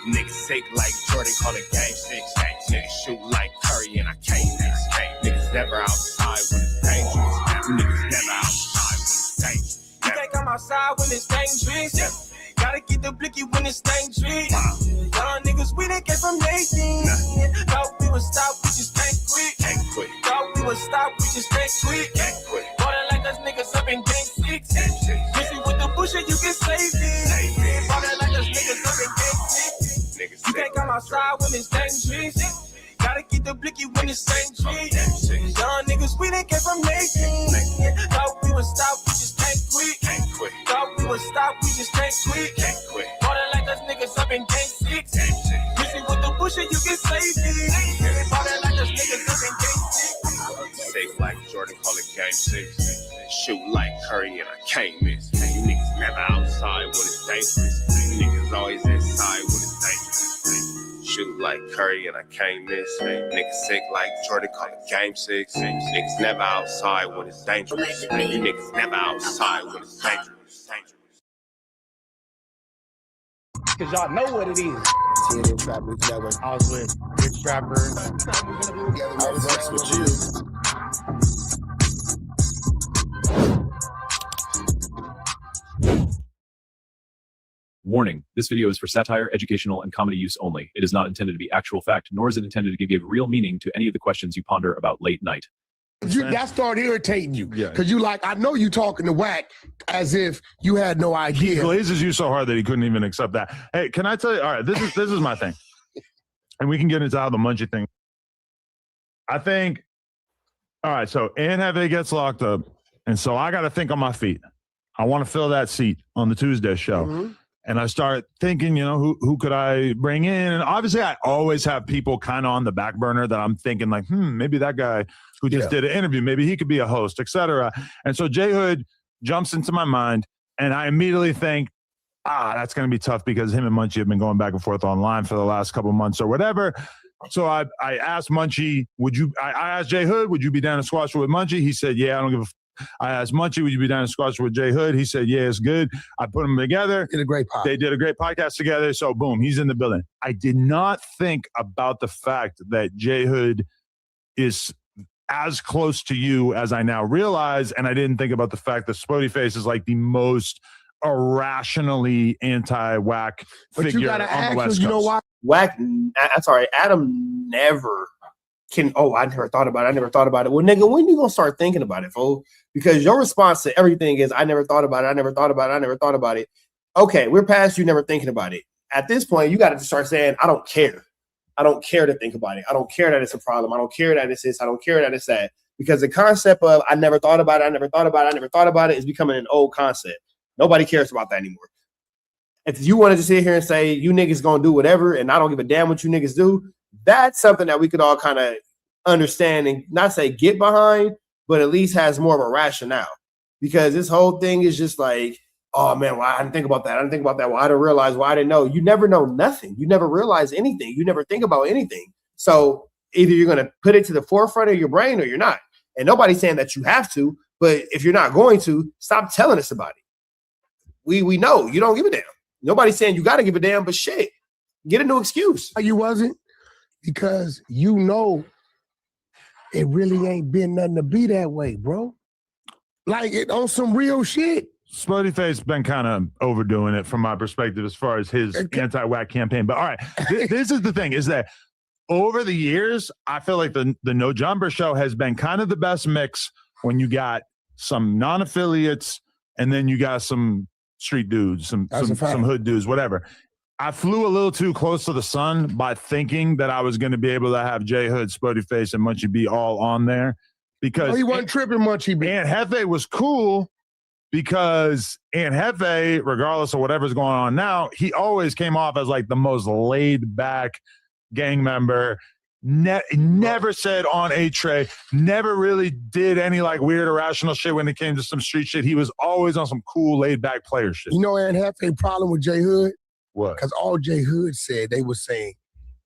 Speaker 1: Niggas sick like Jordan, call it game 6.
Speaker 8: niggas shoot like Curry and I can't miss. Niggas never outside when it's dangerous. Niggas never outside when it's dangerous.
Speaker 19: You can't come outside when it's dangerous. Gotta get the blicky when it's dangerous. Young niggas, we done came from Nathan. Thought we would stop, we just can't quit. Thought we would stop, we just can't quit. Ballin' like us niggas up in game 6. Missing with the busher, you can save it. Ballin' like us niggas up in game 6. You can't come outside when it's dangerous. Gotta get the blicky when it's dangerous. Young niggas, we done came from Nathan. Thought we would stop, we just can't quit. Thought we would stop, we just can't quit. Ballin' like us niggas up in game 6. Missing with the busher, you can save it. Ballin' like us niggas up in game 6.
Speaker 8: Safe like Jordan, call it game 6. Shoot like Curry and I can't miss. You niggas never outside when it's dangerous. You niggas always inside when it's dangerous. Shoot like Curry and I can't miss. Niggas sick like Jordan, call it game 6. Niggas never outside when it's dangerous. You niggas never outside when it's dangerous.
Speaker 9: Cause y'all know what it is.
Speaker 15: TNN Trap Music Network.
Speaker 9: I was with Ricc Trapper.
Speaker 15: I was next with you.
Speaker 16: Warning, this video is for satire, educational, and comedy use only. It is not intended to be actual fact, nor is it intended to give real meaning to any of the questions you ponder about late night.
Speaker 21: That started irritating you.
Speaker 4: Yeah.
Speaker 21: Because you like, I know you talking to Whack as if you had no idea.
Speaker 4: He glazes you so hard that he couldn't even accept that. Hey, can I tell you? All right, this is my thing, and we can get into how the Munchie thing. I think. All right, so Ant Hefe gets locked up, and so I got to think on my feet. I want to fill that seat on the Tuesday show.
Speaker 21: Mm-hmm.
Speaker 4: And I start thinking, you know, who could I bring in? And obviously, I always have people kind of on the back burner that I'm thinking like, maybe that guy who just did an interview, maybe he could be a host, etc. And so J Hood jumps into my mind, and I immediately think, that's going to be tough because him and Munchie have been going back and forth online for the last couple of months or whatever. So I asked Munchie, I asked J Hood, would you be down to squash with Munchie? He said, yeah, I don't give a I asked Munchie, would you be down to squash with J Hood? He said, yeah, it's good. I put them together.
Speaker 21: Did a great podcast.
Speaker 4: They did a great podcast together. So boom, he's in the building. I did not think about the fact that J Hood is as close to you as I now realize. And I didn't think about the fact that Spoetyface is like the most irrationally anti-Whack figure on the West Coast.
Speaker 21: You know why?
Speaker 1: Whack, I'm sorry, Adam never can, I never thought about it. Well, nigga, when you gonna start thinking about it, fool? Because your response to everything is, I never thought about it. Okay, we're past you never thinking about it. At this point, you got to start saying, I don't care. I don't care to think about it. I don't care that it's a problem. I don't care that it's this. I don't care that it's that. Because the concept of I never thought about it is becoming an old concept. Nobody cares about that anymore. If you wanted to sit here and say you niggas gonna do whatever and I don't give a damn what you niggas do, that's something that we could all kind of understand and not say get behind, but at least has more of a rationale. Because this whole thing is just like, oh man, well, I didn't think about that. Well, I didn't realize. Well, I didn't know. You never know nothing. You never realize anything. You never think about anything. So either you're going to put it to the forefront of your brain or you're not. And nobody's saying that you have to, but if you're not going to, stop telling us about it. We know you don't give a damn. Nobody's saying you got to give a damn, but shit, get a new excuse.
Speaker 21: You wasn't, because you know it really ain't been nothing to be that way, bro. Like it on some real shit.
Speaker 4: Spoetyface been kind of overdoing it from my perspective as far as his anti-Whack campaign. But all right, this is the thing, is that over the years, I feel like the No Jumper show has been kind of the best mix when you got some non-affiliates and then you got some street dudes, some hood dudes, whatever. I flew a little too close to the sun by thinking that I was going to be able to have J Hood, Spoetyface, and Munchie B all on there, because
Speaker 21: he wasn't tripping. Munchie B.
Speaker 4: Ant Hefe was cool because Ant Hefe, regardless of whatever's going on now, he always came off as like the most laid back gang member. Never said on a tray, never really did any like weird irrational shit when it came to some street shit. He was always on some cool laid back player shit.
Speaker 21: You know, Ant Hefe problem with J Hood?
Speaker 4: What?
Speaker 21: Because all J Hood said, they were saying,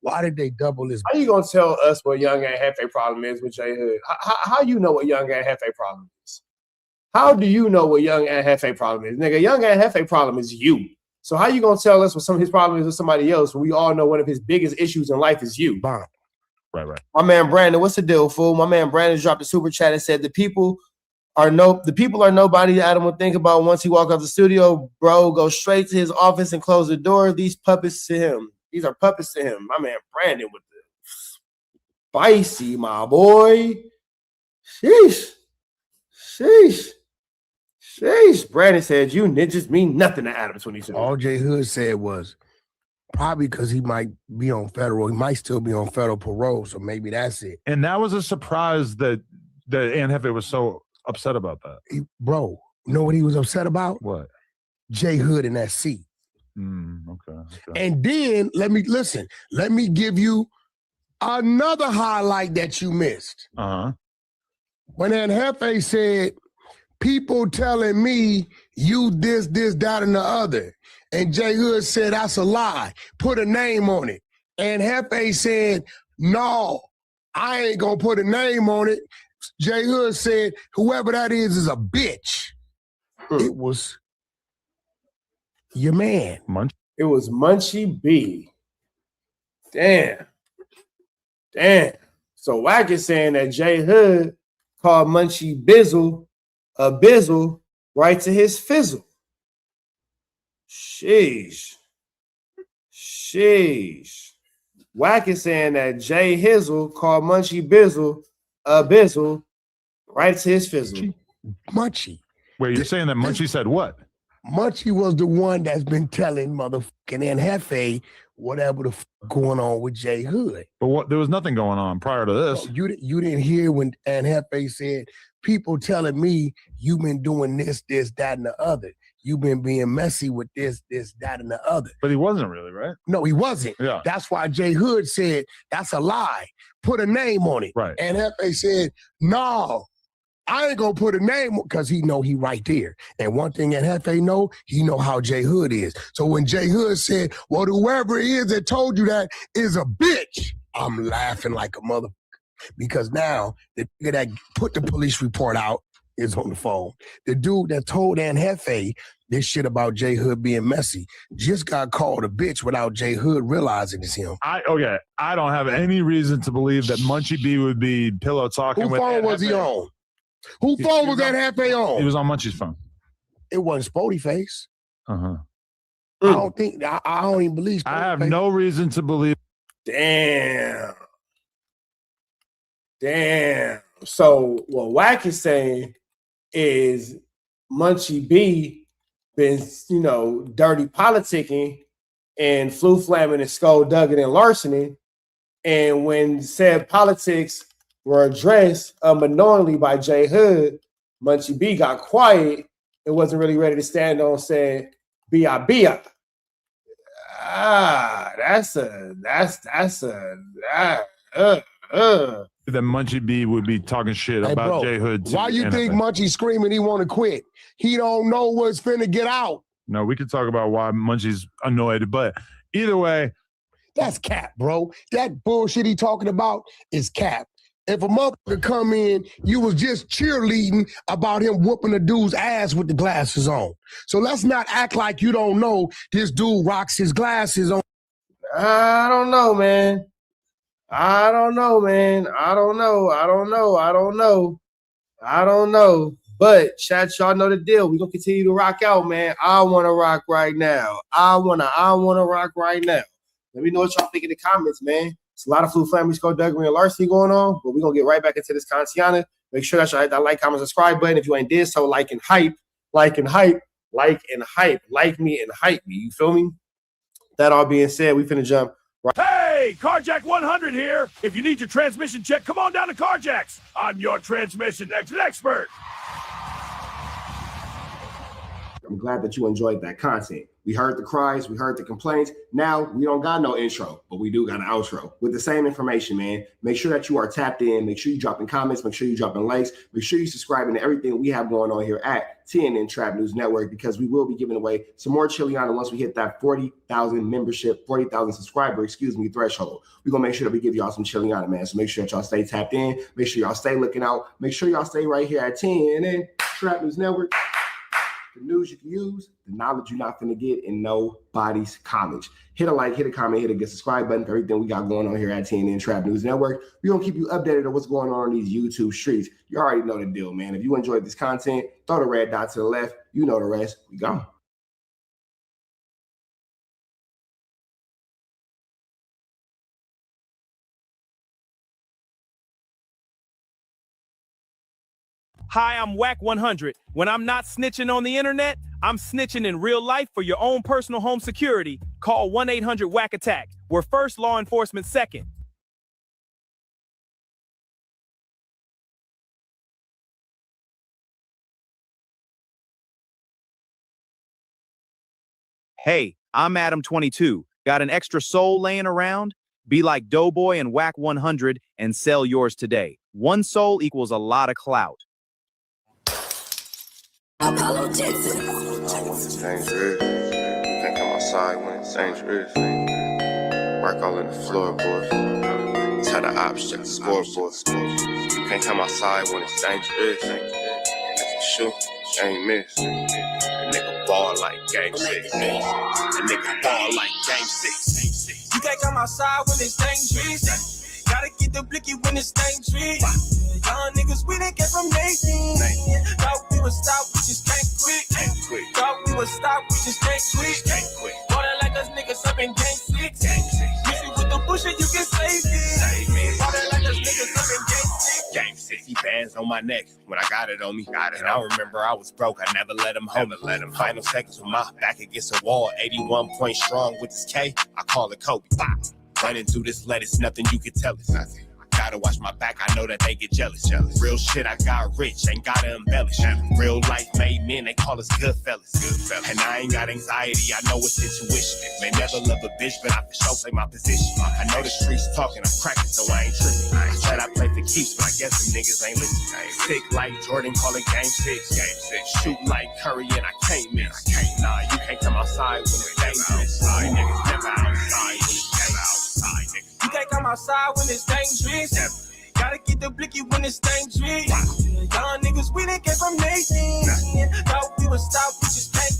Speaker 21: why did they double his?
Speaker 1: How you gonna tell us what Young Ant Hefe problem is with J Hood? How you know what Young Ant Hefe problem is? How do you know what Young Ant Hefe problem is? Nigga, Young Ant Hefe problem is you. So how you gonna tell us what some of his problem is with somebody else when we all know one of his biggest issues in life is you?
Speaker 21: Bomb.
Speaker 4: Right.
Speaker 1: My man Brandon, what's the deal, fool? My man Brandon dropped a super chat and said the people are nobody Adam would think about once he walk out the studio. Bro, go straight to his office and close the door. These puppets to him. These are puppets to him. My man Brandon with the spicy, my boy. Sheesh. Brandon said you ninjas mean nothing to Adam 22.
Speaker 21: All J Hood said was probably because he might be on federal. He might still be on federal parole, so maybe that's it.
Speaker 4: And that was a surprise that Ant Hefe was so upset about that.
Speaker 21: Bro, you know what he was upset about?
Speaker 4: What?
Speaker 21: J Hood in that seat.
Speaker 4: Okay.
Speaker 21: And then let me give you another highlight that you missed. When Ant Hefe said, people telling me you this, that, and the other. And J Hood said, that's a lie. Put a name on it. And Hefe said, no, I ain't gonna put a name on it. J Hood said, whoever that is a bitch. It was your man.
Speaker 1: It was Munchie B. Damn. So Wack is saying that J Hood called Munchie Bizzle a bizzle right to his fizzle. Sheesh. Wack is saying that Jay Hizzle called Munchie Bizzle a bizzle right to his fizzle.
Speaker 21: Munchie.
Speaker 4: Wait, you're saying that Munchie said what?
Speaker 21: Munchie was the one that's been telling motherfucking Ant Hefe whatever the fuck going on with J Hood.
Speaker 4: But there was nothing going on prior to this.
Speaker 21: You didn't hear when Ant Hefe said, people telling me you've been doing this, that, and the other. You've been being messy with this, that, and the other.
Speaker 4: But he wasn't really, right?
Speaker 21: No, he wasn't.
Speaker 4: Yeah.
Speaker 21: That's why J Hood said, that's a lie. Put a name on it.
Speaker 4: Right.
Speaker 21: And Hefe said, no, I ain't gonna put a name because he know he right there. And one thing that Hefe know, he know how J Hood is. So when J Hood said, well, whoever it is that told you that is a bitch, I'm laughing like a mother. Because now the nigga that put the police report out is on the phone. The dude that told Ant Hefe this shit about J Hood being messy just got called a bitch without J Hood realizing it's him.
Speaker 4: I don't have any reason to believe that Munchie B would be pillow talking with
Speaker 21: Whose phone was he on? Whose phone was Ant Hefe on?
Speaker 4: He was on Munchie's phone.
Speaker 21: It wasn't Spoetyface. I don't think, I don't even believe Spoetyface.
Speaker 4: I have no reason to believe.
Speaker 1: Damn. So what Wack is saying is Munchie B been, dirty politicking and flu-flamming and skull-dugging and larcening. And when said politics were addressed unknowingly by J Hood, Munchie B got quiet and wasn't really ready to stand on saying, B.I.B.I.
Speaker 4: That Munchie B would be talking shit about J Hood.
Speaker 21: Why you think Munchie screaming he want to quit? He don't know what's finna get out.
Speaker 4: No, we could talk about why Munchie's annoyed, but either way.
Speaker 21: That's cap, bro. That bullshit he talking about is cap. If a motherfucker come in, you was just cheerleading about him whooping a dude's ass with the glasses on. So let's not act like you don't know this dude rocks his glasses on.
Speaker 1: I don't know, man. But chat, y'all know the deal. We're gonna continue to rock out, man. I wanna rock right now. I wanna rock right now. Let me know what y'all think in the comments, man. It's a lot of flu family, skullduggery, and larceny going on, but we're gonna get right back into this Kantiana. Make sure that y'all hit that like, comment, subscribe button. If you ain't did so, like and hype, like me and hype me. You feel me? That all being said, we finna jump.
Speaker 3: Hey, Carjack 100 here. If you need your transmission check, come on down to Carjack's. I'm your transmission expert.
Speaker 1: I'm glad that you enjoyed that content. We heard the cries, we heard the complaints. Now we don't got no intro, but we do got an outro with the same information, man. Make sure that you are tapped in. Make sure you dropping comments. Make sure you dropping likes. Make sure you subscribing to everything we have going on here at TNN Trap News Network, because we will be giving away some more Chiliana once we hit that 40,000 membership, 40,000 subscriber, threshold. We're going to make sure that we give y'all some Chiliana, man. So make sure that y'all stay tapped in. Make sure y'all stay looking out. Make sure y'all stay right here at TNN Trap News Network.
Speaker 15: The news you can use, the knowledge you're not finna get in nobody's college. Hit a like, hit a comment, hit a subscribe button for everything we got going on here at TNN Trap News Network. We're gonna keep you updated on what's going on these YouTube streets. You already know the deal, man. If you enjoyed this content, throw the red dot to the left. You know the rest. We gone.
Speaker 17: Hi, I'm Whack100. When I'm not snitching on the internet, I'm snitching in real life for your own personal home security. Call 1-800-WACK-ATTACK. We're first, law enforcement second. Hey, I'm Adam22. Got an extra soul laying around? Be like Doughboy and Whack100 and sell yours today. One soul equals a lot of clout.
Speaker 18: Apollo Jackson. It's dangerous. You can't come outside when it's dangerous. Work all in the floorboards. Tell the ops, check the scoreboard. You can't come outside when it's dangerous. If you shoot, you ain't miss. The nigga ball like game 6. The nigga ball like game 6.
Speaker 19: You can't come outside when it's dangerous. Gotta get the blicky when it's dangerous. Young niggas, we didn't get from Nathan. Thought we would stop, we just can't quit. Thought we would stop, we just can't quit. Water like us niggas up in game 6. Usually with the bush and you can save it. Water like us niggas up in game 6.
Speaker 8: Game 60 bands on my neck when I got it on me. And I remember I was broke. I never let him hold me. Final seconds with my back against a wall. 81 point strong with this K. I call it Kobe. Running through this lettuce, nothing you can tell us. Gotta watch my back, I know that they get jealous. Real shit, I got rich, ain't gotta embellish. Real life made men, they call us good fellas. And I ain't got anxiety, I know it's intuition. May never love a bitch, but I for sure play my position. I know the streets talking, I'm cracking, so I ain't tripping. I said I play for keeps, but I guess them niggas ain't listening. Sick like Jordan, call it game 6. Shoot like Curry, and I can't miss. Nah, you can't come outside when it's dangerous. You niggas never outside when it's dangerous.
Speaker 19: You can't come outside when it's dangerous. Gotta get the blicky when it's dangerous. Young niggas, we didn't get from Nathan. Thought we would stop, we just can't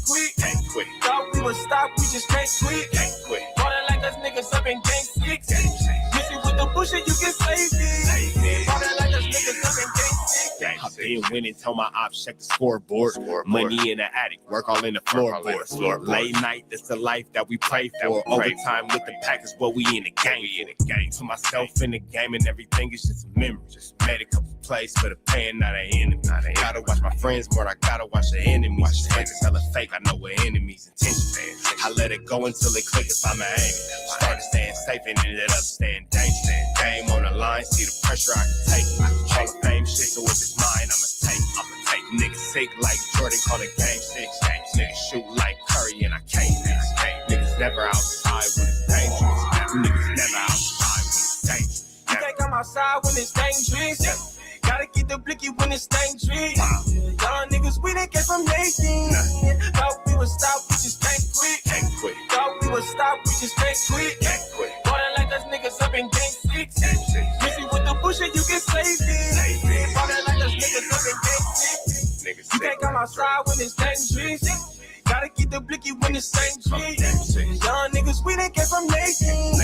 Speaker 19: quit. Thought we would stop, we just can't quit. Water like us niggas up in game 6. Usually with the bush and you can save it. Water like us niggas up in game 6.
Speaker 8: I've been winning, tell my ops check the scoreboard. Money in the attic, work all in the floorboard. Late night, that's the life that we pray for. Overtime with the pack is what we in the game. To myself in the game and everything is just a memory. Just made a couple plays for the pain, not an enemy. Gotta watch my friends more, I gotta watch the enemies. Hands is hella fake, I know what enemies' intentions. I let it go until it click if I'm aiming. Started staying safe and ended up staying dangerous. Game on the line, see the pressure I can take. Hall of Fame shit, so if it's mine, I'ma take. Niggas sick like Jordan, call it game 6. Niggas shoot like Curry, and I can't miss. Niggas never outside when it's dangerous. Niggas never outside when it's dangerous.
Speaker 19: You can't come outside when it's dangerous. Gotta get the blicky when it's dangerous. Young niggas, we didn't get from Nathan. Thought we would stop, we just can't quit. Thought we would stop, we just can't quit. Water like us niggas up in game 6. Usually with the bush and you can save it. Water like us niggas up in game 6. You can't come outside when it's dangerous. Gotta get the blicky when it's dangerous. Young niggas, we didn't get from Nathan.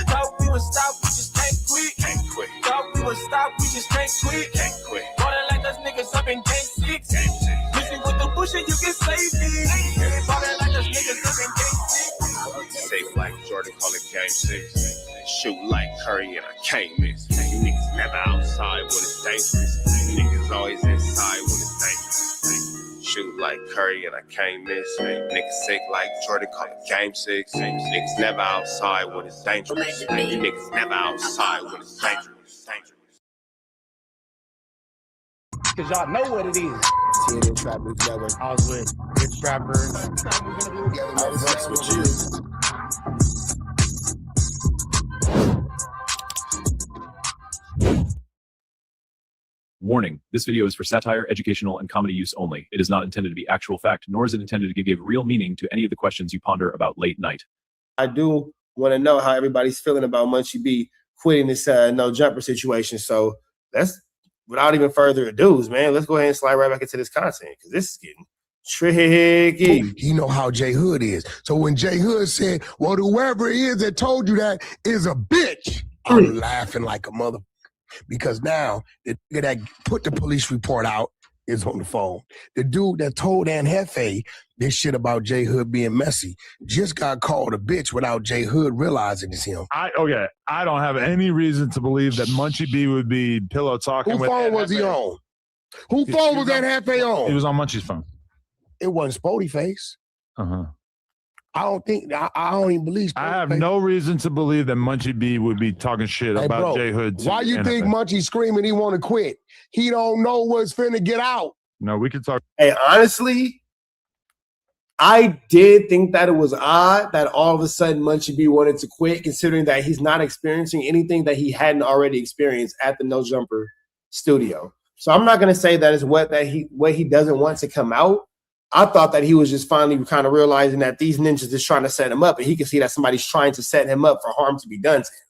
Speaker 19: Thought we would stop, we just can't quit. Thought we would stop, we just can't quit. Water like us niggas up in game 6. Usually with the bush and you can save it. Water like us niggas up in game 6.
Speaker 8: Safe like Jordan, call it game 6. Shoot like Curry, and I can't miss. You niggas never outside when it's dangerous. You niggas always inside when it's dangerous. Shoot like Curry, and I can't miss. Niggas sick like Jordan, call it game 6. Niggas never outside when it's dangerous. You niggas never outside when it's dangerous.
Speaker 9: Cause y'all know what it is.
Speaker 15: TNN Trap News Network.
Speaker 9: I was with Ricc Trapper.
Speaker 15: I was with you.
Speaker 16: Warning, this video is for satire, educational, and comedy use only. It is not intended to be actual fact, nor is it intended to give real meaning to any of the questions you ponder about late night.
Speaker 1: I do want to know how everybody's feeling about Munchie B quitting this no jumper situation. So let's, without even further ado, man, let's go ahead and slide right back into this content because this is getting Tricky.
Speaker 21: He know how J Hood is. So when J Hood said, well, whoever it is that told you that is a bitch, I'm laughing like a mother. Because now the nigga that put the police report out is on the phone. The dude that told Aunt Hefe this shit about J Hood being messy just got called a bitch without J Hood realizing it's him.
Speaker 4: I don't have any reason to believe that Munchie B would be pillow talking.
Speaker 21: Whose phone was he on? Whose phone was Aunt Hefe on?
Speaker 4: He was on Munchie's phone.
Speaker 21: It wasn't Spoetyface.
Speaker 4: Uh-huh.
Speaker 21: I don't even believe Spoetyface.
Speaker 4: I have no reason to believe that Munchie B would be talking shit
Speaker 21: Hey,
Speaker 4: about
Speaker 21: bro,
Speaker 4: J Hood.
Speaker 21: why you think Munchie screaming he want to quit? He don't know what's finna get out.
Speaker 4: No, we could talk.
Speaker 1: Hey, honestly, I did think that it was odd that all of a sudden Munchie B wanted to quit, considering that he's not experiencing anything that he hadn't already experienced at the No Jumper studio. So I'm not going to say that is what he doesn't want to come out. I thought that he was just finally kind of realizing that these ninjas is trying to set him up, and he can see that somebody's trying to set him up for harm to be done to him.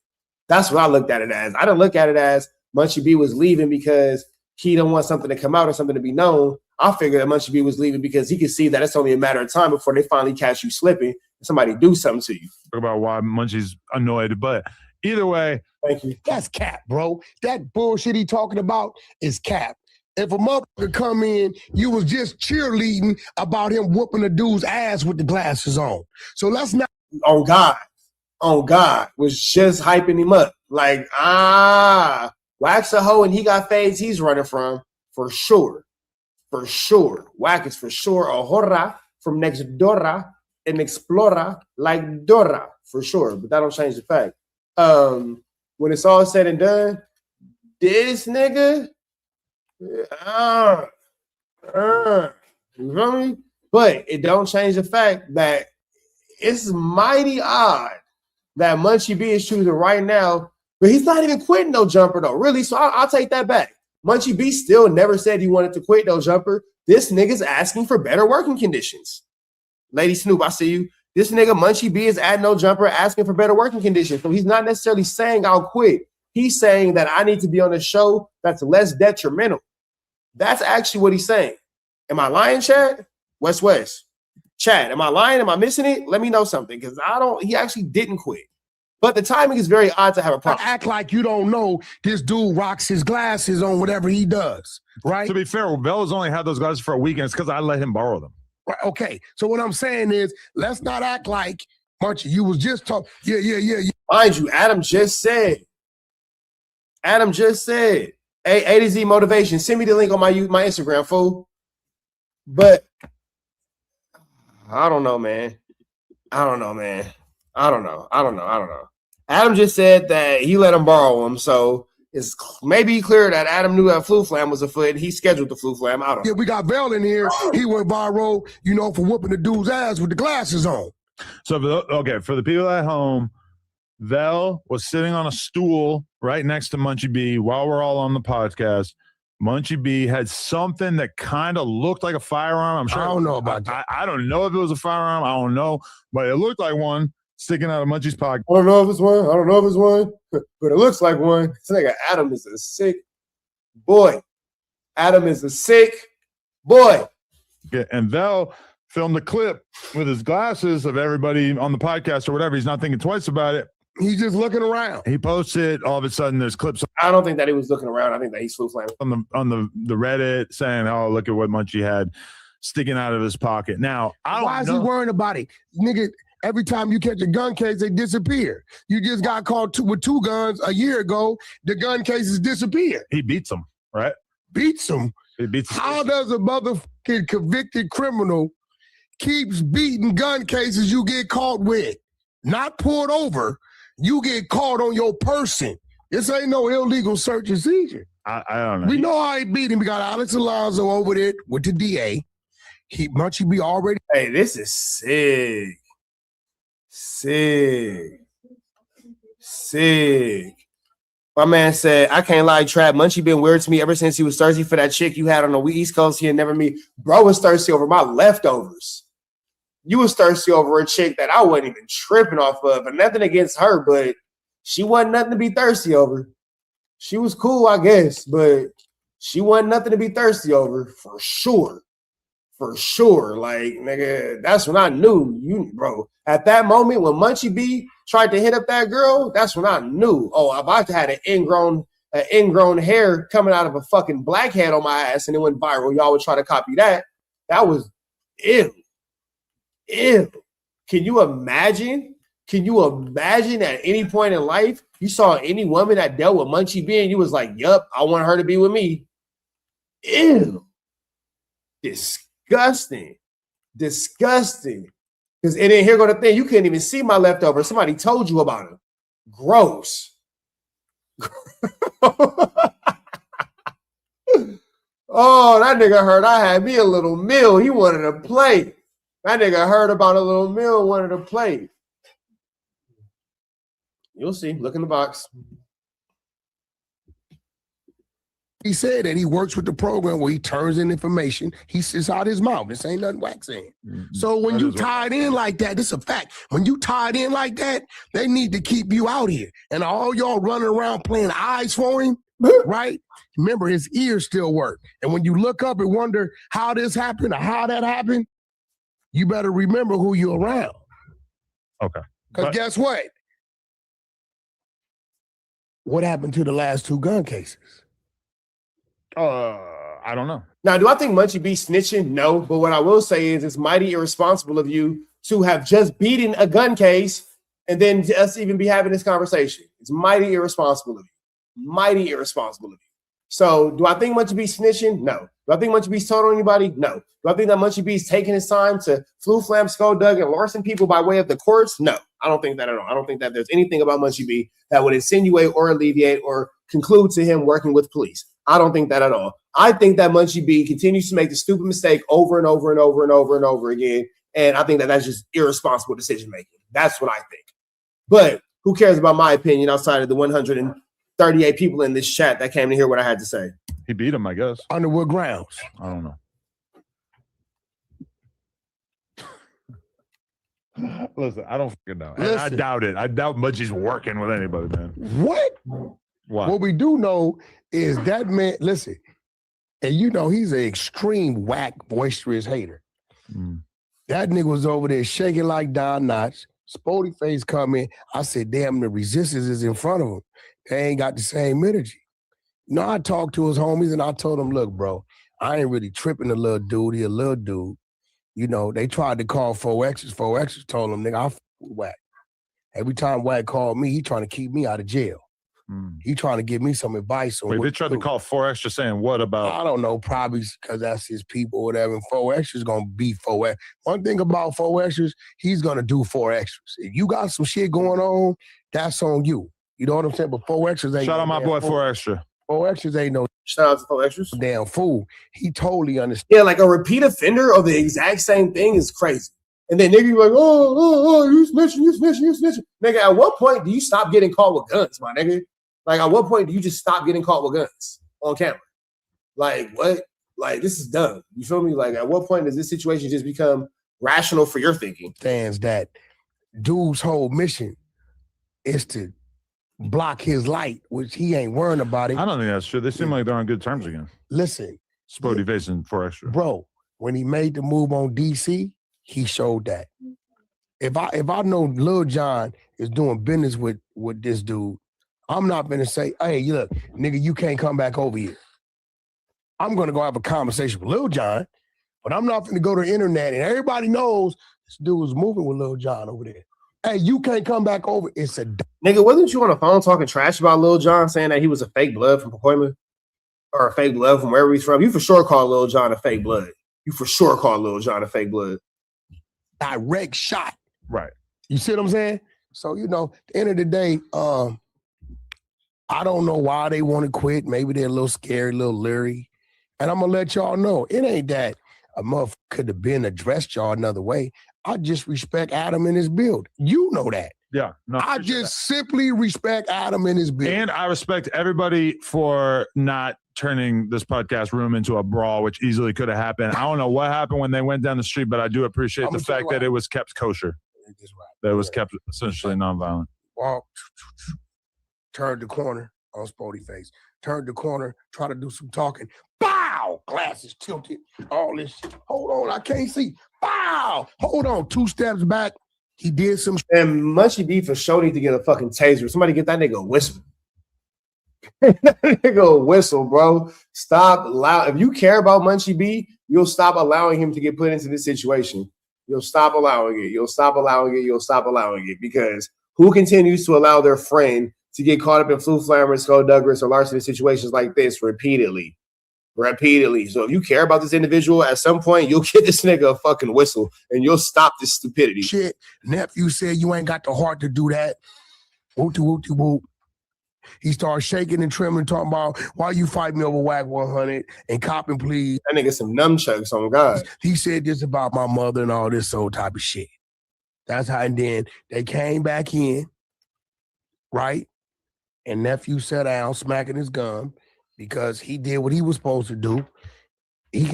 Speaker 1: That's what I looked at it as. I didn't look at it as Munchie B was leaving because he don't want something to come out or something to be known. I figured that Munchie B was leaving because he could see that it's only a matter of time before they finally catch you slipping and somebody do something to you.
Speaker 4: Talk about why Munchie's annoyed, but either way.
Speaker 1: Thank you.
Speaker 21: That's cap, bro. That bullshit he talking about is cap. If a motherfucker come in, you was just cheerleading about him whooping a dude's ass with the glasses on. So let's not.
Speaker 1: On God, was just hyping him up. Like, Wax a hoe and he got fades he's running from, for sure. For sure. Wack is for sure a horra from next Dora and Explora like Dora, for sure. But that don't change the fact. When it's all said and done, this nigga, you feel me? But it don't change the fact that it's mighty odd that Munchie B is choosing right now, but he's not even quitting No Jumper though, really. So I'll take that back. Munchie B still never said he wanted to quit No Jumper. This nigga's asking for better working conditions. Lady Snoop, I see you. This nigga Munchie B is at No Jumper asking for better working conditions. So he's not necessarily saying I'll quit. He's saying that I need to be on a show that's less detrimental. That's actually what he's saying. Am I lying, Chad? West. Chad, am I lying? Am I missing it? Let me know something, because he actually didn't quit. But the timing is very odd to have a problem.
Speaker 21: Act like you don't know this dude rocks his glasses on whatever he does, right?
Speaker 4: To be fair, Bella's only had those glasses for a weekend. It's because I let him borrow them.
Speaker 21: Right, okay, so what I'm saying is, let's not act like Munchie, you was just talking. Yeah.
Speaker 1: Mind you, Adam just said, A to Z motivation. Send me the link on my Instagram, fool. But I don't know, man. I don't know. Adam just said that he let him borrow them, so it's maybe clear that Adam knew that Flu Flam was afoot. He scheduled the Flu Flam. I don't know.
Speaker 21: Yeah, we got Vel in here. He went viral, for whooping the dude's ass with the glasses on.
Speaker 4: So, for the people at home, Vel was sitting on a stool right next to Munchie B while we're all on the podcast. Munchie B had something that kind of looked like a firearm. I'm sure.
Speaker 21: I don't know about that.
Speaker 4: I don't know if it was a firearm. I don't know, but it looked like one sticking out of Munchie's pocket.
Speaker 1: I don't know if it's one, but it looks like one. This nigga Adam is a sick boy.
Speaker 4: Yeah, and Vel filmed a clip with his glasses of everybody on the podcast or whatever. He's not thinking twice about it.
Speaker 21: He's just looking around.
Speaker 4: He posted. All of a sudden, there's clips.
Speaker 1: I don't think that he was looking around. I think that he's Flu Flam
Speaker 4: on the Reddit saying, "Oh, look at what Munchie had sticking out of his pocket." Now,
Speaker 21: why is he worrying about it, nigga? Every time you catch a gun case, they disappear. You just got caught with 2 guns a year ago. The gun cases disappear.
Speaker 4: He beats them, right?
Speaker 21: Beats them.
Speaker 4: He beats.
Speaker 21: How does a motherfucking convicted criminal keeps beating gun cases you get caught with? Not pulled over. You get caught on your person. This ain't no illegal search and seizure.
Speaker 4: I don't know.
Speaker 21: We know how he beat him. We got Alex Alonso over there with the DA. Munchie B already.
Speaker 1: Hey, this is sick. My man said, I can't lie, Trap. Munchie been weird to me ever since he was thirsty for that chick you had on the East Coast. He had never meet. Bro was thirsty over my leftovers. You was thirsty over a chick that I wasn't even tripping off of. And nothing against her, but she wasn't nothing to be thirsty over. She was cool, I guess, but she wasn't nothing to be thirsty over, for sure. for sure. Like, nigga, that's when I knew you, bro. At that moment when Munchie B tried to hit up that girl, that's when I knew. Oh, I about to have an ingrown hair coming out of a fucking blackhead on my ass, and it went viral. Y'all would try to copy that. That was ew. Ew. Can you imagine? Can you imagine at any point in life you saw any woman that dealt with Munchie B and you was like, yup, I want her to be with me? Ew. Disgusting. Disgusting. Because and then here go the thing, you couldn't even see my leftover. Somebody told you about it. Gross. Oh, that nigga heard I had me a little meal. He wanted to play. That nigga heard about a little meal and wanted to play. You'll see. Look in the box.
Speaker 21: He said that he works with the program where he turns in information. He sits out his mouth. This ain't nothing waxing. So when you tie it in like that, this is a fact. When you tie it in like that, they need to keep you out here. And all y'all running around playing eyes for him, right? Remember, his ears still work. And when you look up and wonder how this happened or how that happened, you better remember who you're around.
Speaker 4: Okay.
Speaker 21: Because guess what? What happened to the last 2 gun cases?
Speaker 4: I don't know.
Speaker 1: Now, do I think Munchie B snitching? No. But what I will say is it's mighty irresponsible of you to have just beaten a gun case and then us even be having this conversation. It's mighty irresponsible of you. Mighty irresponsible of you. So do I think Munchie B snitching? No. Do I think Munchie B's told on anybody? No. Do I think that Munchie B's taking his time to flam, skulldug, and larcen people by way of the courts? No. I don't think that at all. I don't think that there's anything about Munchie B that would insinuate or alleviate or conclude to him working with police. I don't think that at all. I think that Munchie B continues to make the stupid mistake over and over and over and over and over again. And I think that that's just irresponsible decision making. That's what I think. But who cares about my opinion outside of the 138 people in this chat that came to hear what I had to say?
Speaker 4: He beat him, I guess.
Speaker 21: Under what grounds?
Speaker 4: I don't know. Listen, I don't fucking know. And I doubt it. I doubt Munchie's working with anybody, man.
Speaker 21: What? What we do know is that man, listen, and you know he's an extreme whack, boisterous hater. That nigga was over there shaking like Don Knotts. Spoetyface come in. I said, damn, the resistance is in front of him. They ain't got the same energy. You know, I talked to his homies and I told him, look, bro, I ain't really tripping a little dude. He a little dude. You know, they tried to call 4X's. 4X's told him, nigga, I f with Wack. Every time Wack called me, he trying to keep me out of jail. He trying to give me some advice. On
Speaker 4: Wait, they tried to call 4Extra saying what about?
Speaker 21: I don't know, probably because that's his people or whatever. And 4Extra's going to be 4X. One thing about 4Extras, he's going to do 4Extras. If you got some shit going on, that's on you. You know what I'm saying? But 4Extras ain't.
Speaker 4: Shout out my boy 4Extra.
Speaker 21: 4Extras ain't no.
Speaker 1: Shout out to 4Extras.
Speaker 21: Damn fool. He totally understands.
Speaker 1: Yeah, like a repeat offender of the exact same thing is crazy. And then nigga be like, oh, you snitching. Nigga, at what point do you stop getting caught with guns, my nigga? Like, at what point do you just stop getting caught with guns on camera? Like, what? Like, this is dumb. You feel me? Like, at what point does this situation just become rational for your thinking?
Speaker 21: Stands that dude's whole mission is to block his light, which he ain't worrying about it.
Speaker 4: I don't think that's true. They seem like they're on good terms again.
Speaker 21: Listen.
Speaker 4: Spoetyface and 4Extra.
Speaker 21: Bro, when he made the move on DC, he showed that. If I know Lil Jon is doing business with this dude, I'm not gonna say, hey, look, nigga, you can't come back over here. I'm gonna go have a conversation with Lil Jon, but I'm not gonna go to the internet and everybody knows this dude was moving with Lil Jon over there. Hey, you can't come back over. It's a
Speaker 1: nigga. Wasn't you on the phone talking trash about Lil Jon, saying that he was a fake blood from Pacoima or a fake blood from wherever he's from? You for sure call Lil Jon a fake blood. You for sure call Lil Jon a fake blood.
Speaker 21: Direct shot.
Speaker 4: Right.
Speaker 21: You see what I'm saying? So, you know, at the end of the day, I don't know why they want to quit. Maybe they're a little scared, a little leery. And I'm going to let y'all know, it ain't that a motherfucker could have been addressed y'all another way. I just respect Adam and his build. You know that.
Speaker 4: Yeah. No,
Speaker 21: I just simply respect Adam and his build.
Speaker 4: And I respect everybody for not turning this podcast room into a brawl, which easily could have happened. I don't know what happened when they went down the street, but I do appreciate the fact that it was kept kosher. That it was kept essentially nonviolent.
Speaker 21: Walk, turned the corner on Spoetyface. turned the corner, tried to do some talking. Bow! Glasses tilted. All this shit. Hold on, I can't see. Bow! Hold on, 2 steps back. He did some.
Speaker 1: And Munchie B for sure need to get a fucking taser. Somebody get that nigga a whistle. That nigga a whistle, bro. Stop loud. If you care about Munchie B, you'll stop allowing him to get put into this situation. You'll stop allowing it. You'll stop allowing it. You'll stop allowing it. Because who continues to allow their friend to get caught up in flu flammers, skullduggerous, or larceny situations like this repeatedly? Repeatedly. So if you care about this individual, at some point you'll get this nigga a fucking whistle and you'll stop this stupidity.
Speaker 21: Shit. Nephew said you ain't got the heart to do that. Whoop whoop whoop. He started shaking and trembling, talking about why you fight me over Whack 100 and copping, please.
Speaker 1: That nigga some nunchucks on God.
Speaker 21: He said this about my mother and all this old type of shit. That's how. And then they came back in, right? And nephew sat down, smacking his gum, because he did what he was supposed to do.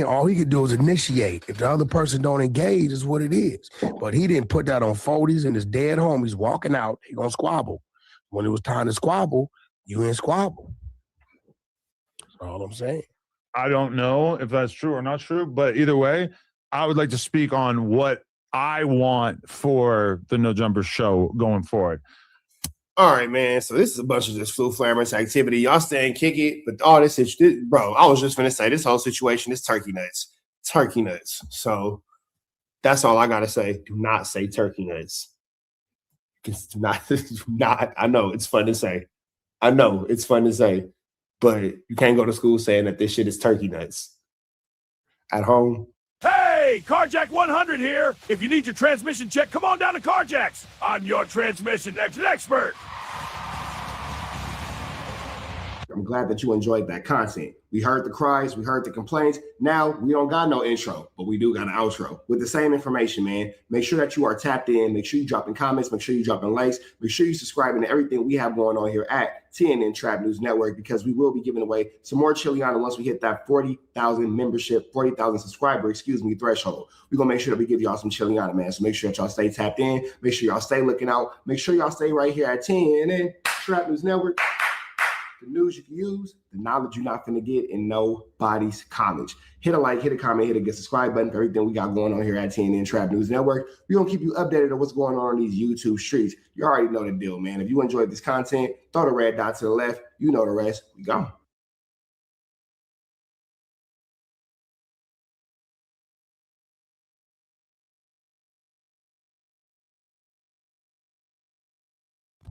Speaker 21: All he could do is initiate. If the other person don't engage, is what it is. But he didn't put that on 40s and his dead homies walking out. He gonna squabble. When it was time to squabble, you ain't squabble. That's all I'm saying.
Speaker 4: I don't know if that's true or not true, but either way, I would like to speak on what I want for the No Jumper show going forward.
Speaker 1: All right, man. So this is a bunch of just flu flammers activity. Y'all stay and kick it, but all this, bro, I was just gonna say this whole situation is turkey nuts. Turkey nuts. So that's all I gotta say. Do not say turkey nuts. Do not. I know it's fun to say. But you can't go to school saying that this shit is turkey nuts. At home.
Speaker 3: Hey, Carjack 100 here. If you need your transmission check, come on down to Carjacks. I'm your transmission expert.
Speaker 1: I'm glad that you enjoyed that content. We heard the cries, we heard the complaints. Now we don't got no intro, but we do got an outro with the same information, man. Make sure that you are tapped in. Make sure you dropping comments. Make sure you dropping likes. Make sure you subscribing to everything we have going on here at TNN Trap News Network, because we will be giving away some more Chiliana once we hit that 40,000 membership, 40,000 subscriber, threshold. We're going to make sure that we give y'all some Chiliana, man. So make sure that y'all stay tapped in. Make sure y'all stay looking out. Make sure y'all stay right here at TNN Trap News Network. The news you can use, the knowledge you're not going to get in nobody's college. Hit a like, hit a comment, hit a subscribe button for everything we got going on here at TNN Trap News Network. We're going to keep you updated on what's going on these YouTube streets. You already know the deal, man. If you enjoyed this content, throw the red dot to the left. You know the rest. We gone.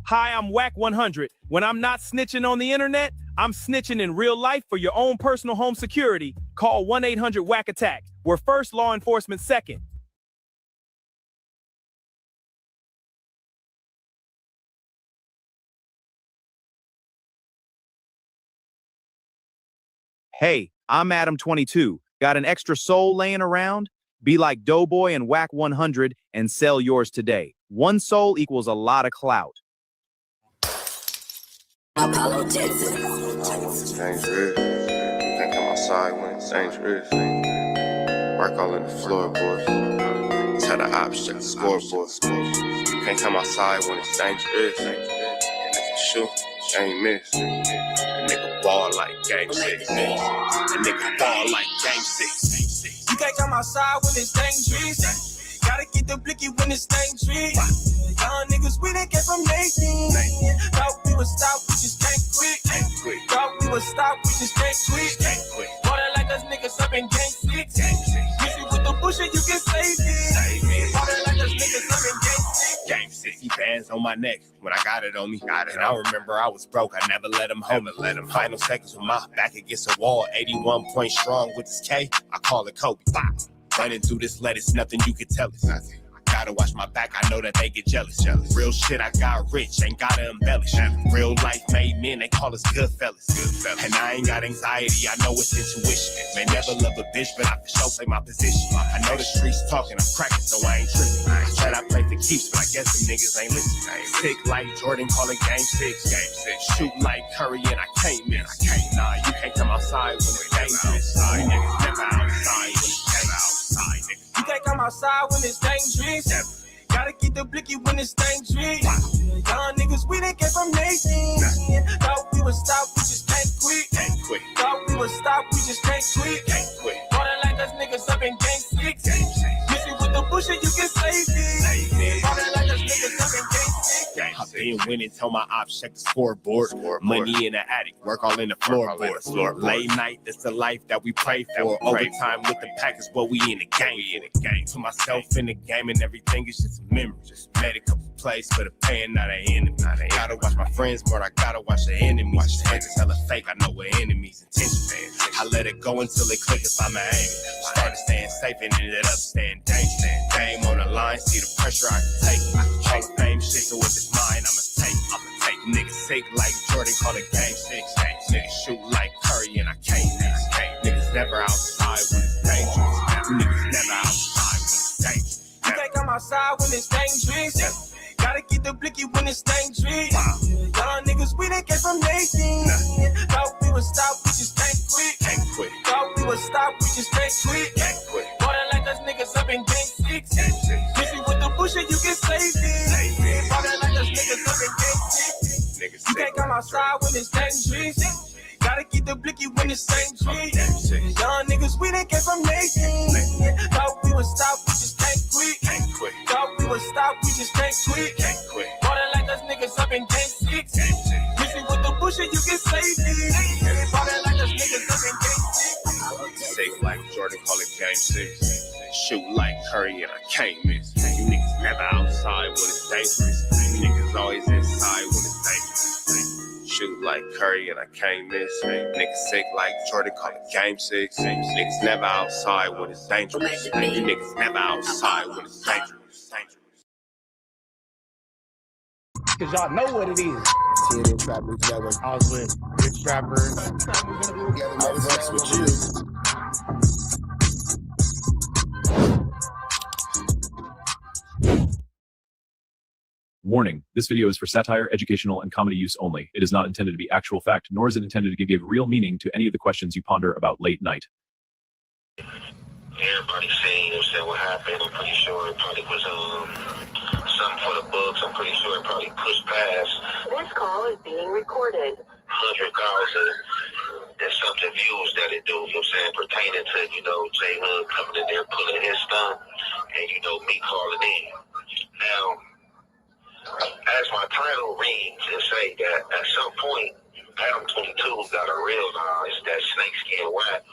Speaker 17: Hi, I'm Whack 100. When I'm not snitching on the internet, I'm snitching in real life for your own personal home security. Call 1-800-WACK-ATTACK. We're first, law enforcement second. Hey, I'm Adam22. Got an extra soul laying around? Be like Doughboy and Whack 100 and sell yours today. One soul equals a lot of clout.
Speaker 18: It's dangerous. Can't come outside when it's dangerous. Work all in the floorboards. Tell the ops check the scoreboard. You can't come outside when it's dangerous. And if you shoot, you ain't miss. The nigga ball like game 6. The nigga ball like game 6.
Speaker 19: You can't come outside when it's dangerous. Gotta get the blicky when it's dangerous. Young niggas, we done came from 18. Thought we would stop, we just can't quit. Thought we would stop, we just can't quit. Water like us niggas up in gang 6. Hit you with the bush and you can save it. Water like us niggas up in gang 6.
Speaker 8: Game 60 bands on my neck when I got it on me. And I remember I was broke. I never let them hold me. Final seconds with my back against a wall. 81 point strong with this K. I call it Kobe. Running through this lettuce, nothing you can tell us. Gotta watch my back, I know that they get jealous. Real shit, I got rich, ain't gotta embellish. Real life made men, they call us good fellas. And I ain't got anxiety, I know it's intuition. May never love a bitch, but I for sure play my position. I know the streets talking, I'm cracking, so I ain't tripping. I said I play for keeps, but I guess them niggas ain't listening. Sick like Jordan, call it game 6. Shoot like Curry, and I can't miss. Nah, you can't come outside when it's dangerous. Niggas never outside when it's dangerous.
Speaker 19: You can't come outside when it's dangerous. Gotta get the blicky when it's dangerous. Young niggas, we done came from 18. Thought we would stop, we just can't quit.
Speaker 5: quit.
Speaker 19: Thought we would stop, we just can't quit. Ballin' like us niggas up in game 6. Miss me with the bush and you can save me. Ballin' like us niggas up in game 6.
Speaker 8: I've been winning, tell my ops check the scoreboard. Money in the attic, work all in the floorboard. Late night, that's the life that we pray for. Overtime with the pack is what we in the game. To myself in the game and everything is just a memory. Just made a couple plays for the pain, not an enemy. Gotta watch my friends more, I gotta watch the enemies. Haters hella fake, I know what enemies intention. I let it go until it click if I'm aiming. Started staying safe and ended up staying dangerous. Game on the line, see the pressure I can take. Hall of fame shit, so if it's mine, I'ma take. Niggas sick like Jordan, call it game 6. Niggas shoot like Curry and I can't miss. Niggas never outside when it's dangerous. Niggas never outside when it's dangerous.
Speaker 19: You can't come outside when it's dangerous. Gotta get the blicky when it's dangerous. Young niggas, we didn't get from Nathan. Thought we would stop, we just can't quit. Thought we would stop, we just can't quit. Ballin' like us niggas up in game 6. Miss me with the bush and you can save me. Ballin' like us niggas up in game 6. You can't come outside when it's dangerous. Gotta get the blicky when it's dangerous. Young niggas, we didn't get from Nathan. Thought we would stop, we just can't quit. Thought we would stop, we just can't quit. Ballin' like us niggas up in game 6. Miss me with the bush and you can save me. Ballin' like us niggas up in game 6.
Speaker 8: Safe like Jordan, call it game 6. Shoot like Curry and I can't miss. You niggas never outside when it's dangerous. You niggas always inside when it's dangerous. Shoot like Curry and I can't miss. Niggas sick like Jordan, call it game 6. Niggas never outside when it's dangerous. You niggas never outside when it's dangerous.
Speaker 9: Cause y'all know what it is.
Speaker 15: TNN Trap News Network.
Speaker 9: I was with Ricc Trapper.
Speaker 15: I was with you.
Speaker 16: Warning, this video is for satire, educational, and comedy use only. It is not intended to be actual fact, nor is it intended to give real meaning to any of the questions you ponder about late night.
Speaker 20: Everybody seen, you know what happened. I'm pretty sure it probably was something for the books. I'm pretty sure it probably pushed past.
Speaker 6: This call is being recorded.
Speaker 20: 100,000. There's something views that it do, you know what I'm saying, pertaining to, J Hood coming in there pulling his stunt, and, me calling in. Now, as my title reads, it say that at some point, Adam 22 got to realize that Snakeskin Wack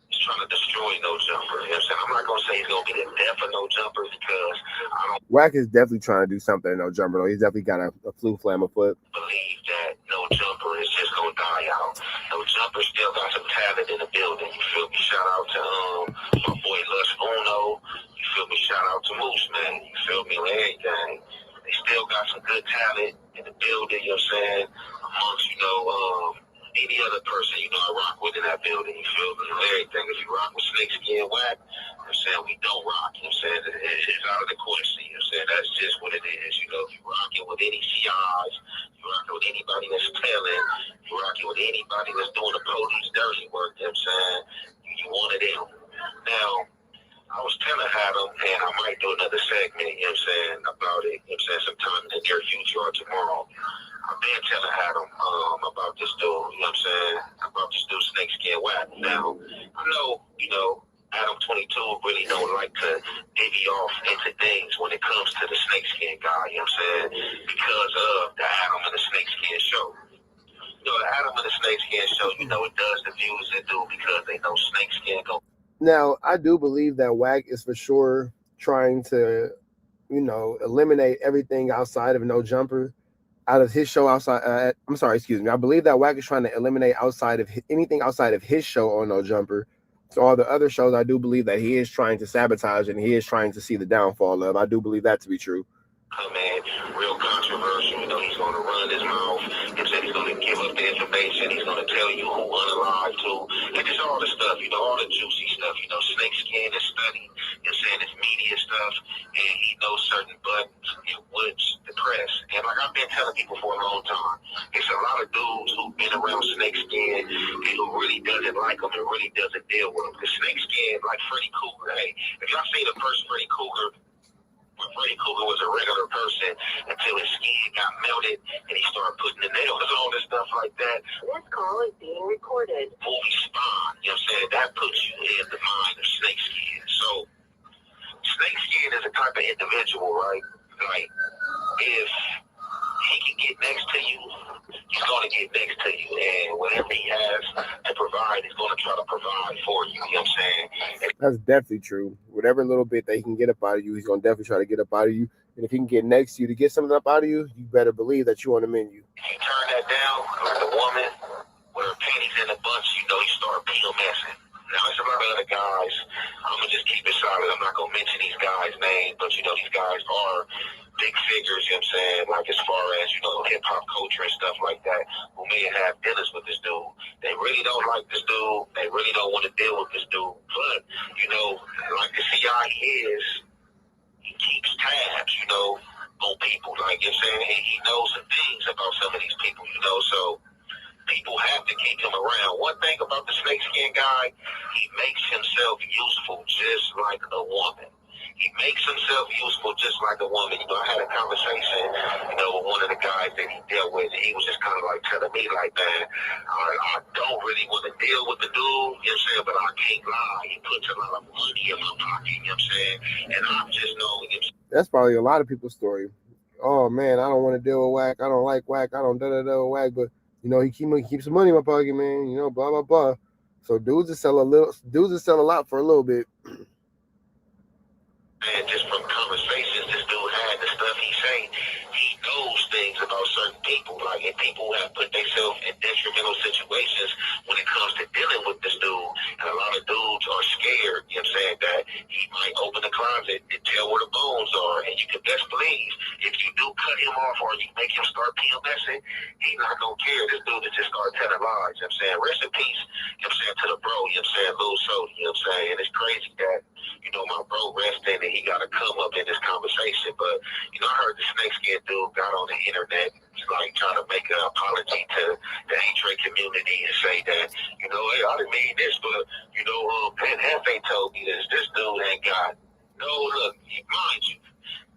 Speaker 20: is trying to destroy No Jumper. You know what I'm saying? I'm not going to say he's going to be the death of No Jumper because I don't
Speaker 15: Wack is definitely trying to do something to No Jumper, though. He's definitely got a flu flame afoot.
Speaker 20: believe that No Jumper is just going to die out. No Jumper still got some talent in the building. You feel me? Shout out to my boy Lush Uno. You feel me? Shout out to Moose, man. You feel me? Everything. They still got some good talent in the building, you know what I'm saying? Amongst, any other person, I rock with in that building, you feel me? Everything. If you rock with Snakeskin Wack, you know what I'm saying? We don't rock, you know what I'm saying? It's out of the question, you know what I'm saying? That's just what it is, If you rocking with any CIs, you rocking with anybody that's telling, you rocking with anybody that's doing the police dirty work, you know what I'm saying? You one of them. Now, I was telling Adam, and I might do another segment, you know what I'm saying, about it, you know what I'm saying, sometime in the near future or tomorrow. I've been telling Adam about this dude, you know what I'm saying, about this dude Snakeskin Wack. Now, I know, Adam 22 really don't like to divvy off into things when it comes to the Snakeskin guy, you know what I'm saying, because of the Adam and the Snakeskin show. The Adam and the Snakeskin show, it does the views it do because they know Snakeskin go.
Speaker 15: Now, I do believe that Wack is for sure trying to, eliminate everything outside of No Jumper out of his show outside. I believe that Wack is trying to eliminate anything outside of his show on No Jumper. So all the other shows, I do believe that he is trying to sabotage and he is trying to see the downfall of. I do believe that to be true.
Speaker 20: Man, real controversial. He's going to run his mouth. He said he's going to give up the information. He's going to tell you who unalive to. And it's all the stuff, all the juicy stuff. Snakeskin is study. It's media stuff. And he knows certain buttons and what's the press. And like I've been telling people for a long time, it's a lot of dudes who've been around Snakeskin and who really doesn't like him and really doesn't deal with him. Because Snakeskin, like Freddy Krueger, hey, if y'all seen the first Freddy Krueger, with Freddy Krueger was a regular person until his skin got melted and he started putting the nails on and stuff like that.
Speaker 6: This call is being recorded.
Speaker 20: Movie Spawn, you know what I'm saying? That puts you in the mind of Snakeskin. So Snakeskin is a type of individual, right? Like, if he can get next to you, he's going to get next to you. And whatever he has to provide, he's going to try to provide for you. You know what I'm saying?
Speaker 15: That's definitely true. Whatever little bit that he can get up out of you, he's going to definitely try to get up out of you. And if he can get next to you to get something up out of you, you better believe that you're on the menu.
Speaker 20: If you turn that down, like a woman with her panties in a bunch, you know you start PMSing. Now, there's a lot of other guys. I'm going to just keep it solid. I'm not going to mention these guys' names, but, you know, these guys are big figures, you know what I'm saying, like as far as, you know, hip-hop culture and stuff like that, who may have dinners with this dude. They really don't like this dude. They really don't want to deal with this dude. But, you know, like the CI is, he keeps tabs, you know, on people. Like, you know what I'm saying, he knows some things about some of these people, you know, so people have to keep him around. One thing about the Snakeskin guy, he makes himself useful just like a woman. He makes himself useful just like a woman. You know, I had a conversation, you know, with one of the guys that he dealt with, and he was just kind of like telling me, like, man, I don't really want to deal with the dude, you know what I'm saying, but I can't lie. He puts a lot of money in my pocket, you know what I'm saying, and I'm just knowing him.
Speaker 15: That's probably a lot of people's story. Oh, man, I don't want to deal with whack. I don't like whack. I don't da-da-da with whack, but, you know, he keeps some money in my pocket, man, you know, blah, blah, blah. So dudes will sell a lot for a little bit.
Speaker 20: And just from conversations this dude had, the stuff he say, he knows things about certain people. Like, and people have put themselves in detrimental situations when it comes to dealing with this dude. And a lot of dudes are scared, you know what I'm saying, that he might open the closet and tell where the bones are. And you can best believe, if you do cut him off or you make him start PMSing, he's not going to care. This dude will just start telling lies, you know what I'm saying. Rest in peace, you know what I'm saying, to the bro, you know what I'm saying, Lil Sody, you know what I'm saying. And it's crazy that, you know, my bro resting and he got to come up in this conversation. But, you know, I heard the Snakeskin dude got on the internet, like, trying to make an apology to the H-Ray community and say that, you know, hey, I didn't mean this, but, you know, Ben Hefe told me this. This dude ain't got no, look, mind you,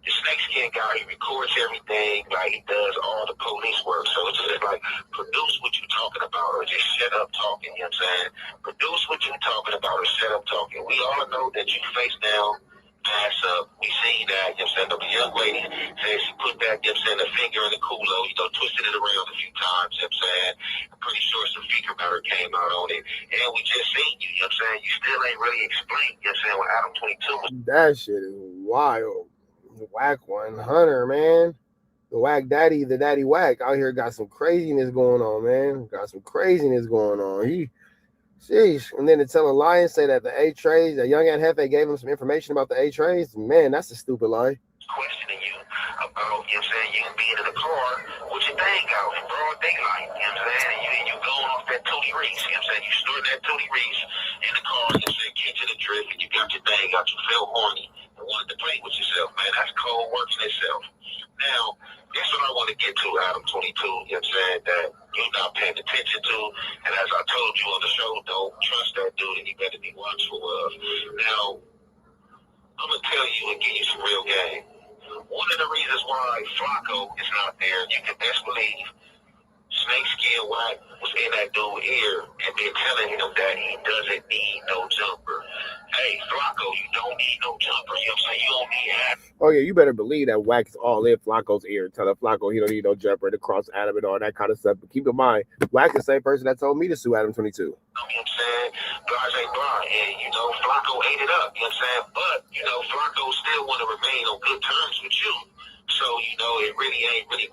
Speaker 20: the Snakeskin guy, he records everything, like, he does all the police work. So it's just like, produce what you're talking about or just shut up talking, you know what I'm saying? Produce what you're talking about or shut up talking. We all know that you face down, ass up. We see that, you know what I'm saying? The young lady says she put that, you know what I'm saying, the finger in the culo, you know, twisted it around a few times, you know what I'm saying? I'm pretty sure some fecal matter came out on it. And we just seen you, you know what I'm saying? You still ain't really explained, you know what I'm saying, what Adam 22 was.
Speaker 15: That shit is wild. Whack 100, man. The whack daddy, the daddy whack out here got some craziness going on, man. Got some craziness going on. Sheesh. And then to tell a lie and say that the A-Trays, that young Aunt Hefe gave him some information about the A-Trays, man, that's a stupid lie.
Speaker 20: Questioning you about, you know what I'm saying, you being in the car with your thing out in broad daylight, you know what I'm saying, and you going off that Tootie Reese, you know what I'm saying, you stood that Tootie Reese in the car, you know what I'm saying, catching the drift, and you got your thing out, you felt horny and wanted to play with yourself, man, that's cold work in itself. Now, that's what I want to get to, Adam 22, you know what I'm saying, that you're not paying attention to, and as I told you on the show, don't trust that dude, and you better be watchful of. Now, I'm going to tell you and give you some real game. One of the reasons why Flacco is not there, you can best believe, Snakeskin White was in that dude's ear and been telling him that he doesn't need no jumper. Hey, Flacco, you don't need no jumper. You know what I'm saying? You don't need half.
Speaker 15: Oh, yeah, you better believe that whack is all in Flacco's ear. Tell Flacco he don't need no jumper to cross Adam and all that kind of stuff. But keep in mind, whack is the same person that told me to sue Adam 22.
Speaker 20: You know what I'm saying? Brazy, and, you know, Flacco ate it up, you know what I'm saying? But, you know, Flacco still want to remain on good terms with you. So, you know, it really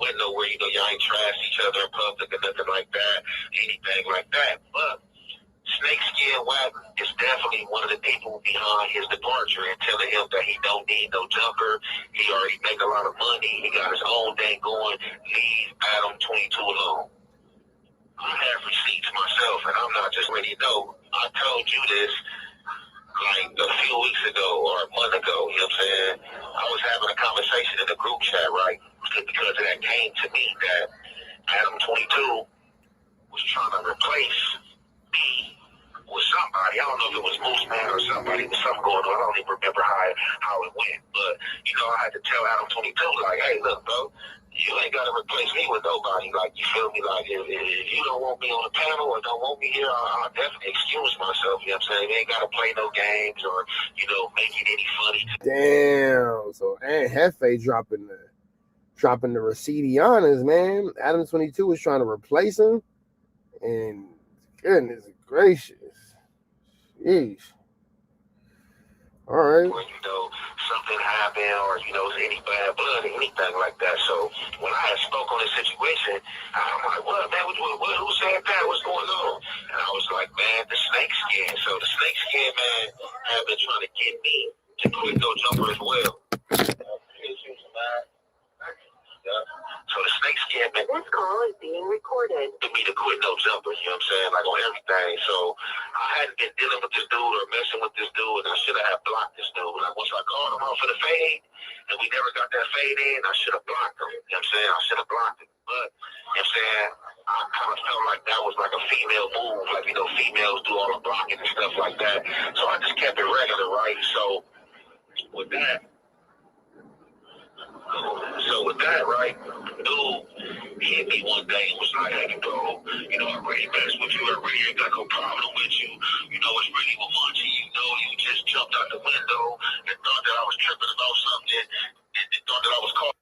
Speaker 20: went nowhere. You know, y'all ain't trashed each other in public or nothing like that, anything like that. But Snakeskin Wack is definitely one of the people behind his departure and telling him that he don't need no jumper. He already make a lot of money. He got his own thing going. Leave Adam 22 alone. I have receipts myself, and I'm not just ready to know. I told you this like a few weeks ago or a month ago, you know what I'm saying? I was having a conversation in the group chat, right? Because that came to me that Adam 22 was trying to replace me with somebody. I don't know if it was Moose Man or somebody with something going on. I don't even remember how it went. But,
Speaker 5: you know, I had to tell Adam 22, like, hey, look, bro, you ain't got to replace me with nobody. Like, you feel me? Like, if you don't want me on the panel or don't want me here, I'll definitely excuse myself. You know what I'm saying? We ain't got to play no games or, you know, make it any funny.
Speaker 15: Damn. So Aunt Hefe dropping the Riccidianas, man. Adam 22 is trying to replace him. And goodness gracious. Jeez. All right.
Speaker 5: Or, you know, something happened or, you know, any bad blood or anything like that. So when I had spoke on this situation, I'm like, what, man? Who said that? What's going on? And I was like, man, the snake skin. So the snake skin, man, have been trying to get me to quit no jumper as well. So the snake skin, man,
Speaker 6: This call is being recorded.
Speaker 5: to me to quit no jumper, you know what I'm saying? Like on everything. So I hadn't been dealing with this dude or messing with this dude, and I should have blocked this dude. Like once I called him out for the fade, and we never got that fade in, I should have blocked him. You know what I'm saying? I should have blocked him. But, you know what I'm saying? I kind of felt like that was like a female move. Like, you know, females do all the blocking and stuff like that. So I just kept it regular, right? So with that, right, dude hit me one day and was like, hey, bro, you know, I really messed with you. I really ain't got no problem with you. You know, it's really what munchie. You know, you just jumped out the window and thought that I was tripping about something and thought that I was caught.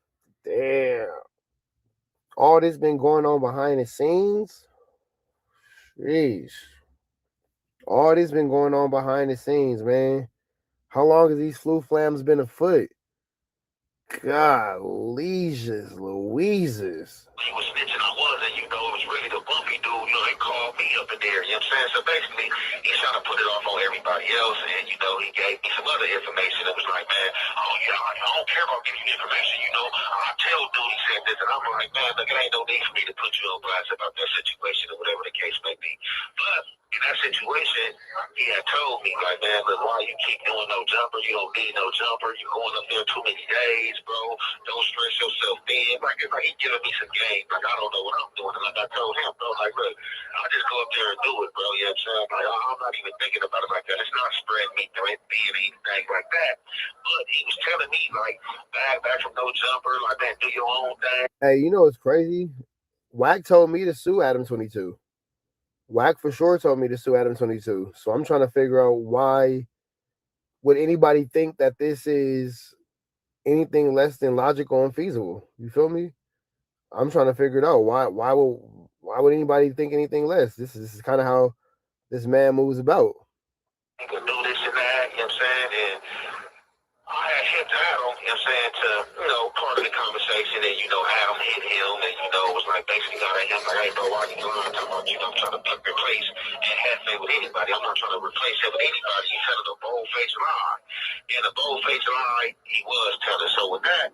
Speaker 15: Damn. All this been going on behind the scenes. Jeez. All this been going on behind the scenes, man. How long has these flu flams been afoot? God, Louises.
Speaker 5: He was snitching, I was, and you know, it was really the bumpy dude, you know, he called me up in there, you know what I'm saying? So basically, he's trying to put it off on everybody else, and, you know, he gave me some other information that was like, man, oh, yeah, I don't care about giving you information, you know, I'll tell dude he said this, and I'm like, man, look, it ain't no need for me to put you on blast about that situation or whatever the case may be. But in that situation, he had told me, like, man, look, why you keep doing no jumper? You don't need no jumper. You're going up there too many days, bro. Don't stress yourself thin. Like, it's like he giving me some game. Like, I don't know what I'm doing. And like I told him, bro, like, look, I'll just go up there and do it, bro. You know what I'm saying? Like, I'm not even thinking about it like that. It's not spreading me thin, anything like that. But he was telling me, like, back from no jumper, like, man, do your own thing.
Speaker 15: Hey, you know what's crazy? Wack told me to sue Adam 22. Wack for sure told me to sue Adam 22. So I'm trying to figure out why would anybody think that this is anything less than logical and feasible. You feel me? I'm trying to figure it out. Why would anybody think anything less? This is kind of how this man moves about.
Speaker 5: You can do this and that, you know what I'm saying? And I had hit Adam, you know what I'm saying, to, you know, part of the conversation, and, you know, Adam hit him, and, you know, it was like basically got at him, like, hey, bro, why you lying? Talking about, you know, I'm trying to replace and Hefe with anybody. I'm not trying to replace him with anybody. You telling a bold-faced lie. And a bold-faced lie, he was telling. So with that,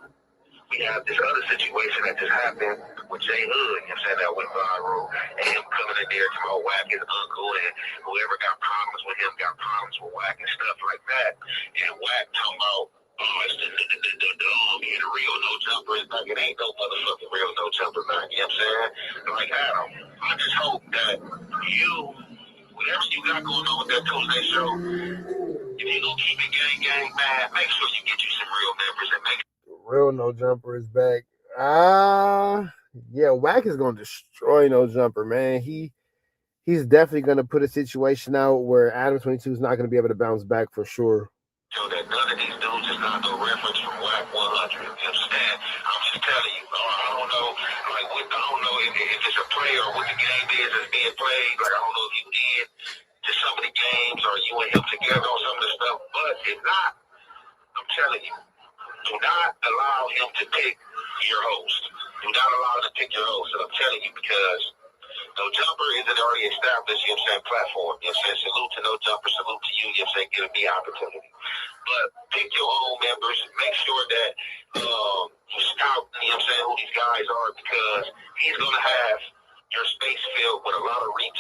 Speaker 5: we have this other situation that just happened with Jay Hood, you know what I'm saying, that went viral, and him coming in there to my Wack, his uncle, and whoever got problems with him got problems with Wack and stuff like that. And Wack talking about, oh, it's the real no jumper. It's like, it ain't no motherfucking real no jumper, man. You know what I'm saying? Like, Adam, I just hope that you, whatever you got going on with that Tuesday show, if you gonna keep it gang, man, make sure you get you some real members and make
Speaker 15: Real No Jumper is back. Yeah, Wack is gonna destroy No Jumper, man. He's definitely gonna put a situation out where Adam 22 is not gonna be able to bounce back for sure.
Speaker 5: So that none of these dudes is not no reference from Wack 100. You know what I'm saying? I'm just telling you. I don't know, like, I don't know if it's a play or what the game is that's being played. Like, I don't know if you in to some of the games or you and him together on some of the stuff. But if not, I'm telling you, do not allow him to pick your host. Do not allow him to pick your host. And I'm telling you, because No Jumper is an already established, you know what I'm saying, platform. You know what I'm saying? Salute to No Jumper, salute to you, you know what I'm saying, giving me opportunity. But pick your own members. Make sure that you scout, you know what I'm saying, who these guys are, because he's going to have your space filled with a lot of reach.